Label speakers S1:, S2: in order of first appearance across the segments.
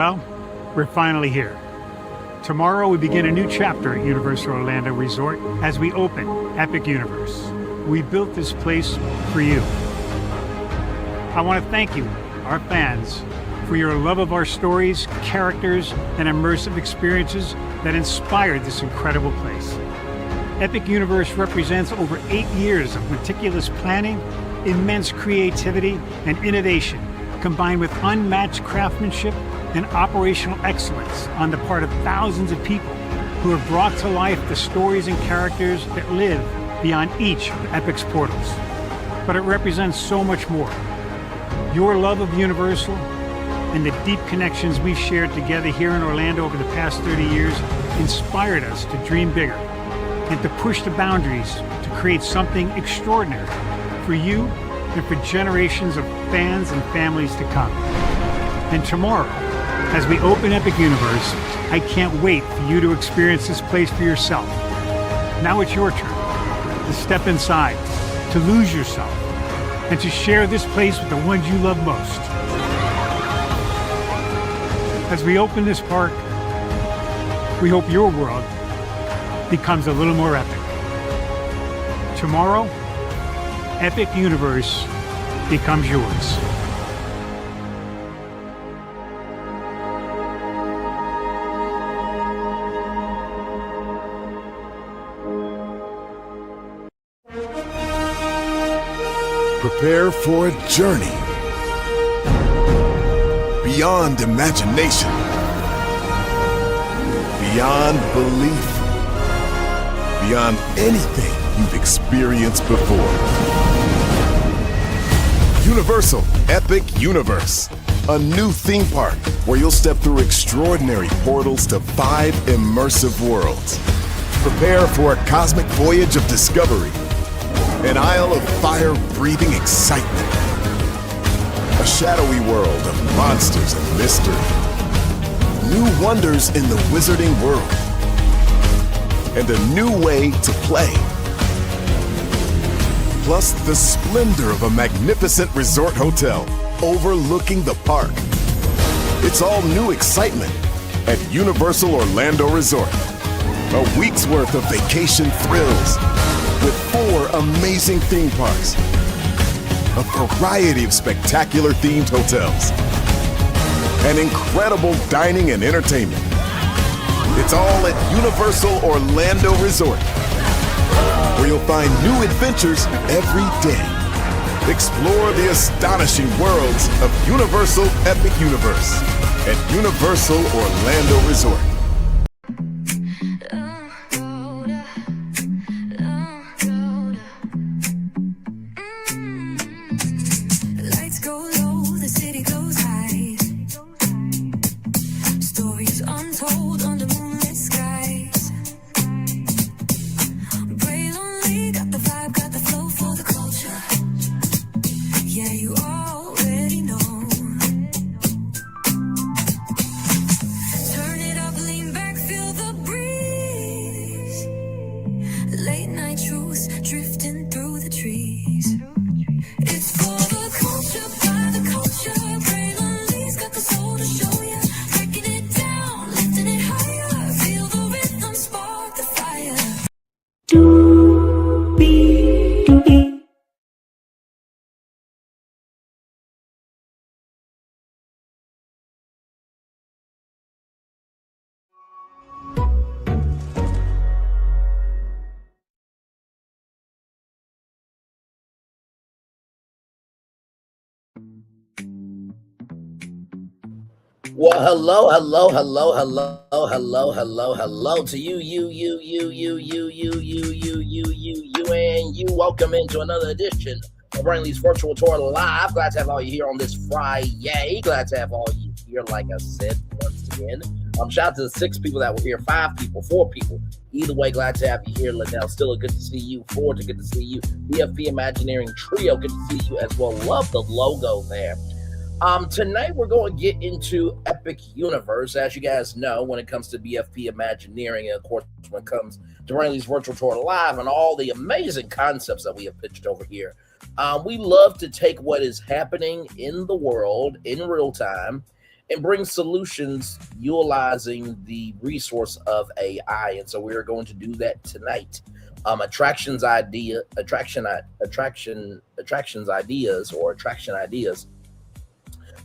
S1: Well, we're finally here. Tomorrow we begin a new chapter at Universal Orlando Resort as we open Epic Universe. We built this place for you. I want to thank you, our fans, for your love of our stories, characters, and immersive experiences that inspired this incredible place. Epic Universe represents over 8 years of meticulous planning, immense creativity, and innovation, combined with unmatched craftsmanship and operational excellence on the part of thousands of people who have brought to life the stories and characters that live beyond each of Epic's portals. But it represents so much more. Your love of Universal and the deep connections we've shared together here in Orlando over the past 30 years inspired us to dream bigger and to push the boundaries to create something extraordinary for you and for generations of fans and families to come. And tomorrow, as we open Epic Universe, I can't wait for you to experience this place for yourself. Now it's your turn to step inside, to lose yourself, and to share this place with the ones you love most. As we open this park, we hope your world becomes a little more epic. Tomorrow, Epic Universe becomes yours.
S2: Prepare for a journey beyond imagination, beyond belief, beyond anything you've experienced before. Universal Epic Universe, a new theme park where you'll step through extraordinary portals to 5 immersive worlds. Prepare for a cosmic voyage of discovery, an isle of fire-breathing excitement, a shadowy world of monsters and mystery, new wonders in the wizarding world, and a new way to play. Plus the splendor of a magnificent resort hotel overlooking the park. It's all new excitement at Universal Orlando Resort. A week's worth of vacation thrills with 4 amazing theme parks, a variety of spectacular themed hotels, and incredible dining and entertainment. It's all at Universal Orlando Resort, where you'll find new adventures every day. Explore the astonishing worlds of Universal Epic Universe at Universal Orlando Resort.
S3: Well, hello to you, and you. Welcome into another edition of Brainley's Virtual Tour Live. Glad to have all you here on this Friday. Glad to have all you here, like I said, once again. Shout out to the 6 people that were here, 5 people, 4 people. Either way, glad to have you here, Liddell. Still a good to see you. Forward to good to see you. BFP Imagineering Trio, good to see you as well. Love the logo there. Tonight we're going to get into Epic Universe. As you guys know, when it comes to BFP Imagineering, and of course when it comes to Brainley's Virtual Tour Live and all the amazing concepts that we have pitched over here, we love to take what is happening in the world in real time and bring solutions utilizing the resource of AI. And so we're going to do that tonight. Attraction ideas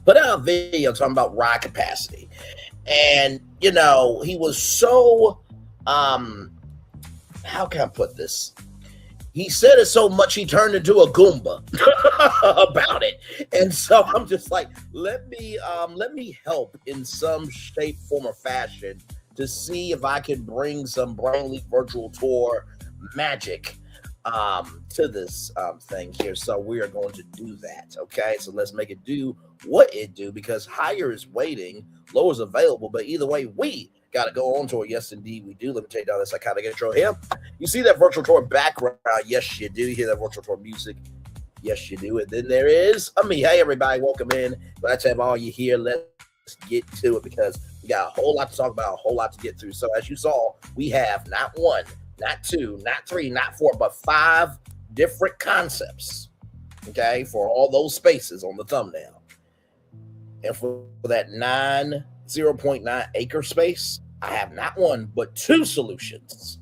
S3: put out a video talking about ride capacity. And, you know, he was so, how can I put this? He said it so much he turned into a Goomba about it. And so I'm just like, let me help in some shape, form, or fashion to see if I can bring some Brainly virtual tour magic to this thing here. So we are going to do that. Okay, so let's make it do what it do, because higher is waiting, lower is available, but either way, we got to go on tour. Yes, indeed, we do. Let me take down this iconic intro here. You see that virtual tour background? Yes, you do. You hear that virtual tour music? Yes, you do. And then there is me. Hey, everybody, welcome in. Glad to have all you here. Let's get to it, because we got a whole lot to talk about, a whole lot to get through. So as you saw, we have not one, not two, not three, not four, but 5 different concepts, okay, for all those spaces on the thumbnail. And for that 0.9 acre space, I have not one, but 2 solutions.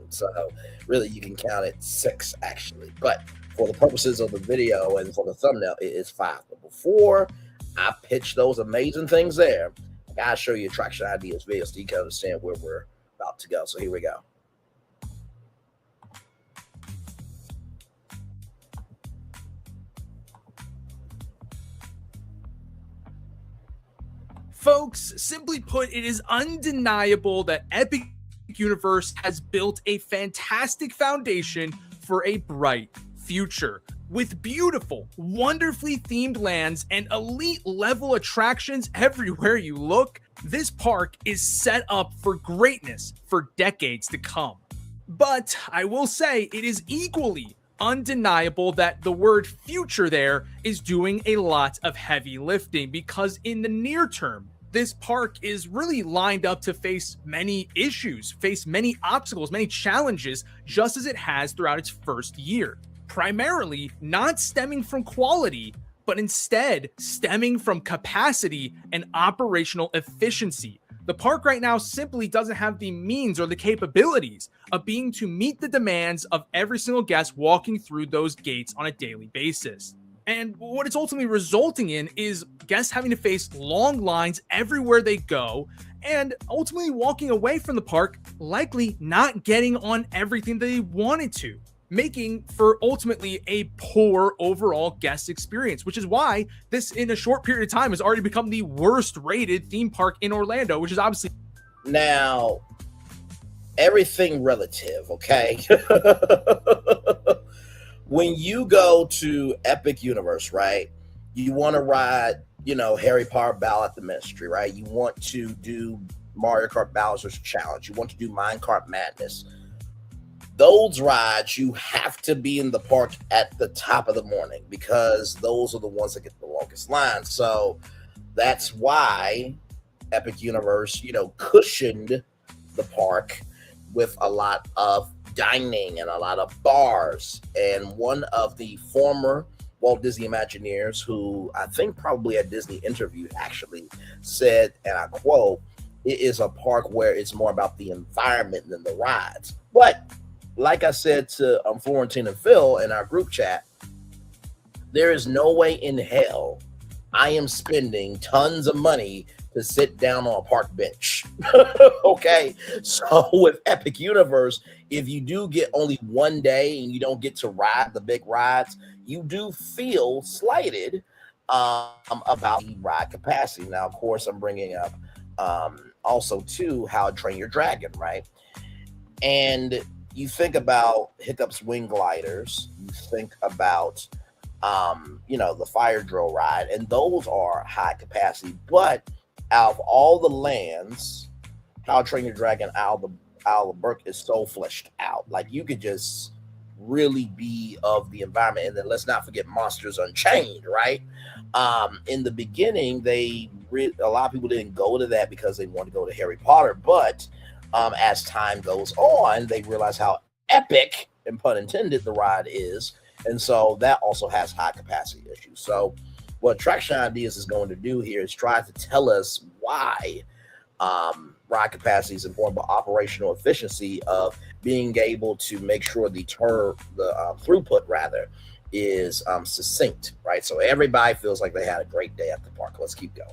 S3: So really, you can count it 6, actually. But for the purposes of the video and for the thumbnail, it is 5. But before I pitch those amazing things there, I gotta show you attraction ideas video so you can understand where we're about to go. So here we go.
S4: Folks, simply put, it is undeniable that Epic Universe has built a fantastic foundation for a bright future. With beautiful, wonderfully themed lands and elite level attractions everywhere you look, this park is set up for greatness for decades to come. But I will say it is equally undeniable that the word future there is doing a lot of heavy lifting, because in the near term, this park is really lined up to face many issues, face many obstacles, many challenges, just as it has throughout its first year. Primarily not stemming from quality, but instead stemming from capacity and operational efficiency. The park right now simply doesn't have the means or the capabilities of being to meet the demands of every single guest walking through those gates on a daily basis. And what it's ultimately resulting in is guests having to face long lines everywhere they go, and ultimately walking away from the park likely not getting on everything they wanted to, making for ultimately a poor overall guest experience, which is why this, in a short period of time, has already become the worst rated theme park in Orlando, which is obviously...
S3: Now, everything relative, okay? When you go to Epic Universe, right, you want to ride, you know, Harry Potter Battle at the Ministry, right? You want to do Mario Kart Bowser's Challenge. You want to do Minecart Madness. Those rides, you have to be in the park at the top of the morning, because those are the ones that get the longest lines. So that's why Epic Universe, you know, cushioned the park with a lot of dining and a lot of bars. And one of the former Walt Disney Imagineers, who I think probably at Disney interviewed, actually said, and I quote, "It is a park where it's more about the environment than the rides." But like I said to Florentin and Phil in our group chat, there is no way in hell I am spending tons of money to sit down on a park bench. Okay, so with Epic Universe, if you do get only one day and you don't get to ride the big rides, you do feel slighted about the ride capacity. Now, of course, I'm bringing up also too How to Train Your Dragon, right? And you think about Hiccup's Wing Gliders, you think about you know, the Fire Drill ride, and those are high capacity. But out of all the lands, How to Train Your Dragon Isle of Berk is so fleshed out. Like, you could just really be of the environment. And then let's not forget Monsters Unchained, right? In the beginning, a lot of people didn't go to that because they wanted to go to Harry Potter. But as time goes on, they realize how epic, and pun intended, the ride is. And so that also has high capacity issues. So what Attraction Ideas is going to do here is try to tell us why ride capacity is important, but operational efficiency of being able to make sure the throughput rather is succinct, right? So everybody feels like they had a great day at the park. Let's keep going.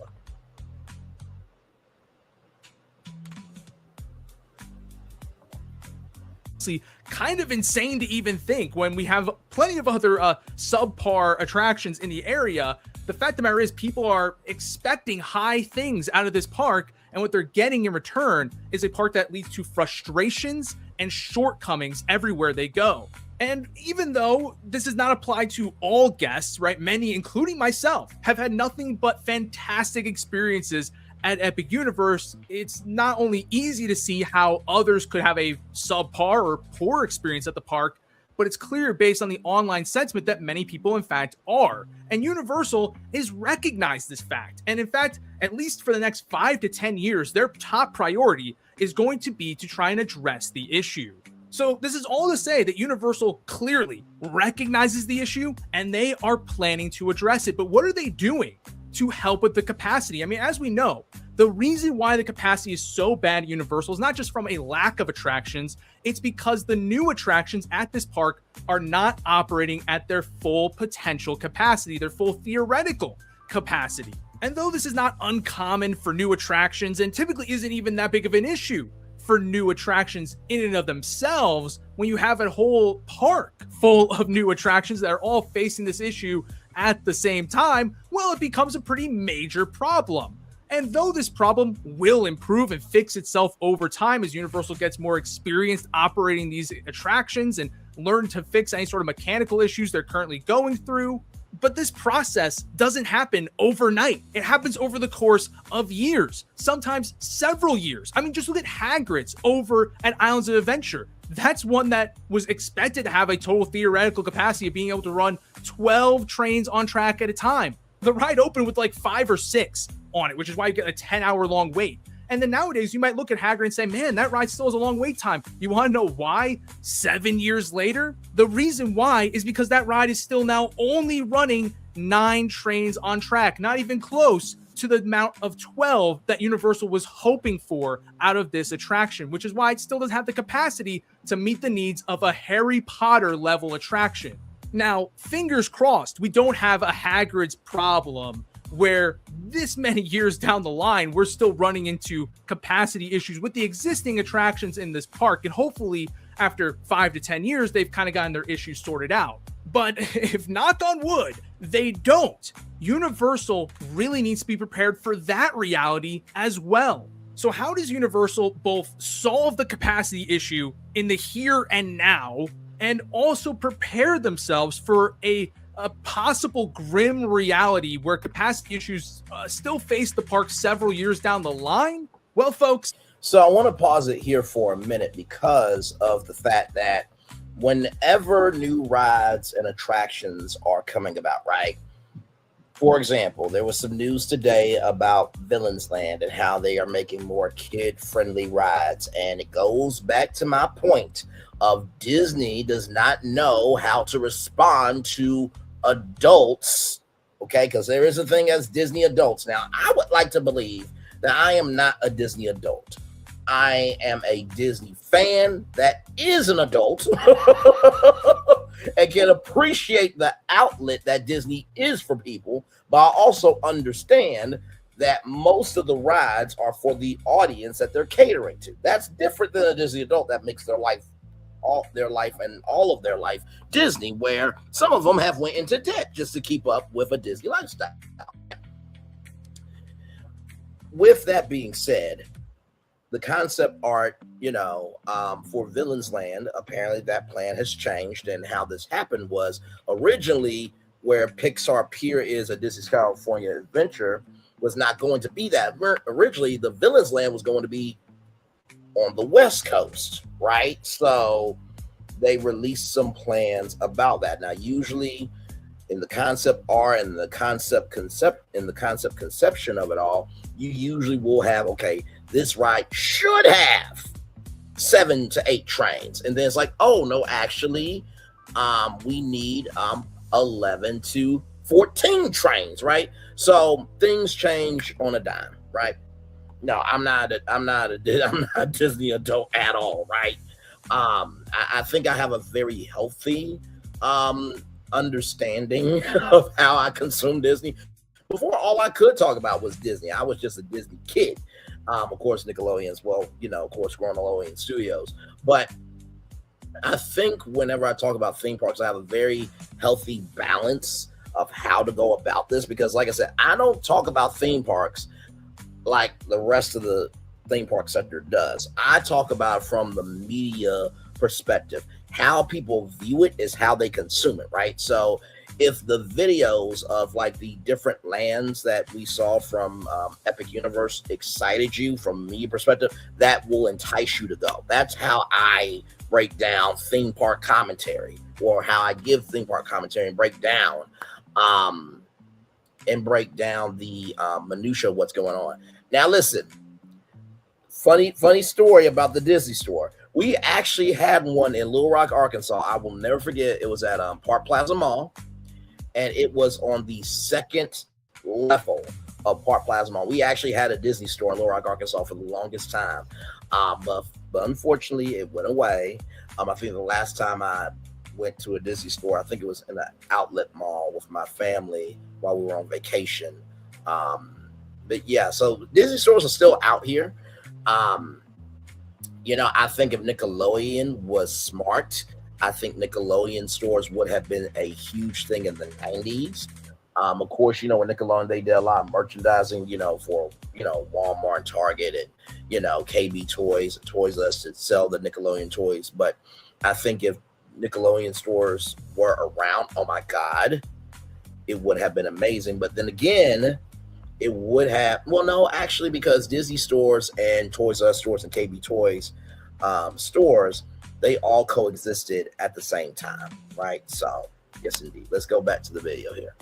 S4: Kind of insane to even think when we have plenty of other subpar attractions in the area. The fact of the matter is people are expecting high things out of this park, and what they're getting in return is a park that leads to frustrations and shortcomings everywhere they go. And even though this does not apply to all guests, right, many, including myself, have had nothing but fantastic experiences at Epic Universe, it's not only easy to see how others could have a subpar or poor experience at the park, but it's clear based on the online sentiment that many people, in fact, are. And Universal is recognized this fact. And in fact, at least for the next 5 to 10 years, their top priority is going to be to try and address the issue. So this is all to say that Universal clearly recognizes the issue and they are planning to address it. But what are they doing to help with the capacity? I mean, as we know, the reason why the capacity is so bad at Universal is not just from a lack of attractions, it's because the new attractions at this park are not operating at their full potential capacity, their full theoretical capacity. And though this is not uncommon for new attractions and typically isn't even that big of an issue for new attractions in and of themselves, when you have a whole park full of new attractions that are all facing this issue at the same time, well, it becomes a pretty major problem. And though this problem will improve and fix itself over time as Universal gets more experienced operating these attractions and learn to fix any sort of mechanical issues they're currently going through, but this process doesn't happen overnight. It happens over the course of years, sometimes several years. I mean, just look at Hagrid's over at Islands of Adventure. That's one that was expected to have a total theoretical capacity of being able to run 12 trains on track at a time. The ride opened with like 5 or 6 on it, which is why you get a 10-hour long wait. And then nowadays you might look at Hagrid and say, man, that ride still has a long wait time. You want to know why 7 years later? The reason why is because that ride is still now only running 9 trains on track, not even close to the amount of 12 that Universal was hoping for out of this attraction, which is why it still doesn't have the capacity to meet the needs of a Harry Potter level attraction. Now, fingers crossed, we don't have a Hagrid's problem where this many years down the line, we're still running into capacity issues with the existing attractions in this park. And hopefully after 5 to 10 years, they've kind of gotten their issues sorted out. But if knock on wood, they don't, Universal really needs to be prepared for that reality as well. So how does Universal both solve the capacity issue in the here and now and also prepare themselves for a possible grim reality where capacity issues still face the park several years down the line? Well, folks.
S3: So I want to pause it here for a minute because of the fact that whenever new rides and attractions are coming about, right? For example, there was some news today about Villains Land and how they are making more kid-friendly rides. And it goes back to my point of Disney does not know how to respond to adults, okay? Because there is a thing as Disney adults. Now, I would like to believe that I am not a Disney adult. I am a Disney fan that is an adult and can appreciate the outlet that Disney is for people, but I also understand that most of the rides are for the audience that they're catering to. That's different than a Disney adult that makes their life all of their life Disney, where some of them have went into debt just to keep up with a Disney lifestyle. With that being said, the concept art, for Villains Land, apparently that plan has changed. And how this happened was originally where Pixar Pier is a Disney's California Adventure was not going to be that. Originally, the Villains Land was going to be on the West Coast, right? So they released some plans about that. Now, usually in the concept art and the concept conception of it all, you usually will have, okay, this ride should have 7 to 8 trains. And then it's like, oh no, actually, we need 11 to 14 trains, right? So things change on a dime, right? No, I'm not a Disney adult at all, right? I think I have a very healthy understanding of how I consume Disney. Before, all I could talk about was Disney. I was just a Disney kid. Of course, Nickelodeon as well, of course, Nickelodeon Studios. But I think whenever I talk about theme parks, I have a very healthy balance of how to go about this, because like I said, I don't talk about theme parks like the rest of the theme park sector does. I talk about it from the media perspective. How people view it is how they consume it, right? So if the videos of like the different lands that we saw from Epic Universe excited you from media perspective, that will entice you to go. That's how I break down theme park commentary, or how I give theme park commentary and break down the minutia of what's going on. Now listen, funny story about the Disney store. We actually had one in Little Rock, Arkansas. I will never forget. It was at Park Plaza Mall, and it was on the second level of Park Plaza Mall. We actually had a Disney store in Little Rock, Arkansas for the longest time, but unfortunately it went away. I think the last time I went to a Disney store, I think it was in an outlet mall with my family while we were on vacation. But yeah, so Disney stores are still out here. I think if Nickelodeon was smart, I think Nickelodeon stores would have been a huge thing in the 90s. Of course, with Nickelodeon, they did a lot of merchandising, for, Walmart and Target and, KB Toys and Toys R Us to sell the Nickelodeon toys. But I think if Nickelodeon stores were around, oh my God, it would have been amazing. But then again, it would have, actually, because Disney stores and Toys R Us stores and KB Toys stores, they all coexisted at the same time, right? So, yes, indeed. Let's go back to the video here.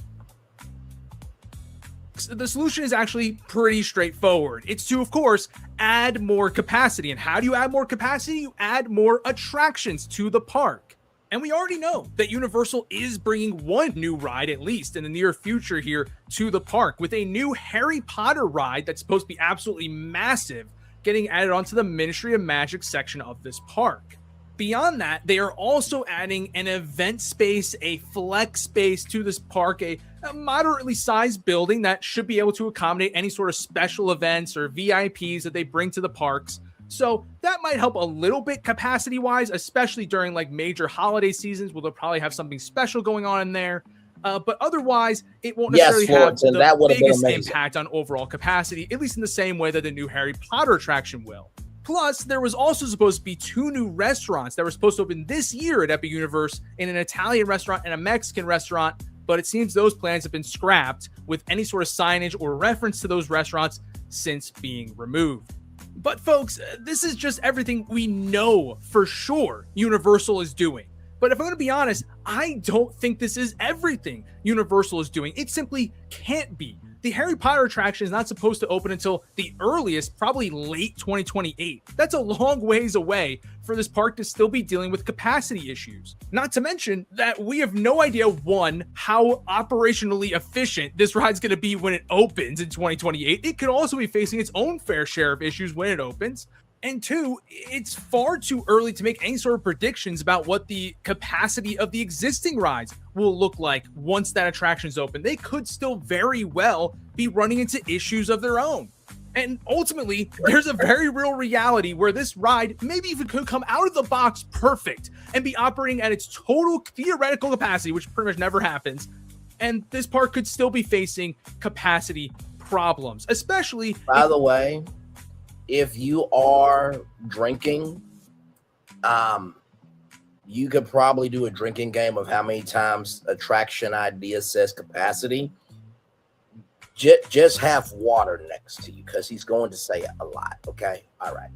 S4: The solution is actually pretty straightforward. It's to, of course, add more capacity. And how do you add more capacity? You add more attractions to the park. And we already know that Universal is bringing one new ride, at least in the near future here, to the park, with a new Harry Potter ride that's supposed to be absolutely massive, getting added onto the Ministry of Magic section of this park. Beyond that, they are also adding an event space, a flex space to this park, a moderately sized building that should be able to accommodate any sort of special events or VIPs that they bring to the parks. So that might help a little bit capacity wise, especially during like major holiday seasons where they'll probably have something special going on in there. But otherwise, it won't necessarily have the biggest impact on overall capacity, at least in the same way that the new Harry Potter attraction will. Plus, there was also supposed to be 2 new restaurants that were supposed to open this year at Epic Universe, in an Italian restaurant and a Mexican restaurant, but it seems those plans have been scrapped, with any sort of signage or reference to those restaurants since being removed. But folks, this is just everything we know for sure Universal is doing. But if I'm going to be honest, I don't think this is everything Universal is doing. It simply can't be. The Harry Potter attraction is not supposed to open until the earliest, probably late 2028. That's a long ways away for this park to still be dealing with capacity issues. Not to mention that we have no idea, one, how operationally efficient this ride's going to be when it opens in 2028. It could also be facing its own fair share of issues when it opens. And 2, it's far too early to make any sort of predictions about what the capacity of the existing rides will look like once that attraction's open. They could still very well be running into issues of their own. And ultimately, there's a very real reality where this ride maybe even could come out of the box perfect and be operating at its total theoretical capacity, which pretty much never happens. And this park could still be facing capacity problems, especially...
S3: By the way, if you are drinking, you could probably do a drinking game of how many times attraction idea says capacity. Just have water next to you, because he's going to say it a lot. Okay. All right.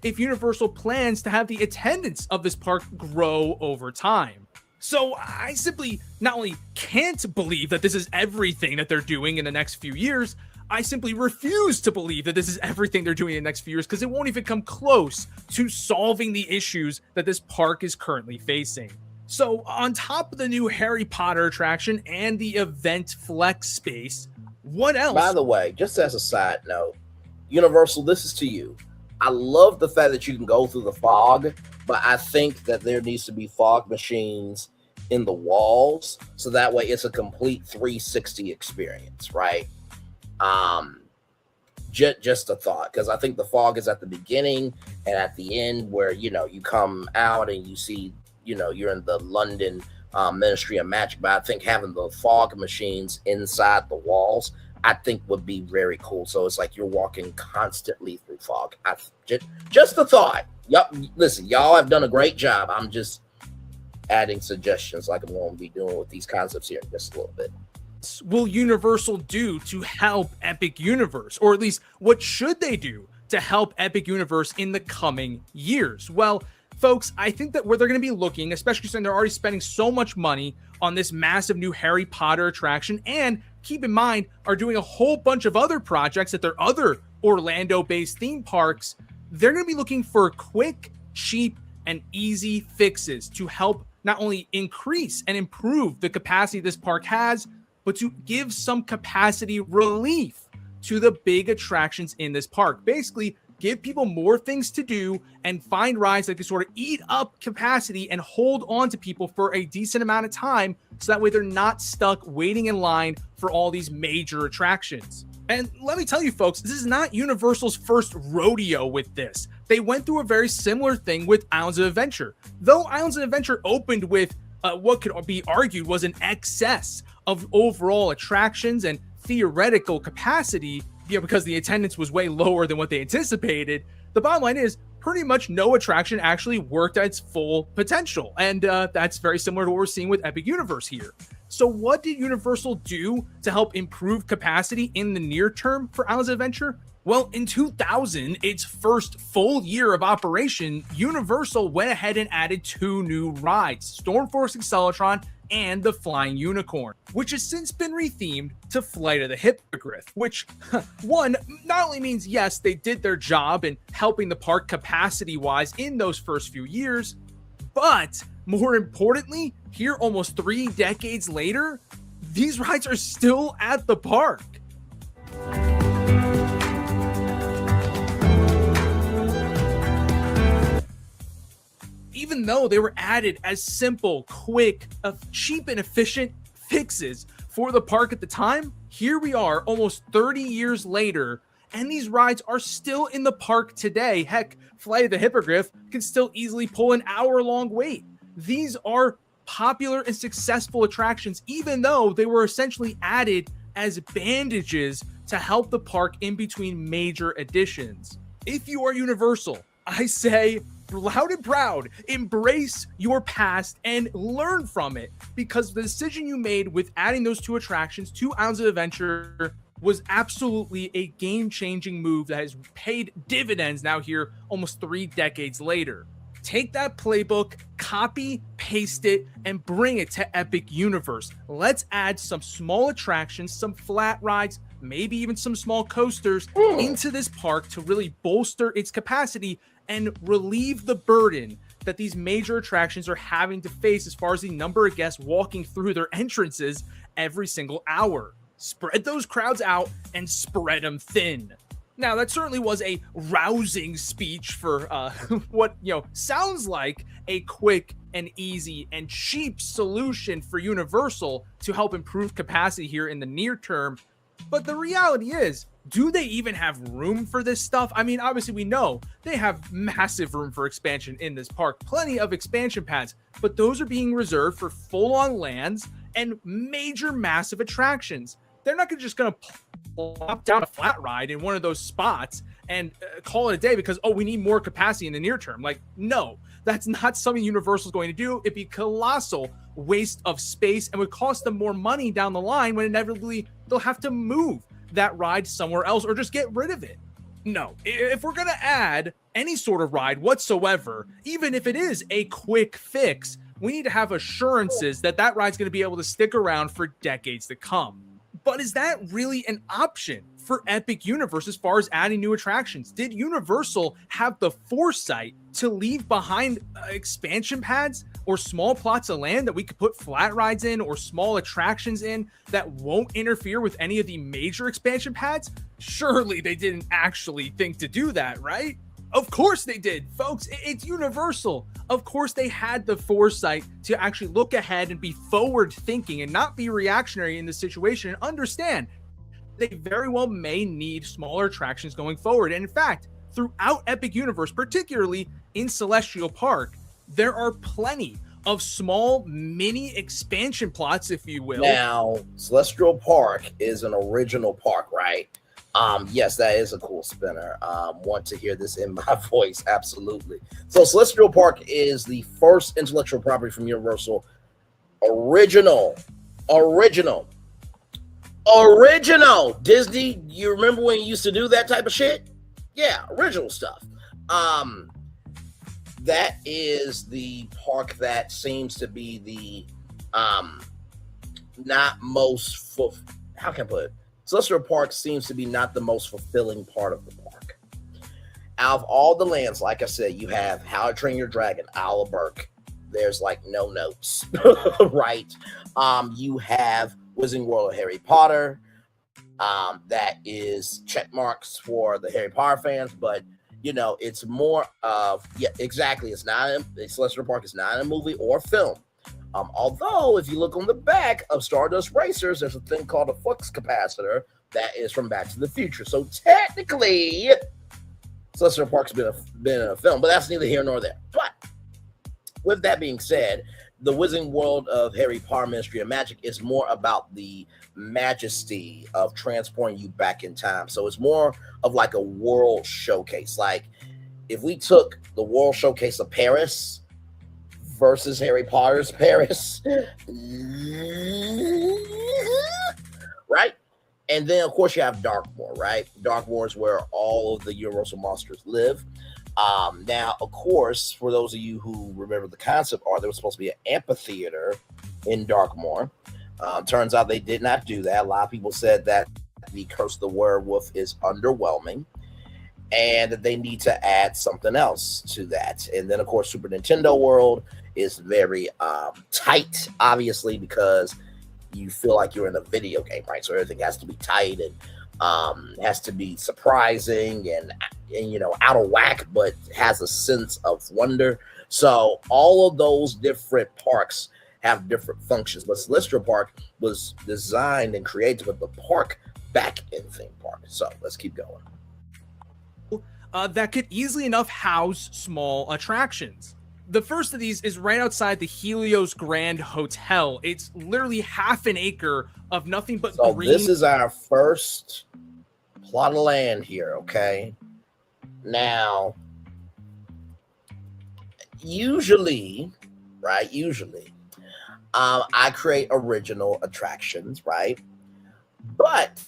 S4: If Universal plans to have the attendance of this park grow over time. So I simply not only can't believe that this is everything that they're doing in the next few years, I simply refuse to believe that this is everything they're doing in the next few years, because it won't even come close to solving the issues that this park is currently facing. So on top of the new Harry Potter attraction and the event flex space, what else?
S3: By the way, just as a side note, Universal, this is to you. I love the fact that you can go through the fog, but I think that there needs to be fog machines in the walls, so that way it's a complete 360 experience, right? Just a thought, because I think the fog is at the beginning and at the end, where you come out and you see, you're in the London Ministry of Magic. But I think having the fog machines inside the walls, I think would be very cool. So it's like you're walking constantly through fog. Just a thought. Yep. Listen, y'all have done a great job. I'm just adding suggestions like I'm going to be doing with these concepts here in just a little bit.
S4: Will Universal do to help Epic Universe? Or at least what should they do to help Epic Universe in the coming years? Well, folks, I think that where they're going to be looking, especially since they're already spending so much money on this massive new Harry Potter attraction, and keep in mind, are doing a whole bunch of other projects at their other Orlando-based theme parks, they're going to be looking for quick, cheap, and easy fixes to help not only increase and improve the capacity this park has, but to give some capacity relief to the big attractions in this park. Basically, give people more things to do and find rides that can sort of eat up capacity and hold on to people for a decent amount of time, so that way they're not stuck waiting in line for all these major attractions. And let me tell you, folks, this is not Universal's first rodeo with this. They went through a very similar thing with Islands of Adventure. Though Islands of Adventure opened with what could be argued was an excess of overall attractions and theoretical capacity, because the attendance was way lower than what they anticipated, the bottom line is pretty much no attraction actually worked at its full potential. And that's very similar to what we're seeing with Epic Universe here. So what did Universal do to help improve capacity in the near term for Islands of Adventure? Well, in 2000, its first full year of operation, Universal went ahead and added 2 new rides, Stormforce Acceleratron and the Flying Unicorn, which has since been rethemed to Flight of the Hippogriff, which, one, not only means, yes, they did their job in helping the park capacity-wise in those first few years, but more importantly, here almost 3 decades later, these rides are still at the park. Even though they were added as simple, quick, cheap, and efficient fixes for the park at the time, here we are almost 30 years later, and these rides are still in the park today. Heck, Flight of the Hippogriff can still easily pull an hour-long wait. These are popular and successful attractions, even though they were essentially added as bandages to help the park in between major additions. If you are Universal, I say, loud and proud, embrace your past and learn from it, because the decision you made with adding those 2 attractions to Islands of Adventure was absolutely a game-changing move that has paid dividends now here almost 3 decades later. Take that playbook, copy, paste it, and bring it to Epic Universe. Let's add some small attractions, some flat rides, maybe even some small coasters into this park to really bolster its capacity and relieve the burden that these major attractions are having to face as far as the number of guests walking through their entrances every single hour. Spread those crowds out and spread them thin. Now, that certainly was a rousing speech for what, sounds like a quick and easy and cheap solution for Universal to help improve capacity here in the near term. But the reality is, do they even have room for this stuff? I mean, obviously we know they have massive room for expansion in this park, plenty of expansion pads, but those are being reserved for full-on lands and major massive attractions. They're not just going to plop down a flat ride in one of those spots and call it a day because, we need more capacity in the near term. Like, no, that's not something Universal is going to do. It'd be colossal waste of space and would cost them more money down the line when inevitably they'll have to move that ride somewhere else or just get rid of it. No, if we're going to add any sort of ride whatsoever, even if it is a quick fix, we need to have assurances that that ride's going to be able to stick around for decades to come. But is that really an option for Epic Universe as far as adding new attractions? Did Universal have the foresight to leave behind expansion pads or small plots of land that we could put flat rides in or small attractions in that won't interfere with any of the major expansion pads? Surely they didn't actually think to do that, right? Of course they did, folks. It's Universal. Of course they had the foresight to actually look ahead and be forward thinking and not be reactionary in the situation and understand they very well may need smaller attractions going forward. And in fact, throughout Epic Universe, particularly in Celestial Park, there are plenty of small mini expansion plots, if you will.
S3: Now, Celestial Park is an original park, right? Yes, that is a cool spinner. Want to hear this in my voice? Absolutely. So Celestial Park is the first intellectual property from Universal. Original. Disney, you remember when you used to do that type of shit? Yeah, original stuff. That is the park that seems to be the not most how can I put it? Celestial Park seems to be not the most fulfilling part of the park. Out of all the lands, like I said, you have How to Train Your Dragon, Isle of Berk. There's like no notes, right? You have Wizarding World of Harry Potter. That is check marks for the Harry Potter fans, but you know, it's more of, yeah, exactly. Celestial Park is not a movie or film. Although, if you look on the back of Stardust Racers, there's a thing called a flux capacitor that is from Back to the Future. So technically, Celestial Park's been in a film, but that's neither here nor there. But with that being said, the Wizarding World of Harry Potter Ministry of Magic is more about the majesty of transporting you back in time. So it's more of like a world showcase. Like if we took the world showcase of Paris versus Harry Potter's Paris, right? And then, of course, you have Darkmoor, right? Darkmoor is where all of the Universal monsters live. Now, of course, for those of you who remember the concept art, there was supposed to be an amphitheater in Darkmoor. Turns out they did not do that. A lot of people said that the Curse of the Werewolf is underwhelming and that they need to add something else to that. And then, of course, Super Nintendo World is very tight, obviously, because you feel like you're in a video game, right? So everything has to be tight and has to be surprising and you know, out of whack, but has a sense of wonder. So all of those different parks have different functions, but Celestial Park was designed and created with the park back in theme park. So let's keep going.
S4: That could easily enough house small attractions. The first of these is right outside the Helios Grand Hotel. It's literally half an acre of nothing but green.
S3: This is our first plot of land here, okay? Now, usually, I create original attractions, right? But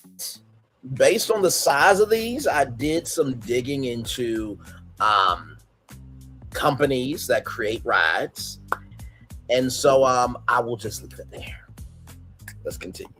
S3: based on the size of these, I did some digging into companies that create rides. And so I will just leave it there. Let's continue.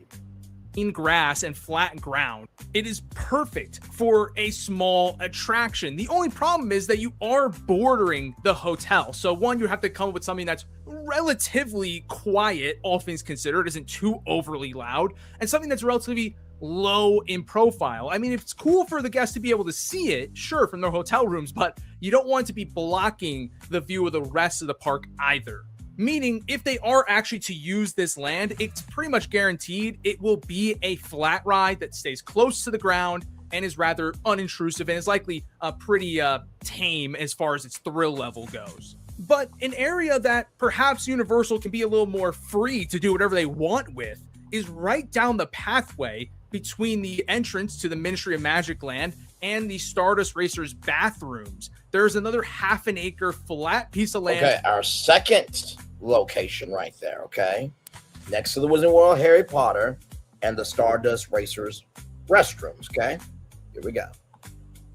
S4: In grass and flat ground, it is perfect for a small attraction. The only problem is that you are bordering the hotel. So one, you have to come up with something that's relatively quiet, all things considered, isn't too overly loud, and something that's relatively low in profile. I mean, it's cool for the guests to be able to see it, sure, from their hotel rooms, but you don't want it to be blocking the view of the rest of the park either. Meaning, if they are actually to use this land, it's pretty much guaranteed it will be a flat ride that stays close to the ground and is rather unintrusive and is likely pretty tame as far as its thrill level goes. But an area that perhaps Universal can be a little more free to do whatever they want with is right down the pathway between the entrance to the Ministry of Magic land and the Stardust Racers bathrooms. There's another half an acre flat piece of land.
S3: Okay, our second location right there, okay? Next to the Wizarding World of Harry Potter and the Stardust Racers restrooms, okay? Here we go.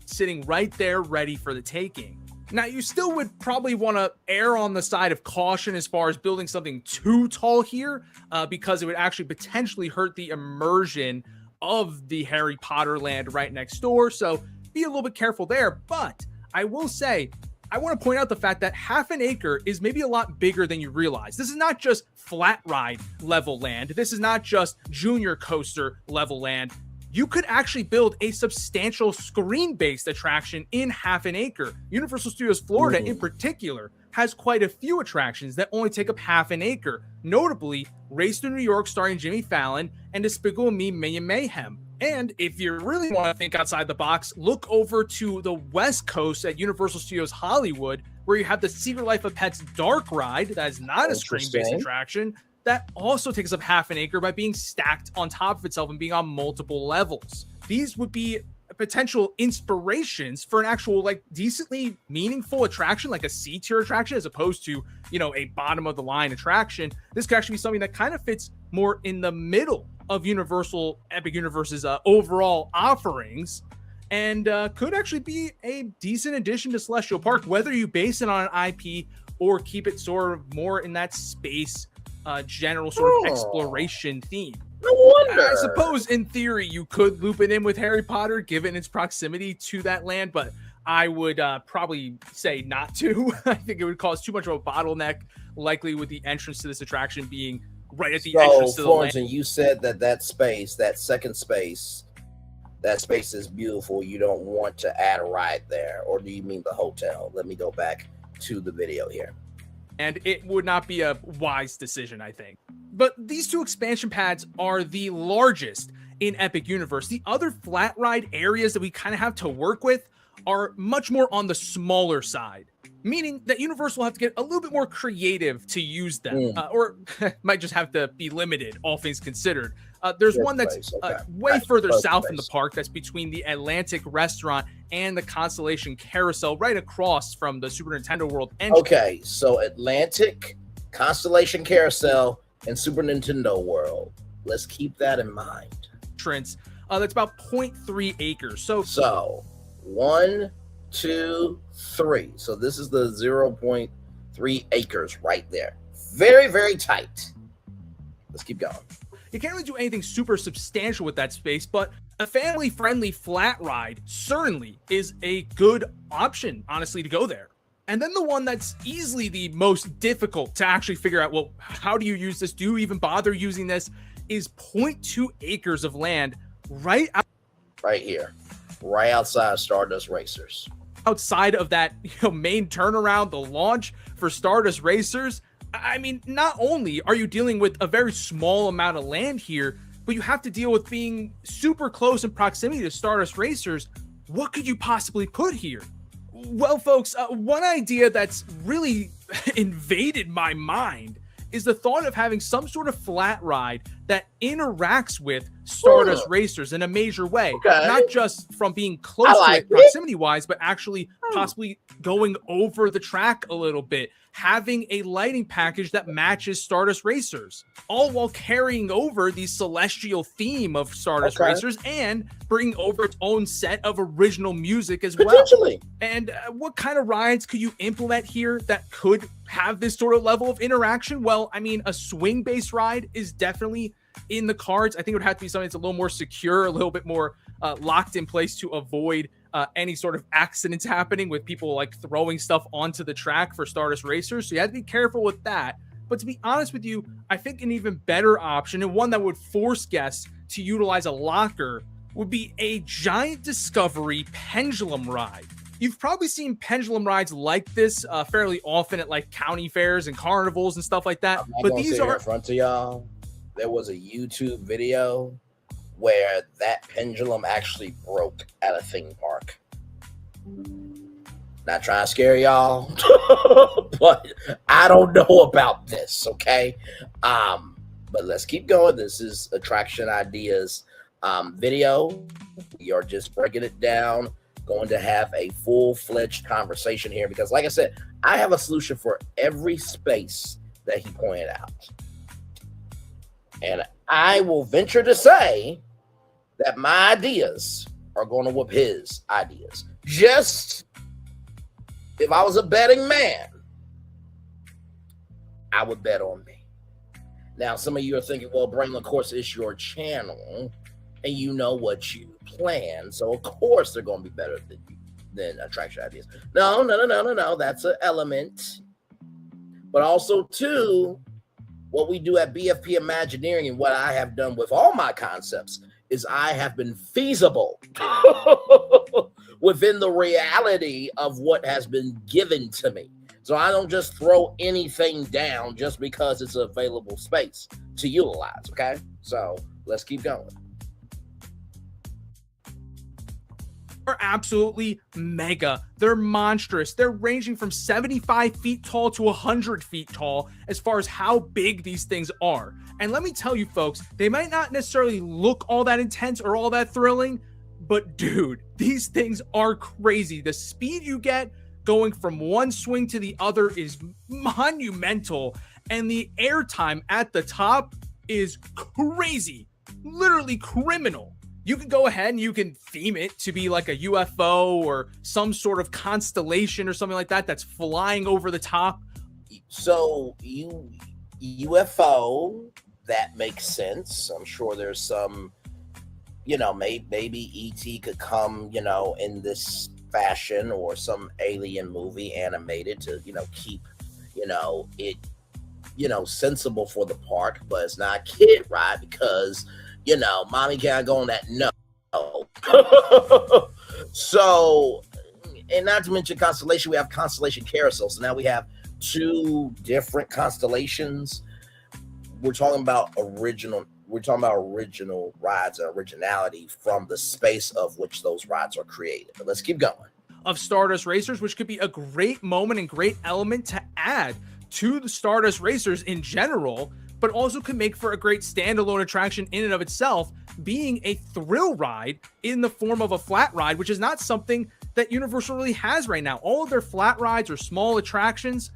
S4: Sitting right there ready for the taking. Now, you still would probably want to err on the side of caution as far as building something too tall here, because it would actually potentially hurt the immersion of the Harry Potter land right next door. So be a little bit careful there. But I will say, I want to point out the fact that half an acre is maybe a lot bigger than you realize. This is not just flat ride level land. This is not just junior coaster level land. You could actually build a substantial screen-based attraction in half an acre. Universal Studios Florida, in particular, has quite a few attractions that only take up half an acre. Notably, Race to New York starring Jimmy Fallon and Despicable Me Minion Mayhem. And if you really want to think outside the box, look over to the West Coast at Universal Studios Hollywood, where you have the Secret Life of Pets Dark Ride. That is not a screen-based attraction. That also takes up half an acre by being stacked on top of itself and being on multiple levels. These would be potential inspirations for an actual, like, decently meaningful attraction, like a C-tier attraction, as opposed to, you know, a bottom-of-the-line attraction. This could actually be something that kind of fits more in the middle of Universal Epic Universe's overall offerings, and could actually be a decent addition to Celestial Park, whether you base it on an IP or keep it sort of more in that space general sort of exploration theme.
S3: No wonder.
S4: I suppose in theory you could loop it in with Harry Potter given its proximity to that land, but I would probably say not to. I think it would cause too much of a bottleneck, likely with the entrance to this attraction being right at the entrance to the land.
S3: So, you said that space, that second space, that space is beautiful. You don't want to add a ride there, or do you mean the hotel? Let me go back to the video here.
S4: And it would not be a wise decision, I think. But these two expansion pads are the largest in Epic Universe. The other flat ride areas that we kind of have to work with are much more on the smaller side, meaning that Universal will have to get a little bit more creative to use them, or might just have to be limited, all things considered. There's one that's way further south in the park that's between the Atlantic Restaurant and the Constellation Carousel, right across from the Super Nintendo World entrance.
S3: Okay, so Atlantic, Constellation Carousel, and Super Nintendo World. Let's keep that in mind.
S4: That's about 0.3 acres.
S3: So 1, 2, 3. So this is the 0.3 acres right there. Very, very tight. Let's keep going.
S4: You can't really do anything super substantial with that space, but a family-friendly flat ride certainly is a good option, honestly, to go there. And then the one that's easily the most difficult to actually figure out, well, how do you use this? Do you even bother using this? Is 0.2 acres of land right
S3: here, right outside Stardust Racers.
S4: Outside of that, main turnaround, the launch for Stardust Racers. I mean, not only are you dealing with a very small amount of land here, but you have to deal with being super close in proximity to Stardust Racers. What could you possibly put here? Well, folks, one idea that's really invaded my mind is the thought of having some sort of flat ride that interacts with Stardust Racers in a major way. Okay. Not just from being close to it proximity-wise, but actually possibly going over the track a little bit, having a lighting package that matches Stardust Racers, all while carrying over the celestial theme of Stardust Racers and bringing over its own set of original music as well. And what kind of rides could you implement here that could have this sort of level of interaction? Well, I mean, a swing-based ride is definitely in the cards. I think it would have to be something that's a little more secure, a little bit more locked in place to avoid any sort of accidents happening with people like throwing stuff onto the track for Stardust Racers. So you have to be careful with that. But to be honest with you, I think an even better option, and one that would force guests to utilize a locker, would be a giant Discovery pendulum ride. You've probably seen pendulum rides like this fairly often at like county fairs and carnivals and stuff like that.
S3: But these are in front of y'all. There was a YouTube video where that pendulum actually broke at a theme park. Not trying to scare y'all, but I don't know about this, okay? But let's keep going. This is Attraction Ideas video. We are just breaking it down, going to have a full-fledged conversation here because, like I said, I have a solution for every space that he pointed out. And I will venture to say that my ideas are going to whoop his ideas. Just if I was a betting man, I would bet on me. Now, some of you are thinking, well, Braylon, of course, it's your channel, and you know what you plan, so of course they're going to be better than attraction ideas. No. That's an element. But also, too, what we do at BFP Imagineering and what I have done with all my concepts is I have been feasible within the reality of what has been given to me. So I don't just throw anything down just because it's an available space to utilize, okay? So let's keep going.
S4: Are absolutely mega. They're monstrous. They're ranging from 75 feet tall to 100 feet tall as far as how big these things are. And let me tell you, folks, they might not necessarily look all that intense or all that thrilling, but dude, these things are crazy. The speed you get going from one swing to the other is monumental, and the airtime at the top is crazy, literally criminal. You can go ahead and you can theme it to be like a UFO or some sort of constellation or something like that that's flying over the top.
S3: So UFO, that makes sense. I'm sure there's some, maybe ET could come, in this fashion, or some alien movie animated to, keep, it, sensible for the park, but it's not a kid ride because, mommy can't go on that. No. So, and not to mention constellation, we have constellation carousel. So now we have two different constellations. We're talking about original rides and originality from the space of which those rides are created. But let's keep going.
S4: Of Stardust Racers, which could be a great moment and great element to add to the Stardust Racers in general, but also could make for a great standalone attraction in and of itself, being a thrill ride in the form of a flat ride, which is not something that Universal really has right now. All of their flat rides or small attractions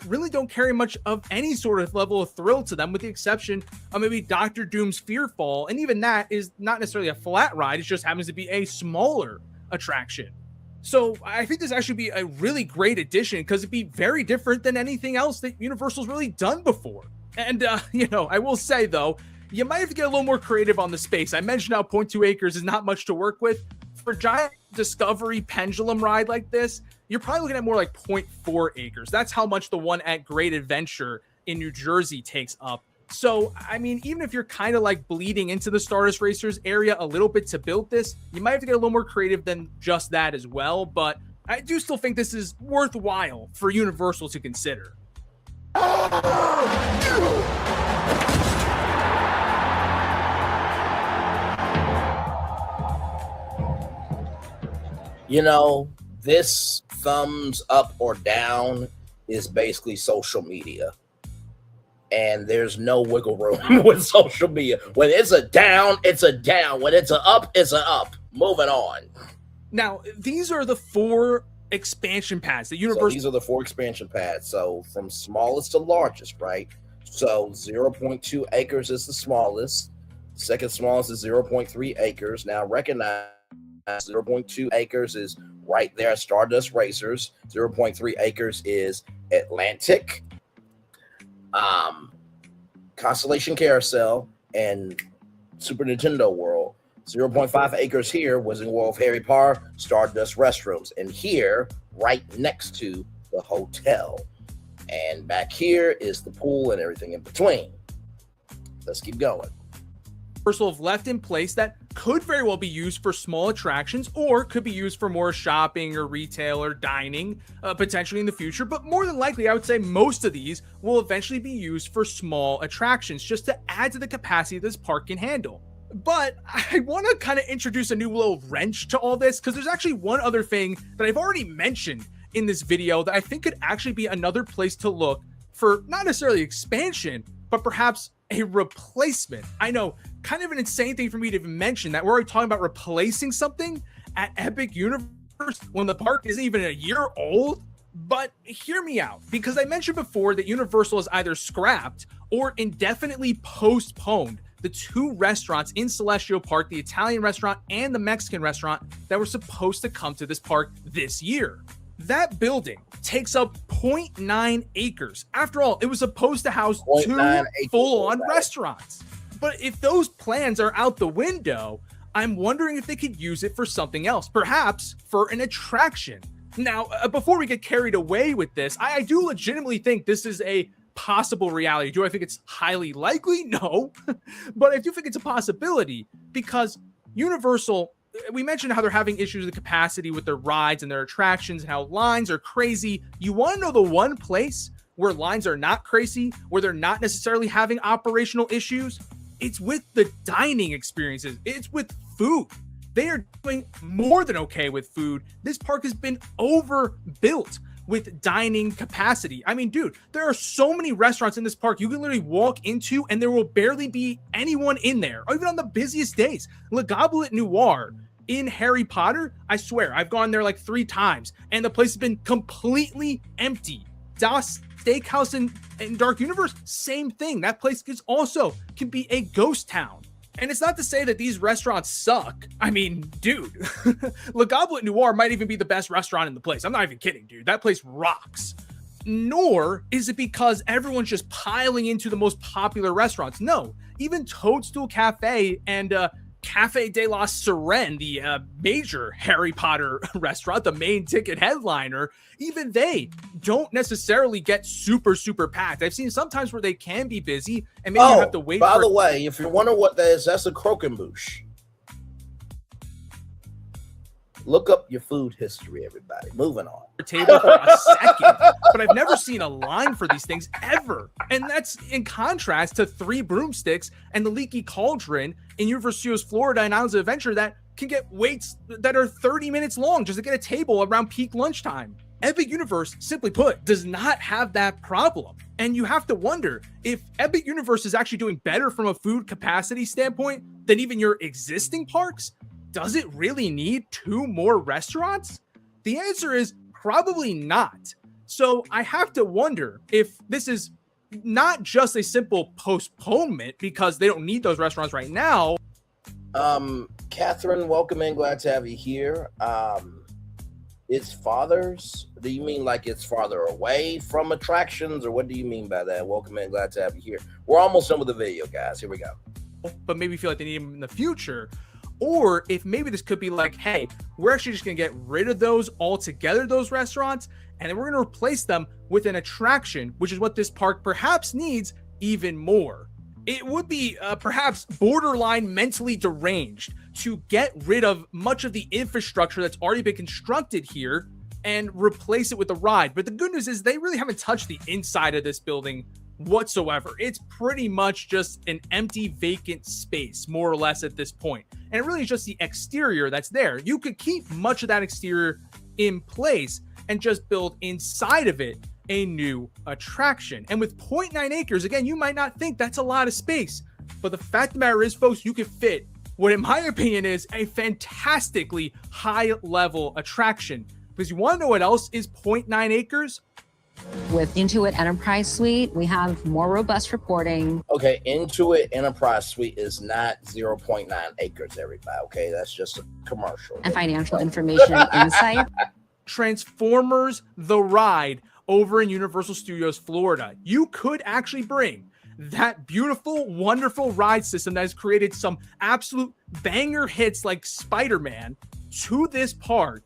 S4: really don't carry much of any sort of level of thrill to them, with the exception of maybe Dr. Doom's Fearfall. And even that is not necessarily a flat ride. It just happens to be a smaller attraction. So I think this actually be a really great addition because it'd be very different than anything else that Universal's really done before. And, I will say, though, you might have to get a little more creative on the space. I mentioned how 0.2 acres is not much to work with. For a giant Discovery pendulum ride like this, you're probably looking at more like 0.4 acres. That's how much the one at Great Adventure in New Jersey takes up. So, I mean, even if you're kind of like bleeding into the Stardust Racers area a little bit to build this, you might have to get a little more creative than just that as well. But I do still think this is worthwhile for Universal to consider.
S3: This thumbs up or down is basically social media. And there's no wiggle room with social media. When it's a down, it's a down. When it's an up, it's an up. Moving on.
S4: Now, these are the 4 expansion pads that Universal...
S3: So these are the 4 expansion pads. So from smallest to largest, right? So 0.2 acres is the smallest. Second smallest is 0.3 acres. Now recognize 0.2 acres is right there at Stardust Racers. 0.3 acres is Atlantic, Constellation Carousel, and Super Nintendo World. 0.5 acres here was in World of Harry Potter, Stardust Restrooms, and here, right next to the hotel. And back here is the pool and everything in between. Let's keep going.
S4: Universal have left in place that could very well be used for small attractions, or could be used for more shopping or retail or dining, potentially in the future. But more than likely, I would say most of these will eventually be used for small attractions, just to add to the capacity this park can handle. But I want to kind of introduce a new little wrench to all this, because there's actually one other thing that I've already mentioned in this video that I think could actually be another place to look for not necessarily expansion, but perhaps a replacement. I know, kind of an insane thing for me to even mention that we're already talking about replacing something at Epic Universe when the park isn't even a year old. But hear me out, because I mentioned before that Universal has either scrapped or indefinitely postponed the 2 restaurants in Celestial Park, the Italian restaurant and the Mexican restaurant, that were supposed to come to this park this year. That building takes up 0.9 acres. After all, it was supposed to house 2 full-on restaurants. But if those plans are out the window, I'm wondering if they could use it for something else, perhaps for an attraction. Now, before we get carried away with this, I do legitimately think this is a possible reality. Do I think it's highly likely? No. But I do think it's a possibility because Universal, we mentioned how they're having issues with capacity with their rides and their attractions and how lines are crazy. You want to know the one place where lines are not crazy, where they're not necessarily having operational issues? It's with the dining experiences. It's with food. They are doing more than okay with food. This park has been overbuilt with dining capacity. I mean, dude, there are so many restaurants in this park you can literally walk into and there will barely be anyone in there, or even on the busiest days. Le Goblet Noir in Harry Potter, I swear, I've gone there like 3 times and the place has been completely empty. Das Steakhouse in Dark Universe, same thing. That place can be a ghost town. And it's not to say that these restaurants suck. I mean, dude, Le Goblet Noir might even be the best restaurant in the place. I'm not even kidding, dude. That place rocks. Nor is it because everyone's just piling into the most popular restaurants. No, even Toadstool Cafe and Cafe de la Sirene, the major Harry Potter restaurant, the main ticket headliner, even they don't necessarily get super, super packed. I've seen sometimes where they can be busy and maybe you have to wait.
S3: By the way, if you're wondering what that is, that's a croquembouche. Look up your food history, everybody. Moving on.
S4: Table for a second, but I've never seen a line for these things ever. And that's in contrast to 3 broomsticks and the Leaky Cauldron in Universal Studios Florida and Islands of Adventure that can get waits that are 30 minutes long just to get a table around peak lunchtime. Epic Universe, simply put, does not have that problem. And you have to wonder if Epic Universe is actually doing better from a food capacity standpoint than even your existing parks. Does it really need 2 more restaurants? The answer is probably not. So I have to wonder if this is not just a simple postponement because they don't need those restaurants right now.
S3: Catherine, welcome in. Glad to have you here. It's farthers. Do you mean like it's farther away from attractions, or what do you mean by that? Welcome in. Glad to have you here. We're almost done with the video, guys. Here we go.
S4: But maybe feel like they need them in the future. Or if maybe this could be like, hey, we're actually just going to get rid of those altogether, those restaurants, and then we're going to replace them with an attraction, which is what this park perhaps needs even more. It would be perhaps borderline mentally deranged to get rid of much of the infrastructure that's already been constructed here and replace it with a ride. But the good news is they really haven't touched the inside of this building whatsoever. It's pretty much just an empty, vacant space, more or less at this point. And it really is just the exterior that's there. You could keep much of that exterior in place and just build inside of it a new attraction. And with 0.9 acres, again, you might not think that's a lot of space, but the fact of the matter is, folks, you could fit what, in my opinion, is a fantastically high-level attraction. Because you want to know what else is 0.9 acres?
S5: With Intuit Enterprise Suite, we have more robust reporting.
S3: Okay, Intuit Enterprise Suite is not 0.9 acres, everybody. Okay, that's just a commercial.
S5: And financial information and insight.
S4: Transformers the ride over in Universal Studios Florida. You could actually bring that beautiful, wonderful ride system that has created some absolute banger hits like Spider-Man to this park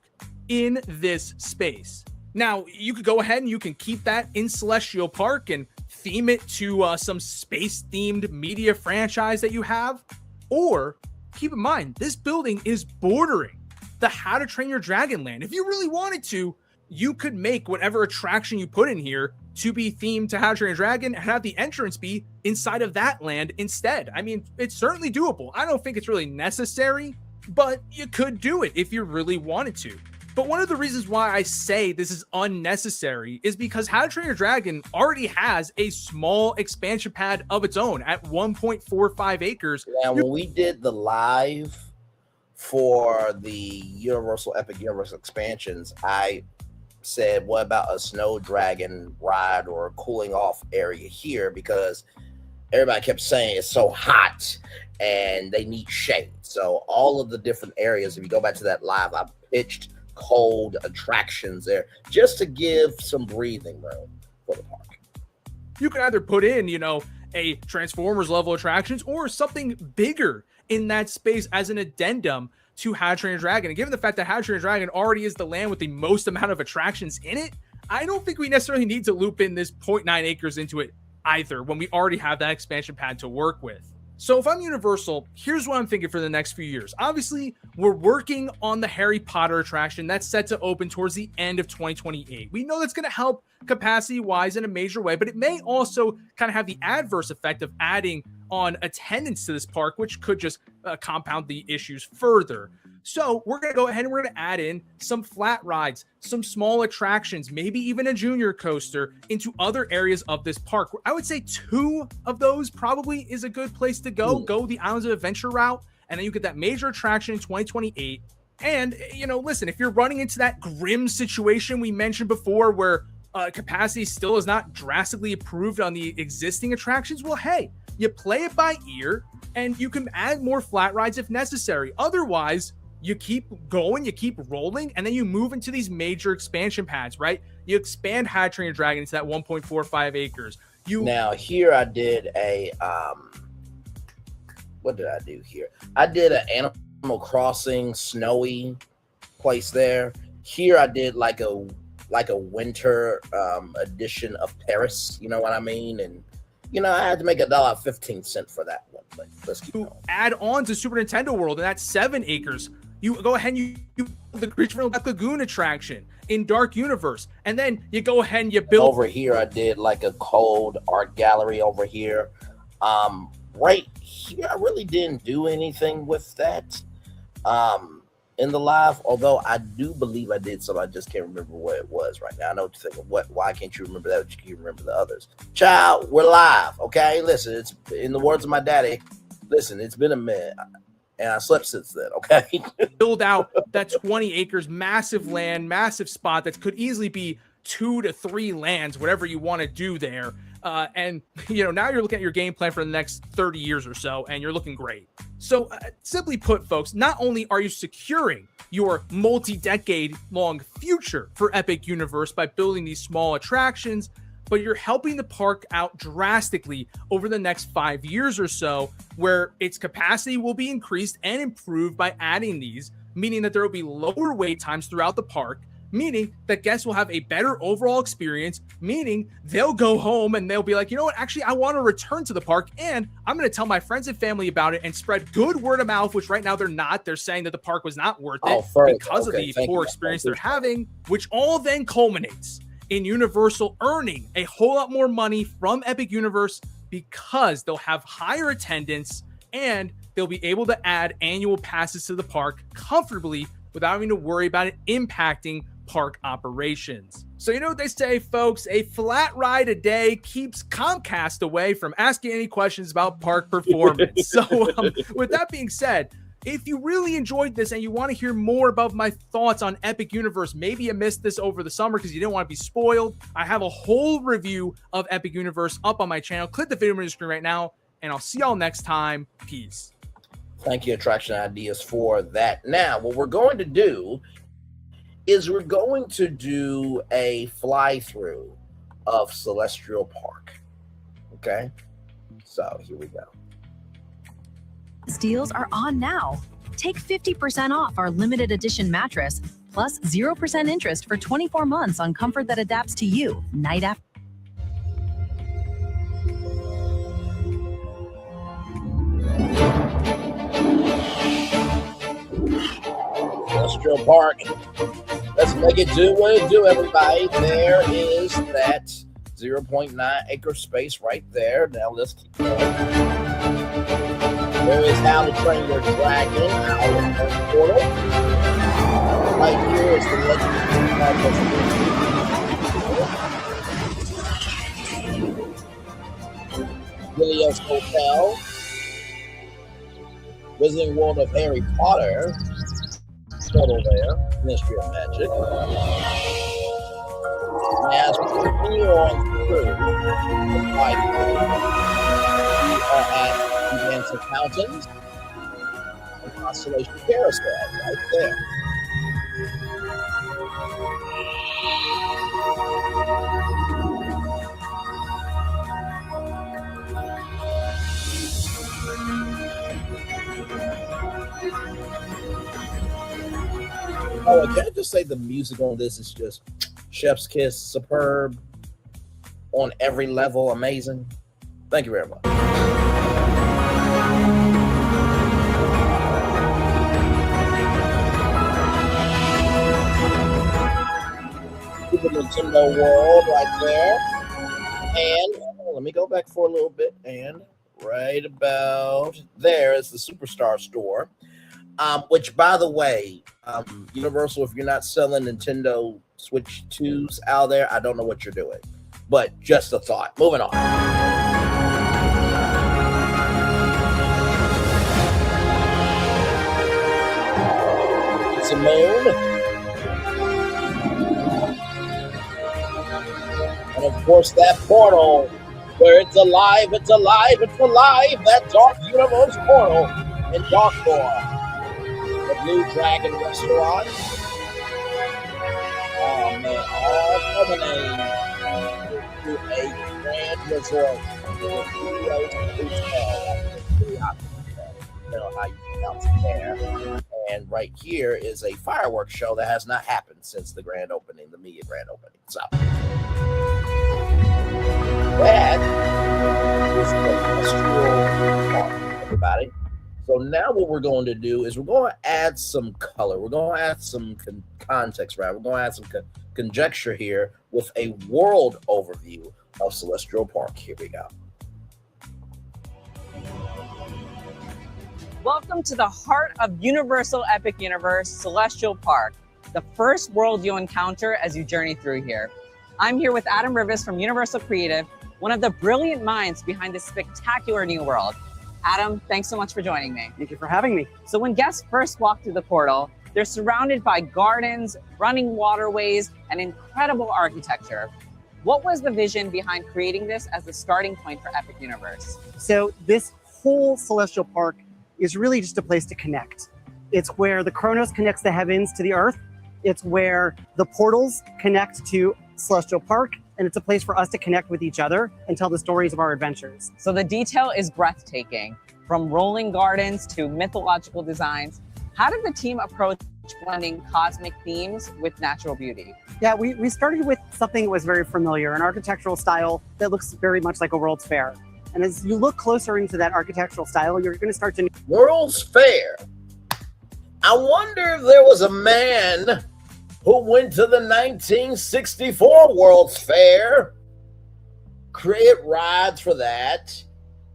S4: in this space. Now, you could go ahead and you can keep that in Celestial Park and theme it to some space-themed media franchise that you have. Or, keep in mind, this building is bordering the How to Train Your Dragon land. If you really wanted to, you could make whatever attraction you put in here to be themed to How to Train Your Dragon and have the entrance be inside of that land instead. I mean, it's certainly doable. I don't think it's really necessary, but you could do it if you really wanted to. But one of the reasons why I say this is unnecessary is because How to Train Your Dragon already has a small expansion pad of its own at 1.45 acres.
S3: Now, when we did the live for the Universal Epic Universe expansions, I said, what about a snow dragon ride or a cooling off area here? Because everybody kept saying it's so hot and they need shade. So all of the different areas, if you go back to that live, I pitched cold attractions there, just to give some breathing room for the park.
S4: You can either put in, a Transformers level attractions or something bigger in that space as an addendum to How to Train Your Dragon. And given the fact that How to Train Your Dragon already is the land with the most amount of attractions in it, I don't think we necessarily need to loop in this 0.9 acres into it either when we already have that expansion pad to work with. So if I'm Universal, here's what I'm thinking for the next few years. Obviously, we're working on the Harry Potter attraction that's set to open towards the end of 2028. We know that's going to help capacity-wise in a major way, but it may also kind of have the adverse effect of adding on attendance to this park, which could just compound the issues further. So we're going to go ahead and we're going to add in some flat rides, some small attractions, maybe even a junior coaster into other areas of this park. I would say 2 of those probably is a good place to go. Go the Islands of Adventure route, and then you get that major attraction in 2028. And, listen, if you're running into that grim situation we mentioned before where capacity still is not drastically improved on the existing attractions, well, hey, you play it by ear and you can add more flat rides if necessary. Otherwise, you keep going, you keep rolling, and then you move into these major expansion pads, right? You expand How to Train Your Dragon into that 1.45 acres.
S3: Now, here I did a, what did I do here? I did an Animal Crossing snowy place there. Here I did like a winter edition of Paris, you know what I mean? And I had to make $1.15 for that one, but let's keep going.
S4: Add on to Super Nintendo World, and that's 7 acres. You go ahead and you the Creature from the Lagoon attraction in Dark Universe, and then you go ahead and you build.
S3: Over here, I did like a cold art gallery over here. Right here, I really didn't do anything with that in the live, although I do believe I did some. I just can't remember what it was right now. I know what you're thinking. Why can't you remember that, but you can remember the others? Child, we're live, okay? Listen, it's in the words of my daddy. Listen, it's been a minute, and I slept since then, okay?
S4: Build out that 20 acres, massive land, massive spot that could easily be 2 to 3 lands, whatever you want to do there. And, now you're looking at your game plan for the next 30 years or so, and you're looking great. So simply put, folks, not only are you securing your multi-decade long future for Epic Universe by building these small attractions, but you're helping the park out drastically over the next 5 years or so, where its capacity will be increased and improved by adding these, meaning that there will be lower wait times throughout the park, meaning that guests will have a better overall experience, meaning they'll go home and they'll be like, you know what, actually, I want to return to the park, and I'm going to tell my friends and family about it and spread good word of mouth, which right now they're not. They're saying that the park was not worth it because of the poor experience they're having, which all then culminates in Universal earning a whole lot more money from Epic Universe because they'll have higher attendance and they'll be able to add annual passes to the park comfortably without having to worry about it impacting park operations. So you know what they say, folks, a flat ride a day keeps Comcast away from asking any questions about park performance. So with that being said, if you really enjoyed this and you want to hear more about my thoughts on Epic Universe, maybe you missed this over the summer because you didn't want to be spoiled, I have a whole review of Epic Universe up on my channel. Click the video on your screen right now, and I'll see y'all next time. Peace.
S3: Thank you, Attraction Ideas, for that. Now, what we're going to do is we're going to do a fly-through of Celestial Park. Okay? So, here we go.
S6: Deals are on now. Take 50% off our limited edition mattress, plus 0% interest for 24 months on comfort that adapts to you, night after.
S3: Celestial Park. Let's make it do what it do, everybody. There is that 0.9 acre space right there. Now let's keep going. There is How to Train Your Dragon, our portal. Right here is the Legend of Helios Hotel. Wizarding World of Harry Potter. Portal there, Mystery of Magic. As we continue on through the pipeline, we are at Enchanted Mountains and Constellation Carousel right there. can I just say the music on this is just chef's kiss, superb, on every level, amazing. Thank you very much. Super Nintendo World right there. And let me go back for a little bit. And right about there is the Superstar store. Which, by the way, Universal, if you're not selling Nintendo Switch 2s out there, I don't know what you're doing. But just a thought. Moving on. It's a moon. And of course, that portal where it's alive, it's alive, it's alive. That Dark Universe portal in Darkcore. The Blue Dragon Restaurant. Oh man, all culminating to a grand resort. How you pronounce it there. And right here is a fireworks show that has not happened since the grand opening, the media grand opening. So that is the Industrial Park, everybody. So now what we're going to do is we're going to add some color. We're going to add some context, right? We're going to add some conjecture here with a world overview of Celestial Park. Here we go.
S7: Welcome to the heart of Universal Epic Universe, Celestial Park, the first world you'll encounter as you journey through here. I'm here with Adam Rivas from Universal Creative, one of the brilliant minds behind this spectacular new world. Adam, thanks so much for joining me.
S8: Thank you for having me.
S7: So when guests first walk through the portal, they're surrounded by gardens, running waterways, and incredible architecture. What was the vision behind creating this as the starting point for Epic Universe?
S8: So this whole Celestial Park is really just a place to connect. It's where the Chronos connects the heavens to the earth. It's where the portals connect to Celestial Park. And it's a place for us to connect with each other and tell the stories of our adventures.
S7: So the detail is breathtaking, from rolling gardens to mythological designs. How did the team approach blending cosmic themes with natural beauty?
S8: Yeah, we started with something that was very familiar, an architectural style that looks very much like a World's Fair. And as you look closer into that architectural style, you're going to start to...
S3: World's Fair. I wonder if there was a man who went to the 1964 World's Fair, created rides for that,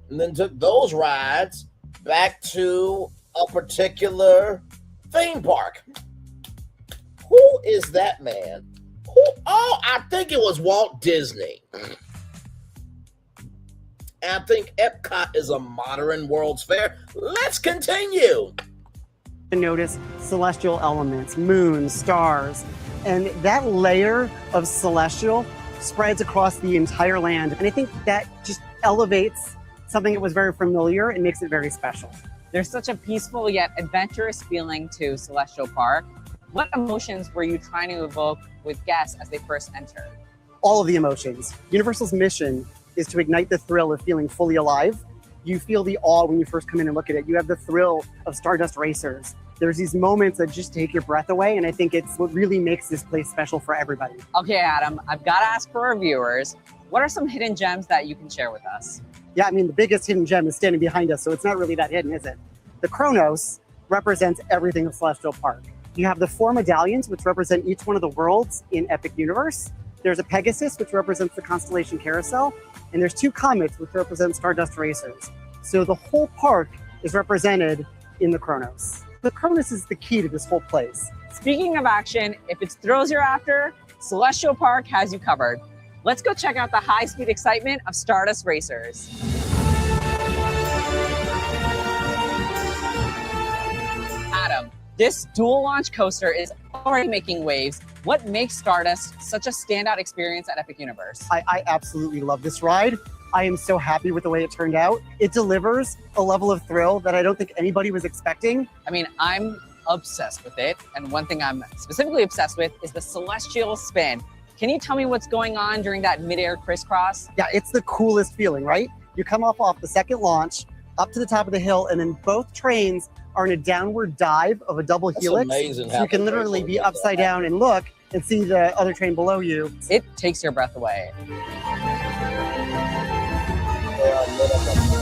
S3: and then took those rides back to a particular theme park. Who is that man? Oh, I think it was Walt Disney. And I think Epcot is a modern World's Fair. Let's continue.
S8: To notice celestial elements, moons, stars, and that layer of celestial spreads across the entire land. And I think that just elevates something that was very familiar and makes it very special.
S7: There's such a peaceful yet adventurous feeling to Celestial Park. What emotions were you trying to evoke with guests as they first enter?
S8: All of the emotions. Universal's mission is to ignite the thrill of feeling fully alive. You feel the awe when you first come in and look at it. You have the thrill of Stardust Racers. There's these moments that just take your breath away, and I think it's what really makes this place special for everybody.
S7: Okay, Adam, I've got to ask for our viewers, what are some hidden gems that you can share with us?
S8: Yeah, I mean, the biggest hidden gem is standing behind us, so it's not really that hidden, is it? The Chronos represents everything of Celestial Park. You have the 4 medallions, which represent each one of the worlds in Epic Universe. There's a Pegasus, which represents the constellation Carousel, and there's 2 comets, which represent Stardust Racers. So the whole park is represented in the Chronos. The Chronos is the key to this whole place.
S7: Speaking of action, if it's thrills you're after, Celestial Park has you covered. Let's go check out the high-speed excitement of Stardust Racers. Adam, this dual launch coaster is already making waves. What makes Stardust such a standout experience at Epic Universe?
S8: I absolutely love this ride. I am so happy with the way it turned out. It delivers a level of thrill that I don't think anybody was expecting.
S7: I mean, I'm obsessed with it. And one thing I'm specifically obsessed with is the celestial spin. Can you tell me what's going on during that midair crisscross?
S8: Yeah, it's the coolest feeling, right? You come off the second launch, up to the top of the hill, and then both trains are in a downward dive of a double helix.
S3: Amazing.
S8: So you can literally be upside down and look and see the other train below you.
S7: It takes your breath away.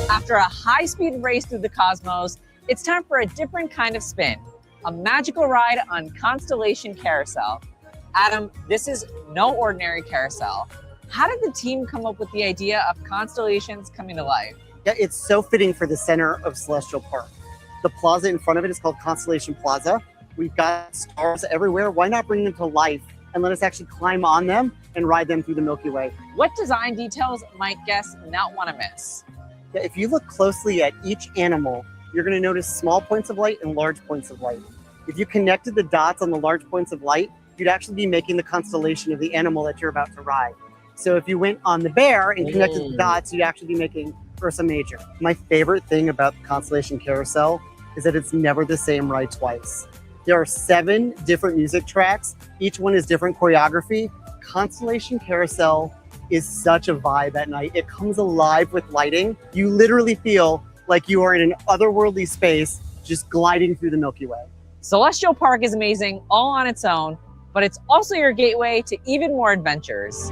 S7: After a high-speed race through the cosmos, it's time for a different kind of spin, a magical ride on Constellation Carousel. Adam, this is no ordinary carousel. How did the team come up with the idea of constellations coming to life?
S8: Yeah, it's so fitting for the center of Celestial Park. The plaza in front of it is called Constellation Plaza. We've got stars everywhere. Why not bring them to life and let us actually climb on them and ride them through the Milky Way?
S7: What design details might guests not want to miss?
S8: Yeah, if you look closely at each animal, you're going to notice small points of light and large points of light. If you connected the dots on the large points of light, you'd actually be making the constellation of the animal that you're about to ride. So if you went on the bear and connected the dots, you'd actually be making Ursa Major. My favorite thing about the Constellation Carousel is that it's never the same ride twice. There are 7 different music tracks. Each one is different choreography. Constellation Carousel is such a vibe at night. It comes alive with lighting. You literally feel like you are in an otherworldly space, just gliding through the Milky Way.
S7: Celestial Park is amazing all on its own, but it's also your gateway to even more adventures.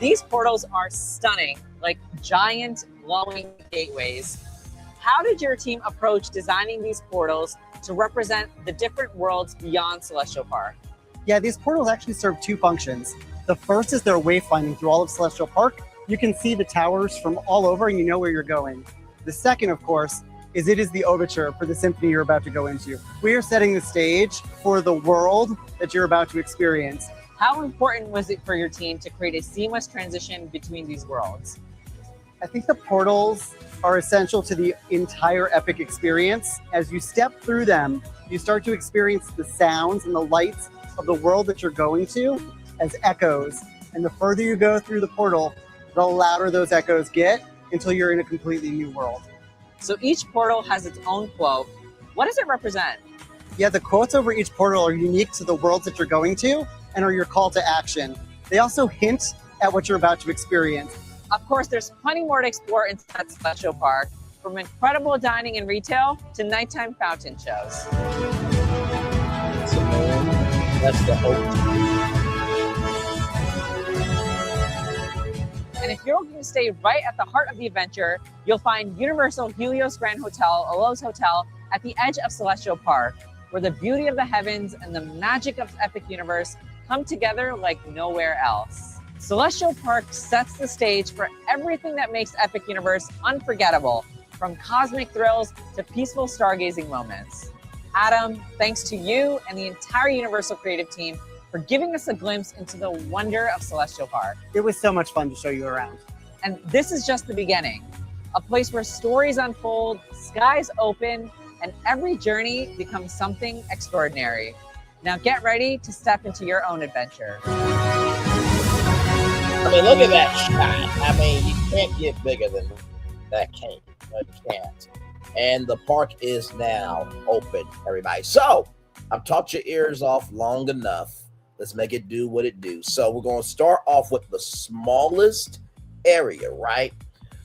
S7: These portals are stunning, like giant glowing gateways. How did your team approach designing these portals to represent the different worlds beyond Celestial Park?
S8: Yeah, these portals actually serve 2 functions. The first is their wayfinding through all of Celestial Park. You can see the towers from all over and you know where you're going. The second, of course, is it is the overture for the symphony you're about to go into. We are setting the stage for the world that you're about to experience.
S7: How important was it for your team to create a seamless transition between these worlds?
S8: I think the portals are essential to the entire Epic experience. As you step through them, you start to experience the sounds and the lights of the world that you're going to as echoes. And the further you go through the portal, the louder those echoes get until you're in a completely new world.
S7: So each portal has its own quote. What does it represent?
S8: Yeah, the quotes over each portal are unique to the worlds that you're going to and are your call to action. They also hint at what you're about to experience.
S7: Of course, there's plenty more to explore inside Celestial Park, from incredible dining and retail to nighttime fountain shows.
S3: That's the hope.
S7: And if you're looking to stay right at the heart of the adventure, you'll find Universal Helios Grand Hotel, a Lowe's hotel, at the edge of Celestial Park, where the beauty of the heavens and the magic of the Epic Universe come together like nowhere else. Celestial Park sets the stage for everything that makes Epic Universe unforgettable, from cosmic thrills to peaceful stargazing moments. Adam, thanks to you and the entire Universal creative team for giving us a glimpse into the wonder of Celestial Park.
S8: It was so much fun to show you around.
S7: And this is just the beginning, a place where stories unfold, skies open, and every journey becomes something extraordinary. Now get ready to step into your own adventure.
S3: I mean, look at that shot. I mean, you can't get bigger than that. You can't. And the park is now open, everybody. So I've talked your ears off long enough. Let's make it do what it do. So we're going to start off with the smallest area, right?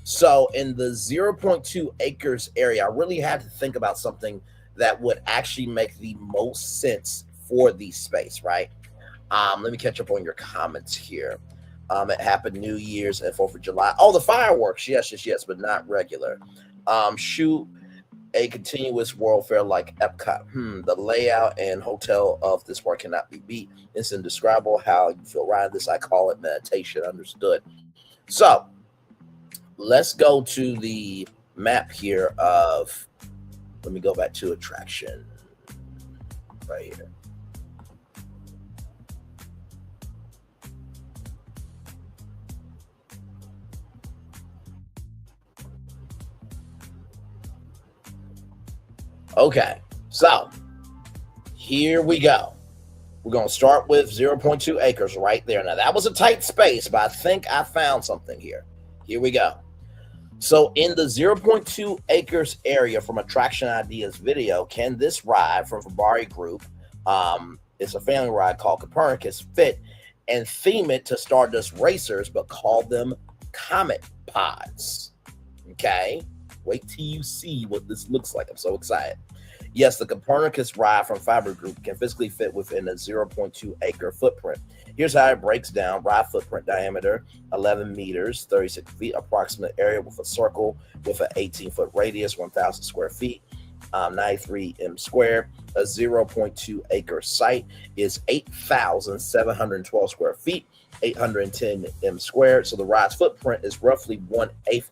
S3: So in the 0.2 acres area, I really had to think about something that would actually make the most sense for the space, right? Let me catch up on your comments here. It happened New Year's and 4th of July. Oh, the fireworks. Yes, but not regular. Shoot a continuous world fair like Epcot. The layout and hotel of this park cannot be beat. It's indescribable how you feel riding this. I call it meditation. Understood. So let's go to the map here of, let me go back to attraction right here. Okay, so here we go. We're going to start with 0.2 acres right there. Now, that was a tight space, but I think I found something here. Here we go. So in the 0.2 acres area from Attraction Ideas video, can this ride from Fabari Group, it's a family ride called Copernicus, fit and theme it to Stardust Racers, but call them Comet Pods. Okay, wait till you see what this looks like. I'm so excited. Yes, the Copernicus ride from Fiber Group can physically fit within a 0.2 acre footprint. Here's how it breaks down. Ride footprint diameter, 11 meters, 36 feet, approximate area with a circle with an 18-foot radius, 1,000 square feet, 93 m squared. A 0.2 acre site is 8,712 square feet, 810 m squared. So the ride's footprint is roughly 1/8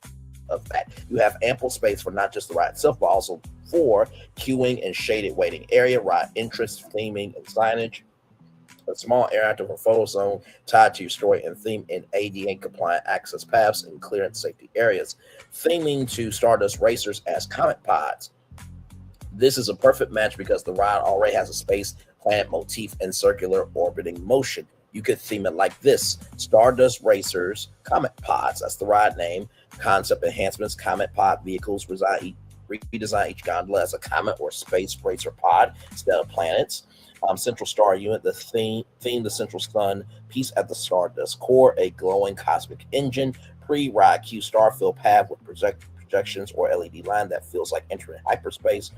S3: of that. You have ample space for not just the ride itself, but also for queuing and shaded waiting area, ride interest, theming, and signage. A small interactive or photo zone tied to your story and theme in ADA compliant access paths and clearance safety areas. Theming to Stardust Racers as Comet Pods. This is a perfect match because the ride already has a space, planet motif, and circular orbiting motion. You could theme it like this: Stardust Racers Comet Pods. That's the ride name. Concept enhancements: Comet Pod vehicles redesign each gondola as a comet or space racer pod instead of planets. Central Star Unit, the theme the Central Sun piece at the Stardust core, a glowing cosmic engine, pre-ride queue starfield path with projections or LED line that feels like entering hyperspace,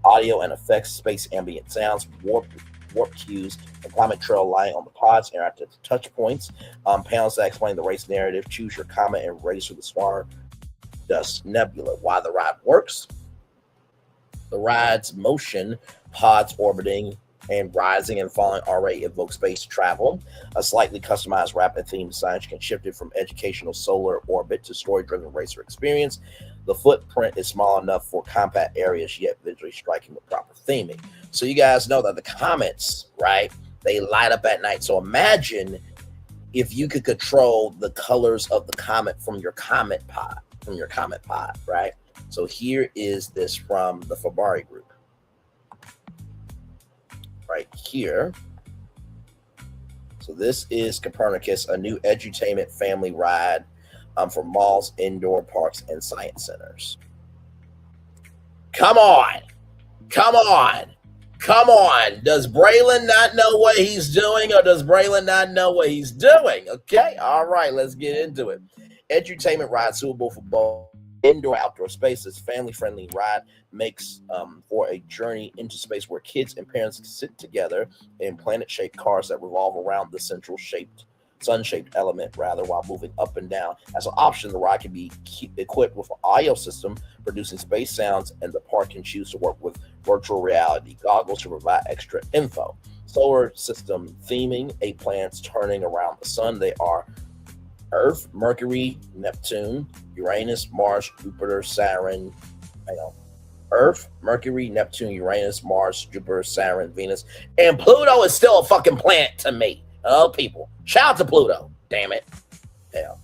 S3: audio and effects, space ambient sounds, warp cues, and comet trail light on the pods, interactive touch points, panels that explain the race narrative, choose your comet and race with the Stardust Nebula. Why the ride works: the ride's motion, pods orbiting and rising and falling already evoke space travel. A slightly customized rapid theme signage can shift it from educational solar orbit to story-driven racer experience. The footprint is small enough for compact areas, yet visually striking with proper theming. So you guys know that the comets, right, they light up at night. So imagine if you could control the colors of the comet from your comet pod, right? So here is this from the Fabari group. Right here. So this is Copernicus, a new edutainment family ride for malls, indoor parks, and science centers. Come on. Does Braylon not know what he's doing, or does Braylon not know what he's doing? Okay, all right, let's get into it. Edutainment ride suitable for both indoor outdoor spaces. Family-friendly ride makes for a journey into space where kids and parents can sit together in planet-shaped cars that revolve around the sun-shaped element while moving up and down. As an option, the ride can be equipped with an audio system producing space sounds, and the park can choose to work with virtual reality goggles to provide extra info. Solar system theming: 8 planets turning around the sun. They are Earth, Mercury, Neptune, Uranus, Mars, Jupiter, Saturn. Earth, Mercury, Neptune, Uranus, Mars, Jupiter, Saturn, Venus, and Pluto is still a fucking planet to me. Oh, people, shout out to Pluto. Damn it. Yeah.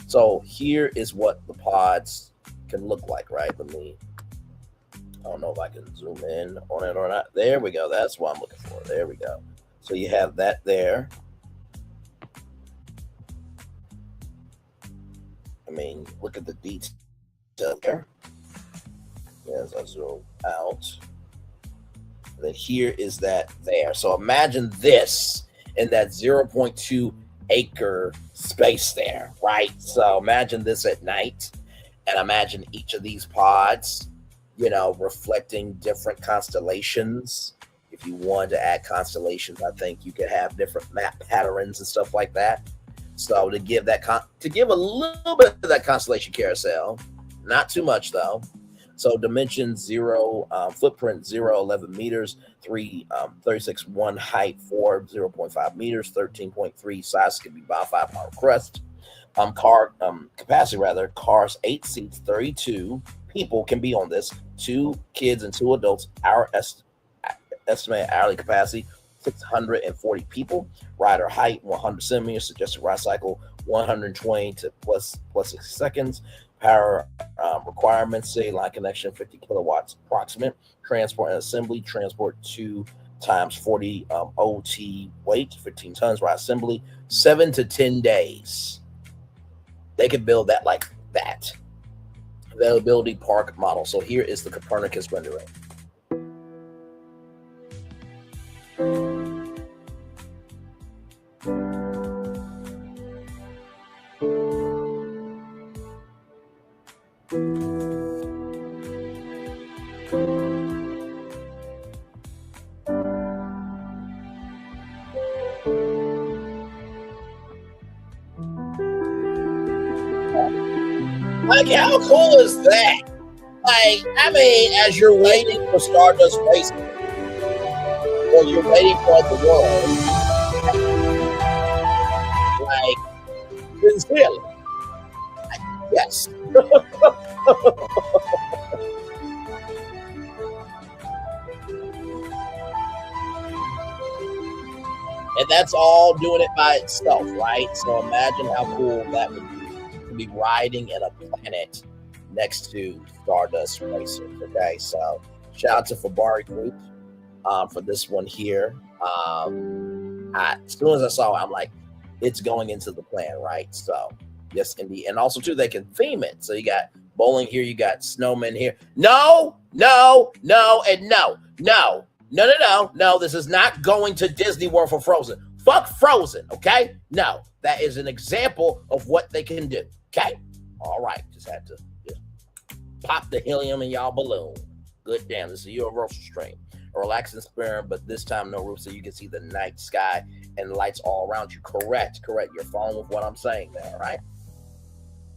S3: So here is what the pods can look like, right? I don't know if I can zoom in on it or not. There we go. That's what I'm looking for. There we go. So you have that there. Look at the detail there. As I zoom out. And then here is that there. So imagine this in that 0.2 acre space there, right? So imagine this at night, and imagine each of these pods, reflecting different constellations. If you wanted to add constellations, I think you could have different map patterns and stuff like that. So to give a little bit of that constellation carousel, not too much though. So dimensions 0, footprint 0, 11 meters, 36 1 height, 4, 0.5 meters, 13.3 size can be by 5 power crest. Capacity cars 8 seats, 32 people can be on this. 2 kids and 2 adults. Our estimated hourly capacity 640 people. Rider height 100 centimeters. Suggested ride cycle 120 to plus 60 seconds. Power requirements: say line connection 50 kilowatts approximate. Transport and assembly: transport 2 times 40 OT weight, 15 tons. Ride assembly 7 to 10 days. They could build that like that. Availability park model. So here is the Copernicus rendering. Like, how cool is that? Like, I mean, as you're waiting for Stardust Racing, or you're waiting for the world, like, sincerely, yes. And that's all doing it by itself, right? So imagine how cool that would be to be riding in a planet next to Stardust Racers. Okay, so shout out to Fabari Group for this one here. As soon as I saw it, I'm like, it's going into the plan, right? So yes, indeed. And also too, they can theme it. So you got bowling here, you got snowmen here. No, and no. This is not going to Disney World for Frozen. Fuck Frozen, okay? No, that is an example of what they can do, okay? All right, just had to pop the helium in y'all balloon. Good damn, this is a universal stream. A relaxing experience, but this time no roof, so you can see the night sky and lights all around you. Correct. You're following with what I'm saying there, right?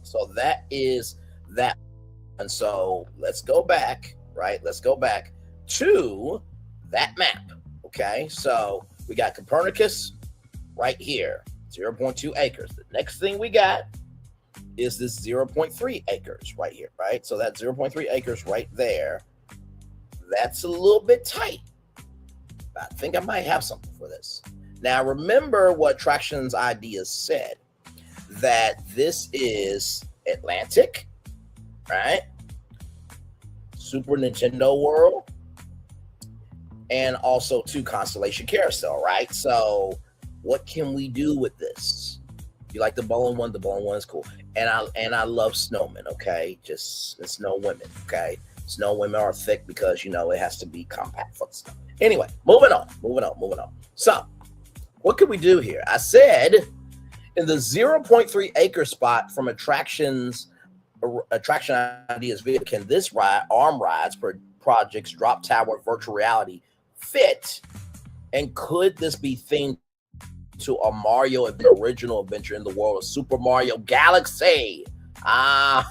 S3: So that is that. And so let's go back, right? Let's go back to that map, okay? So we got Copernicus right here, 0.2 acres. The next thing we got is this 0.3 acres right here, right? So that 0.3 acres right there, that's a little bit tight. I think I might have something for this. Now, remember what Attractions Ideas said, that this is Atlantic, right? Super Nintendo World, and also to Constellation Carousel, right? So what can we do with this? You like the bowling one? The bowling one is cool. And I love snowmen, okay? Just snow women, okay? Snow women are thick because, you know, it has to be compact for the snow. Anyway, moving on. So what can we do here? I said in the 0.3 acre spot from Attraction Ideas video, can this ride, arm rides for projects, drop tower, virtual reality fit? And could this be themed to a Mario original adventure in the world of Super Mario Galaxy? Yeah.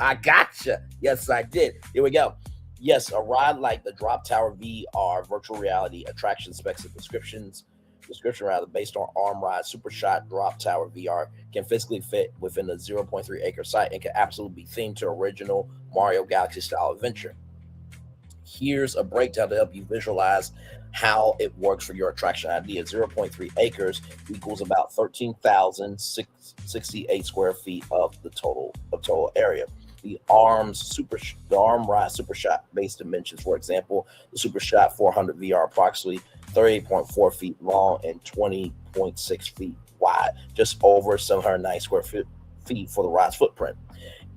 S3: I gotcha. Yes, I did. Here we go. Yes, a ride like the Drop Tower VR virtual reality attraction specs and description based on arm ride super shot Drop Tower VR can physically fit within the 0.3 acre site and can absolutely be themed to original Mario Galaxy style adventure. Here's a breakdown to help you visualize how it works for your attraction idea. 0.3 acres equals about 13,068 square feet of the total area. The arm ride super shot base dimensions, for example, the super shot 400 VR approximately 38.4 feet long and 20.6 feet wide, just over 790 square feet for the ride's footprint.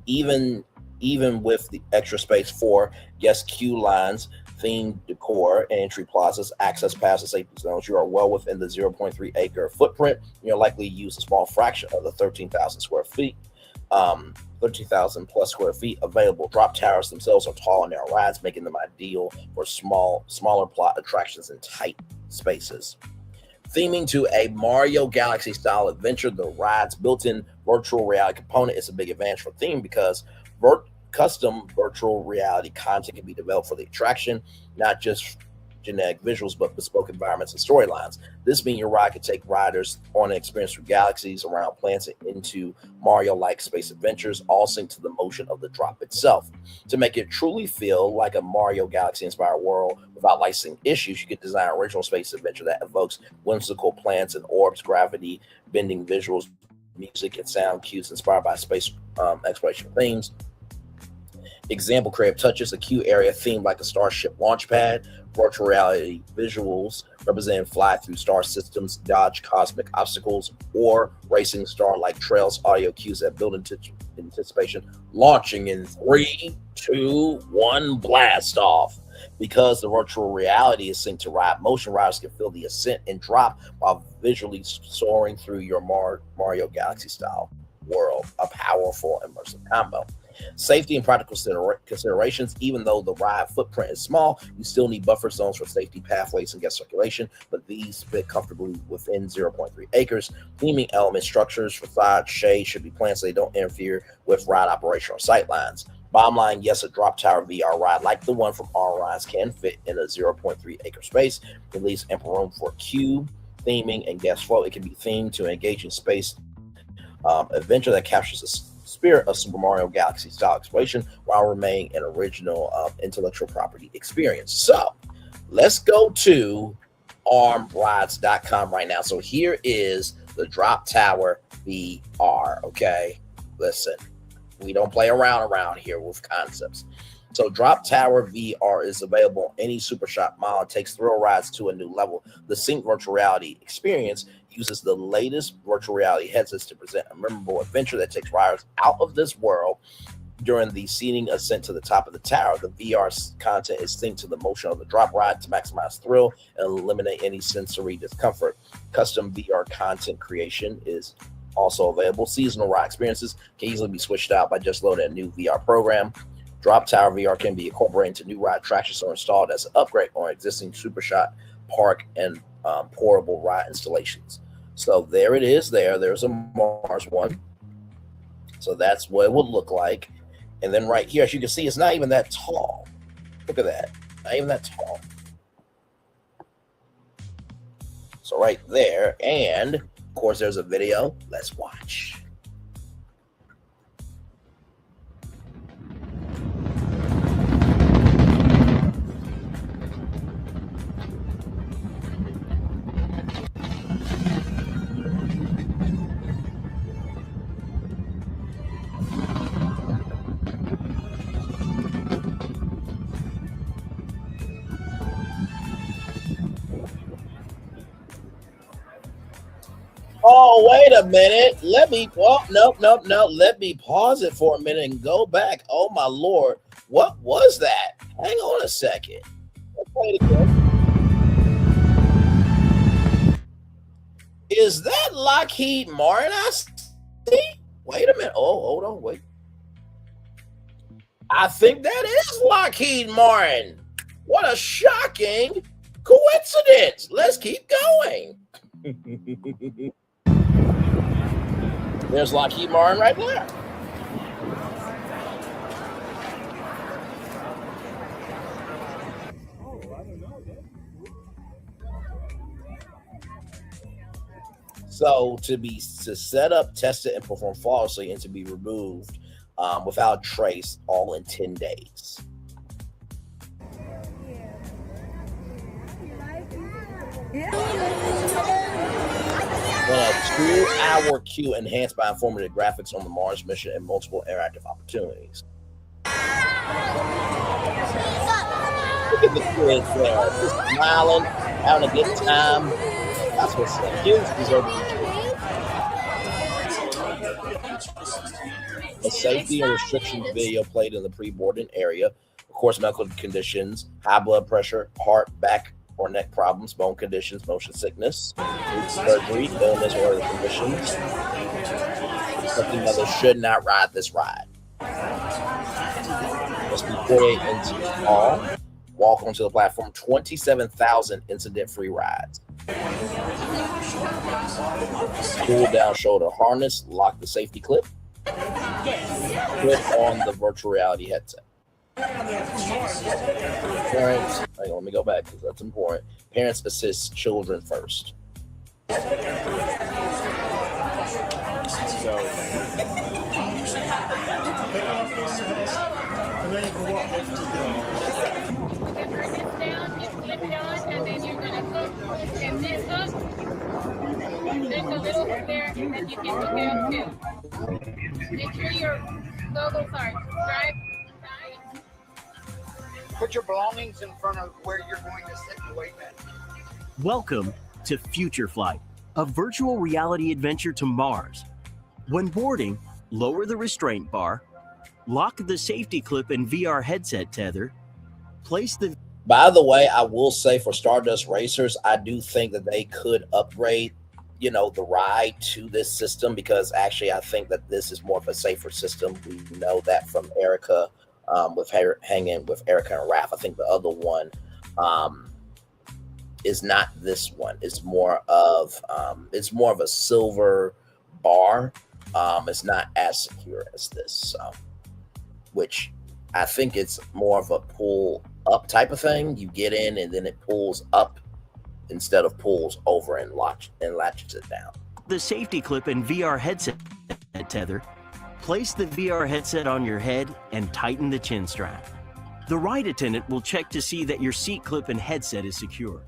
S3: Even with the extra space for guest queue lines, themed decor, and entry plazas, access passes, safety zones, you are well within the 0.3 acre footprint. You'll likely use a small fraction of the 13,000 square feet. 13,000 plus square feet available. Drop towers themselves are tall and narrow rides, making them ideal for smaller plot attractions in tight spaces. Theming to a Mario Galaxy style adventure, the ride's built-in virtual reality component is a big advantage for theme because custom virtual reality content can be developed for the attraction, not just generic visuals, but bespoke environments and storylines. This means your ride can take riders on an experience through galaxies, around planets, and into Mario-like space adventures, all synced to the motion of the drop itself. To make it truly feel like a Mario Galaxy-inspired world without licensing issues, you can design an original space adventure that evokes whimsical planets and orbs, gravity, bending visuals, music, and sound cues inspired by space exploration themes. Example, creative touches, a queue area themed like a starship launch pad, virtual reality visuals representing fly through star systems, dodge cosmic obstacles, or racing star-like trails, audio cues that build anticipation, launching in 3, 2, 1, blast off. Because the virtual reality is synced to ride motion, riders can feel the ascent and drop while visually soaring through your Mario Galaxy style world of powerful immersive combo. Safety and practical considerations. Even though the ride footprint is small, you still need buffer zones for safety, pathways, and guest circulation, but these fit comfortably within 0.3 acres. Theming element structures, facade, shade should be planned so they don't interfere with ride operation or sightlines. Bottom line, yes, a drop tower VR ride like the one from R Rides can fit in a 0.3 acre space. It leaves ample room for queue, theming, and guest flow. It can be themed to an engaging space adventure that captures the spirit of Super Mario Galaxy style exploration while remaining an original intellectual property experience. So let's go to armrides.com right now. So here is the Drop Tower VR. Okay, listen, we don't play around here with concepts. So Drop Tower VR is available on any Super Shop mall. It takes thrill rides to a new level. The Sync virtual reality experience uses the latest virtual reality headsets to present a memorable adventure that takes riders out of this world during the seating ascent to the top of the tower. The VR content is synced to the motion of the drop ride to maximize thrill and eliminate any sensory discomfort. Custom VR content creation is also available. Seasonal ride experiences can easily be switched out by just loading a new VR program. Drop Tower VR can be incorporated into new ride attractions or installed as an upgrade on existing Super Shot park and portable ride installations. So there it is. There's a Mars one. So that's what it would look like. And then right here, as you can see, it's not even that tall. Look at that. Not even that tall. So right there. And of course, there's a video. Let's watch. Oh, wait a minute. Let me pause it for a minute and go back. Oh, my Lord. What was that? Hang on a second. Let's play it again. Is that Lockheed Martin I see? Wait a minute. Oh, hold on. Wait. I think that is Lockheed Martin. What a shocking coincidence. Let's keep going. There's Lockheed Martin right there. So to set up, test it, and perform flawlessly, and to be removed without trace, all in 10 days. A 2-hour queue enhanced by informative graphics on the Mars mission and multiple interactive opportunities. Look at the kids there, just smiling, having a good time. That's what's up. Kids deserve to be. A safety and restrictions video played in the pre-boarding area. Of course, medical conditions, high blood pressure, heart, back, or neck problems, bone conditions, motion sickness, surgery, illness, or other conditions. Something mother should not ride this ride. Must be 48 inches tall. Walk onto the platform. 27,000 incident-free rides. Cool down shoulder harness. Lock the safety clip. Clip on the virtual reality headset. Parents, hang on, let me go back because that's important. Parents assist children first.
S9: There's a little there, and then you can look at it too. Make sure your logos are subscribed.
S10: Put your belongings in front of where you're going to sit and wait at.
S11: Welcome to Future Flight, a virtual reality adventure to Mars. When boarding, lower the restraint bar, lock the safety clip and VR headset tether, place the...
S3: By the way, I will say for Stardust Racers, I do think that they could upgrade the ride to this system, because actually I think that this is more of a safer system. We know that from Erica, with her hanging with Erica and Raph. I think the other one is not this one. It's more of a silver bar. It's not as secure as this, which I think it's more of a pull up type of thing. You get in and then it pulls up instead of pulls over and latches it down.
S11: The safety clip and VR headset tether. Place the VR headset on your head and tighten the chin strap. The ride attendant will check to see that your seat clip and headset is secure.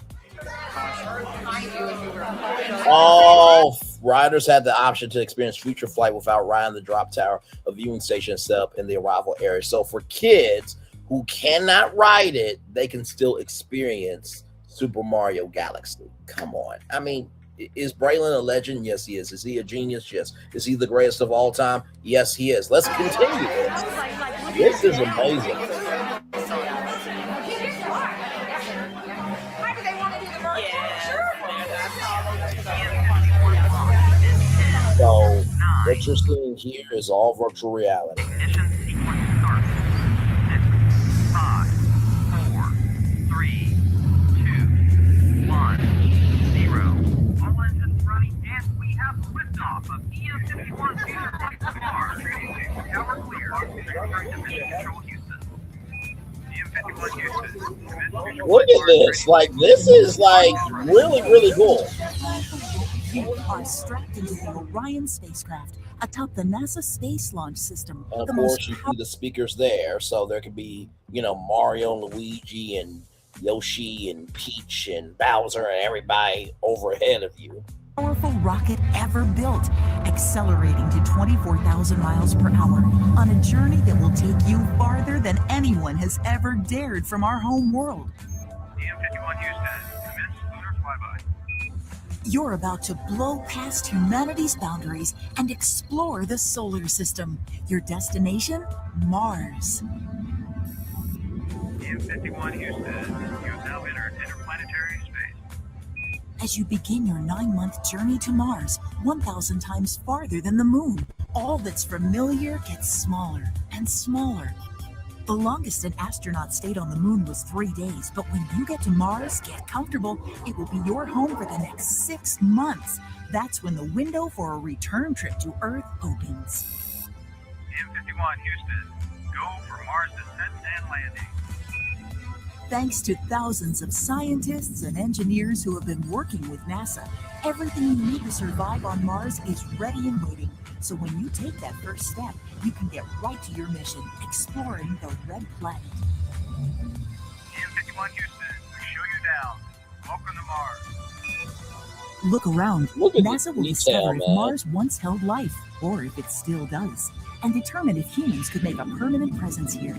S3: All riders have the option to experience future flight without riding the drop tower, a viewing station set up in the arrival area. So for kids who cannot ride it, they can still experience Super Mario Galaxy. Come on. I mean, is Braylon a legend? Yes, he is. Is he a genius? Yes. Is he the greatest of all time? Yes, he is. Let's continue this. This is amazing. So what you're seeing here is all virtual reality. Look at this. Like, this is like really, really cool.
S12: You are strapped into the Orion spacecraft atop the NASA Space Launch System.
S3: And of course, you see the speakers there, so there could be, Mario and Luigi and Yoshi and Peach and Bowser and everybody overhead of you.
S12: Powerful rocket ever built, accelerating to 24,000 miles per hour on a journey that will take you farther than anyone has ever dared from our home world.
S13: DM-51 Houston, commence lunar flyby.
S12: You're about to blow past humanity's boundaries and explore the solar system. Your destination? Mars.
S13: DM-51 Houston, you have now entered interplanetary space.
S12: As you begin your 9-month journey to Mars, 1,000 times farther than the moon, all that's familiar gets smaller and smaller. The longest an astronaut stayed on the moon was 3 days, but when you get to Mars, get comfortable. It will be your home for the next 6 months. That's when the window for a return trip to Earth opens.
S13: DM-51 Houston, go for Mars descent and landing.
S12: Thanks to thousands of scientists and engineers who have been working with NASA, everything you need to survive on Mars is ready and waiting. So when you take that first step, you can get right to your mission, exploring the Red Planet.
S13: DM-51 Houston, we show you down. Welcome to Mars.
S12: Look around.
S3: Look at
S12: NASA will discover if Mars once held life, or if it still does, and determine if humans could make a permanent presence here.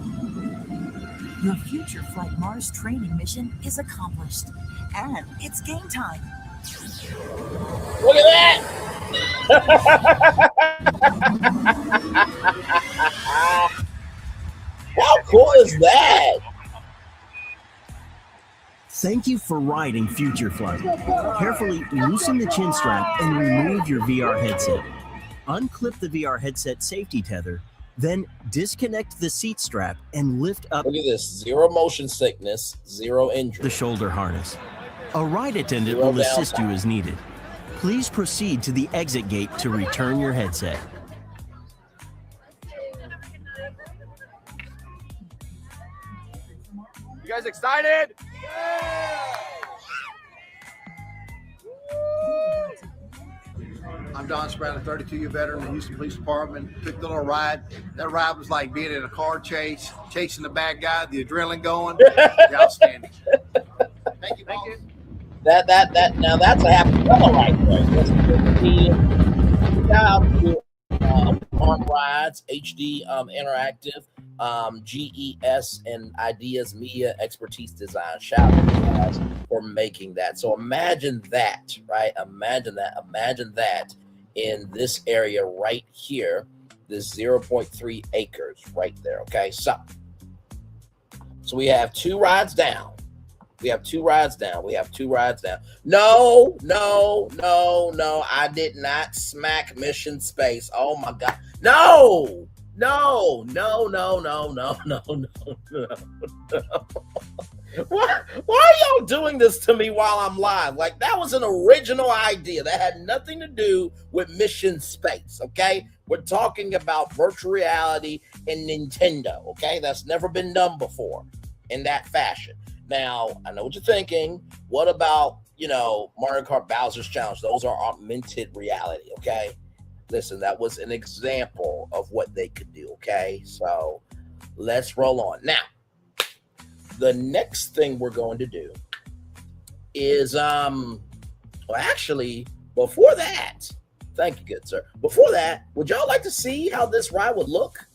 S12: Your future Flight Mars training mission is accomplished, and it's game time.
S3: Look at that! How cool is that?
S11: Thank you for riding Future Flight. Carefully loosen the chin strap and remove your VR headset. Unclip the VR headset safety tether, then disconnect the seat strap and lift up.
S3: Look at this, 0 motion sickness, 0 injury.
S11: The shoulder harness. A ride attendant will assist you as needed. Please proceed to the exit gate to return your headset.
S10: You guys excited? I'm Don Spratt, a 32-year veteran of the Houston Police Department. Took the little ride. That ride was like being in a car chase, chasing the bad guy, the adrenaline going. Outstanding. Thank you, Thank you.
S3: That now that's a happy fellow right there. That's on rides, HD interactive, GES and Ideas Media Expertise Design. Shout out to you guys for making that. So imagine that, right? Imagine that in this area right here, this 0.3 acres right there. Okay, so we have 2 rides down. We have 2 rides down. No. I did not smack Mission Space. Oh my God. No. Why are y'all doing this to me while I'm live? Like, that was an original idea that had nothing to do with Mission Space, okay? We're talking about virtual reality and Nintendo, okay? That's never been done before in that fashion. Now, I know what you're thinking. What about, Mario Kart Bowser's Challenge? Those are augmented reality, okay? Listen, that was an example of what they could do, okay? So let's roll on. Now, the next thing we're going to do is, actually, before that, thank you, good sir. Before that, would y'all like to see how this ride would look?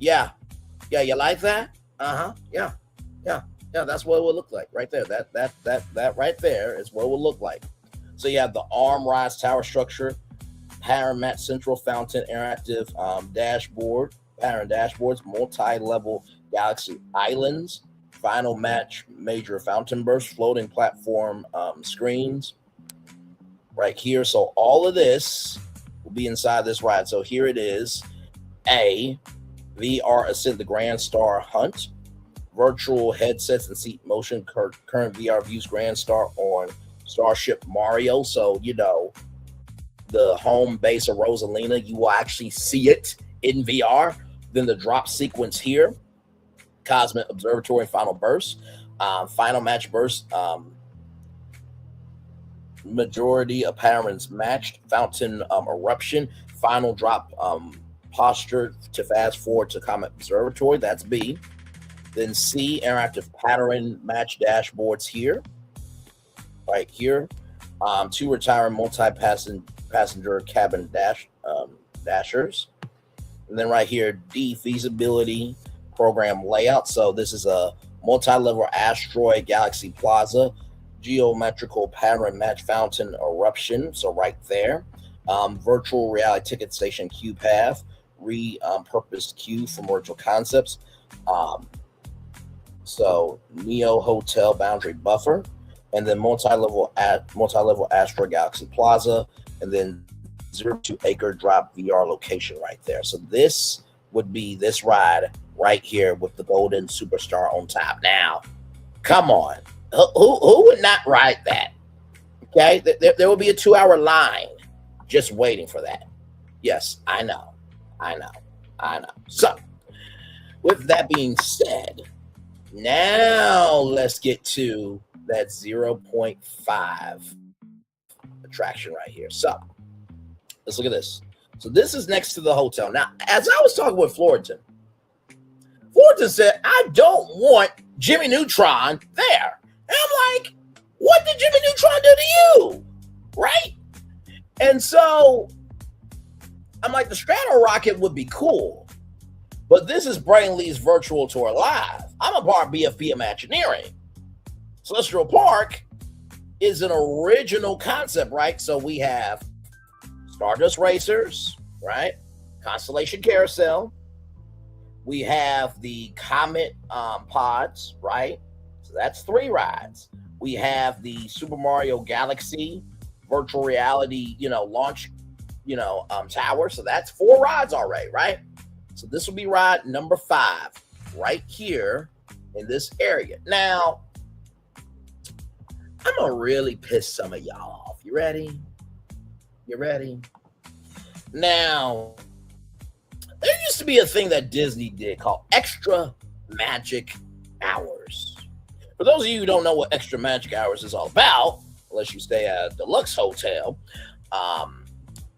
S3: Yeah, you like that? Yeah, that's what it would look like right there. That right there is what it would look like. So you have the arm rise tower structure, power mat central fountain, interactive dashboard, power and dashboards, multi-level galaxy islands, final match major fountain burst, floating platform screens right here. So all of this will be inside this ride. So here it is. A VR Ascent the Grand Star Hunt, virtual headsets and seat motion, current VR views Grand Star on Starship Mario. So, the home base of Rosalina, you will actually see it in VR. Then the drop sequence here, Cosmic Observatory Final Burst, Final Match Burst, majority appearance matched, Fountain Eruption, Final Drop posture to fast forward to Comet Observatory. That's B. Then C, interactive pattern match dashboards here, right here. 2 retiring multi-passenger cabin dashers. And then right here, D, feasibility program layout. So this is a multi-level asteroid galaxy plaza, geometrical pattern match fountain eruption. So right there, virtual reality ticket station queue path, repurposed queue from virtual concepts. So Neo Hotel boundary buffer, and then multi-level asteroid galaxy plaza, and then 0 to acre drop VR location right there. So this would be this ride right here with the golden superstar on top. Now, come on, who would not ride that? Okay, there will be a 2-hour line just waiting for that. Yes, I know. So, with that being said, now let's get to that 0.5 attraction right here. So, let's look at this. So this is next to the hotel. Now, as I was talking with Florentin said, I don't want Jimmy Neutron there. And I'm like, what did Jimmy Neutron do to you? Right? And so I'm like, the Strato Rocket would be cool, but this is Brain Lee's virtual tour live. I'm a part of BFP Imagineering. Celestial Park is an original concept, right? So we have Stardust Racers, right? Constellation Carousel. We have the Comet pods, right? So that's 3 rides. We have the Super Mario Galaxy virtual reality, launch, tower. So that's 4 rides already, right? So this will be ride number 5 right here in this area. Now, I'm gonna really piss some of y'all off. You ready? Now, there used to be a thing that Disney did called Extra Magic Hours. For those of you who don't know what Extra Magic Hours is all about, unless you stay at a deluxe hotel,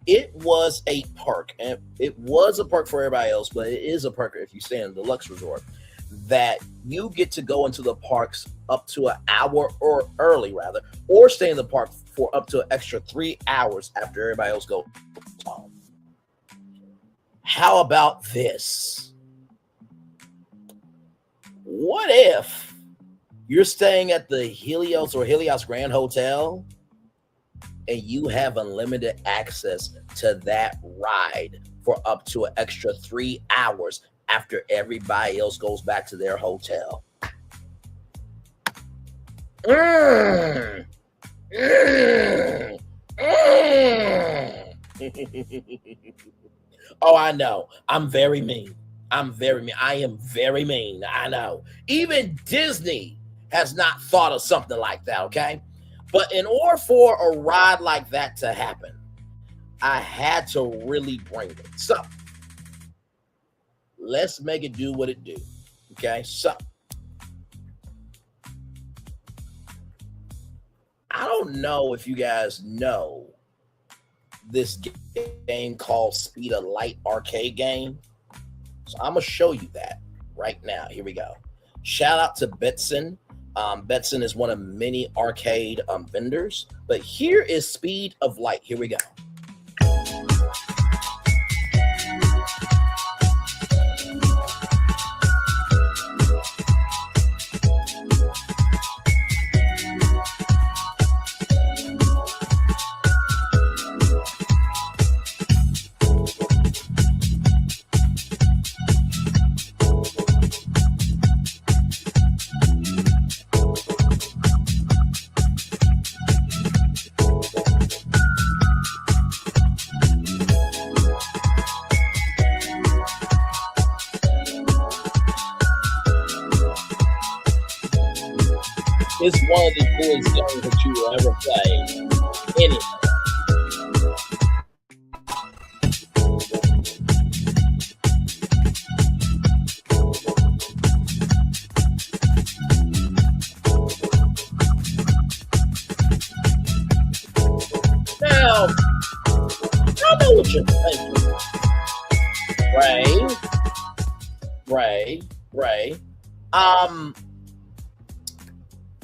S3: it was a perk, and it was a perk for everybody else, but it is a perk if you stay in a deluxe resort, that you get to go into the parks up to an hour or early, rather, or stay in the park for up to an extra 3 hours after everybody else goes home. How about this? What if you're staying at the Helios or Helios Grand Hotel and you have unlimited access to that ride for up to an extra 3 hours after everybody else goes back to their hotel? Mm. Mm. Mm. Oh, I know. I'm very mean. I'm very mean. I am very mean. I know. Even Disney has not thought of something like that, okay? But in order for a ride like that to happen, I had to really bring it. So let's make it do what it do. Okay, so I don't know if you guys know this game called Speed of Light arcade game. So I'm gonna show you that right now. Here we go. Shout out to Betson. Betson is one of many arcade vendors, but here is Speed of Light. Here we go. It's one of the coolest games that you will ever play. Anyway. Now, I know what you're thinking. Ray.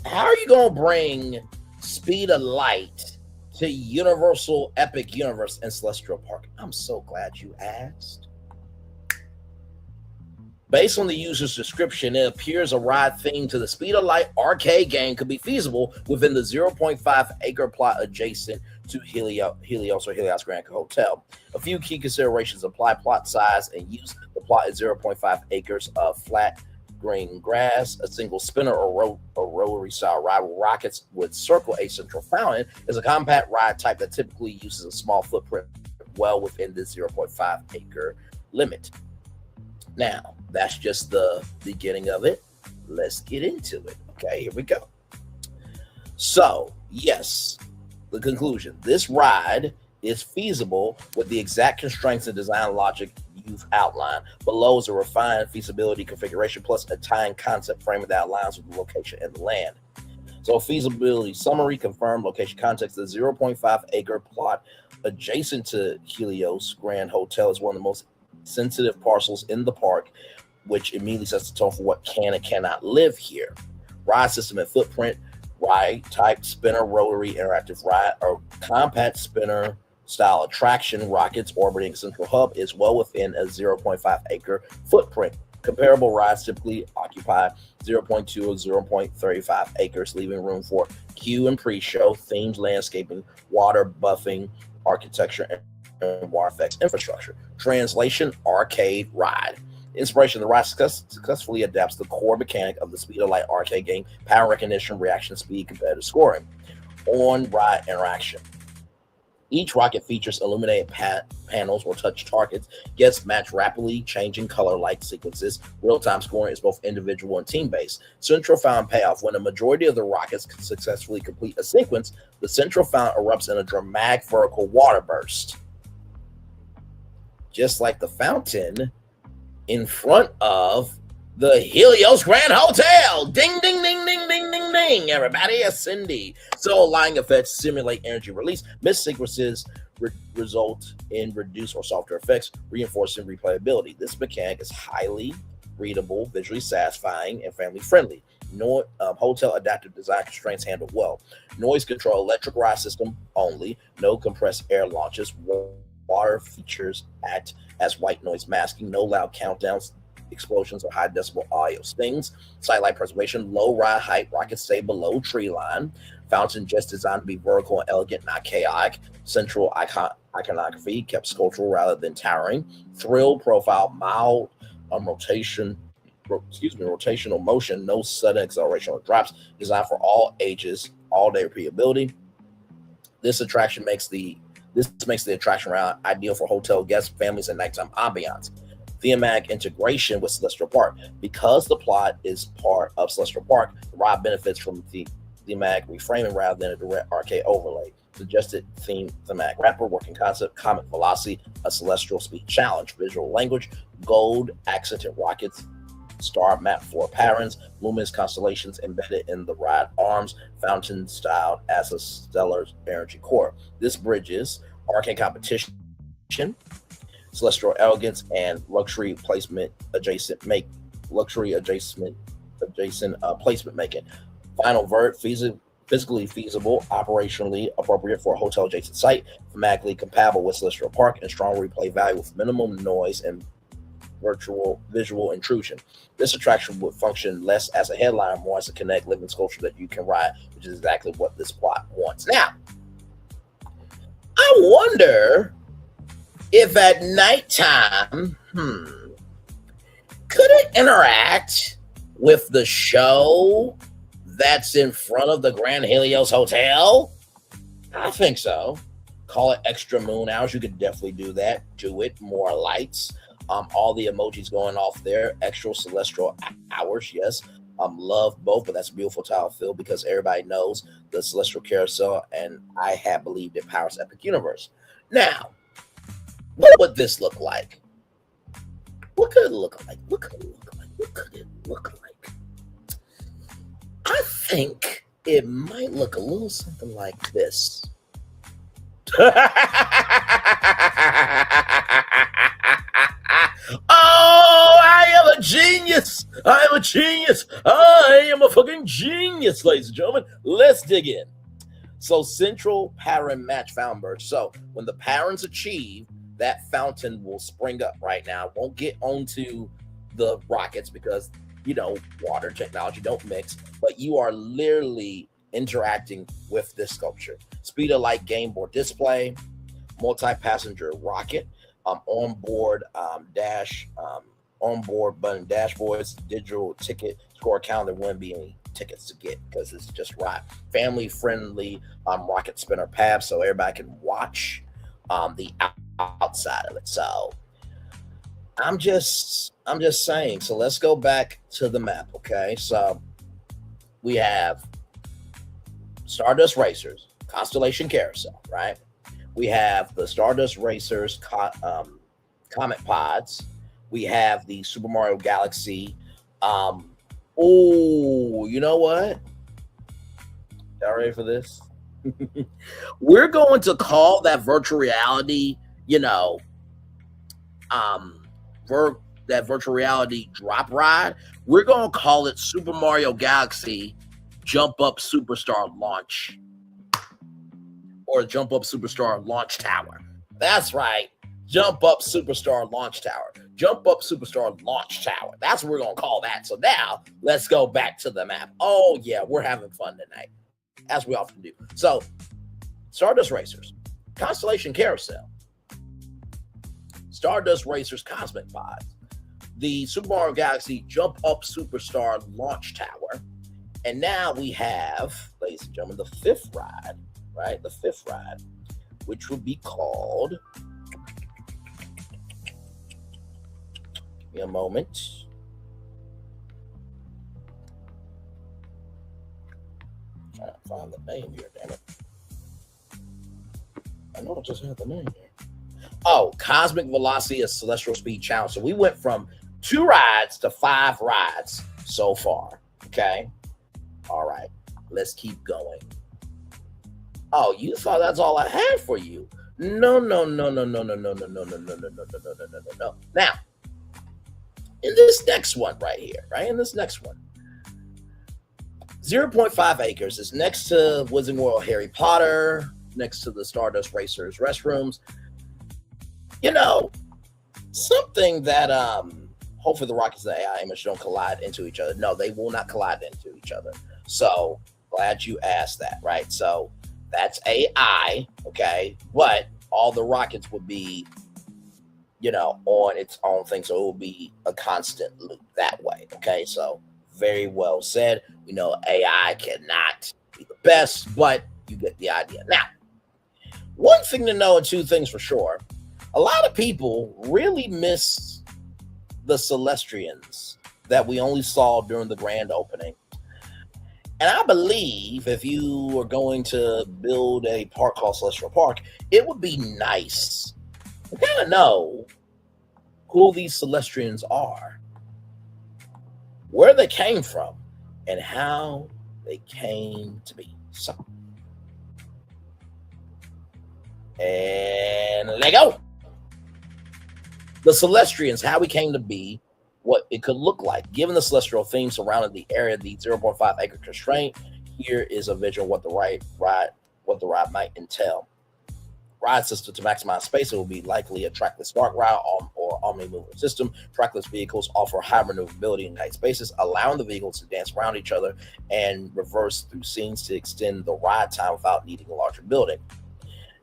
S3: How are you gonna bring Speed of Light to Universal Epic Universe and Celestial Park? I'm so glad you asked. Based on the user's description, it appears a ride themed to the Speed of Light arcade game could be feasible within the 0.5 acre plot adjacent to Helios Grand Hotel. A few key considerations apply: plot size and use. The plot is 0.5 acres of flat green grass. A single spinner or rotary style ride with rockets would circle a central fountain is a compact ride type that typically uses a small footprint well within the 0.5 acre limit. Now, that's just the beginning of it. Let's get into it. Okay, here we go. So, yes, the conclusion. This ride is feasible with the exact constraints and design logic you've outlined. Below is a refined feasibility configuration plus a tying concept framing that aligns with the location and the land. So feasibility summary, confirmed location context. The 0.5 acre plot adjacent to Helios Grand Hotel is one of the most sensitive parcels in the park, which immediately sets the tone for what can and cannot live here. Ride system and footprint, ride type, spinner, rotary, interactive ride, or compact spinner style attraction, rockets orbiting central hub is well within a 0.5 acre footprint. Comparable rides typically occupy 0.2 or 0.35 acres, leaving room for queue and pre-show, themed landscaping, water buffing, architecture, and water effects infrastructure. Translation: arcade ride. Inspiration: the ride successfully adapts the core mechanic of the Speed of Light arcade game: pattern recognition, reaction speed, competitive scoring. On-ride interaction. Each rocket features illuminated panels or touch targets. Guests match rapidly changing color light sequences. Real-time scoring is both individual and team-based. Central fountain payoff. When a majority of the rockets successfully complete a sequence, the central fountain erupts in a dramatic vertical water burst. Just like the fountain in front of the Helios Grand Hotel. Ding, ding, ding, ding, ding, ding, ding. Everybody, it's Cindy. So lighting effects simulate energy release. Missed sequences result in reduced or softer effects, reinforcing replayability. This mechanic is highly readable, visually satisfying, and family friendly. Hotel adaptive design constraints handled well. Noise control, electric ride system only. No compressed air launches. Water features act as white noise masking. No loud countdowns, explosions, or high decibel audio stings. Sidelight preservation, low ride height, rockets stay below tree line. Fountain just designed to be vertical and elegant, not chaotic. Central iconography kept sculptural rather than towering. Thrill profile, mild rotation, rotational motion, no sudden acceleration or drops, designed for all ages, all-day repeatability. This makes the attraction route ideal for hotel guests, families, and nighttime ambiance. Thematic integration with Celestial Park. Because the plot is part of Celestial Park, the ride benefits from the thematic reframing rather than a direct arcade overlay. Suggested thematic wrapper, working concept, comic velocity, a celestial speed challenge, visual language, gold accented rockets, star map floor patterns, luminous constellations embedded in the ride arms, fountain styled as a stellar energy core. This bridges arcade competition, celestial elegance, and luxury placement adjacent placement making. Final verdict: physically feasible, operationally appropriate for a hotel adjacent site, thematically compatible with Celestial Park, and strong replay value with minimum noise and visual intrusion. This attraction would function less as a headliner, more as a connect living sculpture that you can ride, which is exactly what this plot wants. Now, I wonder if at nighttime, could it interact with the show that's in front of the Grand Helios Hotel? I think so. Call it extra moon hours. You could definitely do that. Do it. More lights. All the emojis going off there. Extra celestial hours. Yes. Love both, but that's a beautiful tile field because everybody knows the celestial carousel, and I have believed it powers Epic Universe. Now, what would this look like? What could it look like? What could it look like? What could it look like? I think it might look a little something like this. Oh, I am a genius. I am a genius. I am a fucking genius, ladies and gentlemen. Let's dig in. So, central pattern match fountain burst. So, when the patterns achieve, that fountain will spring up right now. It won't get onto the rockets because, water technology don't mix, but you are literally interacting with this sculpture. Speed of light game board display, multi-passenger rocket, onboard button dashboards, digital ticket score count. There wouldn't be any tickets to get because it's just right. Family friendly rocket spinner path, so everybody can watch the outside of it. So I'm just saying. So let's go back to the map. Okay, so we have Stardust Racers, Constellation Carousel, right? We have the Stardust Racers Comet Pods. We have the Super Mario Galaxy. Oh, you know what? Y'all ready for this? We're going to call that virtual reality, that virtual reality drop ride. We're going to call it Super Mario Galaxy Jump Up Superstar Launch, or Jump Up Superstar Launch Tower. That's right. Jump Up Superstar Launch Tower. Jump Up Superstar Launch Tower. That's what we're going to call that. So now let's go back to the map. Oh, yeah, we're having fun tonight, as we often do. So, Stardust Racers, Constellation Carousel, Stardust Racers Cosmic Pods, the Super Mario Galaxy Jump Up Superstar Launch Tower, and now we have, ladies and gentlemen, the fifth ride, right? The fifth ride, which would be called, give me a moment. Trying to find the name here, damn it. I know I just had the name here. Oh, Cosmic Velocity, a Celestial Speed Challenge. So we went from 2 rides to 5 rides so far. Okay. All right. Let's keep going. Oh, you thought that's all I had for you. No. Now, in this next one right here, right? In this next one, 0.5 acres is next to Wizarding World Harry Potter, next to the Stardust Racers restrooms. Something that hopefully the rockets and the AI image don't collide into each other. No, they will not collide into each other. So glad you asked that, right? So that's AI, okay? But all the rockets would be on its own thing. So it will be a constant loop that way. Okay, so very well said. We know AI cannot be the best, but you get the idea. Now, one thing to know and two things for sure. A lot of people really miss the Celestrians that we only saw during the grand opening. And I believe if you are going to build a park called Celestial Park, it would be nice to kind of know who these Celestrians are, where they came from, and how they came to be. So, and let go. The Celestrians, how we came to be, what it could look like. Given the celestial theme surrounding the area, the 0.5 acre constraint, here is a visual what the ride might entail. Ride system to maximize space, it will be likely a trackless dark ride or omni-moving system. Trackless vehicles offer high maneuverability in tight spaces, allowing the vehicles to dance around each other and reverse through scenes to extend the ride time without needing a larger building.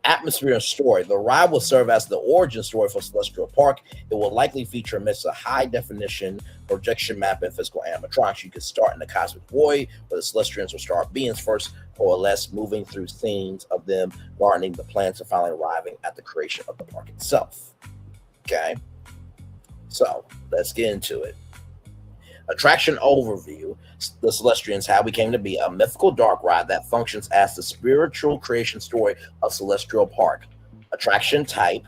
S3: Atmosphere and story. The ride will serve as the origin story for Celestial Park. It will likely feature a mix of high-definition projection map and physical animatronics. You could start in the cosmic void, where the Celestians will start beings first, or less, moving through scenes of them gardening the plants and finally arriving at the creation of the park itself. Okay, so let's get into it. Attraction overview. The Celestrians, how we came to be, a mythical dark ride that functions as the spiritual creation story of Celestial Park. Attraction type,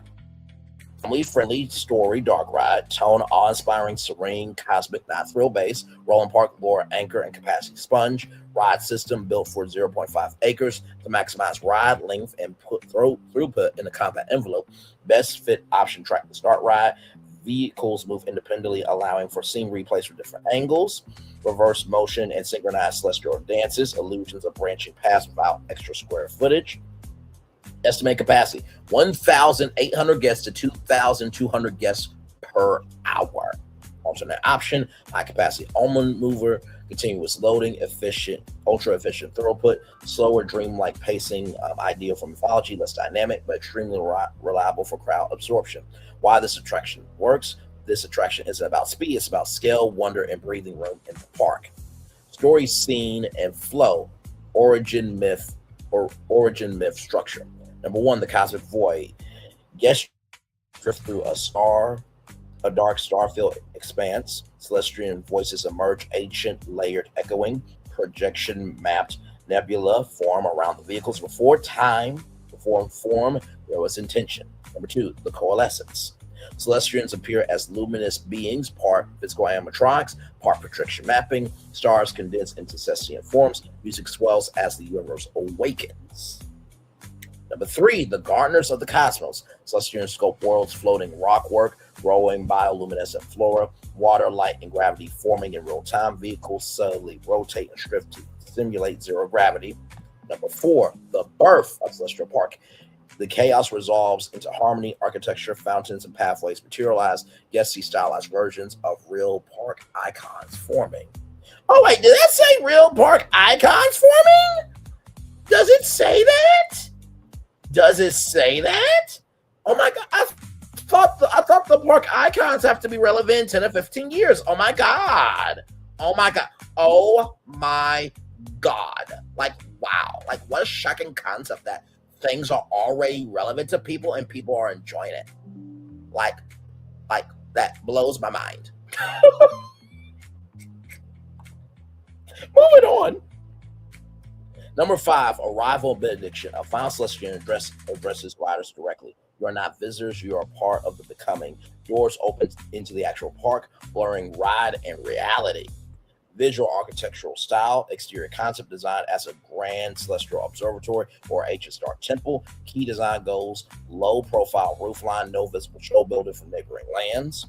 S3: family-friendly story dark ride, tone awe-inspiring, serene, cosmic, not thrill-based, rolling park lore, anchor, and capacity sponge. Ride system built for 0.5 acres to maximize ride length and throughput in a compact envelope. Best fit option track to start ride. Vehicles move independently, allowing for scene replays from different angles, reverse motion, and synchronized celestial dances, illusions of branching paths without extra square footage. Estimate capacity, 1,800 guests to 2,200 guests per hour. Alternate option, high capacity almond mover, continuous loading, ultra efficient throughput, slower dreamlike pacing, ideal for mythology, less dynamic, but extremely reliable for crowd absorption. Why this attraction works. This attraction isn't about speed, it's about scale, wonder, and breathing room in the park. Story, scene, and flow. Origin myth structure. Number one, the cosmic void. Guests drift through a dark star-filled expanse. Celestian voices emerge, ancient, layered, echoing, projection-mapped nebula form around the vehicles. Before form, there was intention. Number two, the coalescence. Celestians appear as luminous beings, part physical animatronics, part projection mapping. Stars condense into celestial forms. Music swells as the universe awakens. Number three, the gardeners of the cosmos. Celestian scope worlds, floating rockwork, growing bioluminescent flora, water, light, and gravity forming in real time. Vehicles subtly rotate and drift to simulate zero gravity. Number four, the birth of Celestial Park. The chaos resolves into harmony, architecture, fountains, and pathways materialize. Guests see stylized versions of real park icons forming. Oh, wait, did that say real park icons forming? Does it say that? Does it say that? Oh my God, I thought the park icons have to be relevant in 10 or 15 years. Oh my God. Oh my God. Oh my God. Like, wow. Like, what a shocking concept that things are already relevant to people and people are enjoying it. Like that blows my mind. Moving on. Number five, arrival benediction. A final celestial addresses riders directly. You are not visitors, you are part of the becoming. Doors open into the actual park, blurring ride and reality. Visual architectural style, exterior concept design as a grand celestial observatory or ancient star temple. Key design goals, low profile roofline, no visible show building from neighboring lands.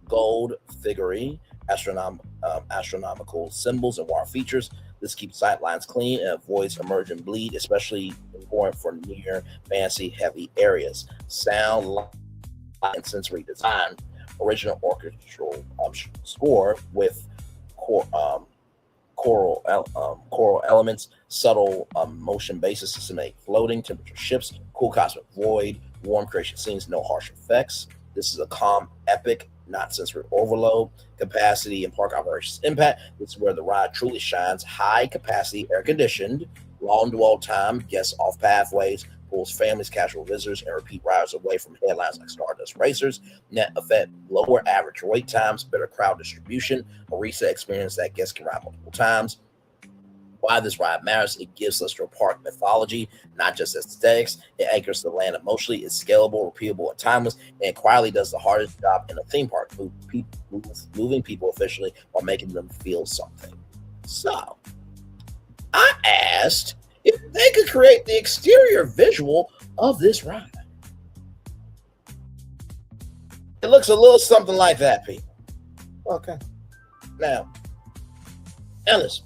S3: Gold figurine, astronomical symbols and wire features. This keeps sight lines clean and avoids emergent bleed, especially important for near fancy heavy areas. Sound, light, and sensory design. Original orchestral score with choral elements, subtle motion basis to simulate floating, temperature shifts, cool cosmic void, warm creation scenes, no harsh effects. This is a calm, epic, not sensory overload. Capacity and park operations impact. This is where the ride truly shines. High capacity, air conditioned, long dwell time, guests off pathways, pulls families, casual visitors, and repeat riders away from headlines like Stardust Racers. Net effect, lower average wait times, better crowd distribution, a reset experience that guests can ride multiple times. Why this ride matters: it gives Celestial Park mythology, not just aesthetics. It anchors the land emotionally. It's scalable, repeatable, and timeless, and it quietly does the hardest job in a theme park, moving people efficiently while making them feel something. So, I asked if they could create the exterior visual of this ride. It looks a little something like that, people. Okay. Now, listen.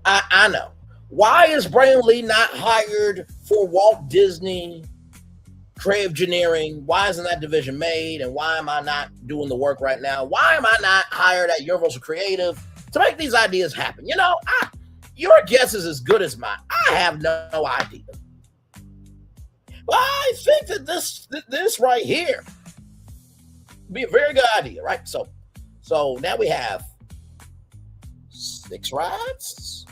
S3: I know. Why is Brandon Lee not hired for Walt Disney Creative Engineering? Why isn't that division made? And why am I not doing the work right now? Why am I not hired at Universal Creative to make these ideas happen? You know, your guess is as good as mine. I have no idea. But I think that this right here be a very good idea, right? So now we have 6 rides.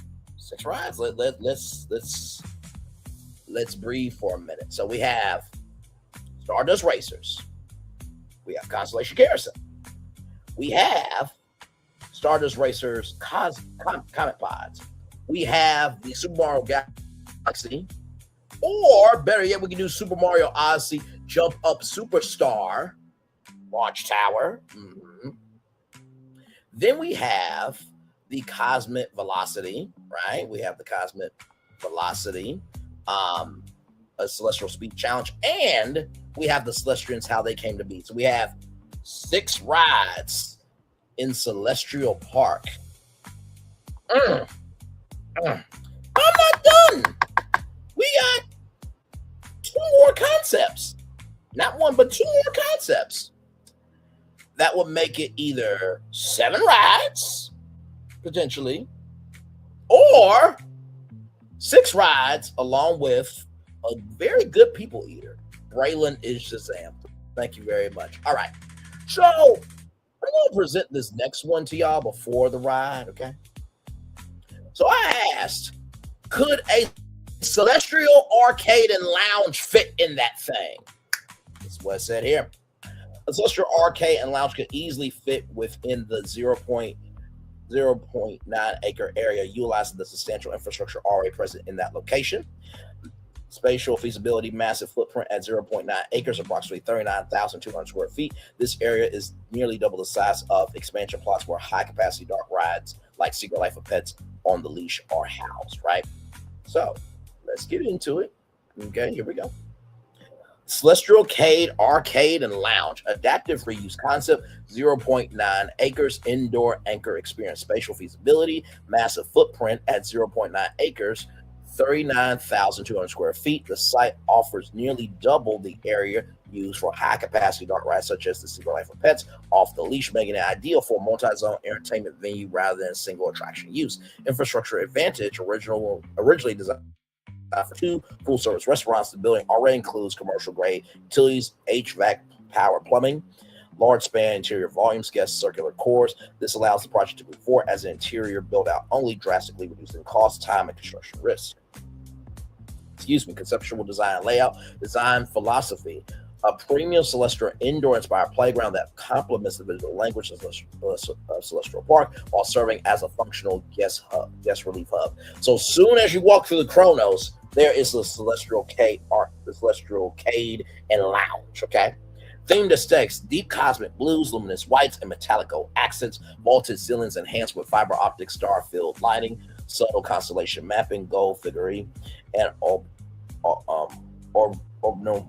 S3: Let's breathe for a minute. So we have Stardust Racers. We have Constellation Carousel. We have Stardust Racers Comet Pods. We have the Super Mario Galaxy. Or better yet, we can do Super Mario Odyssey Jump Up Superstar Launch Tower. Mm-hmm. Then we have the Cosmic Velocity, right? We have the Cosmic Velocity, a Celestial Speed Challenge, and we have the Celestians, how they came to be. So we have 6 rides in Celestial Park. I'm not done. We got 2 more concepts. Not 1, but 2 more concepts. That would make it either 7 rides, potentially, or 6 rides, along with a very good people eater. Braylon is Shazam. Thank you very much. All right. So I'm going to present this next one to y'all before the ride, okay? So I asked, could a Celestial Arcade and Lounge fit in that thing? That's what it said here. A Celestial Arcade and Lounge could easily fit within the 0.9 acre area, utilizing the substantial infrastructure already present in that location. Spatial feasibility, massive footprint at 0.9 acres, approximately 39,200 square feet. This area is nearly double the size of expansion plots where high-capacity dark rides like Secret Life of Pets on the Leash are housed, right? So let's get into it. Okay, here we go. Celestial Arcade and Lounge, adaptive reuse concept, 0.9 acres, indoor anchor experience, spatial feasibility, massive footprint at 0.9 acres, 39,200 square feet. The site offers nearly double the area used for high-capacity dark rides such as the Secret Life of Pets off the Leash, making it ideal for a multi-zone entertainment venue rather than single attraction use. Infrastructure advantage, originally designed for 2 full-service restaurants. The building already includes commercial-grade utilities, HVAC, power, plumbing, large span interior volumes, guest circular cores. This allows the project to move forward as an interior build-out only, drastically reducing cost, time, and construction risk. Conceptual design and layout. Design philosophy. A premium Celestial indoor-inspired playground that complements the visual language of Celestial Park while serving as a functional guest relief hub. So soon as you walk through the Chronos, there is the Celestial Arcade and Lounge, okay? Themed aesthetics, deep cosmic blues, luminous whites, and metallico accents, vaulted ceilings enhanced with fiber optic star-filled lighting, subtle constellation mapping, gold figurine, and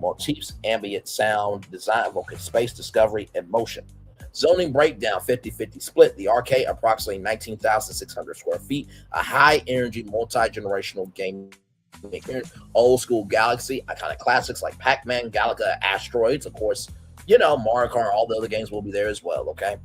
S3: motifs, ambient sound, design evoking space, discovery, and motion. Zoning breakdown, 50-50 split. The arcade, approximately 19,600 square feet. A high-energy, multi-generational game. Old school Galaxy, iconic classics like Pac-Man, Galaga, Asteroids. Of course, you know, Mario Kart, all the other games will be there as well, okay?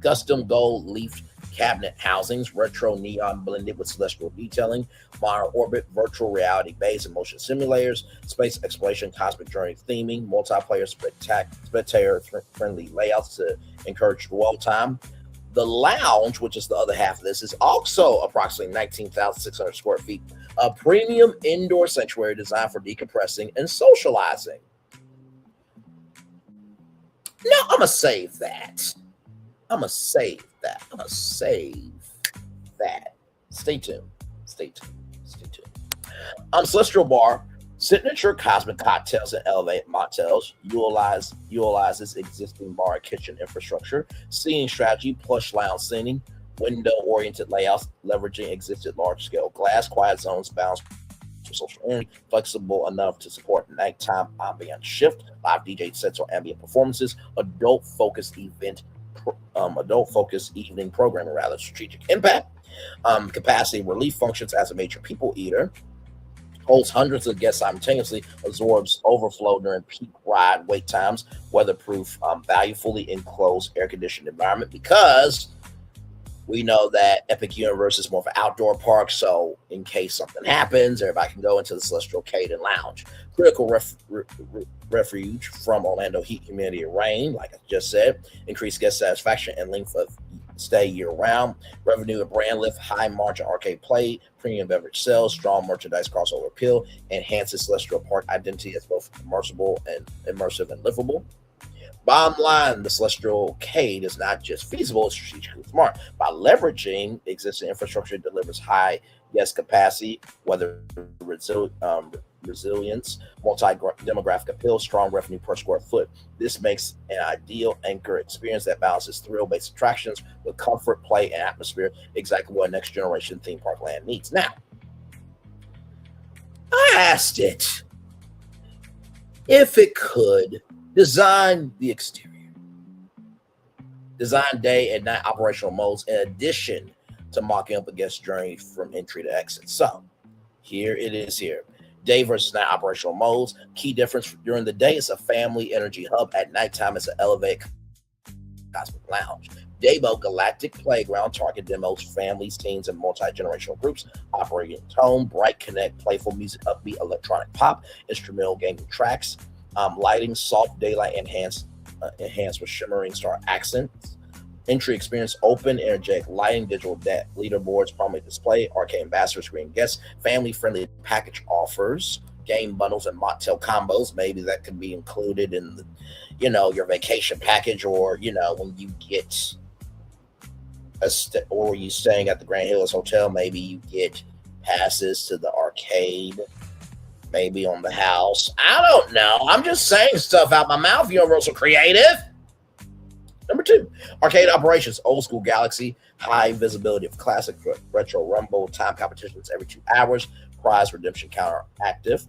S3: Custom gold leaf cabinet housings, retro neon blended with celestial detailing, modern orbit, virtual reality bays and motion simulators, space exploration, cosmic journey theming, multiplayer spectator-friendly layouts to encourage dwell time. The lounge, which is the other half of this, is also approximately 19,600 square feet, a premium indoor sanctuary designed for decompressing and socializing. Now, I'm going to save that. Stay tuned. Celestial Bar, signature cosmic cocktails and elevated mocktails, utilizes existing bar and kitchen infrastructure, seating strategy, plush lounge seating, window-oriented layouts, leveraging existing large-scale glass, quiet zones, balanced for social energy, flexible enough to support nighttime ambient shift, live DJ sets or ambient performances, adult-focused evening programming, rather strategic impact, capacity relief functions as a major people eater, holds hundreds of guests simultaneously, absorbs overflow during peak ride wait times, weatherproof, value fully enclosed air-conditioned environment, because we know that Epic Universe is more of an outdoor park, so in case something happens, everybody can go into the Celestial Cade and Lounge. Critical refuge from Orlando heat, humidity, and rain, like I just said. Increased guest satisfaction and length of stay year-round. Revenue and brand lift, high-margin arcade play, premium beverage sales, strong merchandise crossover appeal, enhances Celestial Park identity as both immersive and livable. Bottom line, the Celestial Cade is not just feasible, it's strategically smart. By leveraging existing infrastructure, it delivers high guest capacity, weather resilience, multi-demographic appeal, strong revenue per square foot. This makes an ideal anchor experience that balances thrill-based attractions with comfort, play, and atmosphere, exactly what next generation theme park land needs. Now, I asked it if it could design the exterior, design day and night operational modes, in addition to mocking up a guest journey from entry to exit. So here it is here. Day versus night operational modes. Key difference: during the day, it's a family energy hub. At nighttime, it's an elevated cosmic lounge. Day mode, galactic playground, target demos, families, teens, and multi-generational groups. Operating tone, bright, connect, playful music, upbeat electronic pop, instrumental gaming tracks. Lighting, soft daylight, enhanced with shimmering star accents. Entry experience, open, energetic lighting, digital leaderboards, prominent display, arcade ambassador, screen guests, family-friendly package offers, game bundles and mocktail combos. Maybe that could be included in the, your vacation package, or when you get or you staying at the Grand Hills Hotel, maybe you get passes to the arcade, maybe on the house. I don't know. I'm just saying stuff out my mouth, Universal Creative. Number 2, arcade operations, old school Galaxy, high visibility of classic retro rumble, time competitions every 2 hours, prize redemption counter active,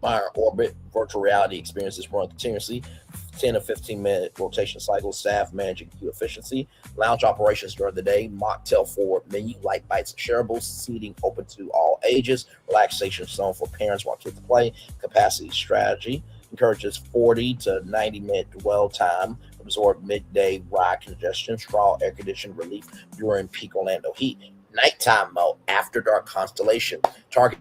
S3: Fire Orbit, virtual reality experiences run continuously, 10 to 15 minute rotation cycles, staff managing queue efficiency, lounge operations during the day, mocktail forward menu, light bites and shareables, seating open to all ages, relaxation zone for parents while kids play, capacity strategy, encourages 40 to 90 minute dwell time, absorb midday ride congestion, strong air conditioning relief during peak Orlando heat, nighttime mode, after dark constellation, target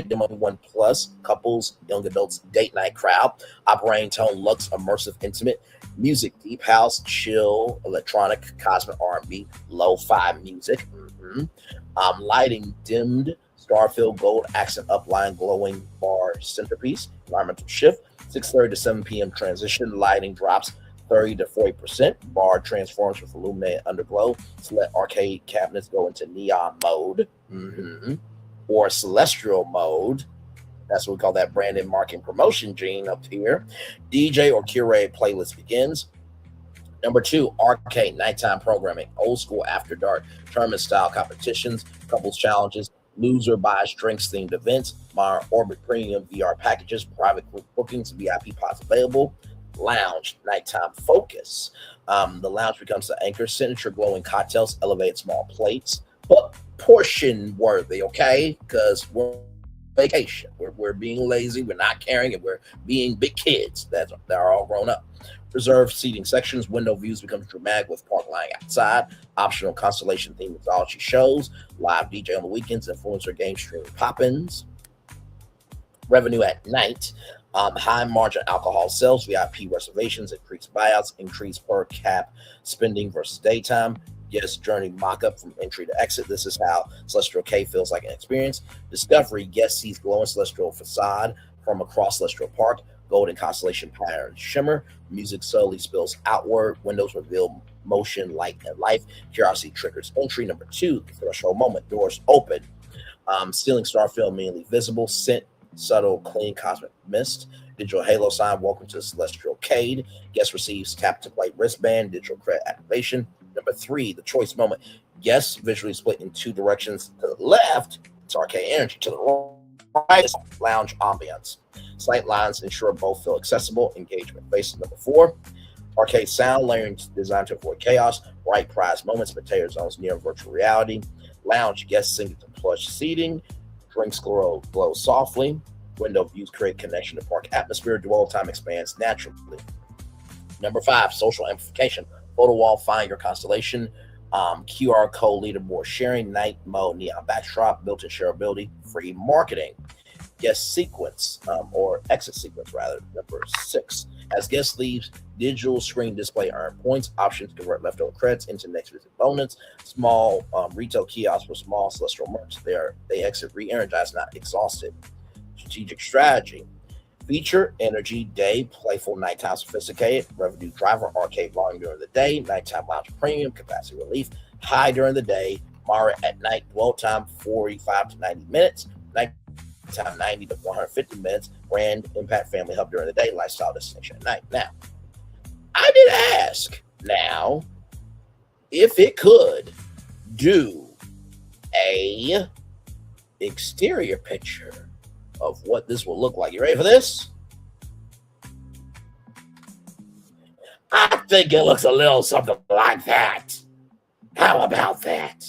S3: demo 1+, couples, young adults, date night crowd, operating tone, luxe, immersive, intimate, music, deep house, chill, electronic, cosmic R&B, lo-fi music, lighting dimmed, star-filled gold accent upline, glowing bar centerpiece, environmental shift, 6:30 to 7 p.m. transition, lighting drops 30 to 40%, bar transforms with illuminated underglow, select arcade cabinets go into neon mode, or celestial mode. That's what we call that branded marketing promotion gene up here. DJ or curated playlist begins. Number 2, arcade nighttime programming, old school after dark, tournament style competitions, couples challenges, loser buys drinks themed events, modern orbit premium VR packages, private group bookings, VIP pods available. Lounge, nighttime focus. The lounge becomes the anchor, signature glowing cocktails, elevated small plates, but portion worthy, okay? Because we're on vacation. We're being lazy. We're not caring, and we're being big kids that are all grown up. Reserved seating sections, window views become dramatic with park lying outside, optional constellation themed mythology shows, live DJ on the weekends, influencer game streaming pop-ins. Revenue at night, high margin alcohol sales, VIP reservations, increased buyouts, increased per cap spending versus daytime. Yes, journey mock-up from entry to exit. This is how Celestial Cave feels like an experience. Discovery, guest sees glowing celestial facade from across Celestial Park. Golden constellation pattern shimmer. Music slowly spills outward. Windows reveal motion, light, and life. Curiosity triggers entry. Number 2, threshold moment. Doors open. Stealing starfield immediately visible. Scent, subtle, clean cosmic mist. Digital halo sign. Welcome to Celestial Cade. Guest receives tap to play wristband. Digital credit activation. Number 3, the choice moment. Guests visually split in 2 directions. To the left, it's arcade energy. To the right, lounge ambience. Slight lines ensure both feel accessible. Engagement faces. Number 4, arcade sound layering designed to avoid chaos. Bright prize moments, potato zones near virtual reality. Lounge, guests sink into plush seating. Drinks glow softly. Window views create connection to park atmosphere. Dwell time expands naturally. Number 5, social amplification. Photo wall, find your constellation. QR code leaderboard sharing. Night mode, neon backdrop, built-in shareability, free marketing. Guest sequence, or exit sequence rather. Number 6, as guest leaves, digital screen display earn points. Options convert leftover credits into next visit bonus. Small retail kiosks for small celestial merch. They exit re-energized, not exhausted. Strategic strategy. Feature, energy, day, playful, nighttime, sophisticated. Revenue driver, arcade volume during the day. Nighttime lounge premium, capacity relief. High during the day, moderate at night. Dwell time 45 to 90 minutes. Nighttime 90 to 150 minutes. Brand impact family hub during the day. Lifestyle destination at night. Now, I did ask now if it could do a exterior picture of what this will look like. You ready for this? I think it looks a little something like that. How about that?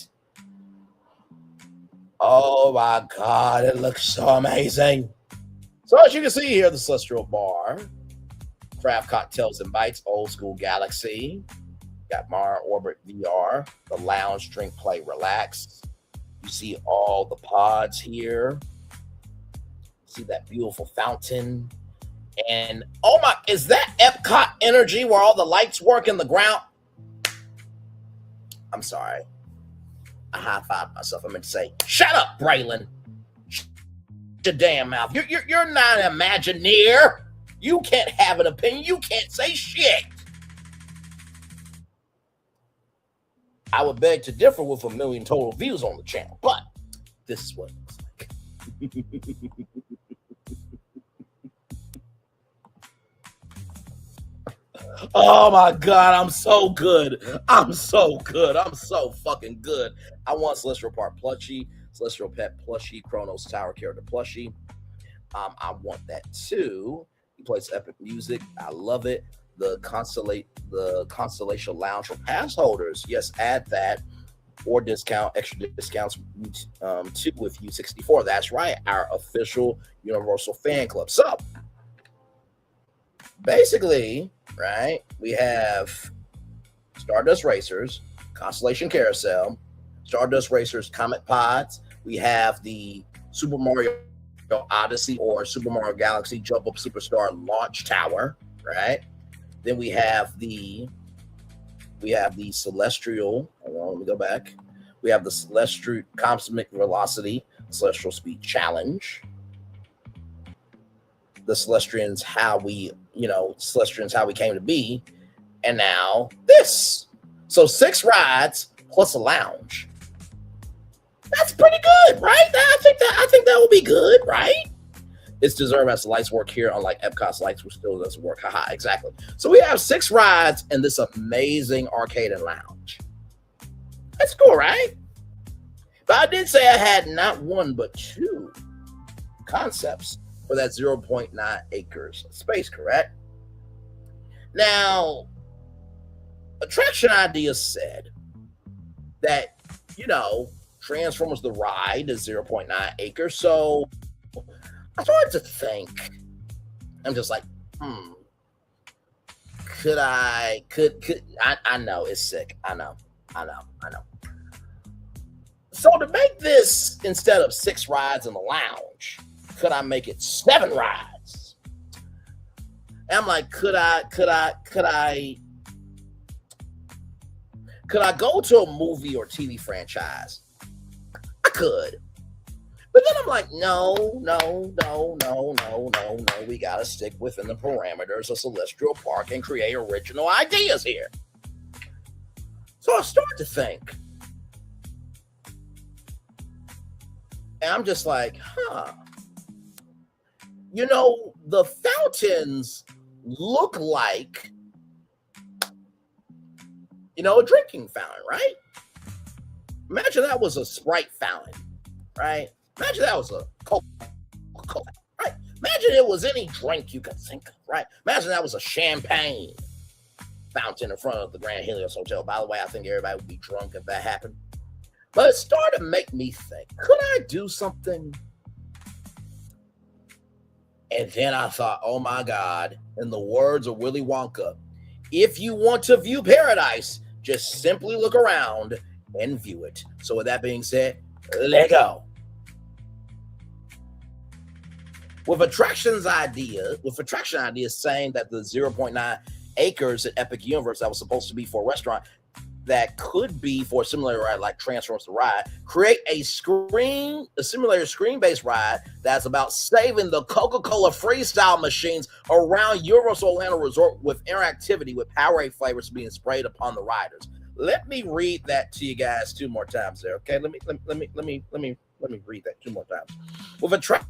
S3: Oh my God, it looks so amazing. So as you can see here, the Celestial Bar, craft cocktails and bites, old school galaxy. Got Mara Orbit VR, the lounge, drink, play, relax. You see all the pods here. See that beautiful fountain. And oh my, is that Epcot energy where all the lights work in the ground? I'm sorry. I high-fived myself. I meant to say, shut up, Braylon. Shut your damn mouth. You're not an Imagineer. You can't have an opinion. You can't say shit. I would beg to differ with 1 million total views on the channel, but this is what it looks like. Oh my God, I'm so good. I'm so good. I'm so fucking good. I want Celestial Park plushie, Celestial Pet plushie, Chronos Tower character plushie. I want that too. He plays epic music. I love it. The Constellation Lounge for pass holders. Yes, add that. Or extra discounts too with U64. That's right, our official Universal fan club. So basically, right, we have Stardust Racers, Constellation Carousel, Stardust Racers Comet Pods. We have the Super Mario Odyssey or Super Mario Galaxy Jump Up Superstar Launch Tower, right? Then we have the Celestial. Hold on, let me go back. We have the Celestial Cosmic Velocity Celestial Speed Challenge. The Celestians, how we came to be, and now this. So 6 rides plus a lounge. That's pretty good, right? I think that will be good, right? It's deserved as the lights work here, unlike Epcot's lights, which still doesn't work. Haha, exactly. So we have 6 rides and this amazing arcade and lounge. That's cool, right? But I did say I had not 1 but 2 concepts for that 0.9 acres space, correct? Now, Attraction Ideas said that, Transformers the ride is 0.9 acres. So I started to think, I'm just like, I know it's sick. I know. So to make this, instead of 6 rides in the lounge, could I make it 7 rides? And I'm like, could I go to a movie or TV franchise? I could. But then I'm like, no. We got to stick within the parameters of Celestial Park and create original ideas here. So I start to think. And I'm just like, you know, the fountains look like, you know, a drinking fountain, right? Imagine that was a Sprite fountain, right? Imagine that was a Coca-Cola, right? Imagine it was any drink you could think of, right? Imagine that was a champagne fountain in front of the Grand Helios Hotel. By the way, I think everybody would be drunk if that happened. But it started to make me think, could I do something? And then I thought, oh my God, in the words of Willy Wonka, if you want to view paradise, just simply look around and view it. So with that being said, let go. With attraction ideas saying that the 0.9 acres at Epic Universe that was supposed to be for a restaurant that could be for a simulator ride like Transformers the Ride, create a simulator screen-based ride that's about saving the Coca-Cola freestyle machines around Universal Orlando Resort with interactivity with Powerade flavors being sprayed upon the riders. Let me read that to you guys 2 more times there, okay? Let me read that 2 more times. With attraction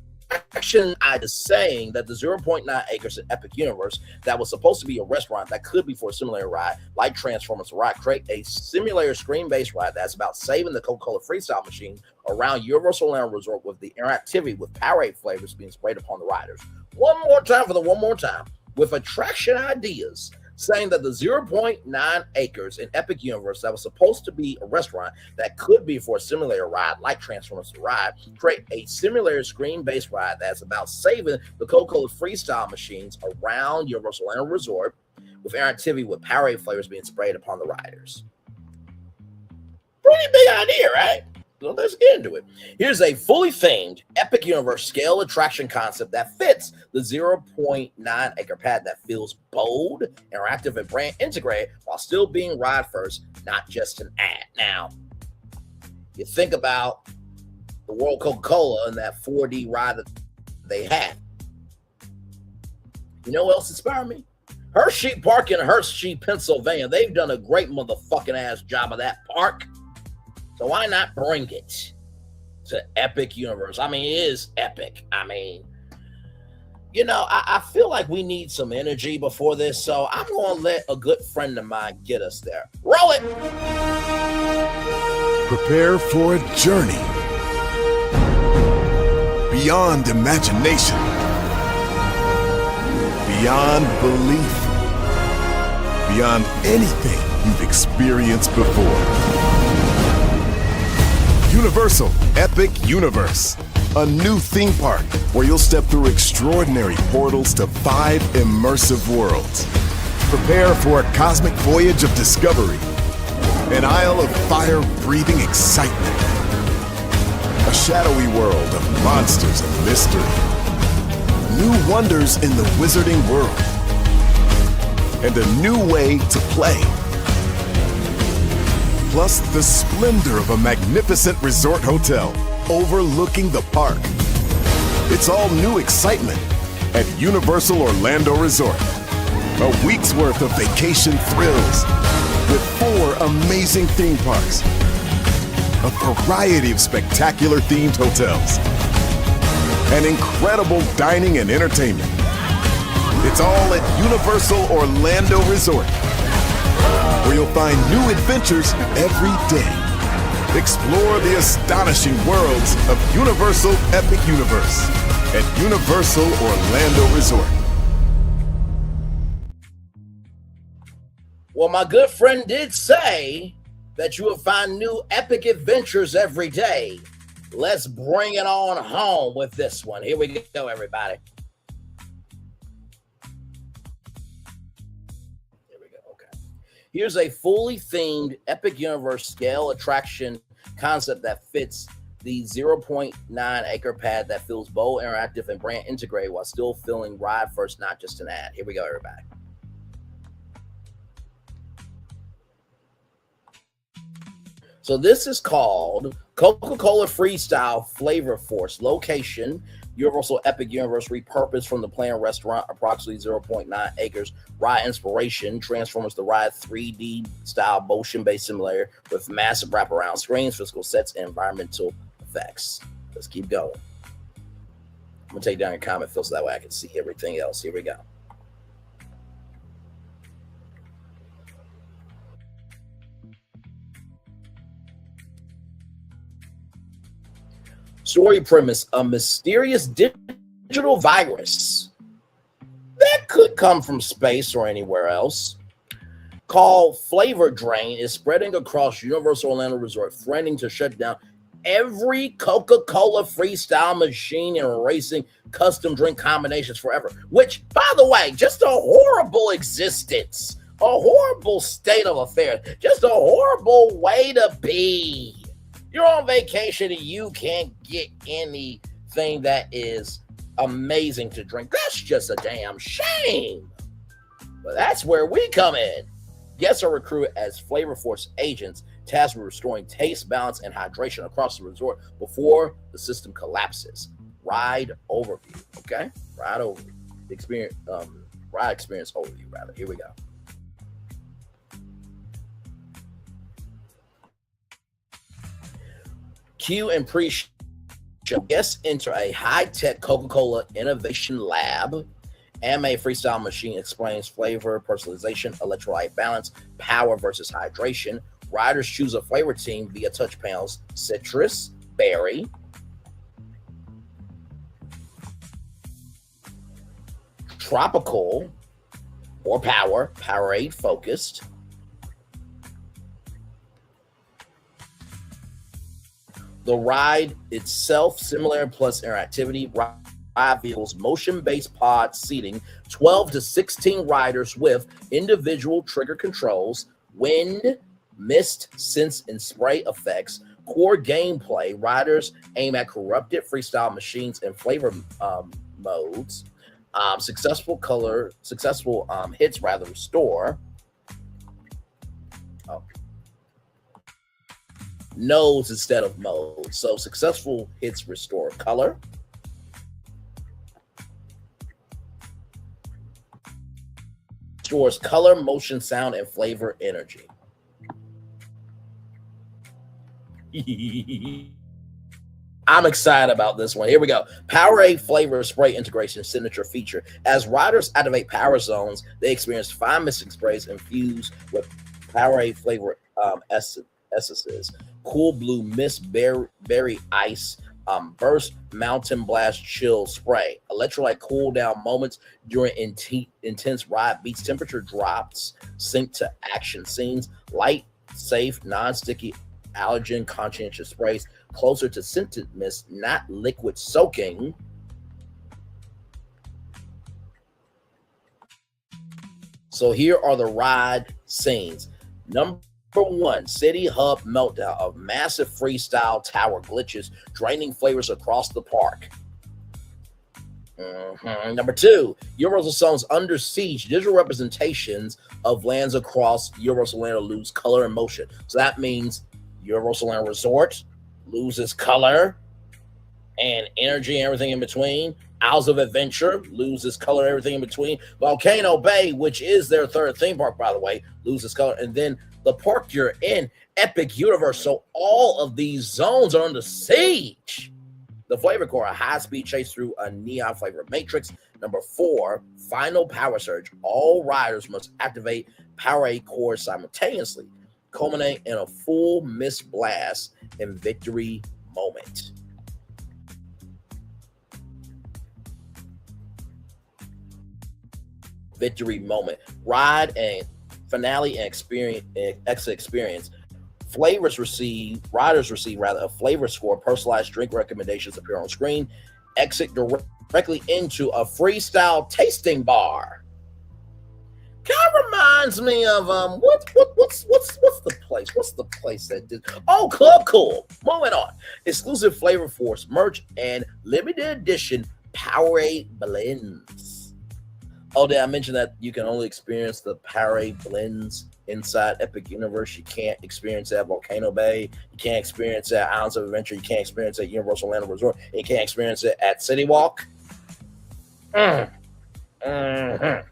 S3: is saying that the 0.9 acres at Epic Universe that was supposed to be a restaurant that could be for a simulator ride like Transformers the Ride, create a simulator screen-based ride that's about saving the Coca-Cola freestyle machine around Universal Orlando Resort with the interactivity with Powerade flavors being sprayed upon the riders. One more time. With attraction ideas saying that the 0.9 acres in Epic Universe that was supposed to be a restaurant that could be for a simulator ride like Transformers the Ride, create a simulator screen-based ride that's about saving the Coca-Cola freestyle machines around Universal Orlando Resort with interactivity with Powerade flavors being sprayed upon the riders. Pretty big idea, right? So let's get into it. Here's a fully themed Epic Universe scale attraction concept that fits the 0.9 acre pad that feels bold, interactive, and brand integrated while still being ride first, not just an ad. Now, you think about the World Coca-Cola and that 4D ride that they had. You know what else inspired me? Hershey Park in Hershey, Pennsylvania. They've done a great motherfucking ass job of that park. So why not bring it to Epic Universe? I mean, it is epic. I mean, you know, I feel like we need some energy before this, so I'm going to let a good friend of mine get us there. Roll it!
S2: Prepare for a journey beyond imagination, beyond belief, beyond anything you've experienced before. Universal Epic Universe, a new theme park where you'll step through extraordinary portals to 5 immersive worlds. Prepare for a cosmic voyage of discovery, an isle of fire-breathing excitement, a shadowy world of monsters and mystery, new wonders in the wizarding world, and a new way to play. Plus the splendor of a magnificent resort hotel overlooking the park. It's all new excitement at Universal Orlando Resort. A week's worth of vacation thrills with 4 amazing theme parks, a variety of spectacular themed hotels, and incredible dining and entertainment. It's all at Universal Orlando Resort, where you'll find new adventures every day. Explore the astonishing worlds of Universal Epic Universe at Universal Orlando Resort.
S3: Well, my good friend did say that you will find new epic adventures every day. Let's bring it on home with this one. Here we go, everybody. Here's a fully themed Epic Universe scale attraction concept that fits the 0.9 acre pad that feels bold, interactive, and brand integrated while still feeling ride first, not just an ad. Here we go, everybody. So this is called Coca-Cola Freestyle Flavor Force. Location, Universal Epic Universe, repurposed from the planned restaurant, approximately 0.9 acres. Ride inspiration, Transformers the Ride 3D style motion-based simulator with massive wraparound screens, physical sets, and environmental effects. Let's keep going. I'm going to take down your comment field so that way I can see everything else. Here we go. Story premise: a mysterious digital virus that could come from space or anywhere else, called Flavor Drain, is spreading across Universal Orlando Resort, threatening to shut down every Coca-Cola freestyle machine and erasing custom drink combinations forever. Which, by the way, just a horrible existence, a horrible state of affairs, just a horrible way to be. You're on vacation and you can't get anything that is amazing to drink. That's just a damn shame. But that's where we come in. Guests are recruited as Flavor Force agents, tasked with restoring taste, balance, and hydration across the resort before the system collapses. Ride overview, okay? Ride overview. Ride experience overview, rather. Here we go. Cue and pre-show. Guests enter a high-tech Coca-Cola innovation lab. Anime freestyle machine explains flavor, personalization, electrolyte balance, power versus hydration. Riders choose a flavor team via touch panels: citrus, berry, tropical, or Powerade focused. The ride itself, similar plus interactivity. Ride vehicles, motion-based pod seating, 12 to 16 riders with individual trigger controls, wind, mist, sense, and spray effects. Core gameplay: riders aim at corrupted freestyle machines and flavor modes. Successful hits restore. Nodes instead of modes. So successful hits restore color. Restores color, motion, sound, and flavor energy. I'm excited about this one. Here we go. Powerade flavor spray integration signature feature. As riders activate power zones, they experience 5 missing sprays infused with Powerade flavor essences. Cool blue mist, berry ice, burst, mountain blast, chill spray. Electrolyte cool down moments during intense ride beats. Temperature drops sync to action scenes. Light, safe, non-sticky, allergen conscientious sprays closer to scented mist, not liquid soaking. So here are the ride scenes. Number 1, City Hub meltdown of massive freestyle tower glitches, draining flavors across the park. Number 2, Universal Songs Under Siege, digital representations of lands across Universal Orlando lose color and motion. So that means Universal Orlando Resort loses color and energy and everything in between. Isles of Adventure loses color, everything in between. Volcano Bay, which is their 3rd theme park, by the way, loses color. And then the park you're in, Epic Universe. So all of these zones are under siege. The flavor core, a high-speed chase through a neon flavor matrix. Number 4, final power surge. All riders must activate Powerade core simultaneously, culminate in a full mist blast and victory moment. Victory moment. Ride and finale and exit experience. Riders receive a flavor score. Personalized drink recommendations appear on screen. Exit directly into a freestyle tasting bar. Kind of reminds me of what's the place? What's the place that did? Oh, Club Cool. Moving on. Exclusive Flavor Force merch and limited edition Powerade blends. Oh, did I mention that you can only experience the Powerade blends inside Epic Universe? You can't experience that at Volcano Bay. You can't experience that at Islands of Adventure. You can't experience it at Universal Orlando Resort. And you can't experience it at City Walk. Mm-hmm.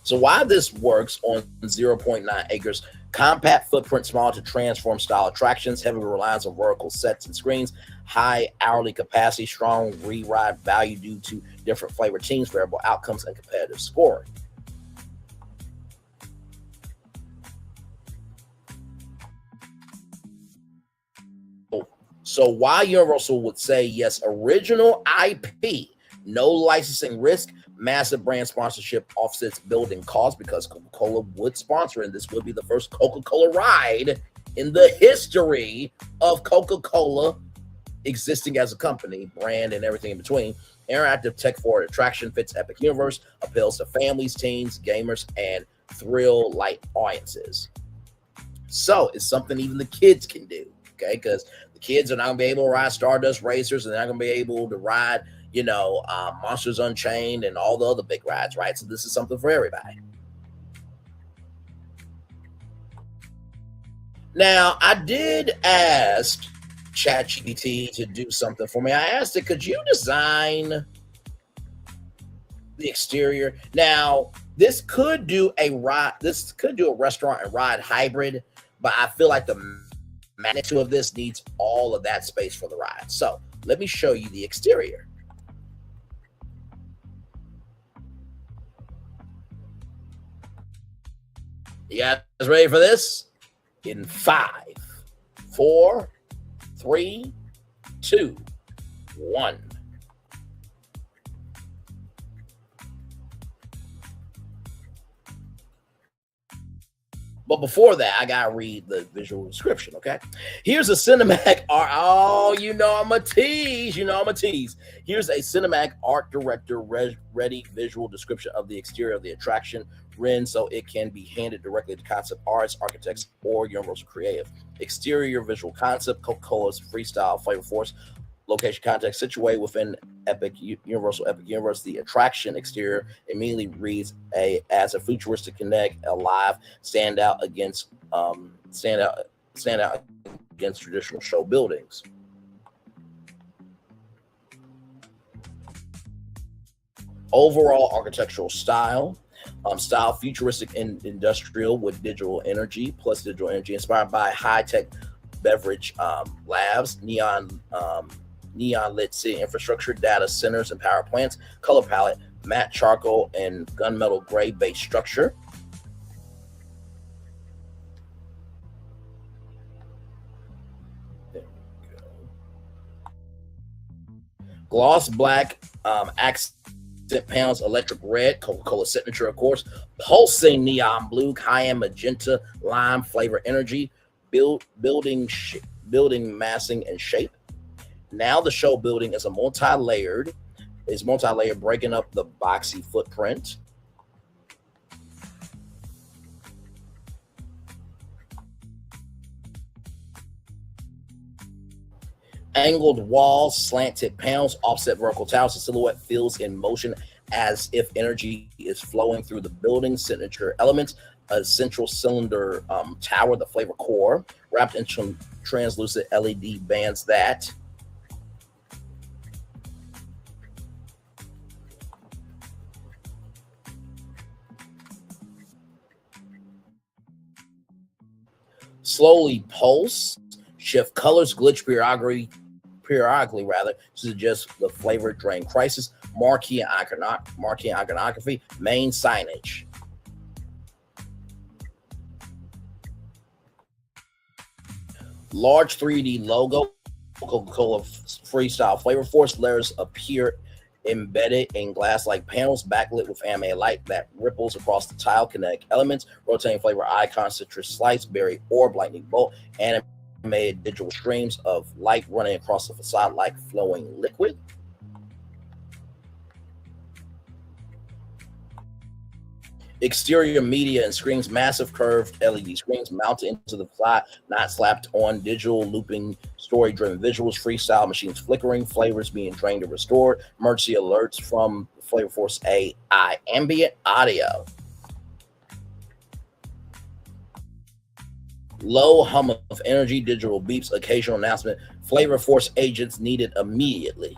S3: So why this works on 0.9 acres, compact footprint, small to transform style attractions, heavy reliance on vertical sets and screens, high hourly capacity, strong re-ride value due to different flavor teams, variable outcomes, and competitive scoring. So why Universal would say yes, original IP, no licensing risk, massive brand sponsorship offsets building costs because Coca-Cola would sponsor, and this would be the first Coca-Cola ride in the history of Coca-Cola existing as a company, brand, and everything in between. Interactive tech-forward attraction fits Epic Universe, appeals to families, teens, gamers, and thrill-light audiences. So it's something even the kids can do, okay? Because the kids are not going to be able to ride Stardust Racers, and they're not going to be able to ride Monsters Unchained and all the other big rides, right? So this is something for everybody. Now, I did ask ChatGPT to do something for me. I asked it, could you design the exterior? Now, this could do a ride. This could do a restaurant and ride hybrid, but I feel like the magnitude of this needs all of that space for the ride. So let me show you the exterior. You guys ready for this? In 5, 4, 3, 2, 1. But before that, I gotta read the visual description, okay? Here's a cinematic art. Oh, you know I'm a tease. Here's a cinematic art director ready visual description of the exterior of the attraction, so it can be handed directly to concept artists, architects, or Universal Creative. Exterior visual concept, Coca-Cola's freestyle flavor force. Location context, situated within Universal Epic Universe. The attraction exterior immediately reads as a futuristic connect, alive, stand out against traditional show buildings. Overall architectural style. Futuristic and industrial with digital energy, inspired by high-tech beverage labs, neon lit city infrastructure, data centers and power plants. Color palette, matte charcoal and gunmetal gray base structure. There we go. Gloss black accent panels, electric red, Coca-Cola signature, of course. Pulsing neon blue, cayenne magenta, lime flavor energy. Building massing and shape. Now the show building is multi-layered, breaking up the boxy footprint. Angled walls, slanted panels, offset vertical towers. The silhouette feels in motion as if energy is flowing through the building. Signature elements, a central cylinder tower, the flavor core, wrapped in translucent LED bands that slowly pulse, shift colors, glitch periodically to suggest the flavor drain crisis. Marquee and iconography, main signage. Large 3D logo, Coca-Cola Freestyle Flavor Force. Layers appear embedded in glass-like panels, backlit with animated light that ripples across the tile. Connect elements, rotating flavor icons, citrus slice, berry orb, lightning bolt, animated digital streams of light running across the facade like flowing liquid. Exterior media and screens, massive curved LED screens mounted into the facade, not slapped on. Digital looping, story-driven visuals, freestyle machines flickering, flavors being drained and restored, emergency alerts from Flavor Force AI, ambient audio. Low hum of energy, digital beeps, occasional announcement, Flavor Force agents needed immediately.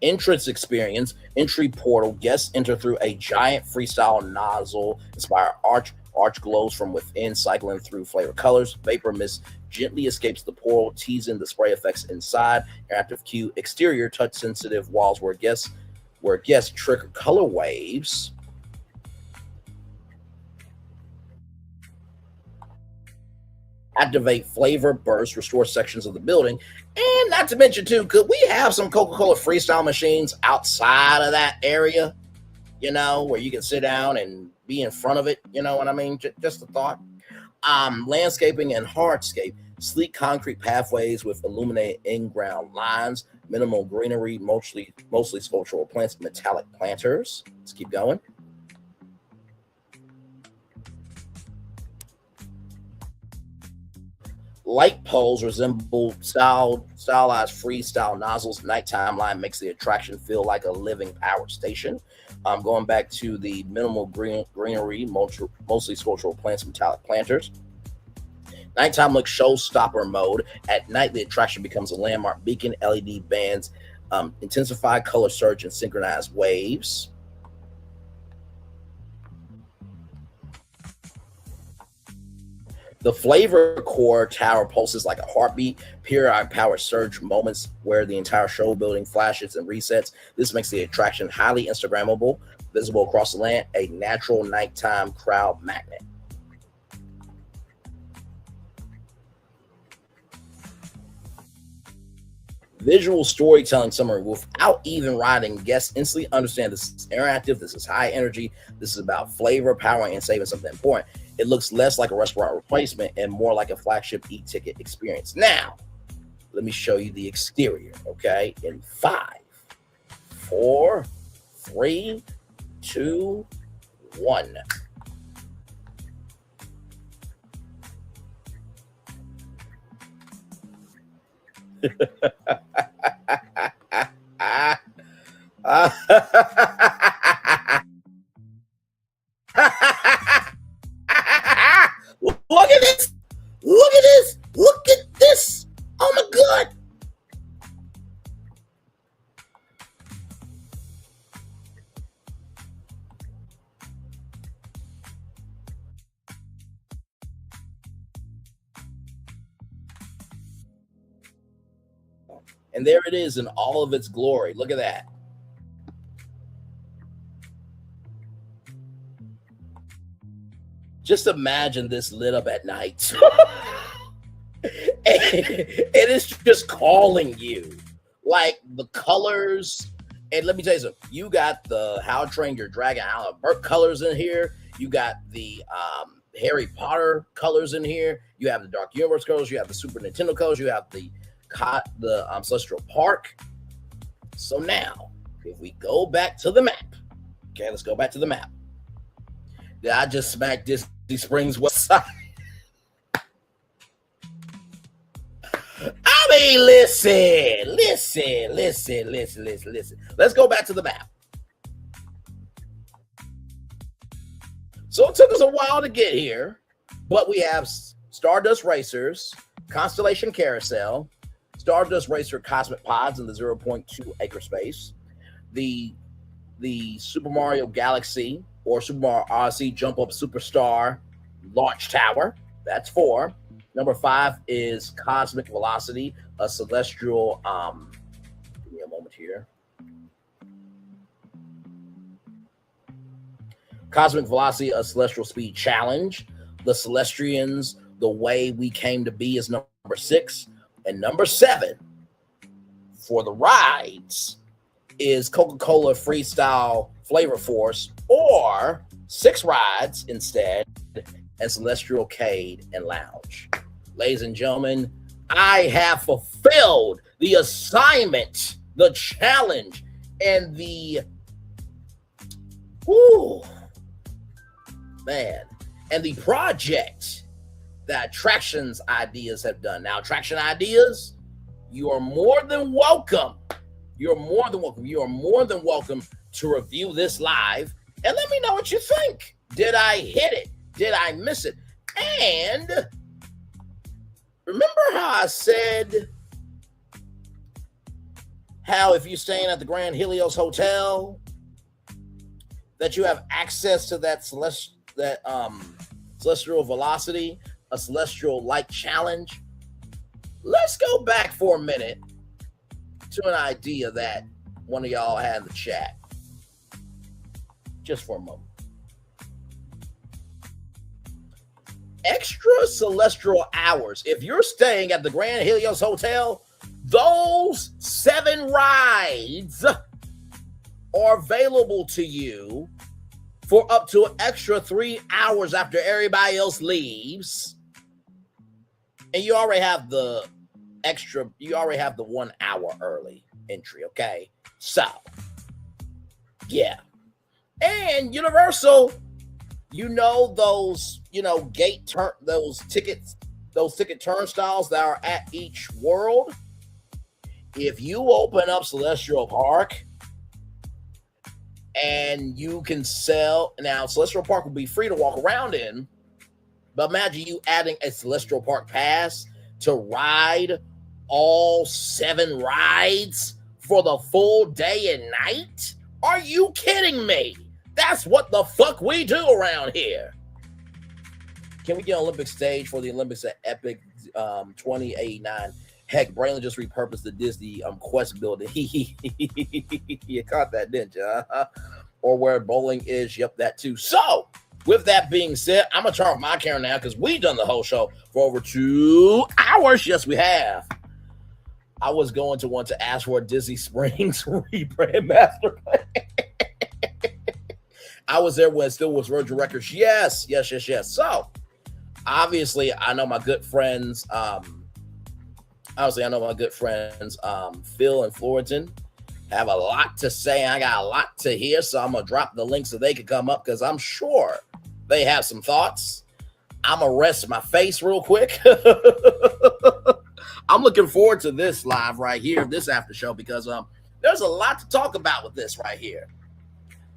S3: Entrance experience, entry portal, guests enter through a giant freestyle nozzle, inspired arch glows from within, cycling through flavor colors. Vapor mist gently escapes the portal, teasing the spray effects inside. Interactive cue, exterior touch sensitive walls where guests trigger color waves. Activate flavor burst, restore sections of the building. And not to mention, too, could we have some Coca-Cola freestyle machines outside of that area, you know, where you can sit down and be in front of it? You know what I mean? Just a thought. Landscaping and hardscape, sleek concrete pathways with illuminated in-ground lines, minimal greenery, mostly sculptural plants, metallic planters. Let's keep going. Light poles resemble stylized freestyle nozzles. Nighttime line makes the attraction feel like a living power station. Going back to the minimal greenery, mostly sculptural plants, metallic planters. Nighttime looks showstopper mode. At night, the attraction becomes a landmark beacon. LED bands, intensify color surge and synchronized waves. The flavor core tower pulses like a heartbeat, periodic power surge moments where the entire show building flashes and resets. This makes the attraction highly Instagrammable, visible across the land, a natural nighttime crowd magnet. Visual storytelling summary without even writing. Guests instantly understand this is interactive, this is high energy, this is about flavor, power, and saving something important. It looks less like a restaurant replacement and more like a flagship e-ticket experience. Now, let me show you the exterior, okay? In 5, 4, 3, 2, 1. Look at this! Look at this! Look at this! Oh my God! And there it is in all of its glory. Look at that. Just imagine this lit up at night. and it's just calling you. Like the colors. And let me tell you something. You got the How to Train Your Dragon Alan Burke colors in here. You got the Harry Potter colors in here. You have the Dark Universe colors. You have the Super Nintendo colors. You have the Celestial Park. So now, if we go back to the map. Okay, let's go back to the map. I just smacked Disney Springs West Side. I mean, listen. Let's go back to the map. So it took us a while to get here, but we have Stardust Racers, Constellation Carousel, Stardust Racer Cosmic Pods in the 0.2 acre space, the Super Mario Galaxy or Super Mario Odyssey Jump Up Superstar Launch Tower. That's 4. Number 5 is Cosmic Velocity, a celestial. Give me a moment here. Cosmic Velocity, a celestial speed challenge. The Celestians, the way we came to be, is number 6. And number 7 for the rides is Coca-Cola Freestyle Flavor Force or 6 rides instead, and Celestial Cade and Lounge. Ladies and gentlemen, I have fulfilled the assignment, the challenge, and the and the project that Attractions Ideas have done. Now, Attraction Ideas, you are more than welcome. You're more than welcome. You are more than welcome to review this live and let me know what you think. Did I hit it? Did I miss it? And remember how I said how if you're staying at the Grand Helios Hotel that you have access to that celestial velocity, a celestial light challenge? Let's go back for a minute to an idea that one of y'all had in the chat. Just for a moment. Extra celestial hours. If you're staying at the Grand Helios Hotel, those 7 rides are available to you for up to an extra 3 hours after everybody else leaves. And you already have the 1 hour early entry, okay? So, yeah. And Universal, those ticket turnstiles that are at each world. If you open up Celestial Park and you can sell, now Celestial Park will be free to walk around in, but imagine you adding a Celestial Park pass to ride all 7 rides for the full day and night? Are you kidding me? That's what the fuck we do around here. Can we get an Olympic stage for the Olympics at Epic 2089? Heck, Braylon just repurposed the Disney Quest building. You caught that, didn't you? Or where bowling is. Yep, that too. So, with that being said, I'm going to turn off my camera now because we've done the whole show for over 2 hours. Yes, we have. I was going to want to ask for a Disney Springs rebrand master plan. I was there when it still was Virgin Records. Yes. So, obviously, I know my good friends. Phil and Florentin have a lot to say. I got a lot to hear, so I'm going to drop the link so they can come up because I'm sure they have some thoughts. I'm going to rest my face real quick. I'm looking forward to this live right here, this after show, because there's a lot to talk about with this right here.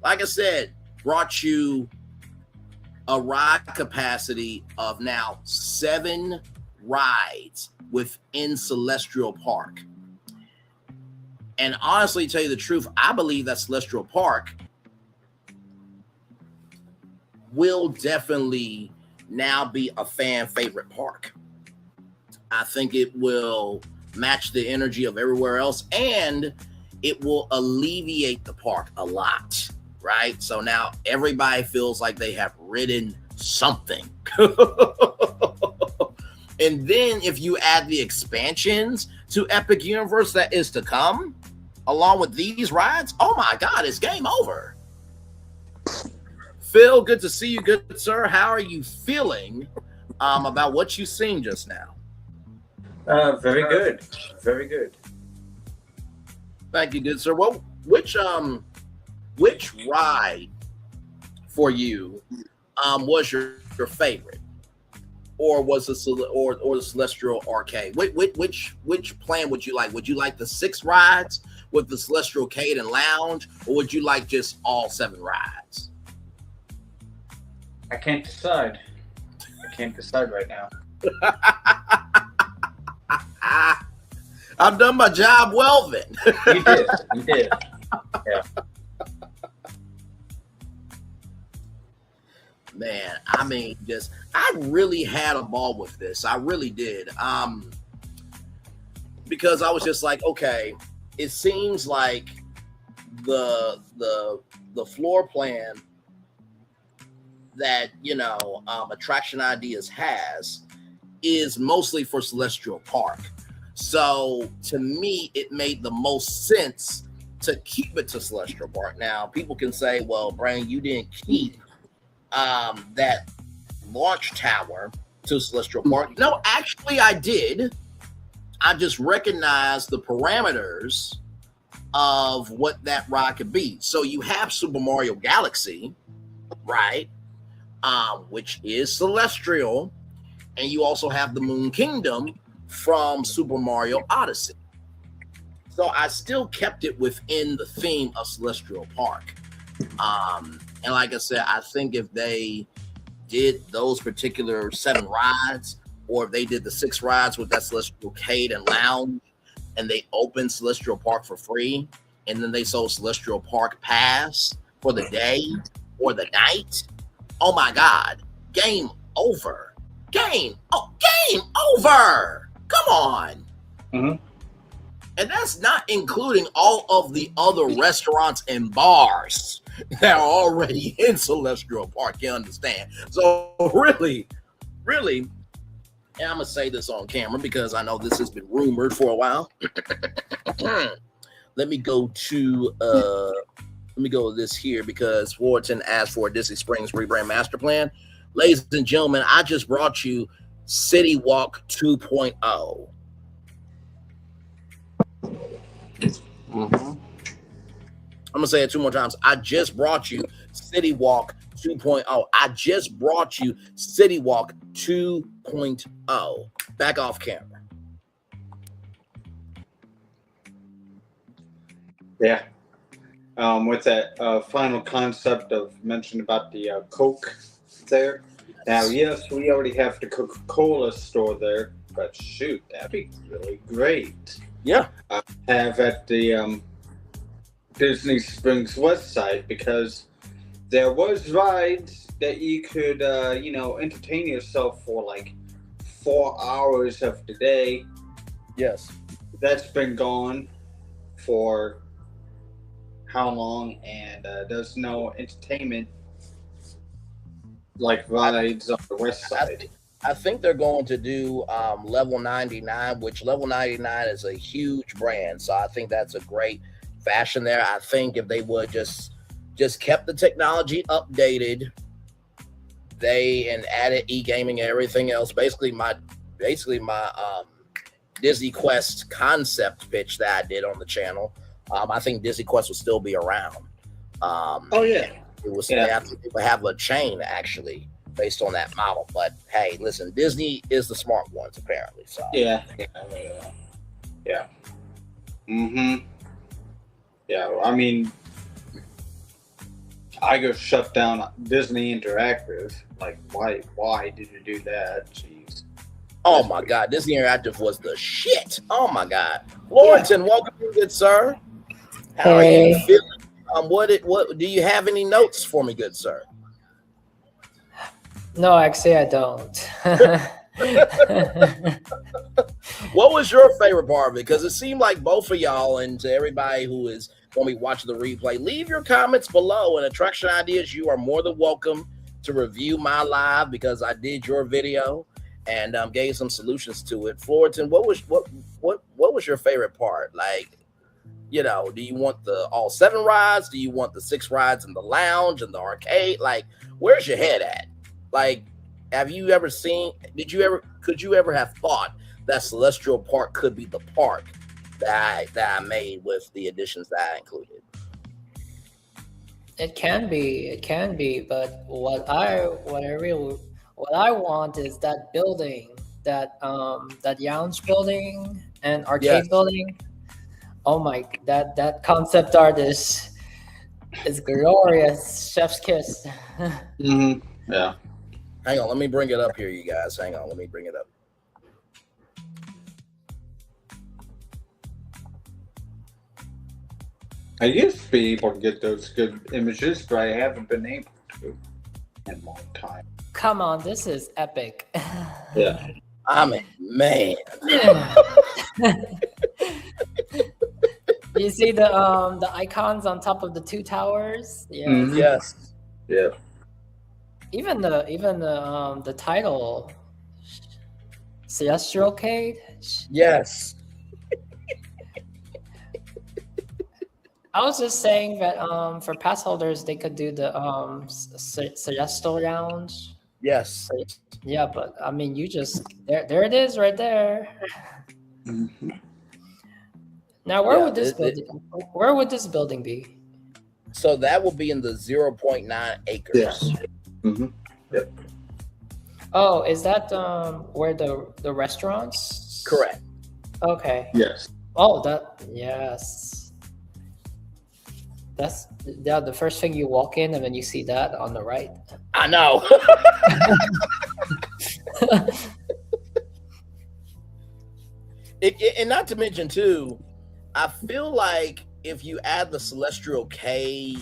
S3: Like I said, brought you a ride capacity of now 7 rides within Celestial Park. And honestly, to tell you the truth, I believe that Celestial Park will definitely now be a fan favorite park. I think it will match the energy of everywhere else, and it will alleviate the park a lot, right? So now everybody feels like they have ridden something. And then if you add the expansions to Epic Universe that is to come, along with these rides, oh my God, it's game over. Phil, good to see you, good sir. How are you feeling about what you've seen just now?
S14: Very good. Very good.
S3: Thank you, good sir. Well, which ride for you was your favorite? Or was the Celestial Arcade? Which plan would you like? Would you like the 6 rides with the Celestial Cade and Lounge, or would you like just all 7 rides?
S14: I can't decide. Right now.
S3: I've done my job well then.
S14: You did. Yeah.
S3: Man, I mean, I really had a ball with this. I really did. Because I was just like, okay, it seems like the floor plan that, Attraction Ideas has is mostly for Celestial Park. So to me, it made the most sense to keep it to Celestial Park. Now, people can say, well, Brian, you didn't keep that launch tower to Celestial Park. No, actually, I did. I just recognized the parameters of what that ride could be. So you have Super Mario Galaxy, right? Which is celestial, and you also have the Moon Kingdom from Super Mario Odyssey. So I still kept it within the theme of Celestial Park. And like I said, I think if they did those particular 7 rides, or if they did the 6 rides with that Celestial Arcade and Lounge, and they opened Celestial Park for free, and then they sold Celestial Park Pass for the day or the night, oh my God, game over. Game over. Come on.
S14: Mm-hmm.
S3: And that's not including all of the other restaurants and bars that are already in Celestial Park, you understand? So really, and I'm going to say this on camera because I know this has been rumored for a while. Let me go to this here because Florentin asked for a Disney Springs rebrand master plan. Ladies and gentlemen, I just brought you City Walk 2.0. I'm gonna say it 2 more times. I just brought you City Walk 2.0. I just brought you City Walk 2.0. Back off camera.
S14: Yeah. With that final concept of mentioned about the Coke there. Now, yes, we already have the Coca-Cola store there, but shoot, that'd be really great.
S3: Yeah.
S14: Have at the Disney Springs West side, because there was rides that you could, entertain yourself for like 4 hours of the day.
S3: Yes.
S14: That's been gone for how long, and there's no entertainment like rides on the west side.
S3: I think they're going to do Level 99, which Level 99 is a huge brand. So I think that's a great fashion there. I think if they would just kept the technology updated, and added e-gaming and everything else. Basically my Disney Quest concept pitch that I did on the channel. I think Disney Quest will still be around. It was they would have a chain actually based on that model. But hey, listen, Disney is the smart ones apparently. So
S14: Yeah. I mean, I go shut down Disney Interactive. Like, why did you do that? Jeez.
S3: Oh my God, Disney Interactive was the shit. Oh my God, Florentin, welcome, good sir. How are you feeling? What do you have any notes for me, good sir?
S15: No, actually, I don't.
S3: What was your favorite part of it? Because it seemed like both of y'all, and to everybody who is going to be watching the replay, leave your comments below. And Attraction Ideas, you are more than welcome to review my live because I did your video and gave some solutions to it. Florentin, what was your favorite part? Like, do you want all 7 rides? Do you want the 6 rides in the lounge and the arcade? Like, where's your head at? Like, could you ever have thought that Celestial Park could be the park that I made with the additions that I included?
S15: It can be, but what I want is that building, that lounge building and arcade building. Oh my, that concept art is glorious. Chef's kiss.
S14: Yeah.
S3: Hang on, let me bring it up here, you guys. Hang on, let me bring it up.
S14: I used to be able to get those good images, but I haven't been able to in a long time.
S15: Come on, this is epic.
S14: Yeah.
S3: I mean, man.
S15: You see the icons on top of the 2 towers? Yeah.
S3: Yes.
S14: Yeah.
S15: Even the title, Celestial Arcade.
S3: Yes.
S15: I was just saying that for pass holders they could do the Celestial Lounge.
S3: Yes.
S15: Yeah, but I mean, you just there it is right there. Now, where would this building be?
S3: So that will be in the 0.9 acres.
S14: Yes. Yep.
S15: Oh, is that where the restaurants?
S3: Correct.
S15: Okay.
S14: Yes.
S15: Oh, yes. That's the first thing you walk in, and then you see that on the right.
S3: I know. And not to mention too, I feel like if you add the Celestial K,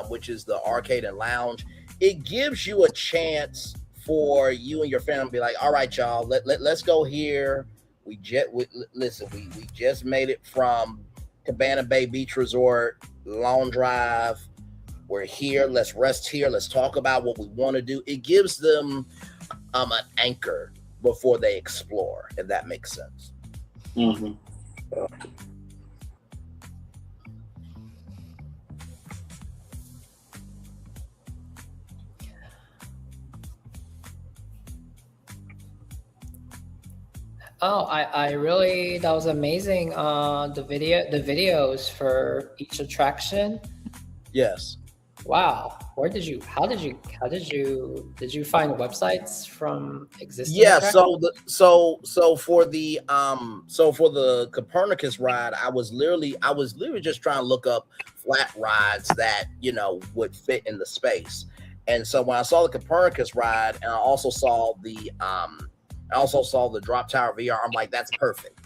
S3: which is the arcade and lounge, it gives you a chance for you and your family to be like, all right, y'all, let's go here. We just made it from Cabana Bay Beach Resort, Long Drive. We're here. Let's rest here. Let's talk about what we want to do. It gives them an anchor before they explore, if that makes sense.
S14: Mm-hmm.
S15: Oh, I really, that was amazing. The videos for each attraction.
S3: Yes.
S15: Wow. Did you find websites from existing?
S3: Yeah.
S15: attractions?
S3: So for the Copernicus ride, I was literally just trying to look up flat rides that, would fit in the space. And so when I saw the Copernicus ride, and I also saw the Drop Tower VR, I'm like, that's perfect.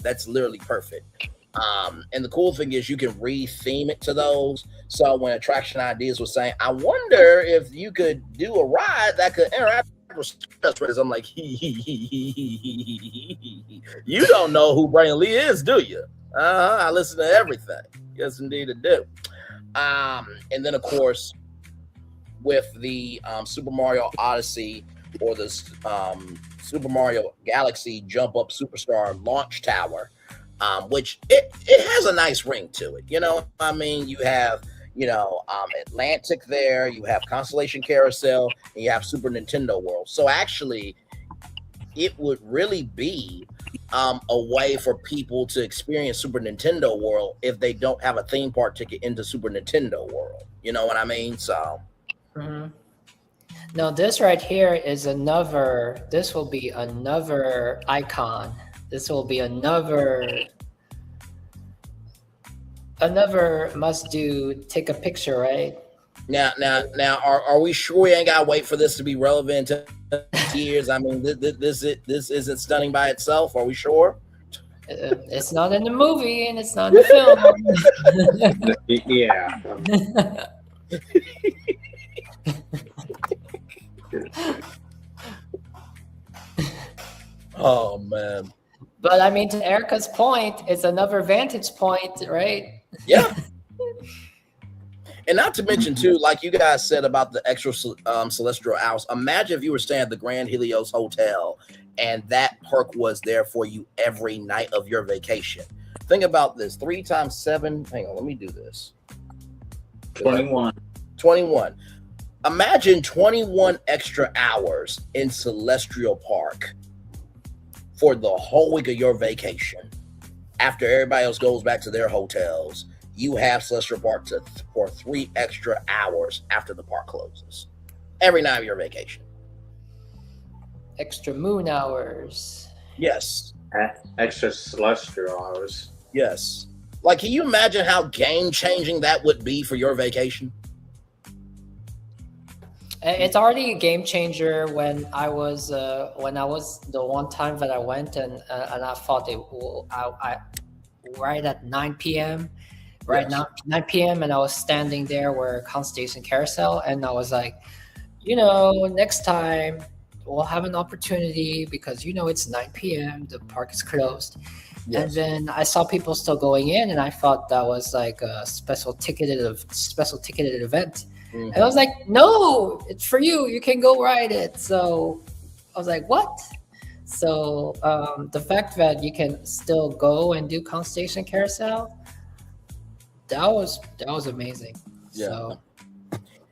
S3: That's literally perfect. And the cool thing is you can re-theme it to those. So when Attraction Ideas was saying, I wonder if you could do a ride that could interact with stress, I'm like, you don't know who Brain Lee is, do you? I listen to everything. Yes, indeed, I do. And then of course, with the Super Mario Odyssey or the Super Mario Galaxy Jump Up Superstar Launch Tower, which it has a nice ring to it. You have, Atlantic there, you have Constellation Carousel, and you have Super Nintendo World. So actually, it would really be a way for people to experience Super Nintendo World if they don't have a theme park ticket into Super Nintendo World. You know what I mean? So.
S15: Mm-hmm. Now this right here is this will be another icon. This will be another must do, take a picture, right?
S3: Now, are we sure we ain't gotta wait for this to be relevant to years? I mean, this isn't stunning by itself. Are we sure?
S15: It's not in the movie and it's not in the film.
S14: Yeah.
S3: Oh man.
S15: But I mean, to Erica's point, it's another vantage point, right?
S3: Yeah. And not to mention too, like you guys said about the extra celestial hours. Imagine if you were staying at the Grand Helios Hotel and that perk was there for you every night of your vacation. Think about this: 3 times 7. Hang on, let me do this.
S14: 21.
S3: 21. Imagine 21 extra hours in Celestial Park for the whole week of your vacation. After everybody else goes back to their hotels, you have Celestial Park for 3 extra hours after the park closes. Every night of your vacation.
S15: Extra moon hours.
S3: Yes.
S14: Extra celestial hours.
S3: Yes. Like, can you imagine how game-changing that would be for your vacation?
S15: It's already a game changer. When I was the one time that I went and I thought I right at 9 p.m. Right now, 9 p.m. and I was standing there where Constellation Carousel, and I was like, next time we'll have an opportunity because it's 9 p.m. the park is closed. Yes. And then I saw people still going in, and I thought that was like a special ticketed event. Mm-hmm. And I was like, no, it's for you. You can go ride it. So I was like, what? So the fact that you can still go and do Constellation Carousel, that was amazing.
S3: Yeah.
S15: So,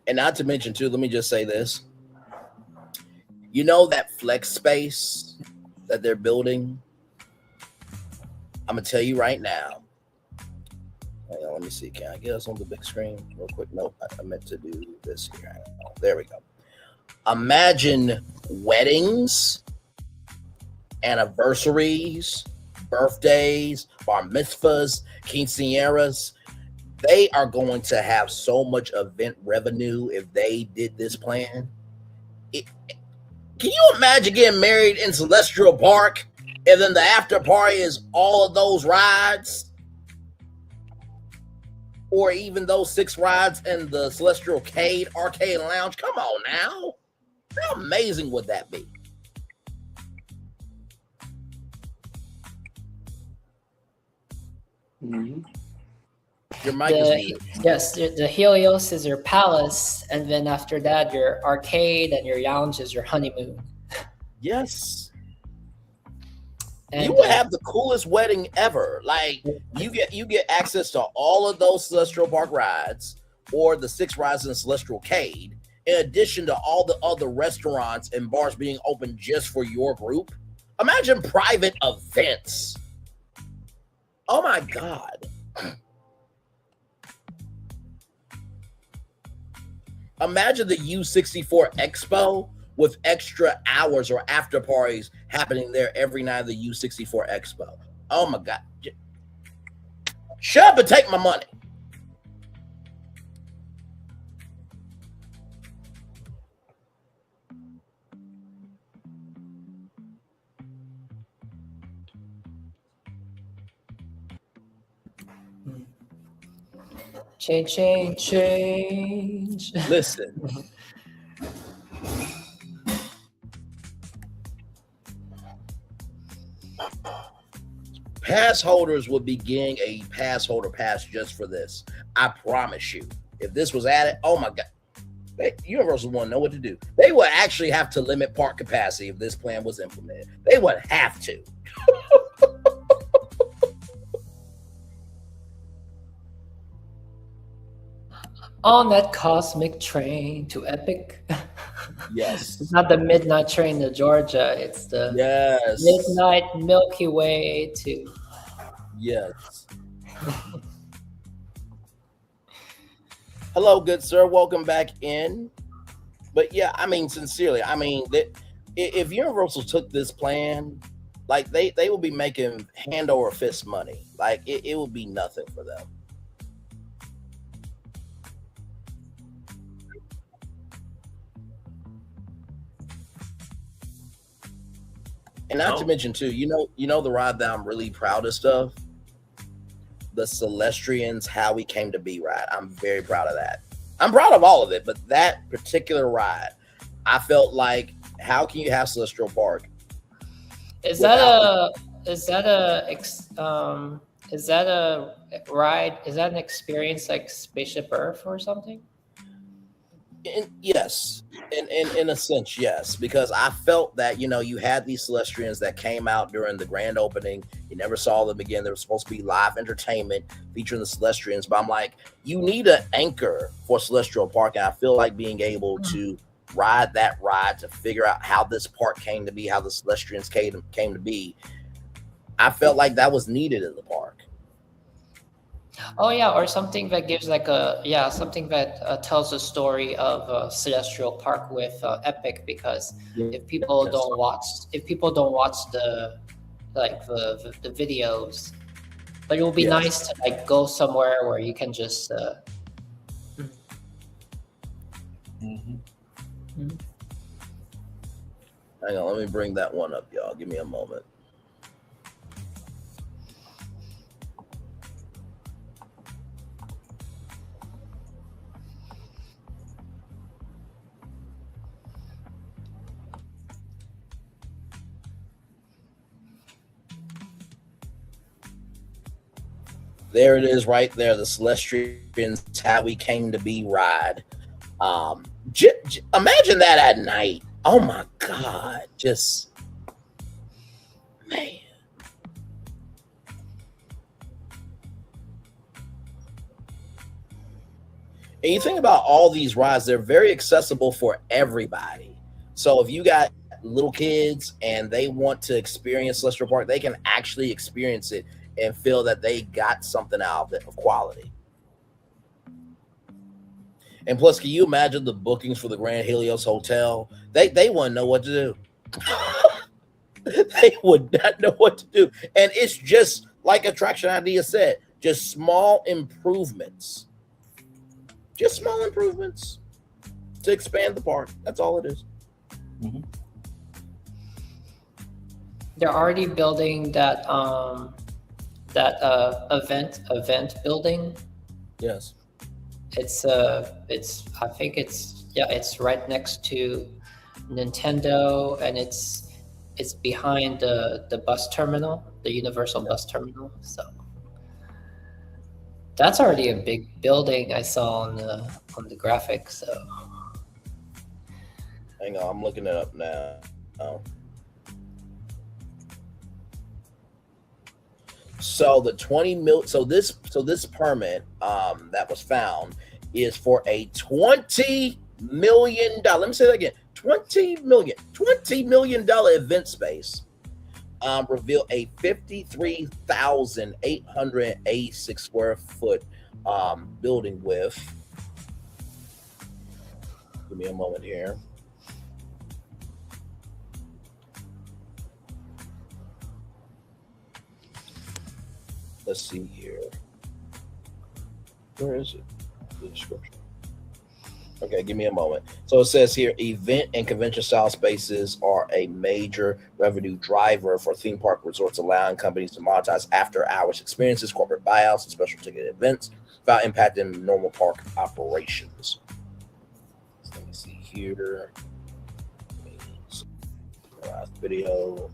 S3: and not to mention too, let me just say this. You know that flex space that they're building? I'm gonna tell you right now. Hang on, let me see. Can I get us on the big screen real quick? Nope, I meant to do this here. Oh, there we go. Imagine weddings, anniversaries, birthdays, bar mitzvahs, quinceañeras. They are going to have so much event revenue if they did this plan. Can you imagine getting married in Celestial Park and then the after party is all of those rides? Or even those 6 rides in the Celestial Arcade Lounge? Come on now. How amazing would that be?
S14: Mm-hmm.
S3: Your mic is muted.
S15: Yes, the Helios is your palace, and then after that, your arcade and your lounge is your honeymoon.
S3: Yes.
S15: And
S3: you would have the coolest wedding ever. Like you get access to all of those Celestial Park rides or the 6 rides in Celestial Arcade, in addition to all the other restaurants and bars being open just for your group. Imagine private events. Oh my God. Imagine the U64 Expo with extra hours or after parties happening there every night of the U64 Expo. Oh my God. Shut up and take my money.
S15: Change.
S3: Listen. Pass holders would be getting a pass holder pass just for this. I promise you. If this was added, oh my God. Universal wouldn't know what to do. They would actually have to limit park capacity if this plan was implemented. They would have to.
S15: On that cosmic train to Epic.
S3: Yes.
S15: It's not the midnight train to Georgia. It's the midnight Milky Way to.
S3: Yes. Hello, good sir. Welcome back in. But yeah, I mean, sincerely, I mean, if Universal took this plan, like they will be making hand over fist money. Like it would be nothing for them. And not to mention too, you know the ride that I'm really proudest of? The Celestrians How We Came to Be ride. I'm very proud of that. I'm proud of all of it, but that particular ride, I felt like, how can you have Celestial Park?
S15: Is that a ride? Is that an experience like Spaceship Earth or something?
S3: Yes, in a sense, yes, because I felt that, you had these Celestrians that came out during the grand opening. You never saw them again. There was supposed to be live entertainment featuring the Celestrians, but I'm like, you need an anchor for Celestial Park, and I feel like being able to ride that ride to figure out how this park came to be, how the Celestrians came to be. I felt like that was needed in the park.
S15: Oh yeah, or something that gives something that tells the story of Celestial Park with Epic, because if people don't watch the videos, but it will be nice to like go somewhere where you can just.
S3: Hang on, let me bring that one up, y'all. Give me a moment. There it is right there. The Celestrians How We Came to Be ride. Imagine that at night. Oh my God. Just, man. And you think about all these rides, they're very accessible for everybody. So if you got little kids and they want to experience Celestial Park, they can actually experience it and feel that they got something out of it of quality. And plus, can you imagine the bookings for the Grand Helios Hotel? They wouldn't know what to do. They would not know what to do. And it's just like Attraction Idea said, just small improvements. Just small improvements to expand the park. That's all it is.
S15: Mm-hmm. They're already building that event building.
S3: Yes.
S15: It's I think it's right next to Nintendo, and it's behind the bus terminal, the Universal bus terminal. So that's already a big building I saw on the graphics. So
S3: hang on, I'm looking it up now. So the 20 mil. So this permit that was found is for a $20 million. Let me say that again. $20 million event space. Reveal a 53,886 square foot building with. Give me a moment here. Let's see here. Where is it? The description. Okay, give me a moment. So it says here, event and convention style spaces are a major revenue driver for theme park resorts, allowing companies to monetize after hours experiences, corporate buyouts, and special ticket events without impacting normal park operations. So let me see here. Video.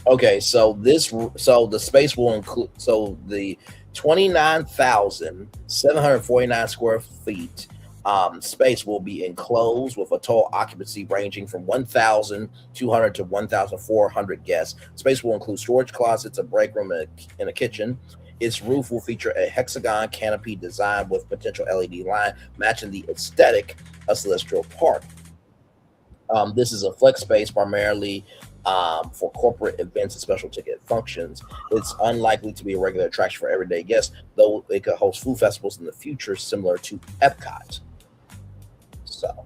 S3: Okay, so the space will include, so the 29,749 square feet space will be enclosed with a total occupancy ranging from 1,200 to 1,400 guests. Space will include storage closets, a break room, and a kitchen. Its roof will feature a hexagon canopy design with potential LED line matching the aesthetic of Celestial Park. This is a flex space primarily for corporate events and special ticket functions. It's unlikely to be a regular attraction for everyday guests, though it could host food festivals in the future similar to Epcot. So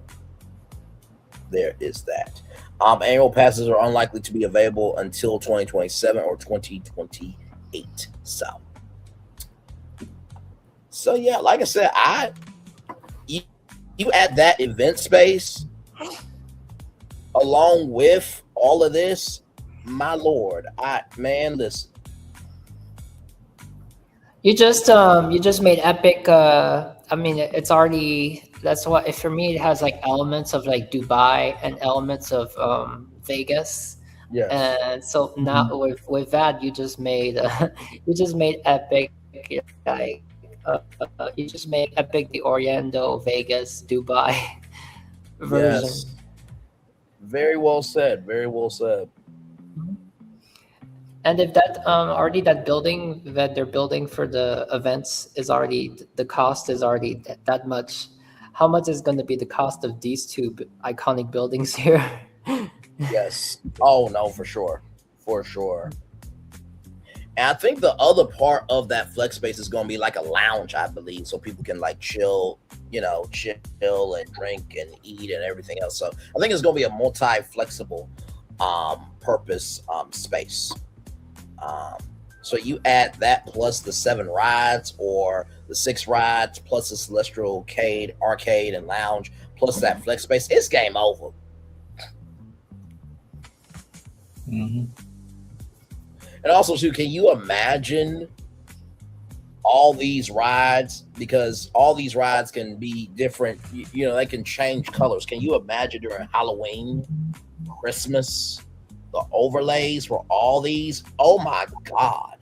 S3: there is that. Annual passes are unlikely to be available until 2027 or 2028. So yeah, like I said, you add that event space along with all of this, my lord, listen.
S15: you just made Epic. I mean, it's already, that's what, for me it has like elements of like Dubai and elements of Vegas.
S3: Yeah.
S15: And so now with that, you just made Epic like you just made Epic the Orlando, Vegas, Dubai version.
S3: Yes. Very well said. Very well said.
S15: And if that already that building that they're building for the events is already, the cost is already that much, how much is going to be the cost of these two iconic buildings here?
S3: Yes. Oh no, for sure. For sure. And I think the other part of that flex space is going to be like a lounge, I believe, so people can like chill and drink and eat and everything else. So I think it's going to be a multi-flexible purpose space. So you add that plus the 7 rides or the 6 rides plus the Celestial arcade and lounge plus that flex space, it's game over.
S16: Mm-hmm.
S3: And also, too, can you imagine all these rides? Because all these rides can be different. They can change colors. Can you imagine during Halloween, Christmas, the overlays for all these? Oh my God.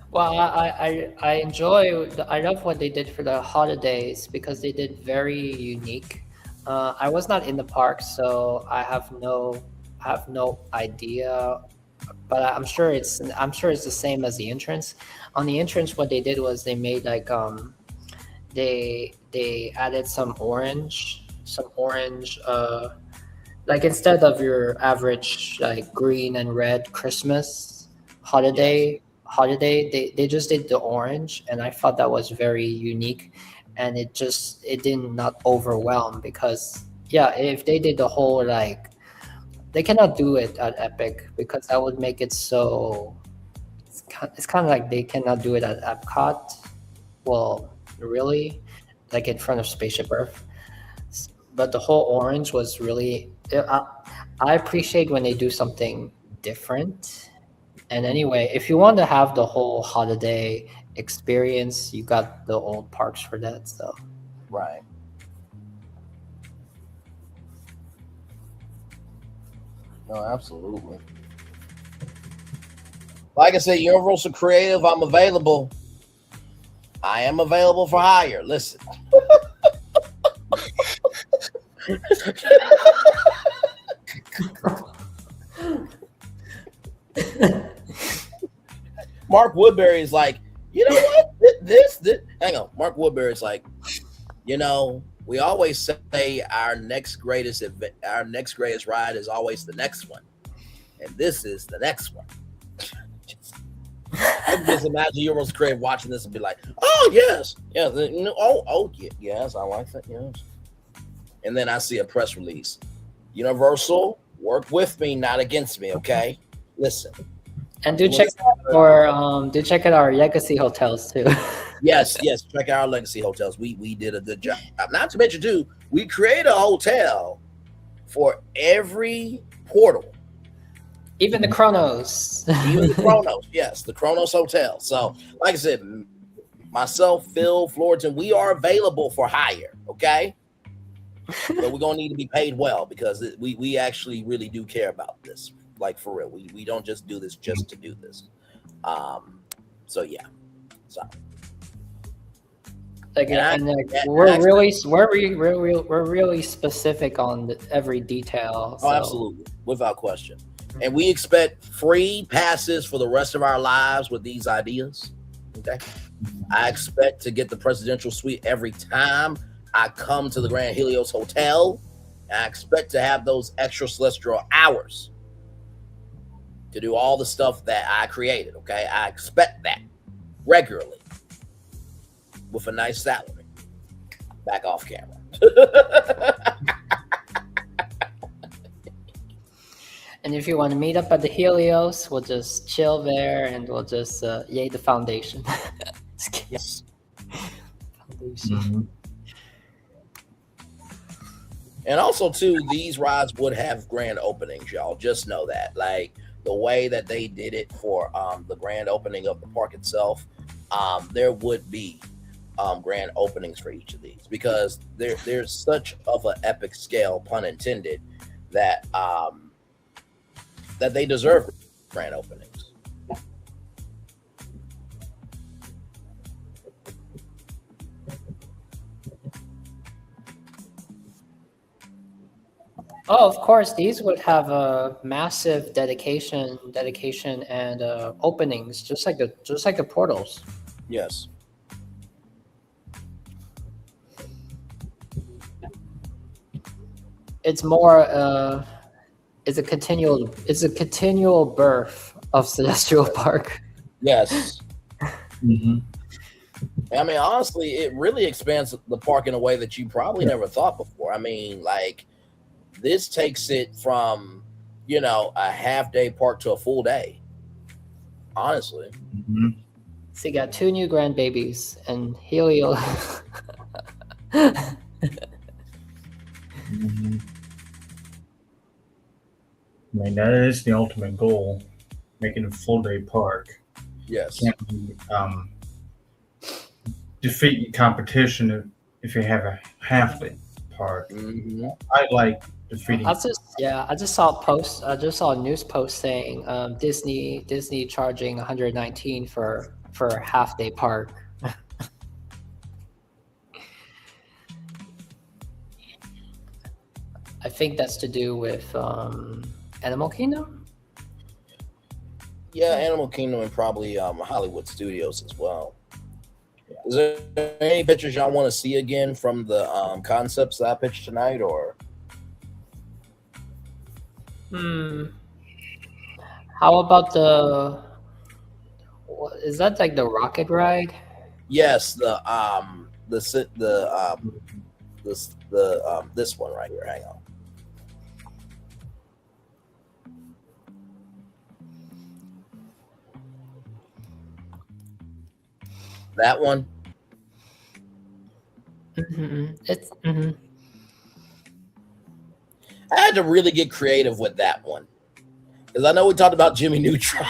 S15: Well, I love what they did for the holidays because they did very unique. I was not in the park, so I have no have no idea, but I'm sure it's the same as the entrance. On the entrance, what they did was they made like they added some orange, like instead of your average like green and red Christmas holiday, they just did the orange, and I thought that was very unique, and it did not overwhelm, because yeah, if they did the whole like, they cannot do it at Epic because that would make it so it's kind of like they cannot do it at Epcot. Well, really, like in front of Spaceship Earth. But the whole orange was really, I appreciate when they do something different. And anyway, if you want to have the whole holiday experience, you got the old parks for that. So
S3: right. No, absolutely. Like I said, Universal Creative, I'm available. I am available for hire. Listen. Mark Woodbury is like, you know what? This hang on. Mark Woodbury is like, you know, we always say our next greatest ride is always the next one, and this is the next one. I can just imagine Universal Creative watching this and be like, "Oh yes, yes, yes, I like that, yes." And then I see a press release: Universal, work with me, not against me. Okay, listen.
S15: And do check out our legacy hotels too.
S3: Yes, check out our legacy hotels. We did a good job. Not to mention too, we created a hotel for every portal.
S15: Even the Chronos.
S3: Even the Chronos, yes, the Chronos Hotel. So, like I said, myself, Phil, Florentin, we are available for hire, okay? But we're going to need to be paid well, because we actually really do care about this. Like, for real. We don't just do this just to do this. So, yeah. So.
S15: We're really specific on every detail. So.
S3: Oh, absolutely, without question. And we expect free passes for the rest of our lives with these ideas. Okay, I expect to get the presidential suite every time I come to the Grand Helios Hotel. I expect to have those extra celestial hours to do all the stuff that I created. Okay, I expect that regularly with a nice salary. Back off camera.
S15: And if you want to meet up at the Helios, we'll just chill there and we'll just yay the foundation.
S3: Yes.
S15: Foundation.
S16: Mm-hmm.
S3: And also, too, these rides would have grand openings, y'all. Just know that. Like, the way that they did it for the grand opening of the park itself, there would be grand openings for each of these, because there's such of an epic scale, pun intended, that that they deserve grand openings.
S15: Oh, of course, these would have a massive dedication and openings, just like the portals.
S3: Yes.
S15: It's more it's a continual birth of Celestial Park.
S3: Yes.
S16: Mm-hmm.
S3: I mean, honestly, it really expands the park in a way that you probably never thought before. I mean, like, this takes it from, you know, a half-day park to a full day. Honestly.
S16: Mm-hmm.
S15: So you got 2 new grandbabies and Helio.
S16: Mm-hmm. I mean, that is the ultimate goal, making a full-day park.
S3: Yes.
S16: Can't defeat your competition if you have a half-day park.
S3: Mm-hmm.
S16: I like defeating.
S15: I just saw a news post saying Disney charging $119 for a half-day park. I think that's to do with Animal Kingdom?
S3: Yeah, Animal Kingdom and probably Hollywood Studios as well. Is there any pictures y'all want to see again from the concepts that I pitched tonight, or?
S15: How about is that like the rocket ride?
S3: Yes, this one right here. Hang on. That one.
S15: It's
S3: I had to really get creative with that one because I know we talked about Jimmy Neutron.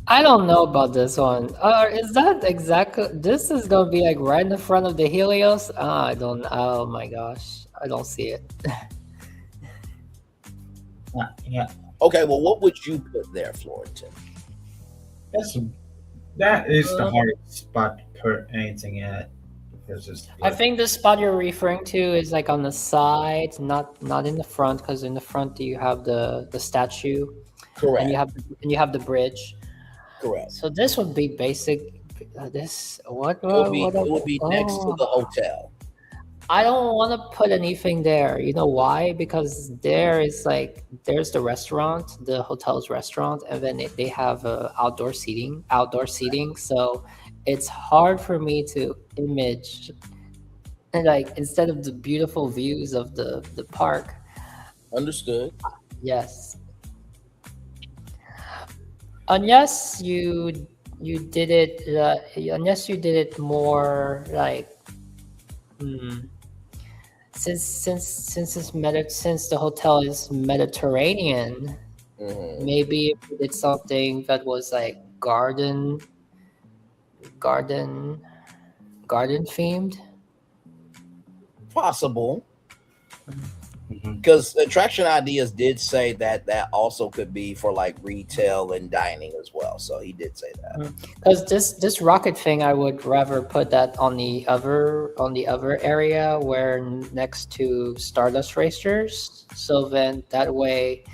S15: I don't know about this one. Is that exactly? This is gonna be like right in the front of the Helios. I don't. Oh my gosh, I don't see it.
S16: Yeah.
S3: Okay, well, what would you put there, Florentin?
S16: That is the hardest spot to put anything at. Because it's
S15: I think the spot you're referring to is like on the side, not in the front, because in the front you have the statue,
S3: correct,
S15: and you have the bridge,
S3: correct.
S15: So this would be basic. This what?
S3: It would be next to the hotel.
S15: I don't want to put anything there. You know why? Because there's the restaurant, the hotel's restaurant, and then they have outdoor seating. So it's hard for me to image, and like instead of the beautiful views of the park.
S3: Understood.
S15: Yes. Unless you did it more like. Since the hotel is Mediterranean, maybe it's something that was like garden themed.
S3: Possible. Because attraction ideas did say that also could be for like retail and dining as well. So he did say that.
S15: Because this rocket thing, I would rather put that on the other area where next to Stardust Racers. So then that way,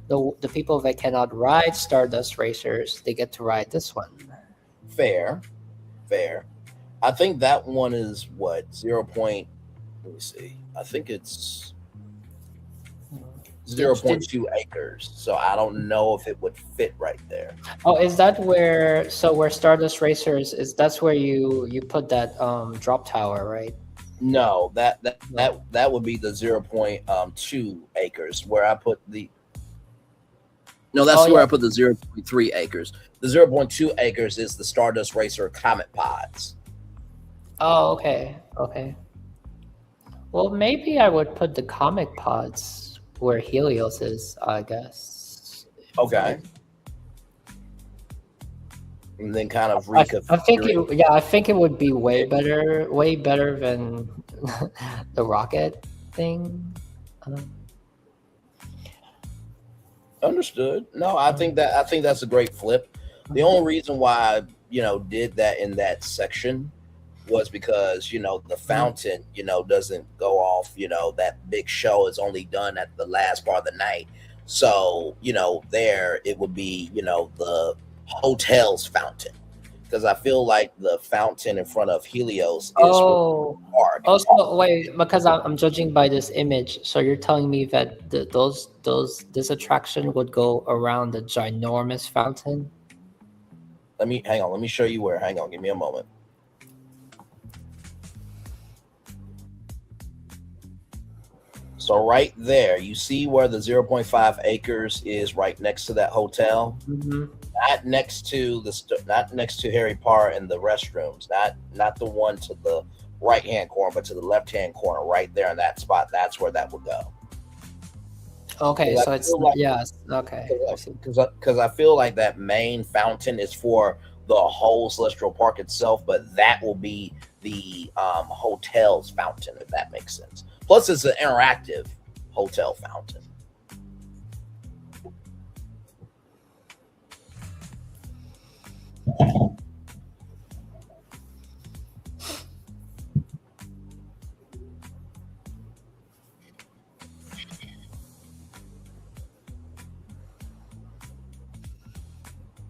S15: the people that cannot ride Stardust Racers, they get to ride this one.
S3: Fair. I think that one is what 0. Let me see. I think it's 0.2 acres, so I don't know if it would fit right there.
S15: Oh, is that where Stardust Racers is? That's where you put that drop tower, right?
S3: No, that would be the 0.2 acres where I put the. No, that's where I put the 0.3 acres. The 0.2 acres is the Stardust Racer Comet Pods.
S15: Oh, okay. Well, maybe I would put the Comet Pods where Helios is, I guess.
S3: Okay. And then kind of
S15: I think it would be way better than the rocket thing.
S3: Understood. No, I think that's a great flip. The only reason why I did that in that section was because the fountain doesn't go off. That big show is only done at the last part of the night. So there it would be the hotel's fountain, because I feel like the fountain in front of Helios is park.
S15: Also, wait, because I'm judging by this image. So you're telling me that this attraction would go around the ginormous fountain?
S3: Let me show you where. Hang on, give me a moment. So right there, you see where the 0.5 acres is right next to that hotel. Not next to Harry Potter and the restrooms. Not the one to the right hand corner, but to the left hand corner, right there in that spot. That's where that would go.
S15: Okay, so it's yes. Okay,
S3: because I feel like that main fountain is for the whole Celestial Park itself, but that will be the hotel's fountain, if that makes sense. Plus, it's an interactive hotel fountain.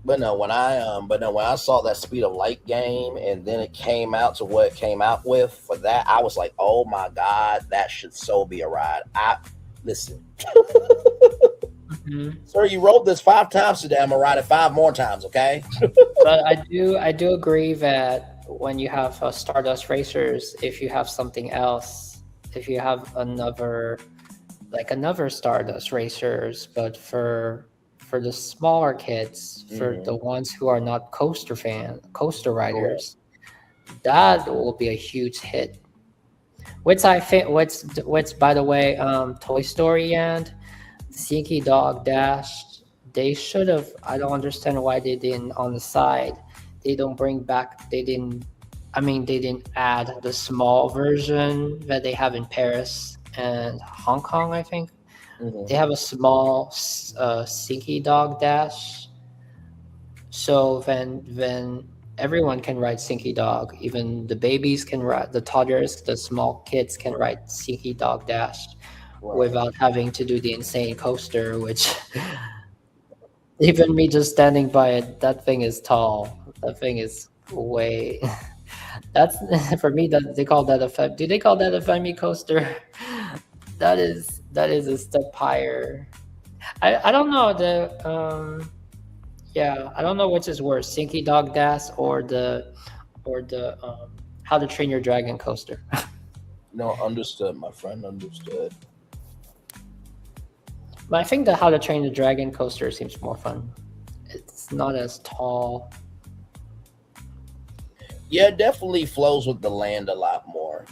S3: But no, when I saw that speed of light game, and then it came out to what it came out with for that, I was like, oh my god, that should so be a ride. Listen, sir, you rode this 5 times today. I'm gonna ride it 5 more times, okay?
S15: But I do agree that when you have Stardust Racers, if you have something else, if you have another Stardust Racers, but for the smaller kids, for the ones who are not coaster riders, that will be a huge hit. Which I think, what's by the way, Toy Story and Sneaky Dog Dash, they should have. I don't understand why they didn't on the side. They didn't add the small version that they have in Paris and Hong Kong, I think. They have a small Sneaky Dog Dash. So then everyone can ride Sneaky Dog. Even the babies can ride, the toddlers, the small kids can ride Sneaky Dog Dash without having to do the insane coaster, which even me just standing by it, that thing is tall. That thing is way... That's for me. That they call that a do they call that a Femi coaster? That is a step higher. I don't know I don't know which is worse, Sneaky Dog Dash or the How to Train Your Dragon coaster.
S3: No, understood, my friend, understood.
S15: But I think the How to Train Your Dragon coaster seems more fun. It's not as tall.
S3: Yeah, it definitely flows with the land a lot more.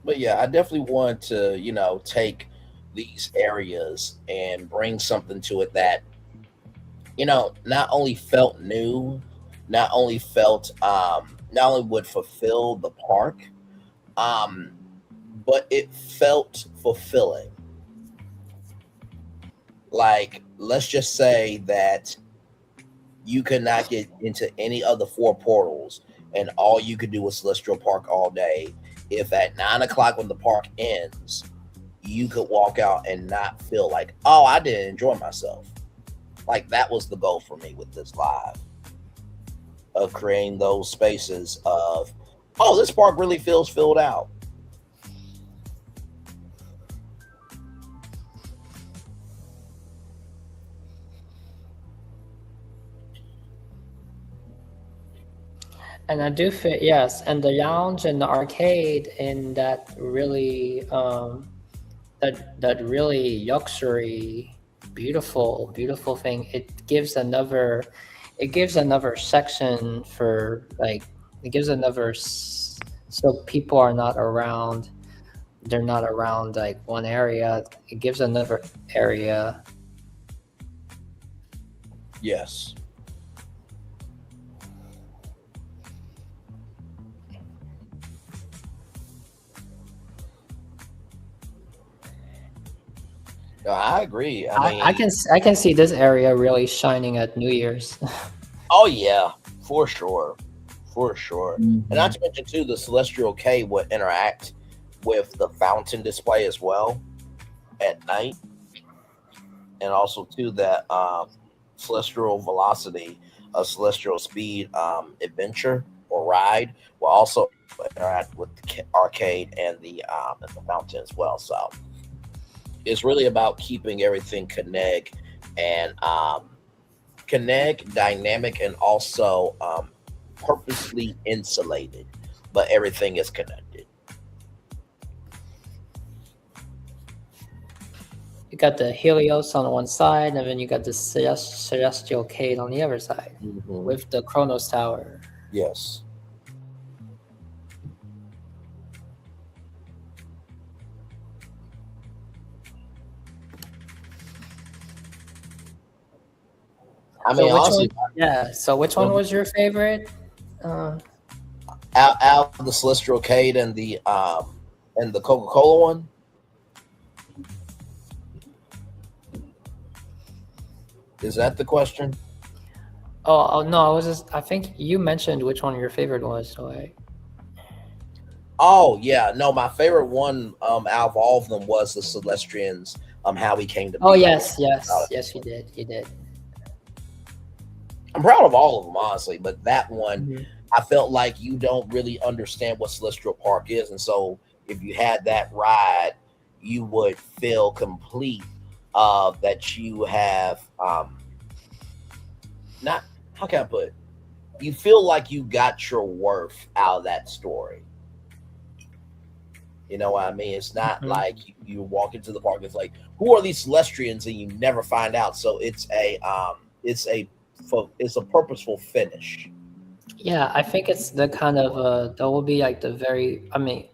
S3: But yeah, I definitely want to, take these areas and bring something to it that, not only felt new, not only would fulfill the park, but it felt fulfilling. Like, let's just say that you could not get into any of the 4 portals, and all you could do was Celestial Park all day. If at 9 o'clock when the park ends, you could walk out and not feel like, oh, I didn't enjoy myself. Like, that was the goal for me with this live, of creating those spaces of, oh, this park really feels filled out.
S15: And I do feel, yes, and the lounge and the arcade in that really that really luxury, beautiful thing. It gives another section for, like, it gives another so people are not around. They're not around like one area. It gives another area.
S3: Yes. No, I agree.
S15: I can see this area really shining at New Year's.
S3: Oh yeah, for sure. And not to mention too, the Celestial K would interact with the fountain display as well at night, and also too that Celestial Velocity, Celestial Speed adventure or ride will also interact with the arcade and the fountain as well. So it's really about keeping everything connect dynamic, and also purposely insulated, but everything is connected.
S15: You got the Helios on one side, and then you got the Celestial Cade on the other side, with the Kronos Tower.
S3: Yes. I mean, honestly,
S15: So which one was your favorite?
S3: Out of the Celestial Cade and the Coca-Cola one. Is that the question?
S15: Oh no, I think you mentioned which one your favorite was. So
S3: Oh yeah, no, my favorite one out of all of them was the Celestians. How he came to be.
S15: Oh yes, you did. You did.
S3: I'm proud of all of them, honestly, but that one,
S15: Mhm.
S3: I felt like you don't really understand what Celestial Park is, and so if you had that ride, you would feel complete that you have not, how can I put it? You feel like you got your worth out of that story. You know what I mean? It's not like you walk into the park. It's like, who are these Celestians, and you never find out. So it's a purposeful finish.
S15: Yeah, I think it's the kind of that will be like the very. I mean,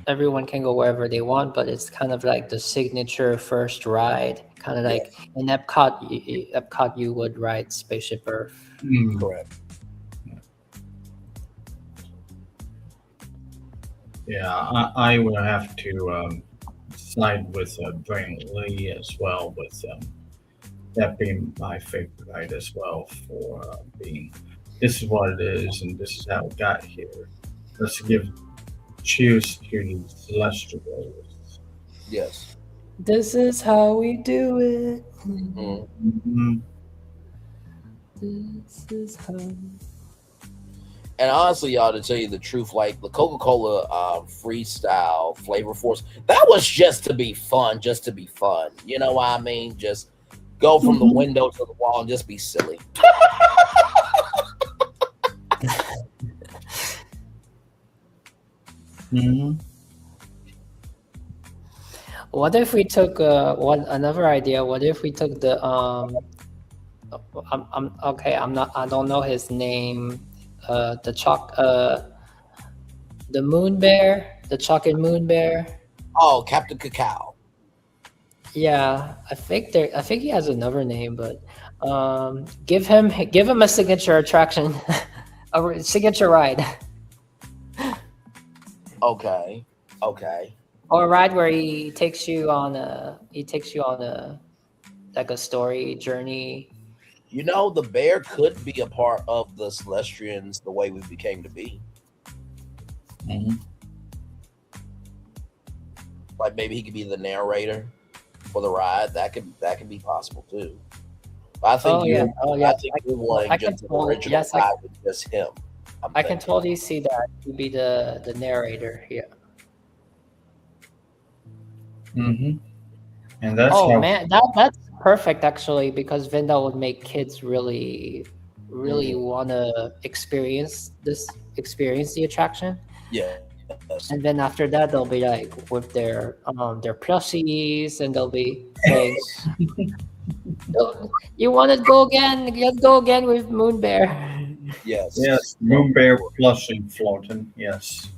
S15: everyone can go wherever they want, but it's kind of like the signature first ride. Kind of like in Epcot, you would ride Spaceship Earth.
S3: Correct.
S16: Yeah, I will have to side with Brian Lee as well, with that being my favorite ride as well, for being, this is what it is and this is how it got here. Let's give cheers to the Celestials.
S3: Yes.
S15: This is how we do it.
S16: Mm-hmm.
S15: This is how.
S3: And honestly, y'all, to tell you the truth, like the Coca-Cola freestyle flavor force, that was just to be fun, You know what I mean? Just go from the window to the wall and just be silly.
S15: What if we took another idea? What if we took the I don't know his name. The moon bear, the chocolate moon bear.
S3: Oh, Captain Cacao.
S15: Yeah, I think he has another name, but give him a signature attraction, a signature ride.
S3: Okay.
S15: Or a ride where he takes you on a like a story journey.
S3: You know, the bear could be a part of the Celestians, the way we became to be. Like maybe he could be the narrator for the ride. That could be possible too. But I think I think you're wanting just the original ride with just him.
S15: I can totally see that to be the narrator here.
S16: And that's
S15: man, that's perfect actually, because then that would make kids really want to experience the attraction.
S3: Yeah.
S15: And then after that, they'll be like with their plushies, and they'll be saying, "You want to go again? Let's go again with Moon Bear."
S3: Yes.
S16: Moon Bear plushie floating. Yes.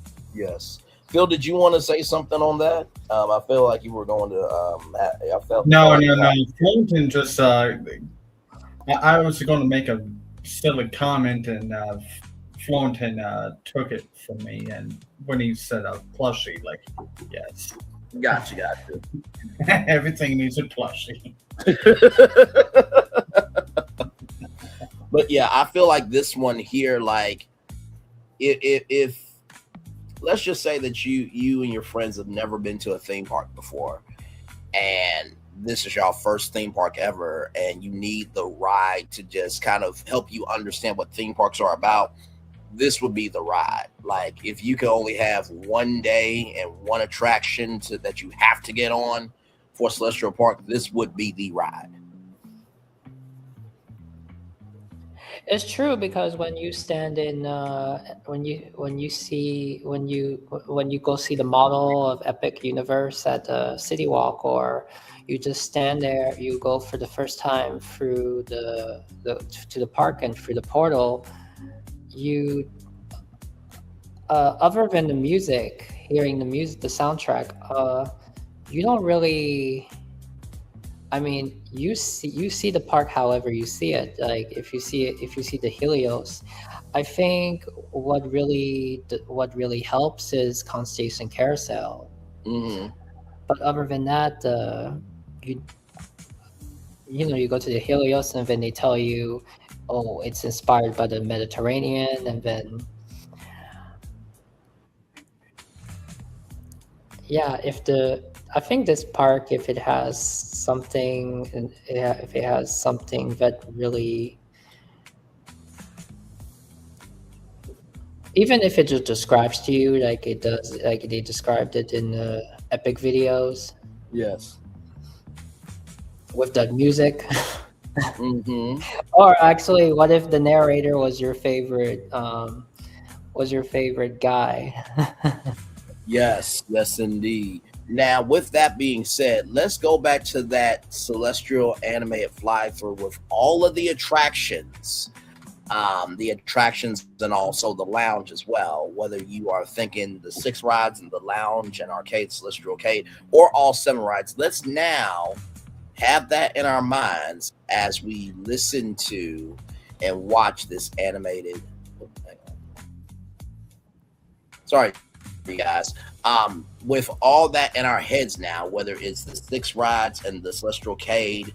S3: Phil, did you want to say something on that? I feel like you were going to.
S16: No. Floating just. I was going to make a silly comment, and Florentin took it from me. And when he said a plushie, like, yes.
S3: Gotcha.
S16: Everything needs a plushie.
S3: But yeah, I feel like this one here, like, if let's just say that you and your friends have never been to a theme park before, and this is your first theme park ever, and you need the ride to just kind of help you understand what theme parks are about, this would be the ride. Like, if you could only have one day and one attraction that you have to get on for Celestial Park, this would be the ride.
S15: It's true, because when you stand in when you go see the model of Epic Universe at City Walk, or you just stand there, you go for the first time through to the park and through the portal, you other than the music, hearing the music, the soundtrack, you don't really. I mean, you see the park however you see it. Like if you see the Helios, I think what really helps is Constellation Carousel. But other than that, you go to the Helios, and then they tell you, oh, it's inspired by the Mediterranean, and then Yeah, I think this park, if it has something, if it has something that really, even if it just describes to you like it does, like they described it in the Epic videos
S3: Yes.
S15: with that music.
S3: Mm-hmm.
S15: Or actually, what if the narrator was your favorite guy?
S3: Yes, yes, indeed. Now, with that being said, let's go back to that celestial animated fly through with all of the attractions, and also the lounge as well. Whether you are thinking the 6 rides and the lounge and arcade, celestial arcade, or all 7 rides, let's now have that in our minds as we listen to and watch this animated. Sorry, you guys. With all that in our heads now, whether it's the 6 rides and the celestial arcade,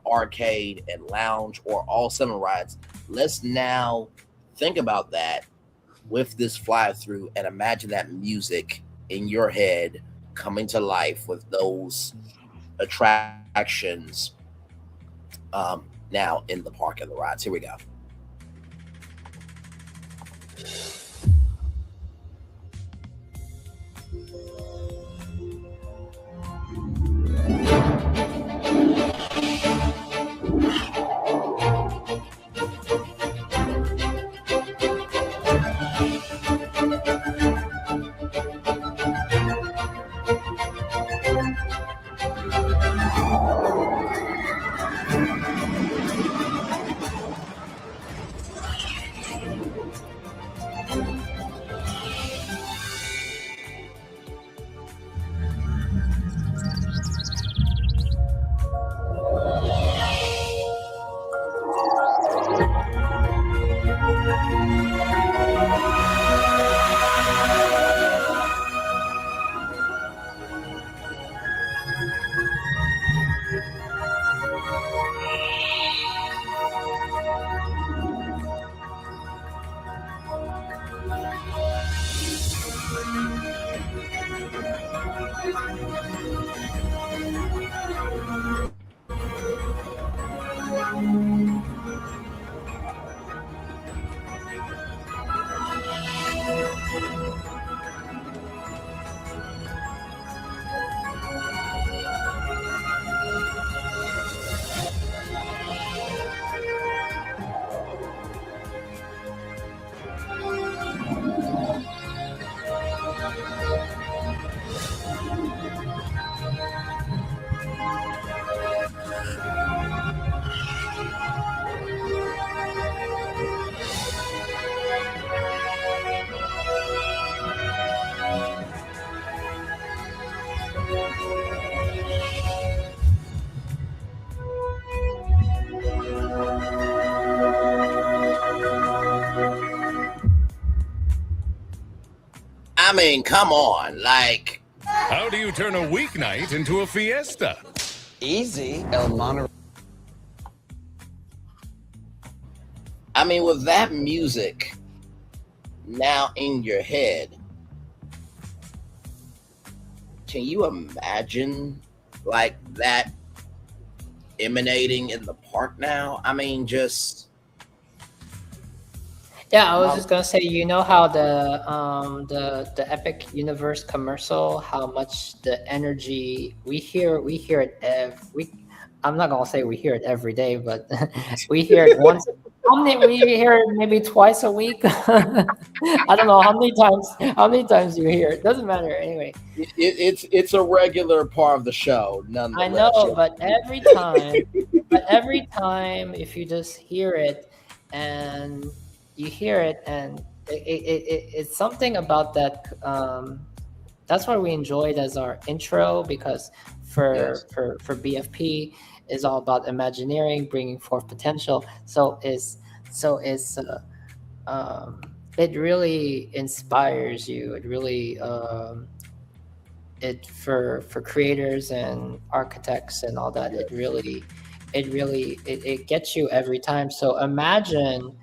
S3: arcade and lounge, or all 7 rides, let's now think about that with this fly through and imagine that music in your head coming to life with those attractions now in the park and the rides. Here we go. I mean, come on, like.
S17: How do you turn a weeknight into a fiesta?
S18: Easy, El Monterey.
S3: I mean, with that music now in your head, can you imagine like that emanating in the park now? I mean, just.
S15: Yeah, I was just gonna say, you know how the Epic Universe commercial, how much the energy we hear it I'm not gonna say we hear it every day, but we hear it once. We hear it maybe twice a week. I don't know how many times you hear it. Doesn't matter anyway.
S3: It's a regular part of the show, nonetheless.
S15: I know, but every time, if you just hear it and you hear it, and it's something about that. That's why we enjoyed as our intro, because for BFP is all about imagineering, bringing forth potential. It really inspires you. It really for creators and architects and all that. It gets you every time. So imagine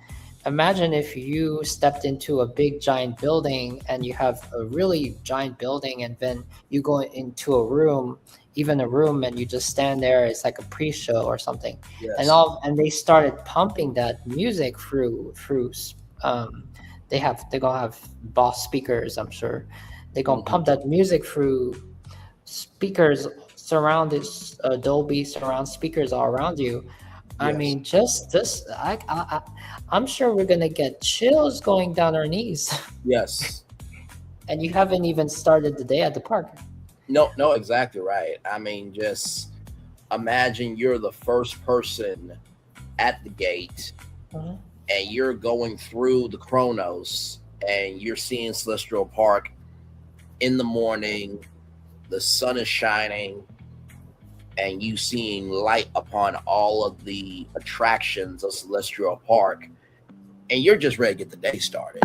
S15: imagine if you stepped into a big giant building and you have a really giant building, and then you go into a room, even a room, and you just stand there. It's like a pre-show or something,
S3: Yes.
S15: and they started pumping that music through. They're gonna have Boss speakers, I'm sure. They're gonna pump that music through speakers, surrounded Dolby surround speakers all around you. I mean, just this, I'm sure we're gonna get chills going down our knees.
S3: Yes.
S15: And you haven't even started the day at the park.
S3: No, exactly right. I mean, just imagine you're the first person at the gate, and you're going through the Chronos, and you're seeing Celestial Park in the morning. The sun is shining, and you seeing light upon all of the attractions of Celestial Park, and you're just ready to get the day started.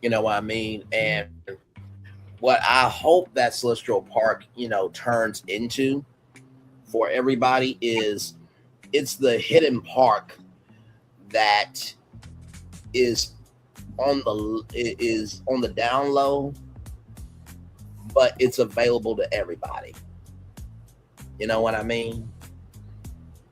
S3: You know what I mean? And what I hope that Celestial Park, turns into for everybody is it's the hidden park that is on the down low, but it's available to everybody. You know what I mean?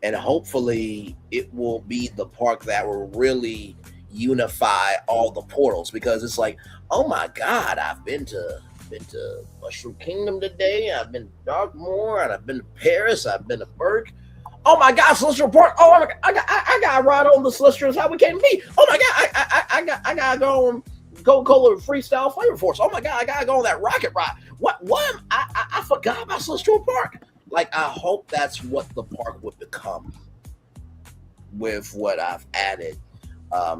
S3: And hopefully it will be the park that will really unify all the portals, because it's like, oh my God, I've been to Mushroom Kingdom today, I've been to Darkmoor, and I've been to Paris, I've been to Burke. Oh my God, Celestial Park! Oh my God, I got to ride on the Celestial how we came to meet. Oh my God, I gotta go on Coca-Cola Freestyle Flavor Force. Oh my God, I gotta go on that rocket ride. What? I forgot about Celestial Park. Like, I hope that's what the park would become with what I've added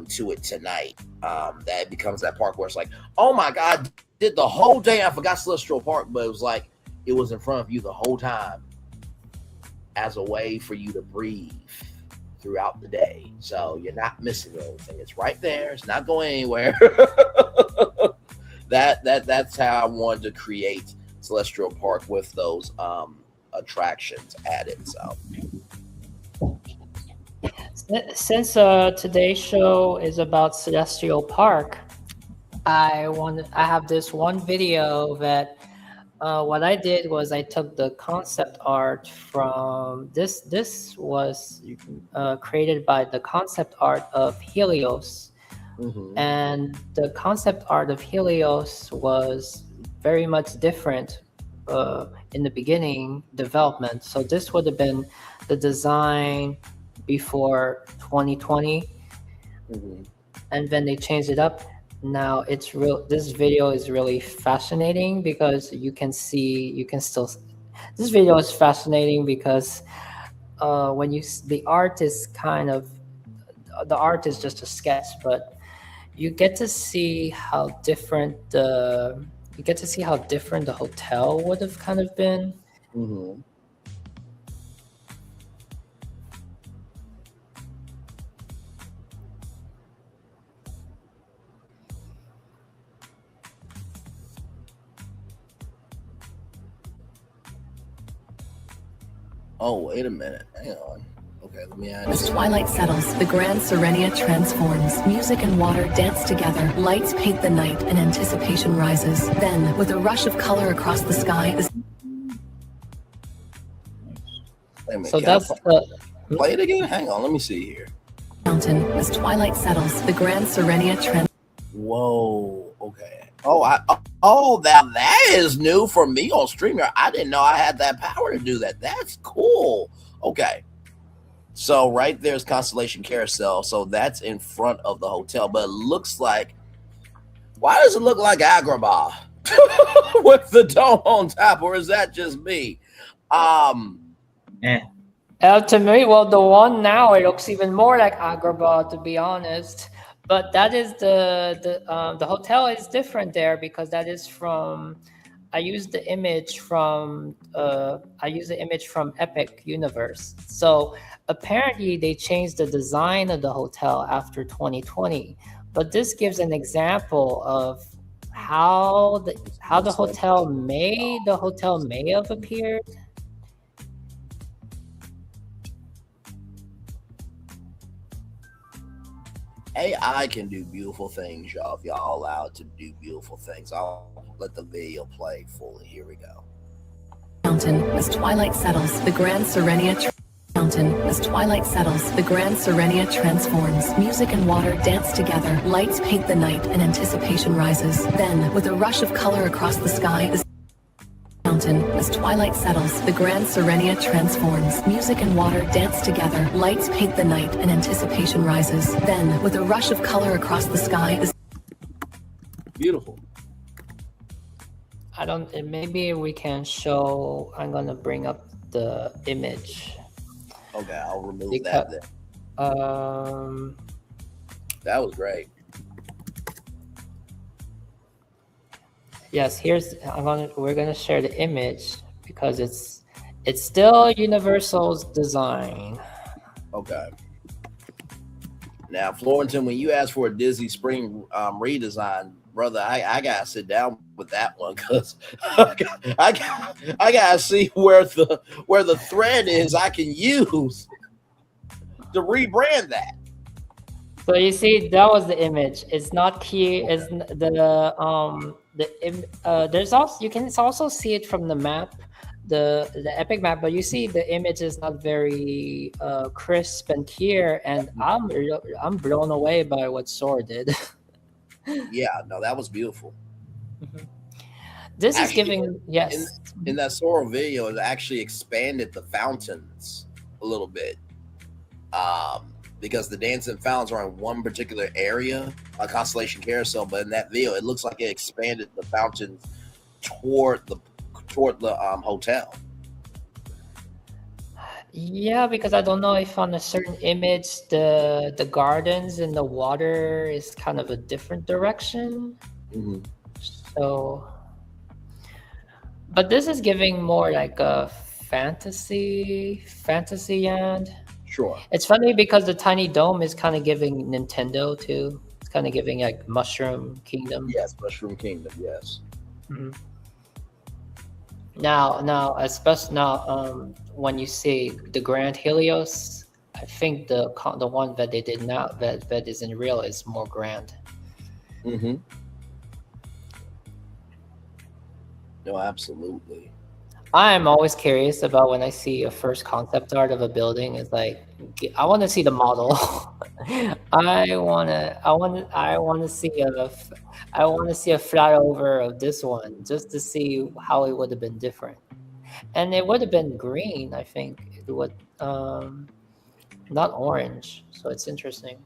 S3: to it tonight. That it becomes that park where it's like, oh my God, did the whole day I forgot Celestial Park, but it was like it was in front of you the whole time as a way for you to breathe throughout the day. So you're not missing anything. It's right there. It's not going anywhere. That's how I wanted to create Celestial Park with those attractions added. So
S15: since today's show is about Celestial Park, I have this one video that what I did was I took the concept art from this was created by the concept art of Helios. And the concept art of Helios was very much different in the beginning development. So this would have been the design before 2020, and then they changed it up. Now it's real. This video is really fascinating because this video is fascinating because when the art is just a sketch, but you get to see how different the hotel would have kind of been.
S3: Oh, wait a minute. Hang on. Okay, let me add
S19: As
S3: this.
S19: twilight settles, the Grand Serenia transforms. Music and water dance together. Lights paint the night and anticipation rises. Then, with a rush of color across the sky,
S3: Wait a minute.
S15: So
S3: Can I
S15: that's
S3: play it again? Hang on. Let me see here.
S19: mountain. As twilight settles, the Grand Serenia
S3: Whoa. Okay. That is new for me on StreamYard. I didn't know I had that power to do that. That's cool. Okay. So right there's Constellation Carousel. So that's in front of the hotel, but it looks like, why does it look like Agrabah with the dome on top, or is that just me?
S15: To me, well, the one now, it looks even more like Agrabah, to be honest. But that is the hotel is different there because that is from. I used the image from Epic Universe. So apparently they changed the design of the hotel after 2020. But this gives an example of how the hotel may have appeared.
S3: AI can do beautiful things, y'all. If y'all allow it to do beautiful things, I'll let the video play fully. Here we go.
S19: Mountain as twilight settles, the Grand Serenia Mountain as twilight settles, the Grand Serenia transforms. Music and water dance together. Lights paint the night and anticipation rises. Then, with a rush of color across the sky, the mountain as twilight settles, the Grand Serenia transforms. Music and water dance together. Lights paint the night and anticipation rises. Then, with a rush of color across the sky, the
S3: beautiful.
S15: I don't. Maybe we can show. I'm gonna bring up the image.
S3: Okay, I'll remove that then. That was great.
S15: Yes, we're gonna share the image because it's still Universal's design.
S3: Okay. Now, Florentin, when you asked for a Disney Spring redesign, brother, I gotta sit down with that one because I gotta see where the thread is I can use to rebrand that.
S15: So you see, that was the image. It's not key. It's there's also, you can also see it from the map, the Epic map, but you see the image is not very crisp and clear, and I'm blown away by what Soar did.
S3: Yeah, no, that was beautiful.
S15: This actually, is giving, yes.
S3: In that Soar video, it actually expanded the fountains a little bit. Because the dancing fountains are in one particular area, a Constellation Carousel, but in that video, it looks like it expanded the fountains toward the hotel.
S15: Yeah, because I don't know if on a certain image the gardens and the water is kind of a different direction.
S3: Mm-hmm.
S15: So, but this is giving more like a fantasy land.
S3: Sure.
S15: It's funny because the tiny dome is kind of giving Nintendo too. It's kind of giving like Mushroom Kingdom.
S3: Yes, Mushroom Kingdom. Yes.
S15: Mm-hmm. Now, especially now, when you see the Grand Helios, I think the one that they did now that isn't real is more grand.
S3: Mm-hmm. No, absolutely.
S15: I'm always curious about when I see a first concept art of a building. It's like I want to see the model. I want to see a flyover of this one just to see how it would have been different, and it would have been green. I think it would, not orange. So it's interesting.